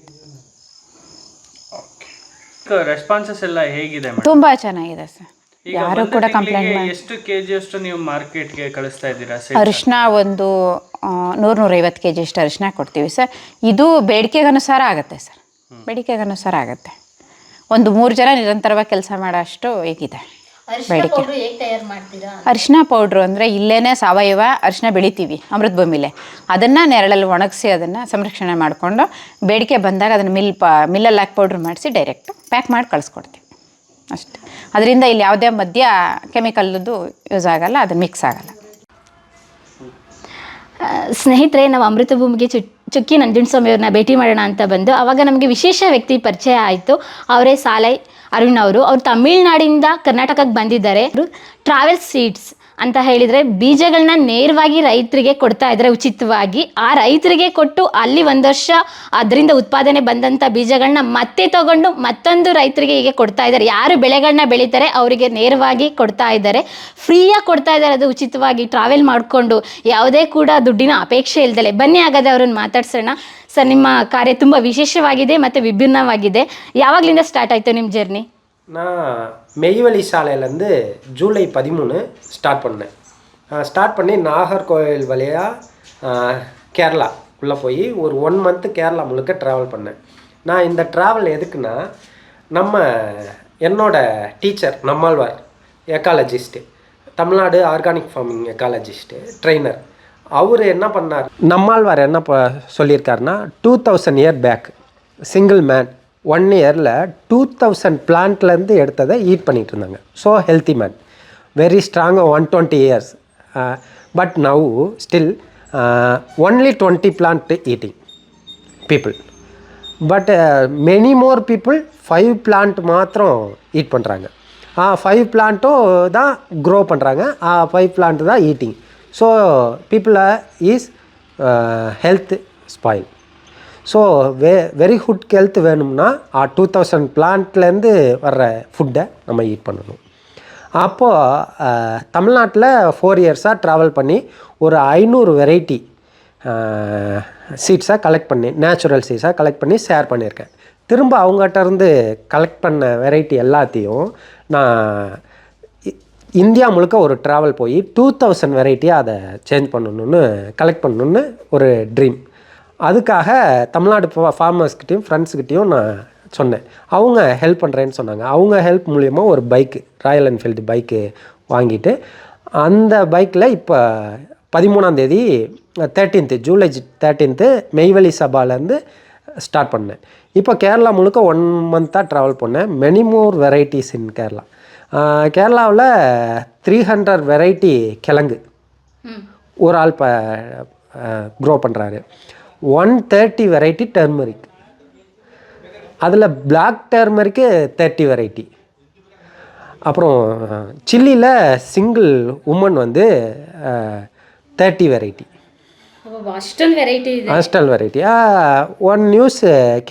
ರೆಸ್ಪಾನ್ಸಸ್ ಎಲ್ಲ ಹೇಗಿದೆ? ತುಂಬ ಚೆನ್ನಾಗಿದೆ ಸರ್. ಈಗ ಯಾರು ಒಂದು ಕೂಡ ತಿಂಗ್ಳಿಗೆ ಕಂಪ್ಲೇಂಟ್ ಎಷ್ಟು ಕೆಜಿ ಅಷ್ಟು ನೀವು ಮಾರ್ಕೆಟ್ಗೆ ಕಳಿಸ್ತಾ ಇದ್ದೀರಾ? ಅರಿಶಿನ ಒಂದು 100-150 kg ಅಷ್ಟು ಅರಿಶಿನ ಕೊಡ್ತೀವಿ ಸರ್. ಇದು ಬೇಡಿಕೆಗನುಸಾರ ಆಗುತ್ತೆ ಸರ್, ಬೇಡಿಕೆಗನುಸಾರ ಆಗುತ್ತೆ. ಒಂದು 3 ಜನ ನಿರಂತರವಾಗಿ ಕೆಲಸ ಮಾಡೋ ಅಷ್ಟು ಹೇಗಿದೆ ಬೇಡಿಕೆ. ಹೇಗೆ ತಯಾರು ಮಾಡ್ತೀರಾ? ಅರಿಶಿನ ಪೌಡ್ರು ಅಂದರೆ ಇಲ್ಲೇ ಸಾವಯವ ಅರಿಶಿನ ಬೆಳಿತೀವಿ ಅಮೃತ ಭೂಮಿಲೆ, ಅದನ್ನು ನೆರಳಲ್ಲಿ ಒಣಗಿಸಿ ಅದನ್ನು ಸಂರಕ್ಷಣೆ ಮಾಡಿಕೊಂಡು ಬೇಡಿಕೆ ಬಂದಾಗ ಅದನ್ನು ಮಿಲ್ಲಲ್ಲಿ ಹಾಕಿ ಪೌಡ್ರ್ ಮಾಡಿಸಿ ಡೈರೆಕ್ಟ್ ಪ್ಯಾಕ್ ಮಾಡಿ ಕಳಿಸ್ಕೊಡ್ತೀವಿ ಅಷ್ಟೇ. ಅದರಿಂದ ಇಲ್ಲಿ ಯಾವುದೇ ಮಧ್ಯ ಕೆಮಿಕಲ್ದು ಯೂಸ್ ಆಗಲ್ಲ, ಅದು ಮಿಕ್ಸ್ ಆಗಲ್ಲ. ಸ್ನೇಹಿತರೆ, ನಾವು ಅಮೃತ ಭೂಮಿಗೆ ಚುಕ್ಕಿ ನಂಜುಂಡಸ್ವಾಮಿ ಅವ್ರನ್ನ ಭೇಟಿ ಮಾಡೋಣ ಅಂತ ಬಂದು ಆವಾಗ ನಮಗೆ ವಿಶೇಷ ವ್ಯಕ್ತಿ ಪರಿಚಯ ಆಯಿತು. ಅವರೇ ಸಾಲೈ ಅರುಣ್ ಅವರು. ಅವರು ತಮಿಳ್ನಾಡಿಂದ ಕರ್ನಾಟಕಕ್ಕೆ ಬಂದಿದ್ದಾರೆ. ಅವರು ಟ್ರಾವೆಲ್ ಸೀಡ್ಸ್ ಅಂತ ಹೇಳಿದರೆ ಬೀಜಗಳನ್ನ ನೇರವಾಗಿ ರೈತರಿಗೆ ಕೊಡ್ತಾ ಇದ್ದಾರೆ ಉಚಿತವಾಗಿ. ಆ ರೈತರಿಗೆ ಕೊಟ್ಟು ಅಲ್ಲಿ 1 ವರ್ಷ ಅದರಿಂದ ಉತ್ಪಾದನೆ ಬಂದಂಥ ಬೀಜಗಳನ್ನ ಮತ್ತೆ ತಗೊಂಡು ಮತ್ತೊಂದು ರೈತರಿಗೆ ಹೀಗೆ ಕೊಡ್ತಾ ಇದ್ದಾರೆ. ಯಾರು ಬೆಳೆಗಳನ್ನ ಬೆಳೀತಾರೆ ಅವರಿಗೆ ನೇರವಾಗಿ ಕೊಡ್ತಾ ಇದ್ದಾರೆ, ಫ್ರೀಯಾಗಿ ಕೊಡ್ತಾ ಇದ್ದಾರೆ. ಅದು ಉಚಿತವಾಗಿ ಟ್ರಾವೆಲ್ ಮಾಡಿಕೊಂಡು ಯಾವುದೇ ಕೂಡ ದುಡ್ಡಿನ ಅಪೇಕ್ಷೆ ಇಲ್ದಲೆ. ಬನ್ನಿ ಹಾಗಾದರೆ ಅವ್ರನ್ನ ಮಾತಾಡ್ಸೋಣ. ಸರ್, ನಿಮ್ಮ ಕಾರ್ಯ ತುಂಬ ವಿಶೇಷವಾಗಿದೆ ಮತ್ತು ವಿಭಿನ್ನವಾಗಿದೆ. ಯಾವಾಗಲಿಂದ ಸ್ಟಾರ್ಟ್ ಆಯಿತು ನಿಮ್ಮ ಜರ್ನಿ? நான் மெய்வழி சாலையிலேருந்து ஜூலை 13 ஸ்டார்ட் பண்ணேன். ஸ்டார்ட் பண்ணி நாகர்கோவில் வழியாக கேரளா உள்ளே போய் ஒரு 1 month கேரளா முழுக்க ட்ராவல் பண்ணேன். நான் இந்த ட்ராவல் எதுக்குன்னா, என்னோட teacher Nammalvar ecologist, Tamil Nadu organic farming ecologist trainer. அவர் என்ன பண்ணார், நம்மாழ்வார் என்ன சொல்லியிருக்காருன்னா, 2000 year பேக் சிங்கிள் மேன் 1 yearல 2000 பிளான்ட்லேருந்து எடுத்ததை ஈட் பண்ணிகிட்டு இருந்தாங்க. So healthy man, very strong, 120 years. But now still only 20 plant eating people. But many more people 5 plant மாத்திரம் ஈட் பண்ணுறாங்க. 5 planட்டும் தான் க்ரோ பண்ணுறாங்க, 5 plant தான் eating. So people is health spoil. So very good health வேணும்னா 2000 பிளான்ட்லேருந்து வர்ற ஃபுட்டை நம்ம ஈட் பண்ணணும். அப்போது தமிழ்நாட்டில் 4 yearsஆக ட்ராவல் பண்ணி ஒரு 500 வெரைட்டி சீட்ஸாக கலெக்ட் பண்ணி, நேச்சுரல் சீட்ஸாக கலெக்ட் பண்ணி ஷேர் பண்ணியிருக்கேன். திரும்ப அவங்ககிட்டருந்து கலெக்ட் பண்ண வெரைட்டி எல்லாத்தையும் நான் இந்தியா முழுக்க ஒரு ட்ராவல் போய் 2000 வெரைட்டியாக அதை சேஞ்ச் பண்ணணுன்னு, கலெக்ட் பண்ணணுன்னு ஒரு ட்ரீம். அதுக்காக தமிழ்நாடு ஃபார்மர்ஸ்கிட்டையும் ஃப்ரெண்ட்ஸுக்கிட்டையும் நான் சொன்னேன். அவங்க ஹெல்ப் பண்ணுறேன்னு சொன்னாங்க. அவங்க ஹெல்ப் மூலிமா ஒரு பைக்கு, ராயல் என்ஃபீல்டு பைக்கு வாங்கிட்டு, அந்த பைக்கில் இப்போ 13ஆம் தேதி 13th ஜூலை 13th மெய்வழி சபாலேருந்து ஸ்டார்ட் பண்ணேன். இப்போ கேரளா முழுக்க 1 month ட்ராவல் பண்ணேன். மெனி மோர் வெரைட்டிஸ் இன் கேரளா. கேரளாவில் 300 வெரைட்டி கிழங்கு ஒரு ஆள் க்ரோ பண்ணுறாரு. 130 வெரைட்டி டர்மரிக், அதில் பிளாக் டர்மரிக்கு 30 வெரைட்டி. அப்புறம் சில்லியில் சிங்கிள் உமன் வந்து 30 வெரைட்டி. ಅಷ್ಟೊಂದು ವೆರೈಟಿ ಇದೆ. Hostel variety. ಒಂದು ನ್ಯೂಸ್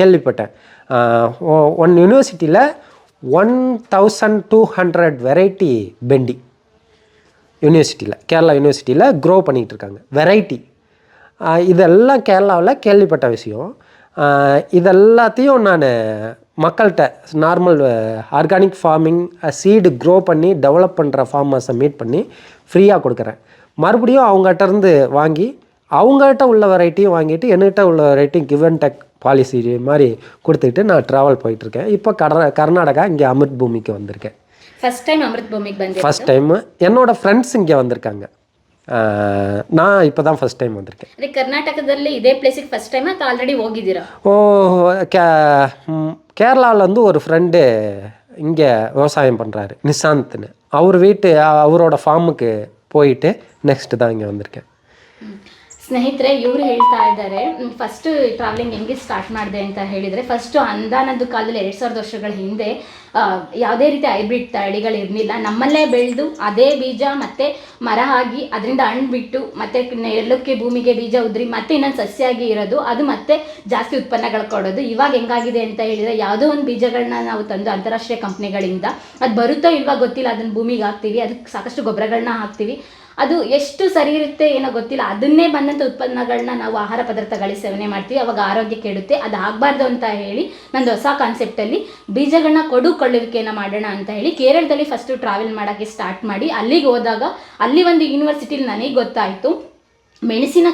ಕೇಳ್ಪಟ್ಟೆ, ಒಂದು ಯೂನಿವರ್ಸಿಟಿயில் 1200 வெரைட்டி பெண்டி யூனிவர்சிட்டியில், கேரளா யூனிவர்சிட்டியில் க்ரோ பண்ணிகிட்டு இருக்காங்க வெரைட்டி. இதெல்லாம் கேரளாவில் கேள்விப்பட்ட விஷயம். இதெல்லாத்தையும் நான் மக்கள்கிட்ட normal organic farming seed grow பண்ணி டெவலப் பண்ணுற ஃபார்மர்ஸை மீட் பண்ணி ஃப்ரீயாக கொடுக்குறேன். மறுபடியும் அவங்ககிட்டருந்து வாங்கி அவங்ககிட்ட உள்ள வெரைட்டியும் வாங்கிட்டு என்கிட்ட உள்ள வெரைட்டியும் கிவ் அண்ட் டெக் பாலிசி மாதிரி கொடுத்துக்கிட்டு நான் ட்ராவல் போயிட்டுருக்கேன். இப்போ கர்நாடகா இங்கே அமிர்த் பூமிக்கு வந்திருக்கேன். ಫಸ್ಟ್ ಟೈಮ್ ಅಮೃತ್ ಭೂಮಿಗೆ ಬಂದೆ. ಫಸ್ಟ್ ಟೈಮ್ என்னோடய ஃப்ரெண்ட்ஸ் இங்கே வந்திருக்காங்க. நான் இப்போ தான் ஃபஸ்ட் டைம் வந்திருக்கேன். ಅದೇ ಕರ್ನಾಟಕದಲ್ಲಿ ಇದೇ ಪ್ಲೇಸಿಗೆ ಫಸ್ಟ್ ಟೈಮ್ ಅಥವಾ ಆಲ್ರೆಡಿ ಹೋಗಿದ್ದೀರಾ? கேரளாவில் வந்து ஒரு ஃப்ரெண்டு இங்கே விவசாயம் பண்ணுறாரு, நிஷாந்த்னு. அவரோட ஃபார்முக்கு போயிட்டு நெக்ஸ்ட்டு தான் இங்கே வந்திருக்கேன். ಸ್ನೇಹಿತರೆ, ಇವರು ಹೇಳ್ತಾ ಇದ್ದಾರೆ, ಫಸ್ಟ್ ಟ್ರಾವೆಲಿಂಗ್ ಹೆಂಗೆ ಸ್ಟಾರ್ಟ್ ಮಾಡಿದೆ ಅಂತ ಹೇಳಿದರೆ, ಫಸ್ಟು ಅಂದಾನದ್ದು ಕಾಲದಲ್ಲಿ 2000 ವರ್ಷಗಳ ಹಿಂದೆ ಯಾವುದೇ ರೀತಿ ಹೈಬ್ರಿಡ್ ತಳಿಗಳಿರಲಿಲ್ಲ. ನಮ್ಮಲ್ಲೇ ಬೆಳೆದು ಅದೇ ಬೀಜ ಮತ್ತು ಮರ ಆಗಿ ಅದರಿಂದ ಹಣ್ಣು ಬಿಟ್ಟು ಮತ್ತು ನೆಲಕ್ಕೆ ಭೂಮಿಗೆ ಬೀಜ ಉದ್ರಿ ಮತ್ತೆ ಇನ್ನೊಂದು ಸಸ್ಯಾಗಿ ಇರೋದು, ಅದು ಮತ್ತೆ ಜಾಸ್ತಿ ಉತ್ಪನ್ನಗಳು ಕೊಡೋದು. ಇವಾಗ ಹೆಂಗಾಗಿದೆ ಅಂತ ಹೇಳಿದರೆ, ಯಾವುದೋ ಒಂದು ಬೀಜಗಳನ್ನ ನಾವು ತಂದು ಅಂತಾರಾಷ್ಟ್ರೀಯ ಕಂಪ್ನಿಗಳಿಂದ ಅದು ಬರುತ್ತೋ ಇಲ್ವಾ ಗೊತ್ತಿಲ್ಲ, ಅದನ್ನು ಭೂಮಿಗೆ ಹಾಕ್ತೀವಿ, ಅದಕ್ಕೆ ಸಾಕಷ್ಟು ಗೊಬ್ಬರಗಳನ್ನ ಹಾಕ್ತೀವಿ, ಅದು ಎಷ್ಟು ಸರಿ ಇರುತ್ತೆ ಏನೋ ಗೊತ್ತಿಲ್ಲ, ಅದನ್ನೇ ಬಂದಂಥ ಉತ್ಪನ್ನಗಳನ್ನ ನಾವು ಆಹಾರ ಪದಾರ್ಥಗಳಿಗೆ ಸೇವನೆ ಮಾಡ್ತೀವಿ, ಅವಾಗ ಆರೋಗ್ಯ ಕೆಡುತ್ತೆ. ಅದು ಆಗಬಾರ್ದು ಅಂತ ಹೇಳಿ ನಂದು ಹೊಸ ಕಾನ್ಸೆಪ್ಟಲ್ಲಿ ಬೀಜಗಳನ್ನ ಕೊಳ್ಳುವಿಕೆಯನ್ನು ಮಾಡೋಣ ಅಂತ ಹೇಳಿ ಕೇರಳದಲ್ಲಿ ಫಸ್ಟು ಟ್ರಾವೆಲ್ ಮಾಡೋಕ್ಕೆ ಸ್ಟಾರ್ಟ್ ಮಾಡಿ ಅಲ್ಲಿಗೆ ಹೋದಾಗ ಅಲ್ಲಿ ಒಂದು ಯೂನಿವರ್ಸಿಟಿಲಿ ನನಗೆ ಗೊತ್ತಾಯಿತು ಮೆಣಸಿನ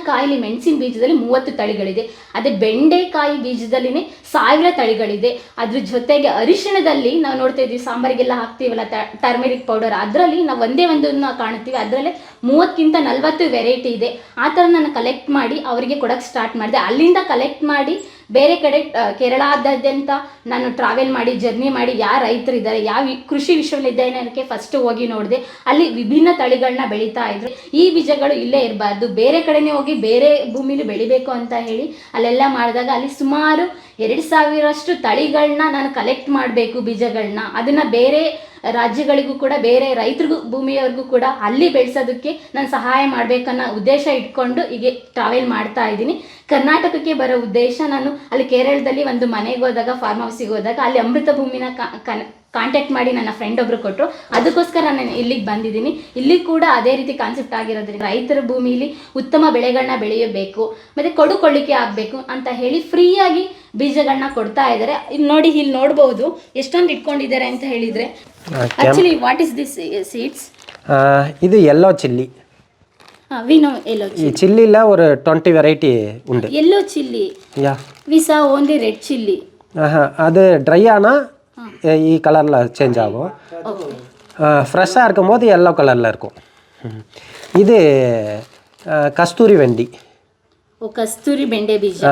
ಬೀಜದಲ್ಲಿ 30 ತಳಿಗಳಿದೆ. ಅದೇ ಬೆಂಡೆಕಾಯಿ ಬೀಜದಲ್ಲಿನೇ 1000 ತಳಿಗಳಿದೆ. ಅದ್ರ ಜೊತೆಗೆ ಅರಿಶಿಣದಲ್ಲಿ ನಾವು ನೋಡ್ತಾ ಇದ್ದೀವಿ, ಸಾಂಬಾರಿಗೆಲ್ಲ ಹಾಕ್ತೀವಲ್ಲ ಟರ್ಮೆರಿಕ್ ಪೌಡರ್, ಅದರಲ್ಲಿ ನಾವು ಒಂದೇ ಒಂದನ್ನು ಕಾಣ್ತೀವಿ, ಅದರಲ್ಲೇ 30ಕ್ಕಿಂತ 40 ವೆರೈಟಿ ಇದೆ. ಆ ಥರ ನಾನು ಕಲೆಕ್ಟ್ ಮಾಡಿ ಅವರಿಗೆ ಕೊಡೋಕ್ಕೆ ಸ್ಟಾರ್ಟ್ ಮಾಡಿದೆ. ಅಲ್ಲಿಂದ ಕಲೆಕ್ಟ್ ಮಾಡಿ ಬೇರೆ ಕಡೆ ಕೇರಳಾದ್ಯಂತ ನಾನು ಟ್ರಾವೆಲ್ ಮಾಡಿ ಜರ್ನಿ ಮಾಡಿ ಯಾರು ರೈತರಿದ್ದಾರೆ, ಯಾವ ಕೃಷಿ ವಿಶ್ವವಿದ್ಯಾಲಯಕ್ಕೆ ಫಸ್ಟ್ ಹೋಗಿ ನೋಡಿದೆ. ಅಲ್ಲಿ ವಿಭಿನ್ನ ತಳಿಗಳನ್ನ ಬೆಳೀತಾ ಇದ್ರು. ಈ ಬೀಜಗಳು ಇಲ್ಲೇ ಇರಬಾರ್ದು, ಬೇರೆ ಕಡೆನೇ ಹೋಗಿ ಬೇರೆ ಭೂಮಿಲಿ ಬೆಳಿಬೇಕು ಅಂತ ಹೇಳಿ ಅಲ್ಲೆಲ್ಲ ಮಾಡಿದಾಗ ಅಲ್ಲಿ ಸುಮಾರು 2000 ತಳಿಗಳನ್ನ ನಾನು ಕಲೆಕ್ಟ್ ಮಾಡಬೇಕು ಬೀಜಗಳನ್ನ. ಅದನ್ನು ಬೇರೆ ರಾಜ್ಯಗಳಿಗೂ ಕೂಡ ಬೇರೆ ರೈತರಿಗೂ ಭೂಮಿಯವ್ರಿಗೂ ಕೂಡ ಅಲ್ಲಿ ಬೆಳೆಸೋದಕ್ಕೆ ನಾನು ಸಹಾಯ ಮಾಡಬೇಕನ್ನೋ ಉದ್ದೇಶ ಇಟ್ಕೊಂಡು ಹೀಗೆ ಟ್ರಾವೆಲ್ ಮಾಡ್ತಾ ಇದ್ದೀನಿ. ಕರ್ನಾಟಕಕ್ಕೆ ಬರೋ ಉದ್ದೇಶ, ನಾನು ಅಲ್ಲಿ ಕೇರಳದಲ್ಲಿ ಒಂದು ಮನೆಗೆ ಹೋದಾಗ, ಫಾರ್ಮ್ ಹೌಸಿಗೆ ಹೋದಾಗ ಅಲ್ಲಿ ಅಮೃತ ಭೂಮಿನ ಕಾಂಟ್ಯಾಕ್ಟ್ ಮಾಡಿ ನನ್ನ ಫ್ರೆಂಡ್ ಒಬ್ಬರು ಕೊಟ್ಟರು. ಅದಕ್ಕೋಸ್ಕರ ನಾನು ಇಲ್ಲಿಗೆ ಬಂದಿದ್ದೀನಿ. ಇಲ್ಲಿ ಕೂಡ ಅದೇ ರೀತಿ ಕಾನ್ಸೆಪ್ಟ್ ಆಗಿರೋದ್ರಿಂದ ರೈತರ ಭೂಮಿಲಿ ಉತ್ತಮ ಬೆಳೆಗಳನ್ನ ಬೆಳೆಯಬೇಕು ಮತ್ತು ಕೊಳ್ಳಿಕೆ ಆಗಬೇಕು ಅಂತ ಹೇಳಿ ಫ್ರೀಯಾಗಿ ಬೀಜಗಳನ್ನ ಕೊಡ್ತಾ ಇದ್ದಾರೆ. ಇಲ್ಲಿ ನೋಡಿ, ಇಲ್ಲಿ ನೋಡ್ಬೋದು ಎಷ್ಟೊಂದು ಇಟ್ಕೊಂಡಿದ್ದಾರೆ ಅಂತ ಹೇಳಿದರೆ. Actually what is this seeds? இது yellow chilli. We know yellow ಈ ಚಿಲ್ಲಿல ஒரு 20 வெரைட்டி உண்டு. Yellow chilli, yeah we saw only red chilli. அது ட்ரை ஆனால் ಈ கலரில் சேஞ்ச் ஆகும். ஃப்ரெஷ்ஷாக இருக்கும் போது எல்லோ கலரில் இருக்கும். இது கஸ்தூரி வெண்டி. ಓ, ಕಸ್ತೂರಿ ಬೆಂಡೆ ಬೀಜ.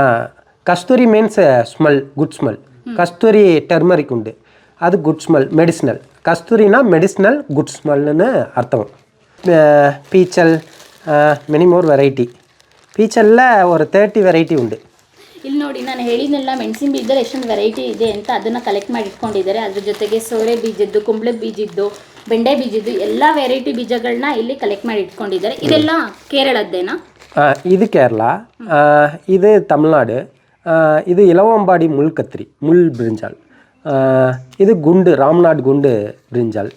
கஸ்தூரி மீன்ஸ் ஸ்மெல், குட் ஸ்மெல். கஸ்தூரி டர்மரிக் உண்டு, அது குட் ஸ்மெல், மெடிசினல். கஸ்தூரினா மெடிசினல், குட் ஸ்மெல்னு அர்த்தம். பீச்சல், மெனி மோர் வெரைட்டி. ಪೀಚಲ್ಲ ஒரு 30 ವೆರೈಟಿ ಉಂಟು. ಇಲ್ಲಿ ನೋಡಿ, ನಾನು ಹೇಳಿದ್ನೆಲ್ಲ ಮೆಣಸಿನ ಬೀಜದಲ್ಲಿ ಎಷ್ಟೊಂದು ವೆರೈಟಿ ಇದೆ ಅಂತ ಅದನ್ನು ಕಲೆಕ್ಟ್ ಮಾಡಿ ಇಟ್ಕೊಂಡಿದ್ದಾರೆ. ಅದ್ರ ಜೊತೆಗೆ ಸೋರೆ ಬೀಜದ್ದು, ಕುಂಬಳ ಬೀಜದ್ದು, ಬೆಂಡೆ ಬೀಜದ್ದು ಎಲ್ಲ ವೆರೈಟಿ ಬೀಜಗಳನ್ನ ಇಲ್ಲಿ ಕಲೆಕ್ಟ್ ಮಾಡಿ ಇಟ್ಕೊಂಡಿದ್ದಾರೆ. ಇದೆಲ್ಲ ಕೇರಳದ್ದೇನಾ? இது கேரளா, இது தமிழ்நாடு. இது இலவம்பாடி முள் கத்திரி, முள் பிரிஞ்சால். ಇದು ಗುಂಡು, ರಾಮನಾಡ್ ಗುಂಡು ಬ್ರಿಂಜಾಲ್.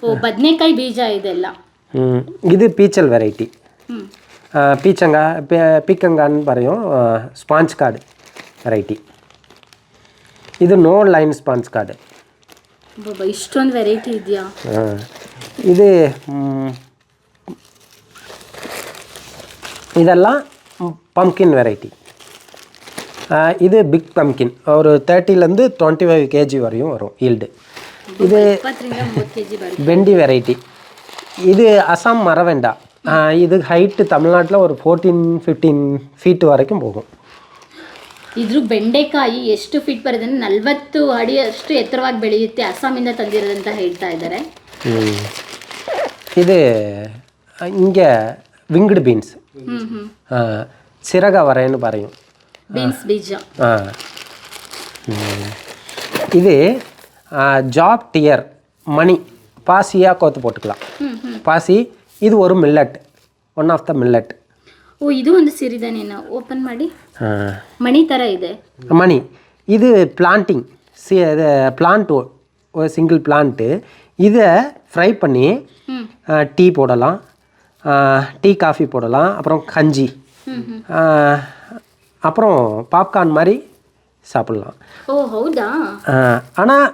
ಓ, ಬದನೆಕಾಯಿ ಬೀಜ ಇದೆಲ್ಲ. ಇದು ಪೀಚಲ್ ವೆರೈಟಿ. ಪೀಕಂಗಾன்னு പറയും. Sponge card variety. ಇದು ನೋ ಲೈನ್ ಸ್ಪಾಂಜ್ ಕಾರ್ಡ್. ಇಷ್ಟೊಂದು ವೆರೈಟಿ ಇದೆಯಾ? ಇದು ಇದೆಲ್ಲ ಪಂಪ್ಕಿನ್ ವೆರೈಟಿ. இது பிக் பம்கின், ஒரு 30லேருந்து 25 kg வரையும் வரும் ஈல்டு. இது வெண்டி வெரைட்டி. இது அசாம் மரவெண்டா. இது ஹைட்டு தமிழ்நாட்டில் ஒரு 14-15 ஃபீட் வரைக்கும் போகும். ಇದ್ರ ಬೆಂಡೆಕಾಯಿ ಎಷ್ಟು ಫೀಟ್ ಬರುತ್ತೆ ಅಂದರೆ 40 ಅಡಿಯಷ್ಟು ಎತ್ತರವಾಗಿ ಬೆಳೆಯುತ್ತೆ. ಅಸ್ಸಾಮಿಂದ ತಂದಿರೋದಂತ ಹೇಳ್ತಾ ಇದ್ದಾರೆ. இது இங்கே விங்டு பீன்ஸ், சிறகவரைன்னு பறையும். ಬೀನ್ಸ್ ಬೀಜ. இது ஜாப் டியர் மணி, பாசியாக கோத்து போட்டுக்கலாம். பாசி இது ஒரு மில்லட், ஒன் ಆಫ್ ದ ಮಿல்லಟ್. ಓ, ಇದು ಒಂದು ಸಿರಿಧಾನ್ಯನ ಓಪನ್ ಮಾಡಿ ಮಣಿ ಥರ ಇದೆ. மணி இது பிளான்டிங், இது பிளான்ட், ஒரு சிங்கிள் பிளான்ட்டு. இதை ஃப்ரை பண்ணி டீ போடலாம், டீ காஃபி போடலாம், அப்புறம் கஞ்சி, அப்புறம் பாப்கார்ன் மாதிரி சாப்பிட்லாம். ಓ, ಹೌದಾ? ஆனால்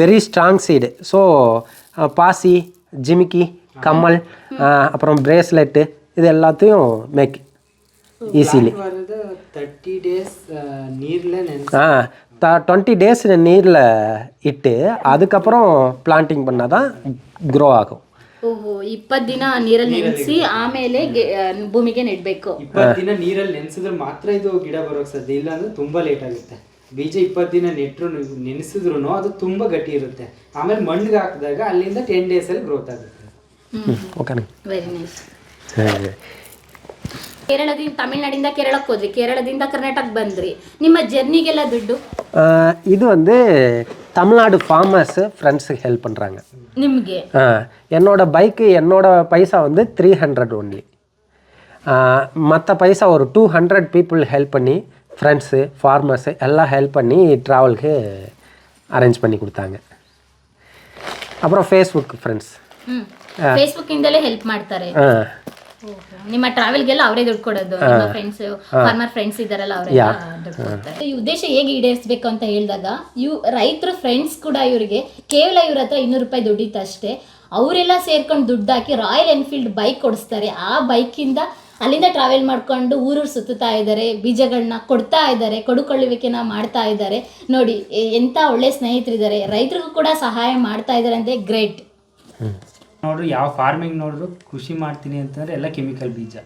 வெரி ஸ்ட்ராங் சீடு. ஸோ பாசி, ஜிமிக்கி, கம்மல், அப்புறம் பிரேஸ்லெட்டு, இது எல்லாத்தையும் மேக் ஈஸிலி. 30 days நீரில் 20 days ನೀರಿல் ಇಟ್ಟು அதுக்கப்புறம் பிளான்டிங் பண்ணால் தான் க்ரோ ஆகும். ಓಹೋ, 20 ದಿನ ನೀರಲ್ಲಿ ನೆನೆಸಿ ಆಮೇಲೆ ಭೂಮಿಗೆ ನೆಡಬೇಕು. 20 ದಿನ ನೀರಲ್ಲಿ ನೆನೆಸಿದ್ರೆ ಮಾತ್ರ ಇದು ಗಿಡ ಬರೋಕ್ಕೆ ಸಾಧ್ಯ. ಇಲ್ಲ ಅಂದ್ರೆ ತುಂಬ ಲೇಟ್ ಆಗುತ್ತೆ. ಬೀಜ 20 ದಿನ ನೆನೆಸಿದ್ರು ಅದು ತುಂಬ ಗಟ್ಟಿ ಇರುತ್ತೆ. ಆಮೇಲೆ ಮಣ್ಣಿಗೆ ಹಾಕಿದಾಗ ಅಲ್ಲಿಂದ 10 days ಗ್ರೋತ್ ಆಗುತ್ತೆ. Okay, very nice. ಕೇರಳದಿಂದ, ತಮಿಳ್ನಾಡಿಂದ ಕೇರಳಕ್ಕೆ ಹೋದ್ರಿ, ಕೇರಳದಿಂದ ಕರ್ನಾಟಕ ಬಂದ್ರಿ. ನಿಮ್ಮ ಜರ್ನಿಗೆಲ್ಲ ದುಡ್ಡು? இது வந்து தமிழ்நாடு ஃபார்மர்ஸு ஃப்ரெண்ட்ஸுக்கு ஹெல்ப் பண்ணுறாங்க. ನಿಮಗೆ? என்னோட பைக்கு, என்னோட பைசா வந்து 300 ஒன்லி. மற்ற பைசா ஒரு 200 பீப்புள் ஹெல்ப் பண்ணி, ஃப்ரெண்ட்ஸு, ஃபார்மர்ஸு எல்லாம் ஹெல்ப் பண்ணி ட்ராவலுக்கு அரேஞ்ச் பண்ணி கொடுத்தாங்க. அப்புறம் ஃபேஸ்புக் ஃப்ரெண்ட்ஸ் ಫೇಸ್ಬುಕ್ ಇಂದಲೇ ಹೆಲ್ಪ್ ಮಾಡ್ತಾರೆ. ನಿಮ್ಮ ಟ್ರಾವೆಲ್ಗೆಲ್ಲ ಅವರೇ ದುಡ್ಡು ಕೊಡೋದು, ನಿಮ್ಮ ಫ್ರೆಂಡ್ಸ್ ಫಾರ್ಮರ್ ಫ್ರೆಂಡ್ಸ್ ಇದಾರಲ್ಲ ಅವರೆಲ್ಲ ದುಡ್ಡು ಕೊಡ್ತಾರೆ. ಈ ಉದ್ದೇಶ ಹೇಗೆ ಈಡೇರಿಸಬೇಕು ಅಂತ ಹೇಳಿದಾಗ ರೈತರ ಫ್ರೆಂಡ್ಸ್ ಕೂಡ ಇವರಿಗೆ ಕೇವಲ ಇವ್ರ ಹತ್ರ 200 ರೂಪಾಯಿ ದುಡ್ಡಿತ್ತು ಅಷ್ಟೇ. ಅವರೆಲ್ಲ ಸೇರ್ಕೊಂಡು ದುಡ್ಡು ಹಾಕಿ ರಾಯಲ್ ಎನ್ಫೀಲ್ಡ್ ಬೈಕ್ ಕೊಡಿಸ್ತಾರೆ. ಆ ಬೈಕಿಂದ ಅಲ್ಲಿಂದ ಟ್ರಾವೆಲ್ ಮಾಡ್ಕೊಂಡು ಊರೂರು ಸುತ್ತಾ ಇದ್ದಾರೆ, ಬೀಜಗಳನ್ನ ಕೊಡ್ತಾ ಇದ್ದಾರೆ, ಕೊಡುಕೊಳ್ಳುವಿಕೆನ ಮಾಡ್ತಾ ಇದ್ದಾರೆ. ನೋಡಿ ಎಂಥ ಒಳ್ಳೆ ಸ್ನೇಹಿತರಿದ್ದಾರೆ, ರೈತರಿಗೂ ಕೂಡ ಸಹಾಯ ಮಾಡ್ತಾ ಇದ್ದಾರೆ ಅಂದರೆ ಗ್ರೇಟ್. ನೋಡ್ರಿ, ಯಾವ ಫಾರ್ಮಿಂಗ್ ನೋಡಿದ್ರು ಕೃಷಿ ಮಾಡ್ತೀನಿ ಅಂತಂದರೆ ಎಲ್ಲ ಕೆಮಿಕಲ್ ಬೀಜ.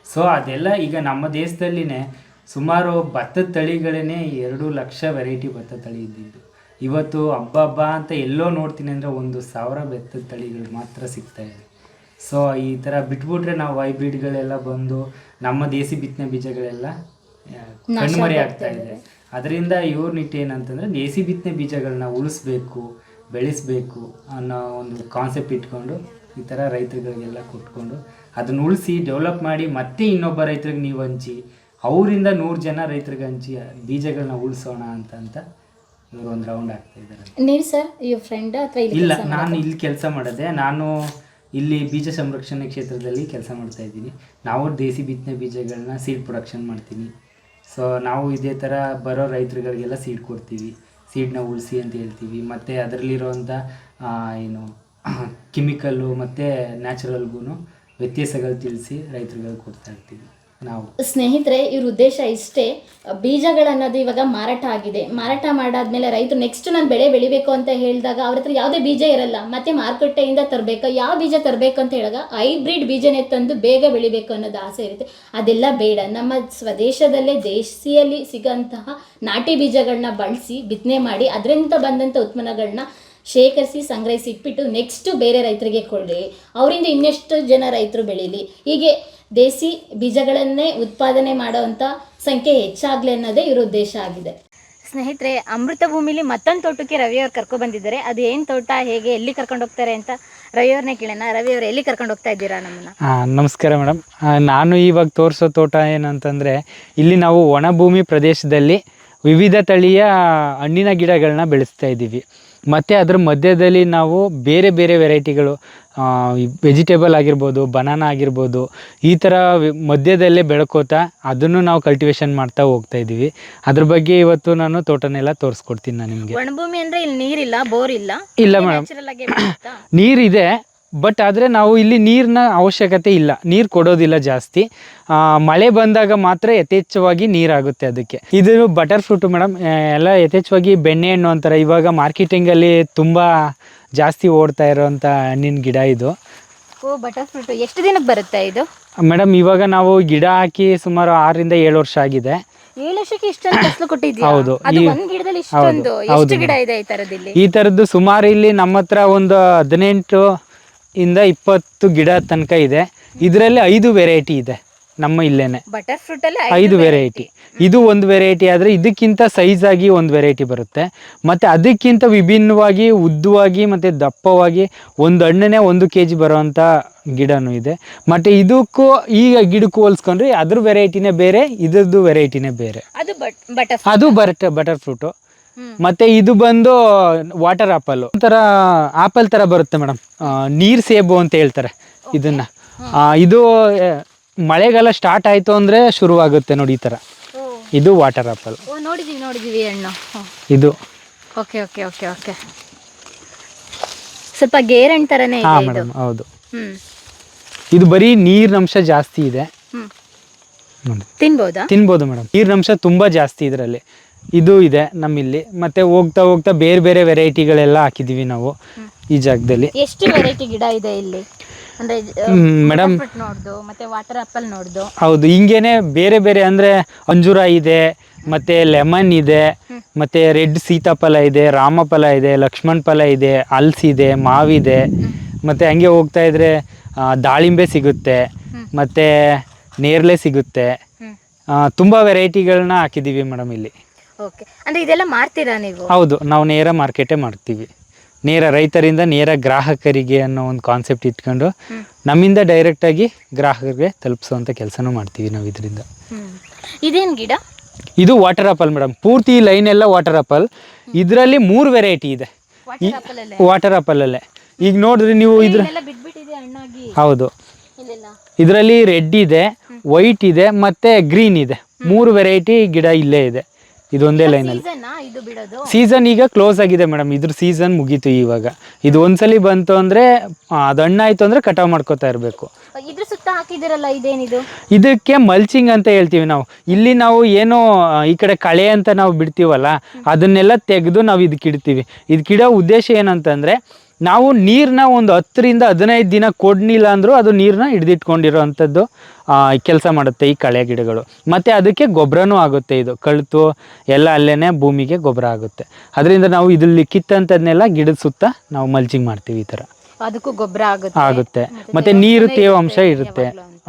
ಸೊ ಅದೆಲ್ಲ ಈಗ ನಮ್ಮ ದೇಶದಲ್ಲಿನೇ ಸುಮಾರು ಭತ್ತದ ತಳಿಗಳೇ 2 ಲಕ್ಷ ವೆರೈಟಿ ಭತ್ತ ತಳಿ ಇದ್ದಿದ್ದು. ಇವತ್ತು ಹಬ್ಬ ಅಂತ ಎಲ್ಲೋ ನೋಡ್ತೀನಿ ಅಂದರೆ 1,000 ಭತ್ತದ ತಳಿಗಳು ಮಾತ್ರ ಸಿಗ್ತಾಯಿದೆ. ಸೊ ಈ ಥರ ಬಿಟ್ಬಿಟ್ರೆ ನಾವು ಹೈಬ್ರಿಡ್ಗಳೆಲ್ಲ ಬಂದು ನಮ್ಮ ದೇಸಿ ಬಿತ್ತನೆ ಬೀಜಗಳೆಲ್ಲ ಕಣ್ಮರೆ ಆಗ್ತಾ ಇದೆ. ಅದರಿಂದ ಇವ್ರ ನಿಟ್ಟು ಏನಂತಂದರೆ ದೇಸಿ ಬಿತ್ತನೆ ಬೀಜಗಳನ್ನ ಉಳಿಸ್ಬೇಕು, ಬೆಳೆಸಬೇಕು ಅನ್ನೋ ಒಂದು ಕಾನ್ಸೆಪ್ಟ್ ಇಟ್ಕೊಂಡು ಈ ಥರ ರೈತರುಗಳಿಗೆಲ್ಲ ಕೊಟ್ಕೊಂಡು ಅದನ್ನ ಉಳಿಸಿ ಡೆವಲಪ್ ಮಾಡಿ ಮತ್ತೆ ಇನ್ನೊಬ್ಬ ರೈತರಿಗೆ ನೀವು ಹಂಚಿ, ಅವರಿಂದ 100 ಜನ ರೈತರಿಗೆ ಹಂಚಿ ಬೀಜಗಳನ್ನ ಉಳಿಸೋಣ ಅಂತ ಇವರು ಒಂದು ರೌಂಡ್ ಆಗ್ತಾ ಇದ್ದಾರೆ. ನೀವು ಸರ್ ಇವ್ರ ಫ್ರೆಂಡ್ ಅಥವಾ ಇಲ್ಲ, ನಾನು ಇಲ್ಲಿ ಕೆಲಸ ಮಾಡೋದೆ. ನಾನು ಇಲ್ಲಿ ಬೀಜ ಸಂರಕ್ಷಣೆ ಕ್ಷೇತ್ರದಲ್ಲಿ ಕೆಲಸ ಮಾಡ್ತಾ ಇದ್ದೀನಿ. ನಾವು ದೇಸಿ ಬಿತ್ತನೆ ಬೀಜಗಳನ್ನ ಸೀಡ್ ಪ್ರೊಡಕ್ಷನ್ ಮಾಡ್ತೀನಿ. ಸೊ ನಾವು ಇದೇ ಥರ ಬರೋ ರೈತರುಗಳಿಗೆಲ್ಲ ಸೀಡ್ ಕೊಡ್ತೀವಿ, ಸೀಡ್ನ ಉಳಿಸಿ ಅಂತ ಹೇಳ್ತೀವಿ. ಮತ್ತು ಅದರಲ್ಲಿರೋವಂಥ ಏನು ಕೆಮಿಕಲ್ಲು ಮತ್ತು ನ್ಯಾಚುರಲ್ಗೂ ವ್ಯತ್ಯಾಸಗಳು ತಿಳಿಸಿ ರೈತರುಗಳಿಗೆ ಕೊಡ್ತಾ ಇರ್ತೀವಿ ನಾವು. ಸ್ನೇಹಿತರೆ, ಇವ್ರ ಉದ್ದೇಶ ಇಷ್ಟೇ. ಬೀಜಗಳನ್ನೋದು ಇವಾಗ ಮಾರಾಟ ಆಗಿದೆ. ಮಾರಾಟ ಮಾಡಾದ್ಮೇಲೆ ರೈತರು ನೆಕ್ಸ್ಟ್ ನಾನು ಬೆಳೆ ಬೆಳಿಬೇಕು ಅಂತ ಹೇಳಿದಾಗ ಅವ್ರ ಹತ್ರ ಯಾವುದೇ ಬೀಜ ಇರಲ್ಲ, ಮತ್ತೆ ಮಾರುಕಟ್ಟೆಯಿಂದ ತರಬೇಕು. ಯಾವ ಬೀಜ ತರಬೇಕು ಅಂತ ಹೇಳಿದಾಗ ಹೈಬ್ರಿಡ್ ಬೀಜನೇ ತಂದು ಬೇಗ ಬೆಳಿಬೇಕು ಅನ್ನೋದು ಆಸೆ ಇರುತ್ತೆ. ಅದೆಲ್ಲ ಬೇಡ, ನಮ್ಮ ಸ್ವದೇಶದಲ್ಲೇ ದೇಶಿಯಲ್ಲಿ ಸಿಗೋಂತಹ ನಾಟಿ ಬೀಜಗಳನ್ನ ಬಳಸಿ ಬಿತ್ತನೆ ಮಾಡಿ ಅದರಿಂದ ಬಂದಂಥ ಉತ್ಪನ್ನಗಳನ್ನ ಶೇಖರಿಸಿ ಸಂಗ್ರಹಿಸಿ ಇಟ್ಬಿಟ್ಟು ನೆಕ್ಸ್ಟು ಬೇರೆ ರೈತರಿಗೆ ಕೊಡಿ, ಅವರಿಂದ ಇನ್ನೆಷ್ಟು ಜನ ರೈತರು ಬೆಳೀಲಿ. ಹೀಗೆ ದೇಸಿ ಬೀಜಗಳನ್ನೇ ಉತ್ಪಾದನೆ ಮಾಡೋವಂಥ ಸಂಖ್ಯೆ ಹೆಚ್ಚಾಗಲಿ ಅನ್ನೋದೇ ಇವ್ರ ಉದ್ದೇಶ ಆಗಿದೆ. ಸ್ನೇಹಿತರೆ, ಅಮೃತ ಭೂಮಿಲಿ ಮತ್ತೊಂದು ತೋಟಕ್ಕೆ ರವಿಯವ್ರು ಕರ್ಕೊಬಂದಿದ್ದಾರೆ. ಅದು ಏನು ತೋಟ, ಹೇಗೆ, ಎಲ್ಲಿ ಕರ್ಕೊಂಡು ಹೋಗ್ತಾರೆ ಅಂತ ರವಿಯವ್ರನ್ನೇ ಕೇಳೋಣ. ರವಿಯವ್ರು ಎಲ್ಲಿ ಕರ್ಕೊಂಡು ಹೋಗ್ತಾ ಇದ್ದೀರಾ ನಮ್ಮನ್ನು? ನಮಸ್ಕಾರ ಮೇಡಮ್. ನಾನು ಇವಾಗ ತೋರಿಸೋ ತೋಟ ಏನಂತಂದರೆ, ಇಲ್ಲಿ ನಾವು ಒಣಭೂಮಿ ಪ್ರದೇಶದಲ್ಲಿ ವಿವಿಧ ತಳಿಯ ಹಣ್ಣಿನ ಗಿಡಗಳನ್ನ ಬೆಳೆಸ್ತಾ ಇದ್ದೀವಿ. ಮತ್ತು ಅದ್ರ ಮಧ್ಯದಲ್ಲಿ ನಾವು ಬೇರೆ ಬೇರೆ ವೆರೈಟಿಗಳು, ವೆಜಿಟೇಬಲ್ ಆಗಿರ್ಬೋದು, ಬನಾನಾ ಆಗಿರ್ಬೋದು, ಈ ಥರ ಮಧ್ಯದಲ್ಲೇ ಬೆಳ್ಕೋತಾ ಅದನ್ನು ನಾವು ಕಲ್ಟಿವೇಷನ್ ಮಾಡ್ತಾ ಹೋಗ್ತಾ ಇದ್ದೀವಿ. ಅದ್ರ ಬಗ್ಗೆ ಇವತ್ತು ನಾನು ತೋಟನೆಲ್ಲ ತೋರಿಸ್ಕೊಡ್ತೀನಿ ನಾನು ನಿಮಗೆ. ಒಣಭೂಮಿ ಅಂದರೆ ಇಲ್ಲಿ ನೀರಿಲ್ಲ, ಬೋರ್ ಇಲ್ಲ? ಇಲ್ಲ ಮೇಡಮ್, ನೀರಿದೆ, ಬಟ್ ಆದರೆ ನಾವು ಇಲ್ಲಿ ನೀರಿನ ಅವಶ್ಯಕತೆ ಇಲ್ಲ, ನೀರು ಕೊಡೋದಿಲ್ಲ ಜಾಸ್ತಿ. ಮಳೆ ಬಂದಾಗ ಮಾತ್ರ ಯಥೇಚ್ಛವಾಗಿ ನೀರಾಗುತ್ತೆ ಅದಕ್ಕೆ. ಇದು ಬಟರ್ ಫ್ರೂಟು ಮೇಡಮ್, ಎಲ್ಲ ಯಥೇಚ್ಛವಾಗಿ ಬೆಣ್ಣೆ ಹಣ್ಣು ಅಂತಾರೆ. ಇವಾಗ ಮಾರ್ಕೆಟಿಂಗಲ್ಲಿ ತುಂಬ ಜಾಸ್ತಿ ಓಡ್ತಾ ಇರೋವಂಥ ಹಣ್ಣಿನ ಗಿಡ ಇದು. ಓ, ಬಟರ್ ಫ್ರೂಟ್ ಎಷ್ಟು ದಿನಕ್ಕೆ ಬರುತ್ತೆ ಇದು? ಮೇಡಮ್, ಇವಾಗ ನಾವು ಗಿಡ ಹಾಕಿ ಸುಮಾರು 6 ರಿಂದ 7 ವರ್ಷ ಆಗಿದೆ. 7 ವರ್ಷಕ್ಕೆ ಇಷ್ಟೊಂದು ಫಸಲು ಕೊಟ್ಟಿದ್ದೀರಾ? ಹೌದು. ಅದು ಒಂದು ಗಿಡದಲ್ಲಿ ಇಷ್ಟೊಂದು ಎಷ್ಟು ಗಿಡ ಇದೆ ಈ ಥರದಲ್ಲಿ? ಈ ಥರದ್ದು ಸುಮಾರು ಇಲ್ಲಿ ನಮ್ಮ ಹತ್ರ ಒಂದು 18 ಇಂದ 20 ಗಿಡ ತನಕ ಇದೆ. ಇದರಲ್ಲಿ 5 ವೆರೈಟಿ ಇದೆ ನಮ್ಮ ಇಲ್ಲೇನೆ. ಬಟರ್ ಫ್ರೂಟ್ ಅಲ್ಲಿ 5 ವೆರೈಟಿ. ಇದು ಒಂದು ವೆರೈಟಿ ಆದರೆ ಇದಕ್ಕಿಂತ ಸೈಜ್ ಆಗಿ ಒಂದು ವೆರೈಟಿ ಬರುತ್ತೆ. ಮತ್ತು ಅದಕ್ಕಿಂತ ವಿಭಿನ್ನವಾಗಿ ಉದ್ದವಾಗಿ ಮತ್ತು ದಪ್ಪವಾಗಿ ಒಂದು ಹಣ್ಣನ್ನೇ 1 kg ಬರೋವಂಥ ಗಿಡನೂ ಇದೆ. ಮತ್ತು ಇದಕ್ಕೂ ಈ ಗಿಡಕ್ಕೂ ಹೋಲಿಸ್ಕೊಂಡ್ರೆ ಅದ್ರ ವೆರೈಟಿನೇ ಬೇರೆ, ಇದ್ರದ್ದು ವೆರೈಟಿನೇ ಬೇರೆ. ಅದು ಬಟರ್ ಫ್ರೂಟು. ಮತ್ತು ಇದು ಬಂದು ವಾಟರ್ ಆಪಲ್, ಒಂಥರ ಆಪಲ್ ಥರ ಬರುತ್ತೆ ಮೇಡಮ್, ನೀರು ಸೇಬು ಅಂತ ಹೇಳ್ತಾರೆ ಇದನ್ನು. ಇದು ಮಳೆಗಾಲ ಸ್ಟಾರ್ಟ್ ಆಯಿತು ಅಂದರೆ ಶುರುವಾಗುತ್ತೆ ನೋಡಿ ಈ ಥರ. ಇದು ವಾಟರ್ ಆಪಲ್. ನೋಡಿದೀವಿ ಹಣ್ಣು ಇದು. ಓಕೆ ಓಕೆ ಓಕೆ ಓಕೆ ಸ್ವಲ್ಪ ಗೇರಣ್ಣು ಥರನೇ ಇದೆ. ಮೇಡಮ್, ಹೌದು. ಇದು ಬರೀ ನೀರಿನಂಶ ಜಾಸ್ತಿ ಇದೆ. ತಿನ್ಬೋದು ಮೇಡಮ್, ನೀರಿನಂಶ ತುಂಬ ಜಾಸ್ತಿ ಇದರಲ್ಲಿ. ಇದು ಇದೆ ನಮ್ಮಲ್ಲಿ. ಮತ್ತೆ ಹೋಗ್ತಾ ಹೋಗ್ತಾ ಬೇರೆ ಬೇರೆ ವೆರೈಟಿಗಳೆಲ್ಲ ಹಾಕಿದ್ದೀವಿ ನಾವು ಈ ಜಾಗದಲ್ಲಿ. ಎಷ್ಟು ವೆರೈಟಿ ಗಿಡ ಇದೆ ಇಲ್ಲಿ ಅಂದ್ರೆ ಮೇಡಮ್? ನೋಡ್ದು ಮತ್ತೆ ವಾಟರ್ ಆಪಲ್ ನೋಡ್ದು. ಹೌದು, ಹಿಂಗೇನೆ ಬೇರೆ ಬೇರೆ ಅಂದರೆ ಅಂಜೂರ ಇದೆ, ಮತ್ತೆ ಲೆಮನ್ ಇದೆ, ಮತ್ತೆ ರೆಡ್ ಸೀತಾಫಲ ಇದೆ, ರಾಮಫಲ ಇದೆ, ಲಕ್ಷ್ಮಣ್ ಫಲ ಇದೆ, ಹಲ್ಸಿದೆ, ಮಾವಿದೆ. ಮತ್ತೆ ಹಂಗೆ ಹೋಗ್ತಾ ಇದ್ರೆ ದಾಳಿಂಬೆ ಸಿಗುತ್ತೆ, ಮತ್ತೆ ನೇರಳೆ ಸಿಗುತ್ತೆ. ತುಂಬ ವೆರೈಟಿಗಳನ್ನ ಹಾಕಿದ್ದೀವಿ ಮೇಡಮ್ ಇಲ್ಲಿ. ಓಕೆ, ಅಂದರೆ ಇದೆಲ್ಲ ಮಾರ್ತೀರಾ ನೀವು? ಹೌದು, ನಾವು ನೇರ ಮಾರ್ಕೆಟೇ ಮಾಡ್ತೀವಿ. ನೇರ ರೈತರಿಂದ ನೇರ ಗ್ರಾಹಕರಿಗೆ ಅನ್ನೋ ಒಂದು ಕಾನ್ಸೆಪ್ಟ್ ಇಟ್ಕೊಂಡು ನಮ್ಮಿಂದ ಡೈರೆಕ್ಟಾಗಿ ಗ್ರಾಹಕರಿಗೆ ತಲುಪಿಸುವಂಥ ಕೆಲಸನೂ ಮಾಡ್ತೀವಿ ನಾವು ಇದರಿಂದ. ಇದೇನು ಗಿಡ? ಇದು ವಾಟರ್ ಆಪಲ್ ಮೇಡಮ್. ಪೂರ್ತಿ ಲೈನ್ ಎಲ್ಲ ವಾಟರ್ ಆಪಲ್. ಇದರಲ್ಲಿ 3 ವೆರೈಟಿ ಇದೆ ವಾಟರ್ ಆಪಲಲ್ಲೇ. ಈಗ ನೋಡಿದ್ರೆ ನೀವು ಇದ್ರ, ಹೌದು, ಇದರಲ್ಲಿ ರೆಡ್ ಇದೆ, ವೈಟ್ ಇದೆ ಮತ್ತು ಗ್ರೀನ್ ಇದೆ. 3 ವೆರೈಟಿ ಗಿಡ ಇಲ್ಲೇ ಇದೆ. ಇದೊಂದೇ ಲೈನಲ್ಲಿ. ಇದು ಬಿಡೋದು ಸೀಸನ್ ಈಗ ಕ್ಲೋಸ್ ಆಗಿದೆ ಮೇಡಮ್. ಇದ್ರ ಸೀಸನ್ ಮುಗೀತು ಇವಾಗ. ಇದು ಒಂದ್ಸಲಿ ಬಂತು ಅಂದರೆ ಅದು ಹಣ್ಣಾಯಿತು ಅಂದರೆ ಕಟಾವು ಮಾಡ್ಕೋತಾ ಇರಬೇಕು. ಇದ್ರ ಸುತ್ತ ಹಾಕಿದಿರಲ್ಲ, ಇದೇನಿದು? ಇದಕ್ಕೆ ಮಲ್ಚಿಂಗ್ ಅಂತ ಹೇಳ್ತೀವಿ ನಾವು. ಇಲ್ಲಿ ನಾವು ಏನೋ ಈ ಕಡೆ ಕಳೆ ಅಂತ ನಾವು ಬಿಡ್ತೀವಲ್ಲ, ಅದನ್ನೆಲ್ಲ ತೆಗೆದು ನಾವು ಇದಕ್ಕೆ ಇಡ್ತೀವಿ. ಇದಕ್ಕಿಡೋ ಉದ್ದೇಶ ಏನಂತಂದರೆ, ನಾವು ನೀರನ್ನ ಒಂದು 10 ರಿಂದ 15 ದಿನ ಕೊಡಲಿಲ್ಲ ಅಂದರೂ ಅದು ನೀರನ್ನ ಹಿಡಿದಿಟ್ಕೊಂಡಿರೋ ಅಂಥದ್ದು ಕೆಲಸ ಮಾಡುತ್ತೆ ಈ ಕಳೆ ಗಿಡಗಳು. ಮತ್ತು ಅದಕ್ಕೆ ಗೊಬ್ಬರನೂ ಆಗುತ್ತೆ. ಇದು ಕಳ್ತು ಎಲ್ಲ ಅಲ್ಲೇ ಭೂಮಿಗೆ ಗೊಬ್ಬರ ಆಗುತ್ತೆ. ಅದರಿಂದ ನಾವು ಇದರಲ್ಲಿ ಕಿತ್ತಂಥದ್ನೆಲ್ಲ ಗಿಡದ ಸುತ್ತ ನಾವು ಮಲ್ಚಿಂಗ್ ಮಾಡ್ತೀವಿ. ಈ ಥರ ಅದಕ್ಕೂ ಗೊಬ್ಬರ ಆಗುತ್ತೆ. ಮತ್ತು ನೀರು ತೇವಾಂಶ ಇರುತ್ತೆ.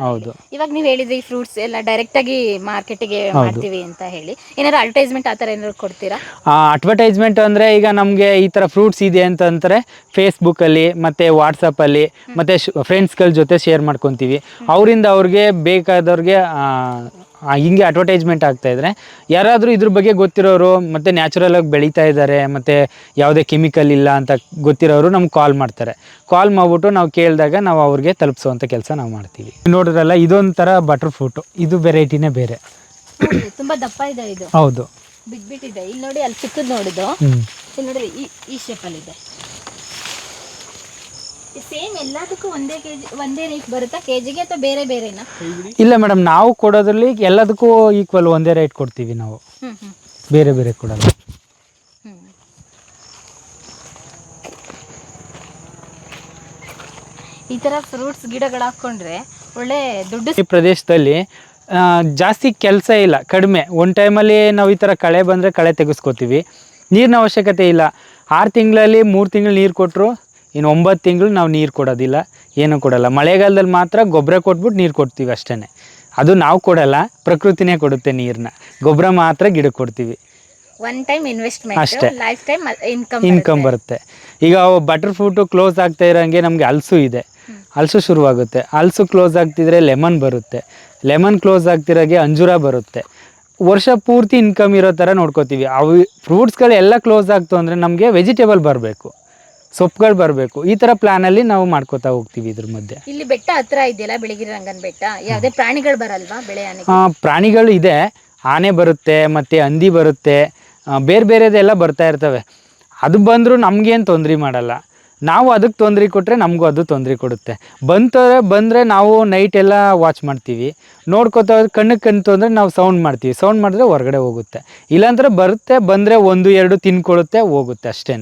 ಹೌದು. ಇವಾಗ ನೀವು ಹೇಳಿದ್ರಿ ಈ ಫ್ರೂಟ್ಸ್ ಎಲ್ಲ ಡೈರೆಕ್ಟ್ ಆಗಿ ಮಾರ್ಕೆಟಿಗೆ ಮಾಡ್ತೀವಿ ಅಂತ ಹೇಳಿ, ಏನಾದ್ರು ಅಡ್ವರ್ಟೈಸ್ಮೆಂಟ್ ಆ ಥರ ಏನಾದ್ರು ಕೊಡ್ತೀರಾ? ಅಡ್ವರ್ಟೈಸ್ಮೆಂಟ್ ಅಂದರೆ ಈಗ ನಮಗೆ ಈ ಥರ ಫ್ರೂಟ್ಸ್ ಇದೆ ಅಂತಂದರೆ ಫೇಸ್ಬುಕ್ಕಲ್ಲಿ ಮತ್ತು ವಾಟ್ಸಪ್ಪಲ್ಲಿ ಮತ್ತು ಫ್ರೆಂಡ್ಸ್ಗಳ ಜೊತೆ ಶೇರ್ ಮಾಡ್ಕೊತೀವಿ. ಅವರಿಂದ ಅವ್ರಿಗೆ ಬೇಕಾದವ್ರಿಗೆ ಹಿಂಗೆ ಅಡ್ವರ್ಟೈಸ್ಮೆಂಟ್ ಆಗ್ತಾಯಿದ್ರೆ ಯಾರಾದರೂ ಇದ್ರ ಬಗ್ಗೆ ಗೊತ್ತಿರೋರು ಮತ್ತು ನ್ಯಾಚುರಲಾಗಿ ಬೆಳೀತಾ ಇದ್ದಾರೆ ಮತ್ತು ಯಾವುದೇ ಕೆಮಿಕಲ್ ಇಲ್ಲ ಅಂತ ಗೊತ್ತಿರೋರು ನಮ್ಗೆ ಕಾಲ್ ಮಾಡ್ತಾರೆ. ಕಾಲ್ ಮಾಡಿಬಿಟ್ಟು ನಾವು ಕೇಳಿದಾಗ ನಾವು ಅವ್ರಿಗೆ ತಲುಪಿಸುವಂಥ ಕೆಲಸ ನಾವು ಮಾಡ್ತೀವಿ. ನೋಡಿದ್ರಲ್ಲ, ಇದೊಂಥರ ಬಟರ್ ಫ್ರೂಟು. ಇದು ವೆರೈಟಿನೇ ಬೇರೆ. ತುಂಬ ದಪ್ಪ ಇದೆ ಇದು. ಹೌದು, ಬಿಟ್ಬಿಟ್ಟಿದೆ. ಇಲ್ಲಿ ನೋಡಿ, ಅಲ್ಲಿ ಚಿಕ್ಕದು ನೋಡಿದ್ದು, ಇಲ್ಲಿ ನೋಡಿ ಈ ಶೇಪಲ್ಲಿ ಇದೆ. ಸೇಮ್ ಎಲ್ಲದಕ್ಕೂ ಒಂದೇ ರೇಟ್ ಬರುತ್ತಾ ಕೆಜಿಗೆ, ಅಥವಾ ಬೇರೆ ಬೇರೆನಾ? ಇಲ್ಲ ಮೇಡಮ್, ನಾವು ಕೊಡೋದ್ರಲ್ಲಿ ಎಲ್ಲದಕ್ಕೂ ಈಕ್ವಲ್ ಒಂದೇ ರೇಟ್ ಕೊಡ್ತೀವಿ ನಾವು. ಬೇರೆ ಬೇರೆ ಕೊಡಲ್ಲ. ಈ ಥರ ಫ್ರೂಟ್ಸ್ ಗಿಡಗಳು ಹಾಕ್ಕೊಂಡ್ರೆ ಒಳ್ಳೆ ದುಡ್ಡು. ಈ ಪ್ರದೇಶದಲ್ಲಿ ಜಾಸ್ತಿ ಕೆಲಸ ಇಲ್ಲ, ಕಡಿಮೆ. ಒಂದು ಟೈಮಲ್ಲಿ ನಾವು ಈ ಥರ ಕಳೆ ಬಂದರೆ ಕಳೆ ತೆಗೆಸ್ಕೋತೀವಿ. ನೀರಿನ ಅವಶ್ಯಕತೆ ಇಲ್ಲ. 6 ತಿಂಗಳಲ್ಲಿ 3 ತಿಂಗಳು ನೀರು ಕೊಟ್ಟರು, ಇನ್ನು 9 ತಿಂಗಳು ನಾವು ನೀರು ಕೊಡೋದಿಲ್ಲ, ಏನೂ ಕೊಡಲ್ಲ. ಮಳೆಗಾಲದಲ್ಲಿ ಮಾತ್ರ ಗೊಬ್ಬರ ಕೊಟ್ಬಿಟ್ಟು ನೀರು ಕೊಡ್ತೀವಿ ಅಷ್ಟೇ. ಅದು ನಾವು ಕೊಡಲ್ಲ, ಪ್ರಕೃತಿನೇ ಕೊಡುತ್ತೆ ನೀರನ್ನ. ಗೊಬ್ಬರ ಮಾತ್ರ ಗಿಡಕ್ಕೆ ಕೊಡ್ತೀವಿ. ಒನ್ ಟೈಮ್ ಇನ್ವೆಸ್ಟ್ಮೆಂಟ್ ಅಷ್ಟೇ, ಲೈಫ್ ಟೈಮ್ ಇನ್ಕಮ್ ಬರುತ್ತೆ. ಈಗ ಬಟರ್ ಫ್ರೂಟು ಕ್ಲೋಸ್ ಆಗ್ತಾ ಇರೋಂಗೆ ನಮಗೆ ಹಲಸು ಇದೆ, ಹಲಸು ಶುರುವಾಗುತ್ತೆ. ಹಲಸು ಕ್ಲೋಸ್ ಆಗ್ತಿದ್ರೆ ಲೆಮನ್ ಬರುತ್ತೆ, ಲೆಮನ್ ಕ್ಲೋಸ್ ಆಗ್ತಿರೋಗೆ ಅಂಜೂರ ಬರುತ್ತೆ. ವರ್ಷ ಪೂರ್ತಿ ಇನ್ಕಮ್ ಇರೋ ಥರ ನೋಡ್ಕೋತೀವಿ. ಅವು ಫ್ರೂಟ್ಸ್ಗಳೆಲ್ಲ ಕ್ಲೋಸ್ ಆಗ್ತು ಅಂದರೆ ನಮಗೆ ವೆಜಿಟೇಬಲ್ ಬರಬೇಕು, ಸೊಪ್ಪುಗಳು ಬರಬೇಕು. ಈ ಥರ ಪ್ಲಾನಲ್ಲಿ ನಾವು ಮಾಡ್ಕೋತಾ ಹೋಗ್ತೀವಿ. ಇದ್ರ ಮಧ್ಯೆ ಇಲ್ಲಿ ಬೆಟ್ಟ ಹತ್ರ ಇದೆಯಲ್ಲ, ಬೆಳಗಿರಿ ರಂಗನ ಬೆಟ್ಟ, ಯಾವುದೇ ಪ್ರಾಣಿಗಳು ಬರಲ್ವಾ ಬೆಳೆ ಆನೆ? ಪ್ರಾಣಿಗಳು ಇದೆ, ಆನೆ ಬರುತ್ತೆ, ಮತ್ತು ಹಂದಿ ಬರುತ್ತೆ, ಬೇರೆ ಬೇರೆದೆಲ್ಲ ಬರ್ತಾ ಇರ್ತವೆ. ಅದು ಬಂದರೂ ನಮಗೇನು ತೊಂದರೆ ಮಾಡಲ್ಲ. ನಾವು ಅದಕ್ಕೆ ತೊಂದರೆ ಕೊಟ್ಟರೆ ನಮಗೂ ಅದು ತೊಂದರೆ ಕೊಡುತ್ತೆ. ಬಂದರೆ ನಾವು ನೈಟ್ ಎಲ್ಲ ವಾಚ್ ಮಾಡ್ತೀವಿ, ನೋಡ್ಕೋತಾ ಕಣ್ಣಿಗೆ ಕಣ್ತು ಅಂದರೆ ನಾವು ಸೌಂಡ್ ಮಾಡ್ತೀವಿ. ಸೌಂಡ್ ಮಾಡಿದ್ರೆ ಹೊರಗಡೆ ಹೋಗುತ್ತೆ. ಇಲ್ಲಾಂದ್ರೆ ಬರುತ್ತೆ, ಬಂದರೆ 1-2 ತಿನ್ಕೊಳ್ಳುತ್ತೆ, ಹೋಗುತ್ತೆ ಅಷ್ಟೇ.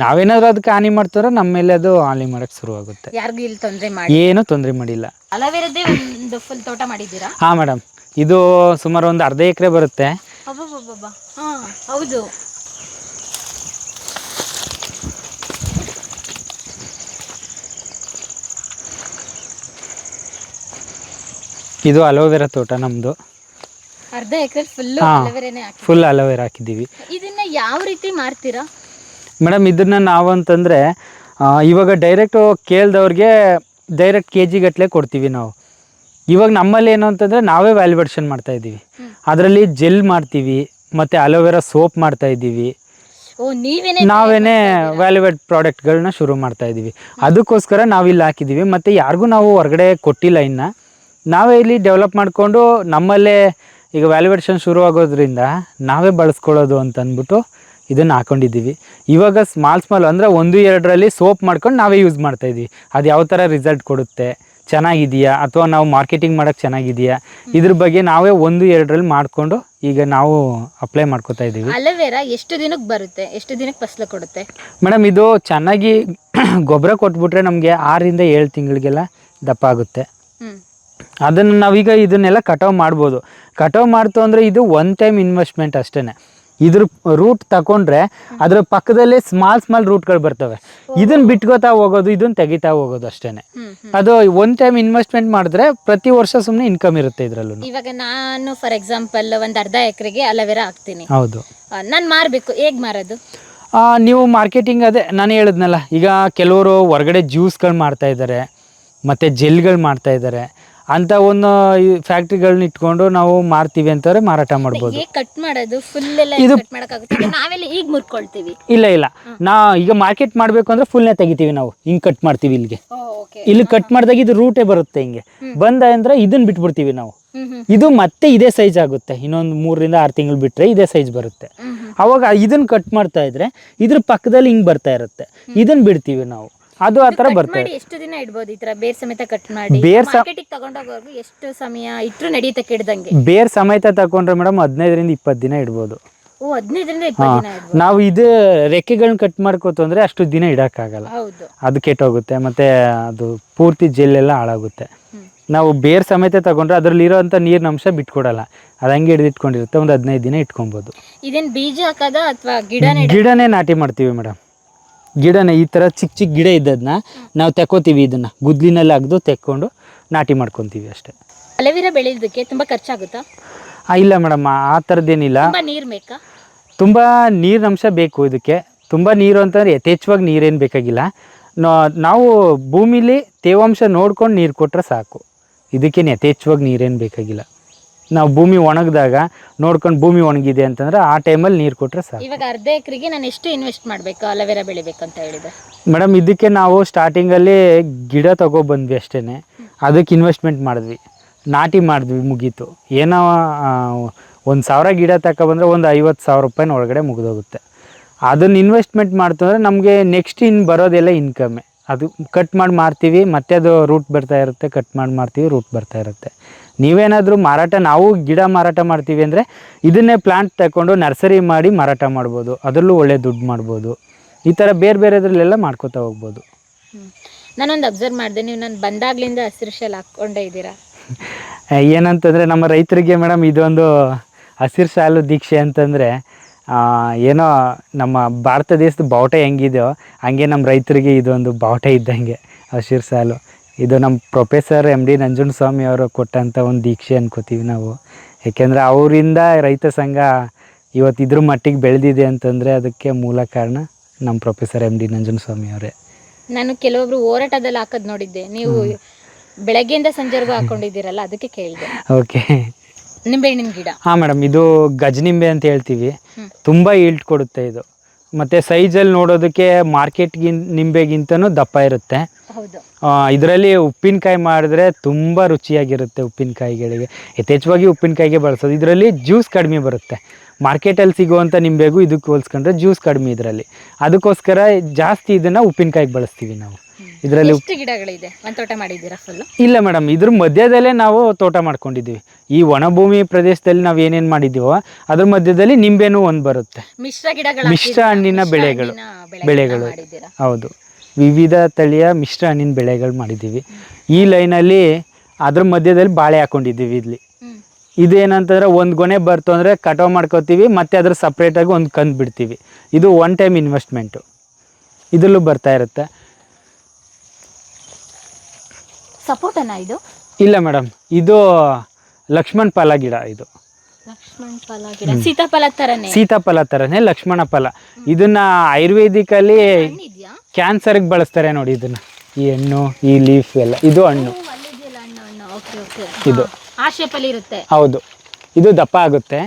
ನಾವೇನಾದರೂ ಅದಕ್ಕೆ ಹಾನಿ ಮಾಡ್ತಾರೋ ನಮ್ಮ ಮೇಲೆ ಅದು ಹಾನಿ ಮಾಡೋಕ್ಕೆ ಶುರುವಾಗುತ್ತೆ. ಯಾರಿಗೂ ಇಲ್ಲಿ ತೊಂದರೆ ಮಾಡಿ ಏನೂ ತೊಂದರೆ ಮಾಡಿಲ್ಲ. ಅಲೋವೆರಾದೇ ಒಂದು ಫುಲ್ ತೋಟ ಮಾಡಿದ್ದೀರಾ? ಹಾಂ ಮೇಡಮ್, ಇದು ಸುಮಾರು ಒಂದು ಅರ್ಧ ಎಕರೆ ಬರುತ್ತೆ. ಹಾಂ, ಹೌದು. ಇದು ಅಲೋವೆರಾ ತೋಟ ನಮ್ಮದು. ಅರ್ಧ ಎಕರೆ ಫುಲ್ ಅಲೋವೆರಾ ಹಾಕಿದ್ದೀವಿ. ಇದನ್ನ ಯಾವ ರೀತಿ ಮಾರ್ತೀರಾ ಮೇಡಮ್? ಇದನ್ನು ನಾವಂತಂದರೆ ಇವಾಗ ಡೈರೆಕ್ಟು ಕೇಳಿದವ್ರಿಗೆ ಡೈರೆಕ್ಟ್ KG ಗಟ್ಟಲೆ ಕೊಡ್ತೀವಿ ನಾವು. ಇವಾಗ ನಮ್ಮಲ್ಲಿ ಏನು ಅಂತಂದರೆ ನಾವೇ ವ್ಯಾಲ್ಯುವೇಷನ್ ಮಾಡ್ತಾಯಿದ್ದೀವಿ. ಅದರಲ್ಲಿ ಜೆಲ್ ಮಾಡ್ತೀವಿ, ಮತ್ತು ಅಲೋವೆರಾ ಸೋಪ್ ಮಾಡ್ತಾಯಿದ್ದೀವಿ. ನಾವೇನೇ ವ್ಯಾಲ್ಯುವೇಟ್ ಪ್ರಾಡಕ್ಟ್ಗಳನ್ನ ಶುರು ಮಾಡ್ತಾಯಿದ್ದೀವಿ. ಅದಕ್ಕೋಸ್ಕರ ನಾವಿಲ್ಲಿ ಹಾಕಿದ್ದೀವಿ. ಮತ್ತು ಯಾರಿಗೂ ನಾವು ಹೊರಗಡೆ ಕೊಟ್ಟಿಲ್ಲ. ಇನ್ನು ನಾವೇ ಇಲ್ಲಿ ಡೆವಲಪ್ ಮಾಡಿಕೊಂಡು ನಮ್ಮಲ್ಲೇ ಈಗ ವ್ಯಾಲ್ಯುವೇಷನ್ ಶುರು ಆಗೋದ್ರಿಂದ ನಾವೇ ಬಳಸ್ಕೊಳ್ಳೋದು ಅಂತ ಅಂದ್ಬಿಟ್ಟು ಇದನ್ನು ಹಾಕೊಂಡಿದ್ದೀವಿ. ಇವಾಗ ಸ್ಮಾಲ್ ಅಂದರೆ 1-2ರಲ್ಲಿ ಸೋಪ್ ಮಾಡ್ಕೊಂಡು ನಾವೇ ಯೂಸ್ ಮಾಡ್ತಾಯಿದ್ದೀವಿ. ಅದು ಯಾವ ಥರ ರಿಸಲ್ಟ್ ಕೊಡುತ್ತೆ, ಚೆನ್ನಾಗಿದೆಯಾ ಅಥವಾ ನಾವು ಮಾರ್ಕೆಟಿಂಗ್ ಮಾಡೋಕ್ಕೆ ಚೆನ್ನಾಗಿದೆಯಾ, ಇದ್ರ ಬಗ್ಗೆ ನಾವೇ 1-2ರಲ್ಲಿ ಮಾಡಿಕೊಂಡು ಈಗ ನಾವು ಅಪ್ಲೈ ಮಾಡ್ಕೋತಾ ಇದ್ದೀವಿ. ಅಲೋವೆರಾ ಎಷ್ಟು ದಿನಕ್ಕೆ ಬರುತ್ತೆ, ಎಷ್ಟು ದಿನಕ್ಕೆ ಫಸಲು ಕೊಡುತ್ತೆ ಮೇಡಮ್? ಇದು ಚೆನ್ನಾಗಿ ಗೊಬ್ಬರ ಕೊಟ್ಬಿಟ್ರೆ ನಮಗೆ 6-7 ತಿಂಗಳಿಗೆಲ್ಲ ದಪ್ಪ ಆಗುತ್ತೆ. ಅದನ್ನು ನಾವೀಗ ಇದನ್ನೆಲ್ಲ ಕಟಾವು ಮಾಡ್ಬೋದು. ಕಟಾವು ಮಾಡ್ತು ಅಂದರೆ ಇದು ಒನ್ ಟೈಮ್ ಇನ್ವೆಸ್ಟ್ಮೆಂಟ್ ಅಷ್ಟೇ. ಇದ್ರ ರೂಟ್ ತಗೊಂಡ್ರೆ ಅದ್ರ ಪಕ್ಕದಲ್ಲೇ ಸ್ಮಾಲ್ ರೂಟ್ಗಳು ಬರ್ತವೆ. ಇದನ್ನ ಬಿಟ್ಕೋತಾ ಹೋಗೋದು, ಇದನ್ನ ತೆಗಿತಾ ಹೋಗೋದು ಅಷ್ಟೇ. ಅದು ಒನ್ ಟೈಮ್ ಇನ್ವೆಸ್ಟ್ಮೆಂಟ್ ಮಾಡಿದ್ರೆ ಪ್ರತಿ ವರ್ಷ ಸುಮ್ಮನೆ ಇನ್ಕಮ್ ಇರುತ್ತೆ ಇದರಲ್ಲೂ. ಇವಾಗ ನಾನು ಫಾರ್ ಎಕ್ಸಾಂಪಲ್ ಒಂದು ಅರ್ಧ ಎಕರೆಗೆ ಅಲೋವೆರಾ ಹಾಕ್ತೀನಿ. ಹೌದು. ನಾನು ಮಾರಬೇಕು, ಹೇಗೆ ಮಾರೋದು? ನೀವು ಮಾರ್ಕೆಟಿಂಗ್ ಅದೇ ನಾನು ಹೇಳಿದ್ನಲ್ಲ, ಈಗ ಕೆಲವರು ಹೊರಗಡೆ ಜ್ಯೂಸ್ಗಳು ಮಾಡ್ತಾಯಿದ್ದಾರೆ, ಮತ್ತು ಜೆಲ್ಗಳು ಮಾಡ್ತಾಯಿದ್ದಾರೆ. ಅಂಥ ಒಂದು ಫ್ಯಾಕ್ಟ್ರಿಗಳನ್ನ ಇಟ್ಕೊಂಡು ನಾವು ಮಾರ್ತೀವಿ ಅಂತಂದರೆ ಮಾರಾಟ ಮಾಡ್ಬೋದು. ಹೇಗೆ ಕಟ್ ಮಾಡೋದು? ಫುಲ್ ಎಲ್ಲ ಕಟ್ ಮಾಡೋಕ್ಕಾಗುತ್ತೆ? ಅದು ನಾವೆಲ್ಲ ಈಗ ಮುರ್ಕೊಳ್ತೀವಿ? ಇಲ್ಲ ನಾ ಈಗ ಮಾರ್ಕೆಟ್ ಮಾಡಬೇಕು ಅಂದರೆ ಫುಲ್ನೇ ತೆಗಿತೀವಿ ನಾವು, ಹಿಂಗೆ ಕಟ್ ಮಾಡ್ತೀವಿ ಇಲ್ಲಿಗೆ. ಓಕೆ. ಇಲ್ಲಿ ಕಟ್ ಮಾಡಿದಾಗ ಇದು ರೂಟೇ ಬರುತ್ತೆ, ಹಿಂಗೆ ಬಂದ ಅಂದರೆ ಇದನ್ನು ಬಿಟ್ಬಿಡ್ತೀವಿ ನಾವು. ಇದು ಮತ್ತೆ ಇದೇ ಸೈಜ್ ಆಗುತ್ತೆ, ಇನ್ನೊಂದು 3 ರಿಂದ 6 ತಿಂಗಳು ಬಿಟ್ಟರೆ ಇದೇ ಸೈಜ್ ಬರುತ್ತೆ. ಅವಾಗ ಇದನ್ನು ಕಟ್ ಮಾಡ್ತಾ ಇದ್ರೆ ಇದ್ರ ಪಕ್ಕದಲ್ಲಿ ಹಿಂಗೆ ಬರ್ತಾ ಇರುತ್ತೆ, ಇದನ್ನು ಬಿಡ್ತೀವಿ ನಾವು. ಅದು ಆ ಥರ ಬರ್ತದೆ. ಎಷ್ಟು ದಿನ ಇಡ್ಬೋದು ಈ ಥರ ಬೇರ್ ಸಮೇತ ಕಟ್ ಮಾಡಿ? ಮಾರ್ಕೆಟಿಗೆ ತಗೊಂಡೋಗೋರ್ಗು ಎಷ್ಟು ಸಮಯ ಇಟ್ಟರು ನಡೀತಾ ಕೆಡ್ದಂಗೆ? ಬೇರ್ ಸಮೇತ ತಗೊಂಡ್ರೆ ಮೇಡಮ್ 15 ರಿಂದ 20 ದಿನ ಇಡ್ಬೋದು. ಓ, 15 ರಿಂದ 20 ದಿನ ಇಡ್ಬೋದು. ನಾವು ಇದು ರೆಕ್ಕೆಗಳನ್ನ ಕಟ್ ಮಾಡ್ಕೋತು ಅಂದರೆ ಅಷ್ಟು ದಿನ ಇಡೋಕ್ಕಾಗಲ್ಲ, ಹೌದು. ಅದು ಕೆಟ್ಟೋಗುತ್ತೆ, ಮತ್ತು ಅದು ಪೂರ್ತಿ ಜೆಲ್ಲೆಲ್ಲ ಹಾಳಾಗುತ್ತೆ. ನಾವು ಬೇರ್ ಸಮೇತ ತಗೊಂಡ್ರೆ ಅದರಲ್ಲಿರೋಂಥ ನೀರಿನ ಅಂಶ ಬಿಟ್ಕೊಡಲ್ಲ, ಅದು ಹಂಗೆ ಹಿಡಿದಿಟ್ಕೊಂಡಿರುತ್ತೆ, ಒಂದು 15 ದಿನ ಇಟ್ಕೊಬೋದು. ಇದೇನು ಬೀಜ ಹಾಕೋದ ಅಥವಾ ಗಿಡನೇ ನಾಟಿ ಮಾಡ್ತೀವಿ ಮೇಡಮ್. ಗಿಡನೇ ಈ ಥರ ಚಿಕ್ಕ ಗಿಡ ಇದ್ದದನ್ನ ನಾವು ತೆಕ್ಕೋತೀವಿ, ಇದನ್ನು ಗುದ್ಲಿನಲ್ಲಿ ಅಗ್ದು ತೆಕ್ಕೊಂಡು ನಾಟಿ ಮಾಡ್ಕೊತೀವಿ ಅಷ್ಟೇ. ಅಲೋವೆರಾ ಬೆಳೆಯೋದಕ್ಕೆ ತುಂಬ ಖರ್ಚಾಗುತ್ತಾ? ಇಲ್ಲ ಮೇಡಮ್, ಆ ಥರದ್ದೇನಿಲ್ಲ. ತುಂಬ ನೀರು ಬೇಕಾ? ತುಂಬ ನೀರಿನ ಅಂಶ ಬೇಕು ಇದಕ್ಕೆ. ತುಂಬ ನೀರು ಅಂತಂದರೆ ಯಥೇಚ್ಛವಾಗಿ ನೀರೇನು ಬೇಕಾಗಿಲ್ಲ. ನಾವು ಭೂಮಿಲಿ ತೇವಾಂಶ ನೋಡ್ಕೊಂಡು ನೀರು ಕೊಟ್ಟರೆ ಸಾಕು, ಇದಕ್ಕೇನು ಯಥೇಚ್ಛವಾಗಿ ನೀರೇನು ಬೇಕಾಗಿಲ್ಲ. ನಾವು ಭೂಮಿ ಒಣಗಿದಾಗ ನೋಡ್ಕೊಂಡು ಭೂಮಿ ಒಣಗಿದೆ ಅಂತಂದರೆ ಆ ಟೈಮಲ್ಲಿ ನೀರು ಕೊಟ್ಟರೆ ಸಾಕು. ಇವಾಗ ಅರ್ಧ ಎಕರೆಗೆ ನಾನು ಎಷ್ಟು ಇನ್ವೆಸ್ಟ್ ಮಾಡಬೇಕು ಅಲೋವೆರಾ ಬೆಳಿಬೇಕಂತ ಹೇಳಿದೆ? ಮೇಡಮ್ ಇದಕ್ಕೆ ನಾವು ಸ್ಟಾರ್ಟಿಂಗಲ್ಲಿ ಗಿಡ ತೊಗೊಬಂದ್ವಿ ಅಷ್ಟೇ, ಅದಕ್ಕೆ ಇನ್ವೆಸ್ಟ್ಮೆಂಟ್ ಮಾಡಿದ್ವಿ, ನಾಟಿ ಮಾಡಿದ್ವಿ, ಮುಗೀತು. ಏನೋ 1,000 ಗಿಡ ತಗೊಬಂದರೆ ಒಂದು 50,000 ರೂಪಾಯಿನ ಒಳಗಡೆ ಮುಗಿದೋಗುತ್ತೆ. ಅದನ್ನು ಇನ್ವೆಸ್ಟ್ಮೆಂಟ್ ಮಾಡ್ತಂದ್ರೆ ನಮಗೆ ನೆಕ್ಸ್ಟ್ ಇನ್ನು ಬರೋದೆಲ್ಲ ಇನ್ಕಮ್ಮೆ. ಅದು ಕಟ್ ಮಾಡಿ ಮಾರ್ತೀವಿ, ಮತ್ತೆ ಅದು ರೂಟ್ ಬರ್ತಾ ಇರುತ್ತೆ, ಕಟ್ ಮಾಡಿ ಮಾರ್ತೀವಿ, ರೂಟ್ ಬರ್ತಾ ಇರುತ್ತೆ. ನೀವೇನಾದರೂ ಮಾರಾಟ, ನಾವು ಗಿಡ ಮಾರಾಟ ಮಾಡ್ತೀವಿ ಅಂದರೆ ಇದನ್ನೇ ಪ್ಲಾಂಟ್ ತಗೊಂಡು ನರ್ಸರಿ ಮಾಡಿ ಮಾರಾಟ ಮಾಡ್ಬೋದು, ಅದರಲ್ಲೂ ಒಳ್ಳೆ ದುಡ್ಡು ಮಾಡ್ಬೋದು. ಈ ಥರ ಬೇರೆದ್ರಲ್ಲೆಲ್ಲ ಮಾಡ್ಕೋತಾ ಹೋಗ್ಬೋದು. ನಾನೊಂದು ಅಬ್ಸರ್ವ್ ಮಾಡಿದೆ, ನೀವು ನಾನು ಬಂದಾಗ್ಲಿಂದ ಹಸಿರು ಶಾಲ್ ಹಾಕ್ಕೊಂಡೇ ಇದ್ದೀರಾ. ಏನಂತಂದರೆ ನಮ್ಮ ರೈತರಿಗೆ ಮೇಡಮ್ ಇದೊಂದು ಹಸಿರು ಶಾಲು ದೀಕ್ಷೆ ಅಂತಂದರೆ ಏನೋ ನಮ್ಮ ಭಾರತ ದೇಶದ ಬಾವುಟ ಹೆಂಗಿದೆಯೋ ಹಂಗೆ ನಮ್ಮ ರೈತರಿಗೆ ಇದೊಂದು ಬಾವುಟ ಇದ್ದಂಗೆ ಹಸಿರು ಶಾಲು. ಇದು ನಮ್ಮ ಪ್ರೊಫೆಸರ್ MD ನಂಜುಂಡಸ್ವಾಮಿ ಅವರು ಕೊಟ್ಟಂಥ ಒಂದು ದೀಕ್ಷೆ ಅನ್ಕೋತೀವಿ ನಾವು. ಏಕೆಂದರೆ ಅವರಿಂದ ರೈತ ಸಂಘ ಇವತ್ತು ಇದ್ರ ಮಟ್ಟಿಗೆ ಬೆಳೆದಿದೆ ಅಂತಂದರೆ ಅದಕ್ಕೆ ಮೂಲ ಕಾರಣ ನಮ್ಮ ಪ್ರೊಫೆಸರ್ MD ನಂಜುಂಡಸ್ವಾಮಿ ಅವರೇ. ನಾನು ಕೆಲವೊಬ್ರು ಹೋರಾಟದಲ್ಲಿ ಹಾಕೋದು ನೋಡಿದ್ದೆ, ನೀವು ಬೆಳಗ್ಗೆಯಿಂದ ಸಂಜೆವರೆಗೂ ಹಾಕೊಂಡಿದ್ದೀರಲ್ಲ, ಅದಕ್ಕೆ ಕೇಳಿದೆ. ಓಕೆ. ನಿಂಬೆಹಣ್ಣಿನ ಗಿಡ? ಹಾಂ ಮೇಡಮ್, ಇದು ಗಜನಿಂಬೆ ಅಂತ ಹೇಳ್ತೀವಿ. ತುಂಬ ಈಲ್ಡ್ ಕೊಡುತ್ತೆ ಇದು, ಮತ್ತು ಸೈಜಲ್ಲಿ ನೋಡೋದಕ್ಕೆ ನಿಂಬೆಗಿಂತನೂ ದಪ್ಪ ಇರುತ್ತೆ. ಹೌದು. ಇದರಲ್ಲಿ ಉಪ್ಪಿನಕಾಯಿ ಮಾಡಿದ್ರೆ ತುಂಬ ರುಚಿಯಾಗಿರುತ್ತೆ. ಉಪ್ಪಿನಕಾಯಿಗಳಿಗೆ ಯಥೇಚ್ಛವಾಗಿ ಉಪ್ಪಿನಕಾಯಿಗೆ ಬಳಸೋದು. ಇದರಲ್ಲಿ ಜ್ಯೂಸ್ ಕಡಿಮೆ ಬರುತ್ತೆ. ಮಾರ್ಕೆಟಲ್ಲಿ ಸಿಗುವಂಥ ನಿಂಬೆಗೂ ಇದಕ್ಕೆ ಹೋಲಿಸ್ಕೊಂಡ್ರೆ ಜ್ಯೂಸ್ ಕಡಿಮೆ ಇದರಲ್ಲಿ. ಅದಕ್ಕೋಸ್ಕರ ಜಾಸ್ತಿ ಇದನ್ನು ಉಪ್ಪಿನಕಾಯಿಗೆ ಬಳಸ್ತೀವಿ ನಾವು. ಇದರಲ್ಲಿ ಎಷ್ಟು ಗಿಡಗಳಿದೆ? ಒಂದು ತೋಟ ಮಾಡಿದ್ದೀರಾ ಫುಲ್ಲು? ಇಲ್ಲ ಮೇಡಮ್, ಇದ್ರ ಮಧ್ಯದಲ್ಲೇ ನಾವು ತೋಟ ಮಾಡ್ಕೊಂಡಿದ್ದೀವಿ. ಈ ಒಣಭೂಮಿ ಪ್ರದೇಶದಲ್ಲಿ ನಾವು ಏನೇನು ಮಾಡಿದ್ದೀವೋ ಅದ್ರ ಮಧ್ಯದಲ್ಲಿ ನಿಂಬೆನೂ ಒಂದು ಬರುತ್ತೆ. ಮಿಶ್ರ ಹಣ್ಣಿನ ಬೆಳೆಗಳು ಹೌದು, ವಿವಿಧ ತಳಿಯ ಮಿಶ್ರ ಹಣ್ಣಿನ ಬೆಳೆಗಳು ಮಾಡಿದ್ದೀವಿ. ಈ ಲೈನಲ್ಲಿ ಅದ್ರ ಮಧ್ಯದಲ್ಲಿ ಬಾಳೆ ಹಾಕೊಂಡಿದ್ದೀವಿ. ಇಲ್ಲಿ ಇದೇನಂತಂದರೆ ಒಂದು ಗೊನೆ ಬರ್ತು ಅಂದರೆ ಕಟಾವು ಮಾಡ್ಕೋತೀವಿ, ಮತ್ತು ಅದ್ರ ಸಪ್ರೇಟಾಗಿ ಒಂದು ಕಂದು ಬಿಡ್ತೀವಿ. ಇದು 1 ಟೈಮ್ ಇನ್ವೆಸ್ಟ್ಮೆಂಟು, ಇದರಲ್ಲೂ ಬರ್ತಾ ಇರುತ್ತೆ. ಸಪೋಟನಾ ಇದು? ಇಲ್ಲ ಮೇಡಮ್, ಇದು ಲಕ್ಷ್ಮಣ ಫಲ ಗಿಡ. ಇದು ಲಕ್ಷ್ಮಣ ಫಲ ಗಿಡ, ಸೀತಾಫಲ ಥರನೇ? ಸೀತಾಫಲ ಥರನೇ ಲಕ್ಷ್ಮಣ ಫಲ. ಇದನ್ನ ಆಯುರ್ವೇದಿಕಲ್ಲಿ ಕ್ಯಾನ್ಸರ್ಗೆ ಬಳಸ್ತಾರೆ ನೋಡಿ. ಇದನ್ನ ಈ ಹಣ್ಣು, ಈ ಲೀಫ್ ಎಲ್ಲ, ಇದು ಹಣ್ಣು. ಇದು ಆ ಶೇಪಲ್ಲಿ ಇರುತ್ತೆ. ಹೌದು, ಇದು ದಪ್ಪ ಆಗುತ್ತೆ.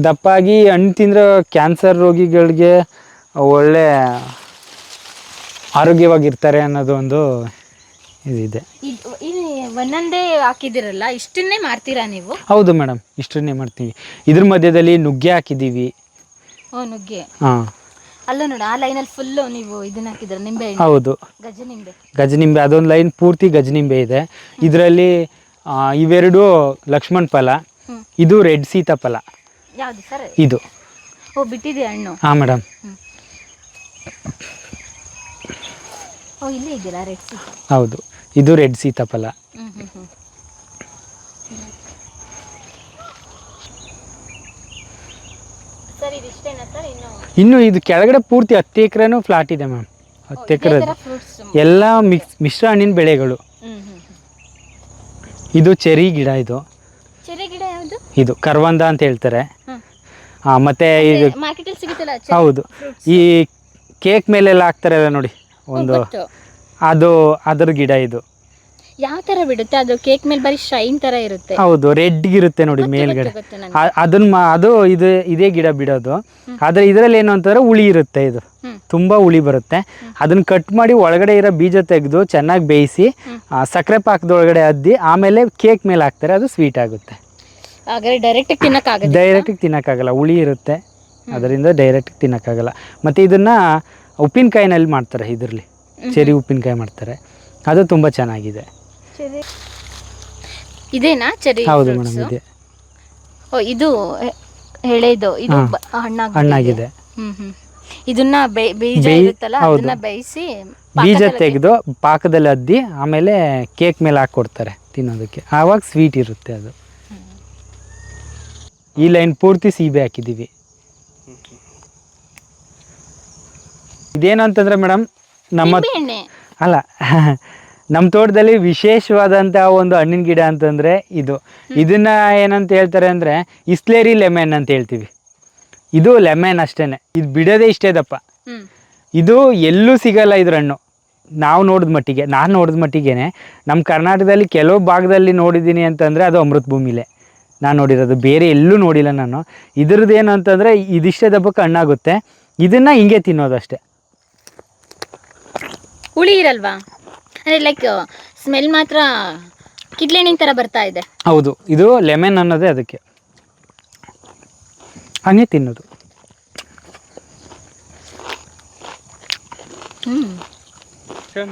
ದಪ್ಪಾಗಿ ಹಣ್ಣು ತಿಂದ್ರೆ ಕ್ಯಾನ್ಸರ್ ರೋಗಿಗಳಿಗೆ ಒಳ್ಳೆ ಆರೋಗ್ಯವಾಗಿರ್ತಾರೆ ಅನ್ನೋದು ಒಂದು ಇದಿದೆ. ಒಂದೊಂದೇ ಹಾಕಿದಿರಲ್ಲ, ಇಷ್ಟನ್ನೇ ಮಾರ್ತೀರಾ ನೀವು? ಹೌದು ಮೇಡಮ್, ಇಷ್ಟನ್ನೇ ಮಾಡ್ತೀವಿ. ಇದ್ರ ಮಧ್ಯದಲ್ಲಿ ನುಗ್ಗೆ ಹಾಕಿದ್ದೀವಿ. ನುಗ್ಗೆ? ಹಾಂ, ಅಲ್ಲ ನೋಡಿ, ಆ ಲೈನಲ್ಲಿ ಫುಲ್ಲು ನೀವು ಇದನ್ನ ಹಾಕಿದ್ರ, ನಿಂಬೆ? ಹೌದು, ಗಜನಿಂಬೆ. ಅದೊಂದು ಲೈನ್ ಪೂರ್ತಿ ಗಜನಿಂಬೆ ಇದೆ. ಇದರಲ್ಲಿ ಇವೆರಡು ಲಕ್ಷ್ಮಣ ಫಲ, ಇದು ರೆಡ್ ಸೀತಾಫಲ. ಯಾವುದು ಸರ್ ಇದು? ಓ, ಬಿಟ್ಟಿದೆ ಹಣ್ಣು? ಹಾಂ ಮೇಡಮ್. ಓ, ಇಲ್ಲೇ ಇದೆಯಲ್ಲ ರೆಡ್ ಸೀತಾ? ಹೌದು, ಇದು ರೆಡ್ ಸೀತಾಫಲ. ಸರ್, ಇದು ಇಷ್ಟೇನಾ ಸರ್? ಇನ್ನು ಇದು ಕೆಳಗಡೆ ಪೂರ್ತಿ 10 ಎಕರೆನೂ ಫ್ಲಾಟ್ ಇದೆ ಮ್ಯಾಮ್. 10 ಎಕರೆ ಎಲ್ಲ ಮಿಶ್ರ ಹಣ್ಣಿನ ಬೆಳೆಗಳು. ಇದು ಚೆರಿ ಗಿಡ. ಇದು ಚೆರಿ ಗಿಡ ಯಾವುದು? ಇದು ಕರ್ವಂದ ಅಂತ ಹೇಳ್ತಾರೆ. ಮತ್ತೆ ಇದು ಮಾರ್ಕೆಟಲ್ಲಿ ಸಿಗುತ್ತಲ್ಲ? ಹೌದು, ಈ ಕೇಕ್ ಮೇಲೆಲ್ಲ ಹಾಕ್ತಾರಲ್ಲ ನೋಡಿ ಒಂದು, ಅದು ಅದರ ಗಿಡ. ಇದು ಯಾವ ತರ ಬಿಡುತ್ತೆ ಅದು? ಕೇಕ್ ಮೇಲೆ ಬರೀ ಶೈನ್ ತರ ಇರುತ್ತೆ. ಹೌದು, ರೆಡ್ಗಿರುತ್ತೆ ನೋಡಿ ಮೇಲ್ಗಡೆ. ಗೊತ್ತು ನನಗೆ. ಅದು ಇದೇ ಗಿಡ ಬಿಡೋದು. ಆದರೆ ಇದರಲ್ಲಿ ಏನು ಅಂತಂದ್ರೆ ಹುಳಿ ಇರುತ್ತೆ, ಇದು ತುಂಬ ಹುಳಿ ಬರುತ್ತೆ. ಅದನ್ನ ಕಟ್ ಮಾಡಿ ಒಳಗಡೆ ಇರೋ ಬೀಜ ತೆಗೆದು ಚೆನ್ನಾಗಿ ಬೇಯಿಸಿ ಸಕ್ಕರೆ ಪಾಕದೊಳಗಡೆ ಅದ್ದಿ ಆಮೇಲೆ ಕೇಕ್ ಮೇಲೆ ಹಾಕ್ತಾರೆ, ಅದು ಸ್ವೀಟ್ ಆಗುತ್ತೆ. ಹಾಗಾದ್ರೆ ಡೈರೆಕ್ಟ್ ತಿನ್ನಕ್ಕಾಗಲ್ಲ. ಡೈರೆಕ್ಟಿಗೆ ತಿನ್ನೋಕ್ಕಾಗಲ್ಲ, ಹುಳಿ ಇರುತ್ತೆ, ಅದರಿಂದ ಡೈರೆಕ್ಟಿಗೆ ತಿನ್ನೋಕ್ಕಾಗಲ್ಲ. ಮತ್ತು ಇದನ್ನು ಉಪ್ಪಿನಕಾಯಿನಲ್ಲಿ ಮಾಡ್ತಾರೆ, ಇದರಲ್ಲಿ ಚೆರಿ ಉಪ್ಪಿನಕಾಯಿ ಮಾಡ್ತಾರೆ, ಅದು ತುಂಬ ಚೆನ್ನಾಗಿದೆ. ಇದೇನಾ ಚೆರಿ? ಹೌದು ಮೇಡಮ್, ಇದೆ. ಓ, ಇದು ಎಳೆದು ಇದು ಹಣ್ಣಾಗಿದೆ. ಇದನ್ನ ಬೀಜ ಇರುತ್ತಲ್ಲ ಅದನ್ನ ಬೇಯಿಸಿ ಬೀಜ ತೆಗೆದು ಪಾಕದಲ್ಲಿ ಅದ್ದಿ ಆಮೇಲೆ ಕೇಕ್ ಮೇಲೆ ಹಾಕ್ಕೊಡ್ತಾರೆ ತಿನ್ನೋದಕ್ಕೆ, ಆವಾಗ ಸ್ವೀಟ್ ಇರುತ್ತೆ ಅದು. ಈ ಲೈನ್ ಪೂರ್ತಿ ಸೀಬೆ ಹಾಕಿದ್ದೀವಿ. ಇದೇನು ಅಂತಂದ್ರೆ ಮೇಡಮ್, ಅಲ್ಲ ನಮ್ಮ ತೋಟದಲ್ಲಿ ವಿಶೇಷವಾದಂಥ ಒಂದು ಹಣ್ಣಿನ ಗಿಡ ಅಂತಂದರೆ ಇದನ್ನ ಏನಂತ ಹೇಳ್ತಾರೆ ಅಂದರೆ ಇಸ್ಲೇರಿ ಲೆಮನ್ ಅಂತ ಹೇಳ್ತೀವಿ. ಇದು ಲೆಮನ್ ಅಷ್ಟೇ, ಇದು ಬಿಡೋದೇ ಇಷ್ಟೇ ದಪ್ಪ. ಇದು ಎಲ್ಲೂ ಸಿಗಲ್ಲ ಇದ್ರ ಹಣ್ಣು. ನಾನು ನೋಡಿದ ಮಟ್ಟಿಗೆ ನಮ್ಮ ಕರ್ನಾಟಕದಲ್ಲಿ ಕೆಲವು ಭಾಗದಲ್ಲಿ ನೋಡಿದ್ದೀನಿ ಅಂತಂದರೆ ಅದು ಅಮೃತ ಭೂಮಿಲೇ ನಾನು ನೋಡಿರೋದು, ಬೇರೆ ಎಲ್ಲೂ ನೋಡಿಲ್ಲ ನಾನು. ಇದ್ರದ್ದು ಏನು ಅಂತಂದರೆ ಇದಿಷ್ಟೇ ದಪ್ಪಕ್ಕೆ ಹಣ್ಣಾಗುತ್ತೆ, ಇದನ್ನು ಹಿಂಗೆ ತಿನ್ನೋದಷ್ಟೇ. ಹುಳಿ ಇರಲ್ವಾ? ಅಂದರೆ ಲೈಕ್ ಸ್ಮೆಲ್ ಮಾತ್ರ ಕಿಡ್ಲೆಣ್ಣಿನ ಥರ ಬರ್ತಾ ಇದೆ. ಹೌದು, ಇದು ಲೆಮನ್ ಅನ್ನೋದೇ ಅದಕ್ಕೆ, ಹಂಗೆ ತಿನ್ನೋದು.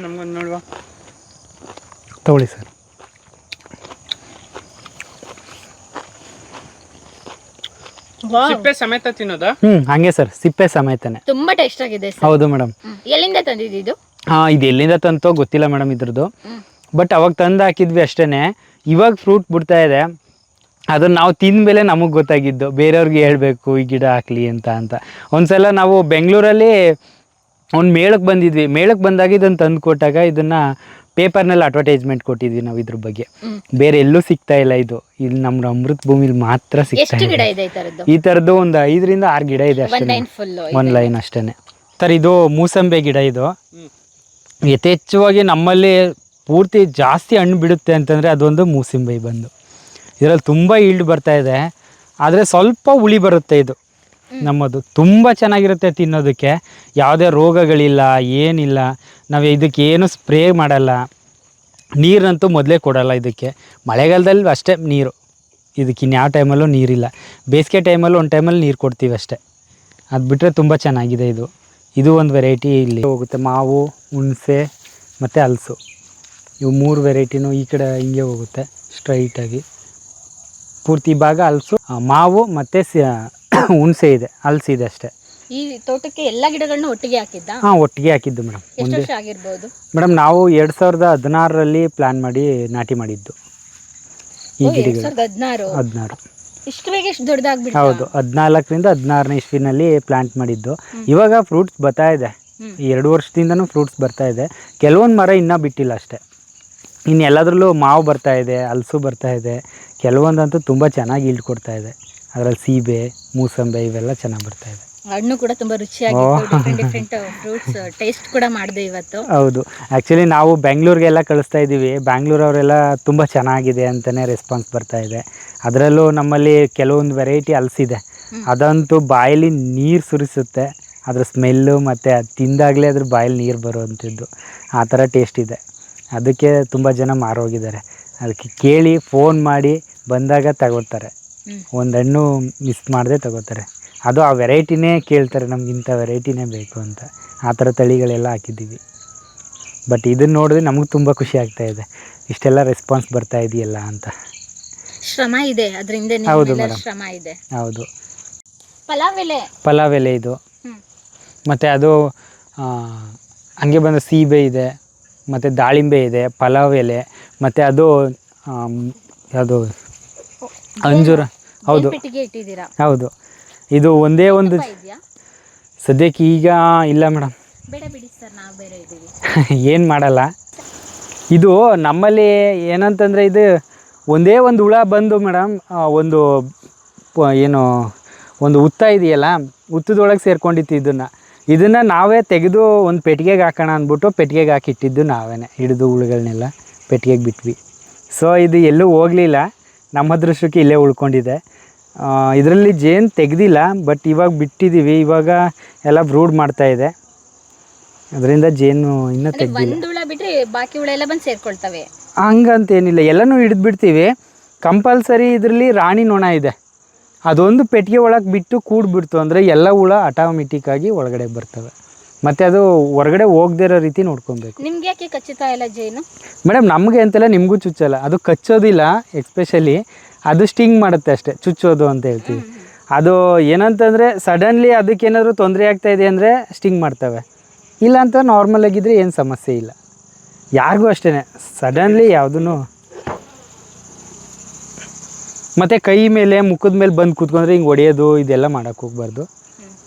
ನಮ್ಗೊಂದು ನೋಡುವ, ತಗೊಳ್ಳಿ ಸರ್. ಸಿಪ್ಪೆ ಸಮೇತ ತಿನ್ನೋದಾ? ಹಂಗೆ ಸರ್, ಸಿಪ್ಪೆ ಸಮೇತನೇ. ತುಂಬಾ ಟೇಸ್ಟ್ ಆಗಿದೆ ಸರ್. ಹೌದು ಮೇಡಮ್. ಎಲ್ಲಿಂದ ತಂದಿದ್ದು? ಇದು ಎಲ್ಲಿಂದ ತಂತೋ ಗೊತ್ತಿಲ್ಲ ಮೇಡಮ್ ಇದ್ರದ್ದು, ಬಟ್ ಅವಾಗ ತಂದು ಹಾಕಿದ್ವಿ ಅಷ್ಟೇ. ಇವಾಗ ಫ್ರೂಟ್ ಬಿಡ್ತಾ ಇದೆ, ಅದನ್ನು ನಾವು ತಿಂದಮೇಲೆ ನಮಗೆ ಗೊತ್ತಾಗಿದ್ದು, ಬೇರೆಯವ್ರಿಗೆ ಹೇಳಬೇಕು ಈ ಗಿಡ ಹಾಕ್ಲಿ ಅಂತ. ಒಂದ್ಸಲ ನಾವು ಬೆಂಗಳೂರಲ್ಲಿ ಒಂದು ಮೇಳಕ್ಕೆ ಬಂದಿದ್ವಿ. ಮೇಳಕ್ಕೆ ಬಂದಾಗ ಇದನ್ನು ತಂದು ಕೊಟ್ಟಾಗ ಇದನ್ನು ಪೇಪರ್ನಲ್ಲಿ ಅಡ್ವರ್ಟೈಸ್ಮೆಂಟ್ ಕೊಟ್ಟಿದ್ವಿ ನಾವು ಇದ್ರ ಬಗ್ಗೆ. ಬೇರೆ ಎಲ್ಲೂ ಸಿಗ್ತಾ ಇಲ್ಲ ಇದು, ಇಲ್ಲಿ ನಮ್ಮ ಅಮೃತ ಭೂಮಿಲಿ ಮಾತ್ರ ಸಿಗ್ತಾ ಇದೆ. ಈ ಥರದ್ದು ಒಂದು 5 ರಿಂದ 6 ಗಿಡ ಇದೆ ಅಷ್ಟೇ, ಒಂದು ಲೈನ್ ಅಷ್ಟೇ ಸರ್. ಇದು ಮೂಸಂಬೆ ಗಿಡ. ಇದು ಯಥೇಚ್ಛವಾಗಿ ನಮ್ಮಲ್ಲಿ ಪೂರ್ತಿ ಜಾಸ್ತಿ ಹಣ್ಣು ಬಿಡುತ್ತೆ ಅಂತಂದರೆ ಅದೊಂದು ಮೂಸಂಬೆ ಬಂದು. ಇದರಲ್ಲಿ ತುಂಬ ಈಲ್ಡ್ ಬರ್ತಾ ಇದೆ, ಆದರೆ ಸ್ವಲ್ಪ ಹುಳಿ ಬರುತ್ತೆ. ಇದು ನಮ್ಮದು ತುಂಬ ಚೆನ್ನಾಗಿರುತ್ತೆ ತಿನ್ನೋದಕ್ಕೆ, ಯಾವುದೇ ರೋಗಗಳಿಲ್ಲ, ಏನಿಲ್ಲ. ನಾವು ಇದಕ್ಕೆ ಏನು ಸ್ಪ್ರೇ ಮಾಡಲ್ಲ, ನೀರಂತೂ ಮೊದಲೇ ಕೊಡಲ್ಲ ಇದಕ್ಕೆ. ಮಳೆಗಾಲದಲ್ಲಿ ಅಷ್ಟೇ ನೀರು, ಇದಕ್ಕೆ ಇನ್ಯಾವ ಟೈಮಲ್ಲೂ ನೀರಿಲ್ಲ. ಬೇಸಿಗೆ ಟೈಮಲ್ಲೂ ಒಂದು ಟೈಮಲ್ಲಿ ನೀರು ಕೊಡ್ತೀವಿ ಅಷ್ಟೇ. ಅದು ಬಿಟ್ಟರೆ ತುಂಬ ಚೆನ್ನಾಗಿದೆ ಇದು. ಇದು ಒಂದು ವೆರೈಟಿ ಇಲ್ಲಿ ಹೋಗುತ್ತೆ, ಮಾವು, ಹುಣಸೆ ಮತ್ತು ಹಲಸು, ಇವು 3 ವೆರೈಟಿನೂ ಈ ಕಡೆ ಹಿಂಗೆ ಹೋಗುತ್ತೆ ಸ್ಟ್ರೈಟಾಗಿ. ಪೂರ್ತಿ ಭಾಗ ಹಲಸು, ಮಾವು ಮತ್ತು ಹುಣಸೆ ಇದೆ, ಹಲಸಿದೆ ಅಷ್ಟೇ. ಈ ತೋಟಕ್ಕೆ ಎಲ್ಲ ಗಿಡಗಳನ್ನು ಒಟ್ಟಿಗೆ ಹಾಕಿದ್ದ? ಒಟ್ಟಿಗೆ ಹಾಕಿದ್ದು ಮೇಡಮ್. ಎಷ್ಟು ವರ್ಷ ಆಗಿರ್ಬೋದು ಮೇಡಮ್? ನಾವು 2016ರಲ್ಲಿ ಪ್ಲಾನ್ ಮಾಡಿ ನಾಟಿ ಮಾಡಿದ್ದು ಈ ಗಿಡಗಳು. 2016. ಇಷ್ಟು ಬೇಗ ಎಷ್ಟು ದೊಡ್ಡದಾಗ್ಬಿಟ್ಟು? ಹೌದು, 14ರಿಂದ 16ನೇ ಇಸ್ವಿನಲ್ಲಿ ಪ್ಲಾಂಟ್ ಮಾಡಿದ್ದು. ಇವಾಗ ಫ್ರೂಟ್ಸ್ ಬರ್ತಾ ಇದೆ, 2 ವರ್ಷದಿಂದನೂ ಫ್ರೂಟ್ಸ್ ಬರ್ತಾ ಇದೆ. ಕೆಲವೊಂದು ಮರ ಇನ್ನೂ ಬಿಟ್ಟಿಲ್ಲ ಅಷ್ಟೇ. ಇನ್ನು ಎಲ್ಲದರಲ್ಲೂ ಮಾವು ಬರ್ತಾ ಇದೆ, ಹಲಸು ಬರ್ತಾ ಇದೆ, ಕೆಲವೊಂದಂತೂ ತುಂಬ ಚೆನ್ನಾಗಿ ಈಲ್ಡ್ ಕೊಡ್ತಾ ಇದೆ. ಅದರಲ್ಲಿ ಸೀಬೆ, ಮೂಸಂಬೆ ಇವೆಲ್ಲ ಚೆನ್ನಾಗಿ ಬರ್ತಾ ಇದೆ. ಹಣ್ಣು ಕೂಡ ತುಂಬ ರುಚಿಯಾಗಿತ್ತು, ಡಿಫ್ರೆಂಟ್ ಫ್ರೂಟ್ಸ್ ಟೇಸ್ಟ್ ಕೂಡ ಮಾಡಿದೆ ಇವತ್ತು. ಹೌದು, ಆ್ಯಕ್ಚುಲಿ ನಾವು ಬೆಂಗಳೂರಿಗೆಲ್ಲ ಕಳಿಸ್ತಾ ಇದ್ದೀವಿ. ಬ್ಯಾಂಗ್ಳೂರವರೆಲ್ಲ ತುಂಬ ಚೆನ್ನಾಗಿದೆ ಅಂತಲೇ ರೆಸ್ಪಾನ್ಸ್ ಬರ್ತಾ ಇದೆ. ಅದರಲ್ಲೂ ನಮ್ಮಲ್ಲಿ ಕೆಲವೊಂದು ವೆರೈಟಿ ಹಲಸಿದೆ, ಅದಂತೂ ಬಾಯಲ್ಲಿ ನೀರು ಸುರಿಸುತ್ತೆ. ಅದರ ಸ್ಮೆಲ್ಲು ಮತ್ತು ಅದು ತಿಂದಾಗಲೇ ಅದ್ರ ಬಾಯಲ್ಲಿ ನೀರು ಬರುವಂಥದ್ದು, ಆ ಥರ ಟೇಸ್ಟ್ ಇದೆ. ಅದಕ್ಕೆ ತುಂಬ ಜನ ಮಾರೋಗಿದ್ದಾರೆ. ಅದಕ್ಕೆ ಕೇಳಿ ಫೋನ್ ಮಾಡಿ ಬಂದಾಗ ತಗೋತಾರೆ, ಒಂದು ಹಣ್ಣು ಮಿಸ್ ಮಾಡದೆ ತಗೋತಾರೆ. ಅದು ಆ ವೆರೈಟಿನೇ ಕೇಳ್ತಾರೆ, ನಮ್ಗೆ ಇಂಥ ವೆರೈಟಿನೇ ಬೇಕು ಅಂತ. ಆ ಥರ ತಳಿಗಳೆಲ್ಲ ಹಾಕಿದ್ದೀವಿ. ಬಟ್ ಇದನ್ನು ನೋಡಿದ್ರೆ ನಮಗೆ ತುಂಬ ಖುಷಿ ಆಗ್ತಾ ಇದೆ, ಇಷ್ಟೆಲ್ಲ ರೆಸ್ಪಾನ್ಸ್ ಬರ್ತಾ ಇದೆಯಲ್ಲ ಅಂತ. ಶ್ರಮ ಇದೆ ಅದರಿಂದ. ಹೌದು ಮೇಡಮ್, ಶ್ರಮ ಇದೆ. ಹೌದು. ಪಲಾವ್ ಎಲೆ ಇದು, ಮತ್ತು ಅದು ಹಂಗೆ ಬಂದು ಸೀಬೆ ಇದೆ, ಮತ್ತು ದಾಳಿಂಬೆ ಇದೆ, ಪಲಾವ್ ಎಲೆ, ಮತ್ತು ಅದು ಯಾವುದು ಅಂಜೂರ. ಹೌದು ಹೌದು. ಇದು ಒಂದೇ ಒಂದು ಸದ್ಯಕ್ಕೆ ಈಗ ಇಲ್ಲ ಮೇಡಮ್. ಏನು ಮಾಡಲ್ಲ. ಇದು ನಮ್ಮಲ್ಲಿ ಏನಂತಂದರೆ ಇದು ಒಂದೇ ಒಂದು ಹುಳ ಬಂದು ಮೇಡಮ್, ಒಂದು ಏನು ಒಂದು ಹುತ್ತ ಇದೆಯಲ್ಲ, ಹುತ್ತದೊಳಗೆ ಸೇರ್ಕೊಂಡಿತ್ತು. ಇದನ್ನು ನಾವೇ ತೆಗೆದು ಒಂದು ಪೆಟ್ಟಿಗೆಗೆ ಹಾಕೋಣ ಅಂದ್ಬಿಟ್ಟು ಪೆಟ್ಟಿಗೆಗೆ ಹಾಕಿಟ್ಟಿದ್ದು ನಾವೇ, ಹಿಡಿದು ಹುಳುಗಳನ್ನೆಲ್ಲ ಪೆಟ್ಟಿಗೆಗೆ ಬಿಟ್ವಿ. ಸೊ ಇದು ಎಲ್ಲೂ ಹೋಗಲಿಲ್ಲ, ನಮ್ಮ ಅದೃಷ್ಟಕ್ಕೆ ಇಲ್ಲೇ ಉಳ್ಕೊಂಡಿದೆ. ಇದರಲ್ಲಿ ಜೇನು ತೆಗೆದಿಲ್ಲ, ಬಟ್ ಇವಾಗ ಬಿಟ್ಟಿದ್ದೀವಿ. ಇವಾಗ ಎಲ್ಲ ಬ್ರೂಡ್ ಮಾಡ್ತಾಯಿದೆ, ಅದರಿಂದ ಜೇನು ಇನ್ನೂ ತೆಗೆದಿಲ್ಲ. ಒಂದು ಹುಳ ಬಿಟ್ಟರೆ ಬಾಕಿ ಹುಳ ಎಲ್ಲ ಬಂದು ಸೇರ್ಕೊಳ್ತವೆ. ಹಂಗಂತೇನಿಲ್ಲ, ಎಲ್ಲನೂ ಹಿಡಿದು ಬಿಡ್ತೀವಿ. ಕಂಪಲ್ಸರಿ ಇದರಲ್ಲಿ ರಾಣಿ ನೊಣ ಇದೆ, ಅದೊಂದು ಪೆಟ್ಟಿಗೆ ಒಳಗೆ ಬಿಟ್ಟು ಕೂಡ್ಬಿಡ್ತು ಅಂದರೆ ಎಲ್ಲ ಹುಳ ಆಟೋಮೆಟಿಕ್ಕಾಗಿ ಒಳಗಡೆ ಬರ್ತವೆ. ಮತ್ತು ಅದು ಹೊರಗಡೆ ಹೋಗದೇ ಇರೋ ರೀತಿ ನೋಡ್ಕೊಬೇಕು. ನಿಮ್ಗೆ ಯಾಕೆ ಕಚ್ಚುತ್ತಾ ಇಲ್ಲ ಜೇನು? ಮೇಡಮ್ ನಮಗೆ ಅಂತೆಲ್ಲ ನಿಮಗೂ ಚುಚ್ಚಲ್ಲ, ಅದು ಕಚ್ಚೋದಿಲ್ಲ. ಎಕ್ಸ್ಪೆಷಲಿ ಅದು ಸ್ಟಿಂಗ್ ಮಾಡುತ್ತೆ ಅಷ್ಟೇ, ಚುಚ್ಚೋದು ಅಂತ ಹೇಳ್ತೀವಿ. ಅದು ಏನಂತಂದರೆ ಸಡನ್ಲಿ ಅದಕ್ಕೇನಾದರೂ ತೊಂದರೆ ಆಗ್ತಾಯಿದೆ ಅಂದರೆ ಸ್ಟಿಂಗ್ ಮಾಡ್ತವೆ, ಇಲ್ಲ ಅಂತ ನಾರ್ಮಲ್ ಆಗಿದ್ದರೆ ಏನು ಸಮಸ್ಯೆ ಇಲ್ಲ. ಯಾರಿಗೂ ಅಷ್ಟೇ ಸಡನ್ಲಿ ಯಾವುದೂ. ಮತ್ತು ಕೈ ಮೇಲೆ ಮುಖದ ಮೇಲೆ ಬಂದು ಕೂತ್ಕೊಂಡ್ರೆ ಹಿಂಗೆ ಹೊಡೆಯೋದು ಇದೆಲ್ಲ ಮಾಡೋಕ್ಕೆ ಹೋಗ್ಬಾರ್ದು.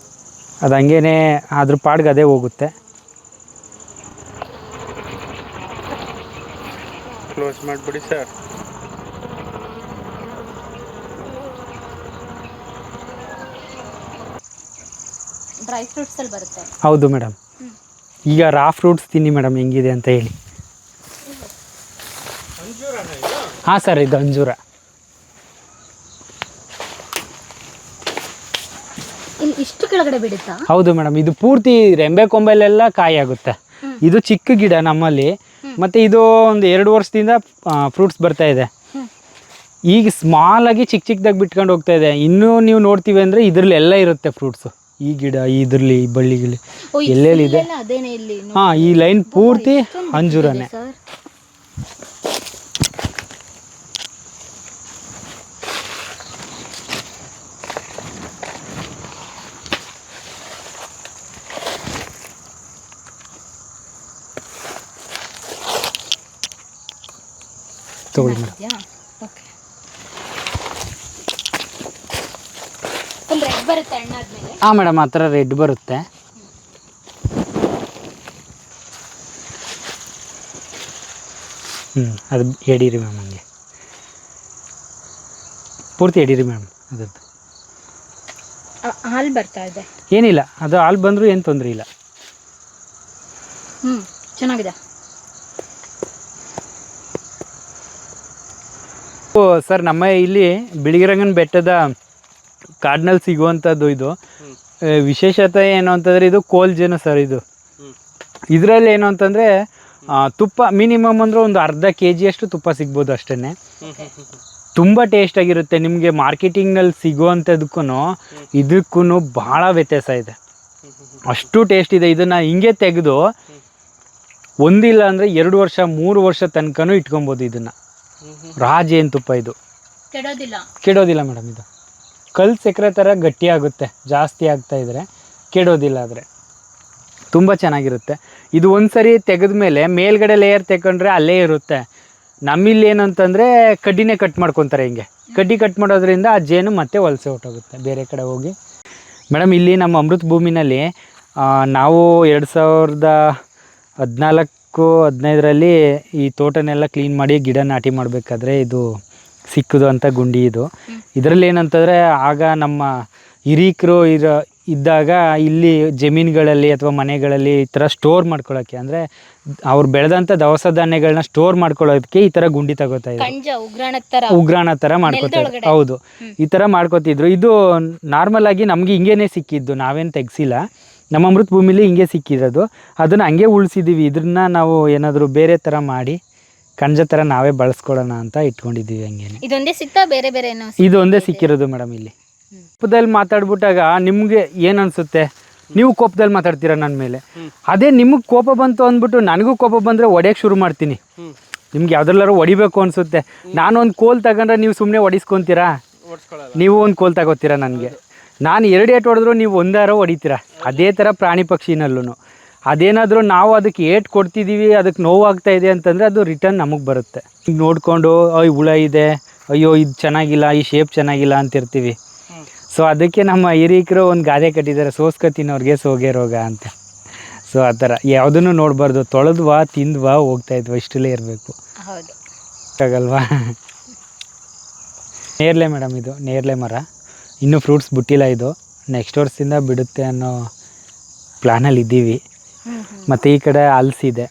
ಅದು ಹಂಗೇ ಅದ್ರ ಪಾಡ್ಗೆ ಅದೇ ಹೋಗುತ್ತೆ. ಕ್ಲೋಸ್ ಮಾಡಿಬಿಡಿ ಸರ್. ಡ್ರೈ ಫ್ರೂಟ್ಸಲ್ಲಿ ಬರುತ್ತೆ. ಹೌದು ಮೇಡಮ್. ಈಗ ರಾ ಫ್ರೂಟ್ಸ್ ತಿನ್ನಿ ಮೇಡಮ್, ಹೆಂಗಿದೆ ಅಂತ ಹೇಳಿ. ಹಾಂ ಸರ್, ಇದು ಅಂಜೂರ. ಇಲ್ಲಿ ಇಷ್ಟು ಕೆಳಗಡೆ ಬಿಡುತ್ತಾ? ಹೌದು ಮೇಡಮ್, ಇದು ಪೂರ್ತಿ ರೆಂಬೆ ಕೊಂಬೆಲೆಲ್ಲ ಕಾಯಿ ಆಗುತ್ತೆ. ಇದು ಚಿಕ್ಕ ಗಿಡ ನಮ್ಮಲ್ಲಿ, ಮತ್ತು ಇದು ಒಂದು 2 ವರ್ಷದಿಂದ ಫ್ರೂಟ್ಸ್ ಬರ್ತಾ ಇದೆ. ಈಗ ಸ್ಮಾಲಾಗಿ ಚಿಕ್ಕ ಚಿಕ್ಕದಾಗಿ ಬಿಟ್ಕೊಂಡು ಹೋಗ್ತಾ ಇದೆ. ಇನ್ನೂ ನೀವು ನೋಡ್ತೀವಿ ಅಂದರೆ ಇದರಲ್ಲಿ ಎಲ್ಲ ಇರುತ್ತೆ ಫ್ರೂಟ್ಸು. ಈ ಗಿಡ ಇದರಲ್ಲಿ ಬಳ್ಳಿಗಳು ಎಲ್ಲೆಲ್ಲಿದೆ. ಹಾಂ, ಈ ಲೈನ್ ಪೂರ್ತಿ ಅಂಜೂರನೇ. ತಗೊಳ್ಳಿ ಮೇಡಮ್. ಹಾಂ ಮೇಡಮ್, ಆ ಥರ ರೆಡ್ ಬರುತ್ತೆ. ಅದು ಎಡೀರಿ ಮ್ಯಾಮ್, ಹಂಗೆ ಪೂರ್ತಿ ಎಡೀರಿ ಮ್ಯಾಮ್. ಅದರದ್ದು ಹಾಲು ಬರ್ತಾ ಇದೆ. ಏನಿಲ್ಲ, ಅದು ಹಾಲು ಬಂದರೂ ಏನು ತೊಂದರೆ ಇಲ್ಲ. ಚೆನ್ನಾಗಿದೆ. ಸರ್, ನಮ್ಮ ಇಲ್ಲಿ ಬಿಳಿಗಿರಂಗನ ಬೆಟ್ಟದ ಕಾಡಿನಲ್ಲಿ ಸಿಗುವಂಥದ್ದು ಇದು. ವಿಶೇಷತೆ ಏನು ಅಂತಂದರೆ ಇದು ಕೋಲ್ ಜೇನು ಸರ್. ಇದರಲ್ಲಿ ಏನು ಅಂತಂದರೆ ತುಪ್ಪ ಮಿನಿಮಮ್ ಅಂದರೆ ಒಂದು ಅರ್ಧ kg ಅಷ್ಟು ತುಪ್ಪ ಸಿಗ್ಬೋದು ಅಷ್ಟೇ. ತುಂಬ ಟೇಸ್ಟಾಗಿರುತ್ತೆ. ನಿಮಗೆ ಮಾರ್ಕೆಟಿಂಗ್ನಲ್ಲಿ ಸಿಗುವಂಥದ್ದಕ್ಕೂ ಇದಕ್ಕೂ ಭಾಳ ವ್ಯತ್ಯಾಸ ಇದೆ, ಅಷ್ಟು ಟೇಸ್ಟ್ ಇದೆ. ಇದನ್ನು ಹಿಂಗೆ ತೆಗೆದು ಒಂದಿಲ್ಲ ಅಂದರೆ 2 ವರ್ಷ 3 ವರ್ಷ ತನಕನೂ ಇಟ್ಕೊಬೋದು. ಇದನ್ನು ರಾಜೇನು ತುಪ್ಪ ಇದು ಕೆಡೋದಿಲ್ಲ ಮೇಡಮ್. ಇದು ಕಲ್ಲು ಸಕ್ಕರೆ ಥರ ಗಟ್ಟಿ ಆಗುತ್ತೆ, ಜಾಸ್ತಿ ಆಗ್ತಾಯಿದ್ರೆ ಕೆಡೋದಿಲ್ಲ. ಆದರೆ ತುಂಬ ಚೆನ್ನಾಗಿರುತ್ತೆ. ಇದು ಒಂದು ಸರಿ ತೆಗೆದ ಮೇಲೆ ಮೇಲ್ಗಡೆ ಲೇಯರ್ ತೆಗೊಂಡ್ರೆ ಅಲ್ಲೇ ಇರುತ್ತೆ. ನಮ್ಮಿಲ್ಲಿ ಏನಂತಂದರೆ ಕಡ್ಡಿನೇ ಕಟ್ ಮಾಡ್ಕೊತಾರೆ. ಹಿಂಗೆ ಕಡ್ಡಿ ಕಟ್ ಮಾಡೋದ್ರಿಂದ ಆ ಜೇನು ಮತ್ತೆ ವಲಸೆ ಹೊಟ್ಟೋಗುತ್ತೆ ಬೇರೆ ಕಡೆ ಹೋಗಿ. ಮೇಡಮ್, ಇಲ್ಲಿ ನಮ್ಮ ಅಮೃತ ಭೂಮಿನಲ್ಲಿ ನಾವು 2014-15ರಲ್ಲಿ ಈ ತೋಟನೆಲ್ಲ ಕ್ಲೀನ್ ಮಾಡಿ ಗಿಡ ನಾಟಿ ಮಾಡಬೇಕಾದ್ರೆ ಇದು ಸಿಕ್ಕಿದು ಅಂತ ಗುಂಡಿ ಇದು. ಇದರಲ್ಲಿ ಏನಂತಂದರೆ ಆಗ ನಮ್ಮ ಹಿರೀಕರು ಇದ್ದಾಗ ಇಲ್ಲಿ ಜಮೀನುಗಳಲ್ಲಿ ಅಥವಾ ಮನೆಗಳಲ್ಲಿ ಈ ಥರ ಸ್ಟೋರ್ ಮಾಡ್ಕೊಳ್ಳೋಕ್ಕೆ, ಅಂದರೆ ಅವ್ರು ಬೆಳೆದಂಥ ದವಸ ಧಾನ್ಯಗಳನ್ನ ಸ್ಟೋರ್ ಮಾಡ್ಕೊಳ್ಳೋದಕ್ಕೆ ಈ ಥರ ಗುಂಡಿ ತಗೋತಾ ಇದ್ರು. ಉಗ್ರಾಣ ಥರ ಮಾಡ್ಕೋತಾರೆ. ಹೌದು, ಈ ಥರ ಮಾಡ್ಕೋತಿದ್ರು. ಇದು ನಾರ್ಮಲ್ ಆಗಿ ನಮಗೆ ಹಿಂಗೇನೆ ಸಿಕ್ಕಿದ್ದು, ನಾವೇನು ತೆಗ್ಸಿಲ್ಲ. ನಮ್ಮ ಅಮೃತ ಭೂಮಿಲಿ ಹಿಂಗೆ ಸಿಕ್ಕಿರೋದು, ಅದನ್ನು ಹಂಗೆ ಉಳಿಸಿದ್ದೀವಿ. ಇದನ್ನ ನಾವು ಏನಾದರೂ ಬೇರೆ ಥರ ಮಾಡಿ ಕಣಜ ಥರ ನಾವೇ ಬಳಸ್ಕೊಳ್ಳೋಣ ಅಂತ ಇಟ್ಕೊಂಡಿದ್ದೀವಿ. ಹಂಗೇನೆ ಇದೊಂದೇ ಸಿಗ್ತಾ ಬೇರೆ ಬೇರೆ ಇದು ಒಂದೇ ಸಿಕ್ಕಿರೋದು ಮೇಡಮ್. ಇಲ್ಲಿ ಕೋಪದಲ್ಲಿ ಮಾತಾಡ್ಬಿಟ್ಟಾಗ ನಿಮಗೆ ಏನು ಅನಿಸುತ್ತೆ? ನೀವು ಕೋಪದಲ್ಲಿ ಮಾತಾಡ್ತೀರಾ ನನ್ನ ಮೇಲೆ. ಅದೇ ನಿಮಗೆ ಕೋಪ ಬಂತು ಅಂದ್ಬಿಟ್ಟು ನನಗೂ ಕೋಪ ಬಂದರೆ ಹೊಡೆಯೋಕ್ಕೆ ಶುರು ಮಾಡ್ತೀನಿ. ನಿಮ್ಗೆ ಯಾವ್ದ್ರಲ್ಲಾರು ಹೊಡಿಬೇಕು ಅನಿಸುತ್ತೆ. ನಾನು ಒಂದು ಕೋಲ್ ತಗೊಂಡ್ರೆ ನೀವು ಸುಮ್ಮನೆ ಹೊಡಿಸ್ಕೊತೀರಾ? ನೀವು ಒಂದು ಕೋಲ್ ತಗೋತೀರಾ ನನಗೆ. ನಾನು 2 ಏಟು ಹೊಡೆದ್ರು ನೀವು ಒಂದಾರೋ ಹೊಡಿತೀರಾ. ಅದೇ ಥರ ಪ್ರಾಣಿ ಪಕ್ಷಿನಲ್ಲೂ ಅದೇನಾದರೂ ನಾವು ಅದಕ್ಕೆ ಏಟು ಕೊಡ್ತಿದ್ದೀವಿ, ಅದಕ್ಕೆ ನೋವಾಗ್ತಾ ಇದೆ ಅಂತಂದರೆ ಅದು ರಿಟರ್ನ್ ನಮಗೆ ಬರುತ್ತೆ. ಈಗ ನೋಡಿಕೊಂಡು ಹುಳ ಇದೆ, ಅಯ್ಯೋ ಇದು ಚೆನ್ನಾಗಿಲ್ಲ, ಈ ಶೇಪ್ ಚೆನ್ನಾಗಿಲ್ಲ ಅಂತಿರ್ತೀವಿ. ಸೊ ಅದಕ್ಕೆ ನಮ್ಮ ಹಿರೀಕರು ಒಂದು ಗಾದೆ ಕಟ್ಟಿದ್ದಾರೆ, ಸೋಸ್ಕತ್ತಿನವ್ರಿಗೆ ಸೋಗೆ ರೋಗ ಅಂತ. ಸೊ ಆ ಥರ ಯಾವುದನ್ನು ನೋಡಬಾರ್ದು, ತೊಳೆದ್ವಾ ತಿಂದ್ವಾ ಹೋಗ್ತಾಯಿದ್ವಾ ಇಷ್ಟಲ್ಲೇ ಇರಬೇಕು. ಆಗಲ್ವಾ? ನೇರಳೆ ಮೇಡಮ್, ಇದು ನೇರಳೆ ಮರ. ಇನ್ನೂ ಫ್ರೂಟ್ಸ್ ಬಿಟ್ಟಿಲ್ಲ. ಇದು ನೆಕ್ಸ್ಟ್ ವರ್ಷದಿಂದ ಬಿಡುತ್ತೆ ಅನ್ನೋ ಪ್ಲ್ಯಾನಲ್ಲಿ ಇದ್ದೀವಿ. ಮತ್ತು ಈ ಕಡೆ ಹಲಸಿದೆ.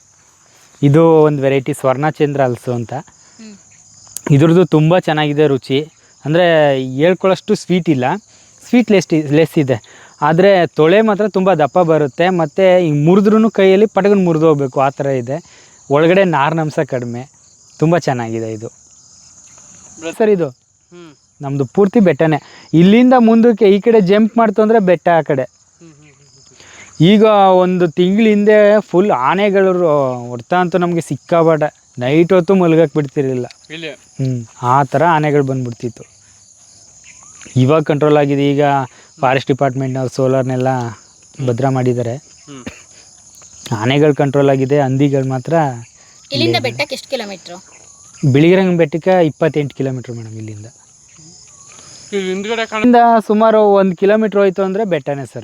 ಇದು ಒಂದು ವೆರೈಟಿ ಸ್ವರ್ಣಚಂದ್ರ ಹಲಸು ಅಂತ. ಇದ್ರದ್ದು ತುಂಬ ಚೆನ್ನಾಗಿದೆ ರುಚಿ. ಅಂದರೆ ಹೇಳ್ಕೊಳ್ಳೋಷ್ಟು ಸ್ವೀಟ್ ಇಲ್ಲ, ಸ್ವೀಟ್ ಲೆಸ್ ಇದೆ. ಆದರೆ ತೊಳೆ ಮಾತ್ರ ತುಂಬ ದಪ್ಪ ಬರುತ್ತೆ. ಮತ್ತು ಹಿಂಗೆ ಮುರಿದ್ರೂ ಕೈಯಲ್ಲಿ ಪಟಗನ್ ಮುರಿದು ಹೋಗ್ಬೇಕು, ಆ ಥರ ಇದೆ. ಒಳಗಡೆ ನಾರಿನಂಶ ಕಡಿಮೆ, ತುಂಬ ಚೆನ್ನಾಗಿದೆ ಇದು. ಸರ್ ಇದು ನಮ್ಮದು ಪೂರ್ತಿ ಬೆಟ್ಟನೇ. ಇಲ್ಲಿಂದ ಮುಂದಕ್ಕೆ ಈ ಕಡೆ ಜಂಪ್ ಮಾಡ್ತು ಅಂದರೆ ಬೆಟ್ಟ ಆ ಕಡೆ. ಈಗ ಒಂದು ತಿಂಗಳ ಹಿಂದೆ ಫುಲ್ ಆನೆಗಳು ಹೊಡ್ತಾ ಅಂತೂ ನಮಗೆ ಸಿಕ್ಕಾಬಾಟ. ನೈಟ್ ಹೊತ್ತು ಮಲ್ಗಕ್ಕೆ ಬಿಡ್ತಿರಲಿಲ್ಲ. ಆ ಥರ ಆನೆಗಳು ಬಂದ್ಬಿಡ್ತಿತ್ತು. ಇವಾಗ ಕಂಟ್ರೋಲ್ ಆಗಿದೆ. ಈಗ ಫಾರೆಸ್ಟ್ ಡಿಪಾರ್ಟ್ಮೆಂಟ್ನವ್ರು ಸೋಲಾರ್ನೆಲ್ಲ ಭದ್ರ ಮಾಡಿದ್ದಾರೆ. ಆನೆಗಳು ಕಂಟ್ರೋಲ್ ಆಗಿದೆ, ಹಂದಿಗಳು ಮಾತ್ರ. ಇಲ್ಲಿಂದ ಬೆಟ್ಟಕ್ಕೆ ಎಷ್ಟು ಕಿಲೋಮೀಟ್ರು? ಬಿಳಿಗಿರಂಗ ಬೆಟ್ಟಕ್ಕೆ 28 ಕಿಲೋಮೀಟ್ರ್ ಮೇಡಮ್. ಇಲ್ಲಿಂದ ಸುಮಾರು 1 ಕಿಲೋಮೀಟ್ರ್ ಹೋಯ್ತು ಅಂದರೆ ಬೆಟ್ಟನೇ ಸರ್.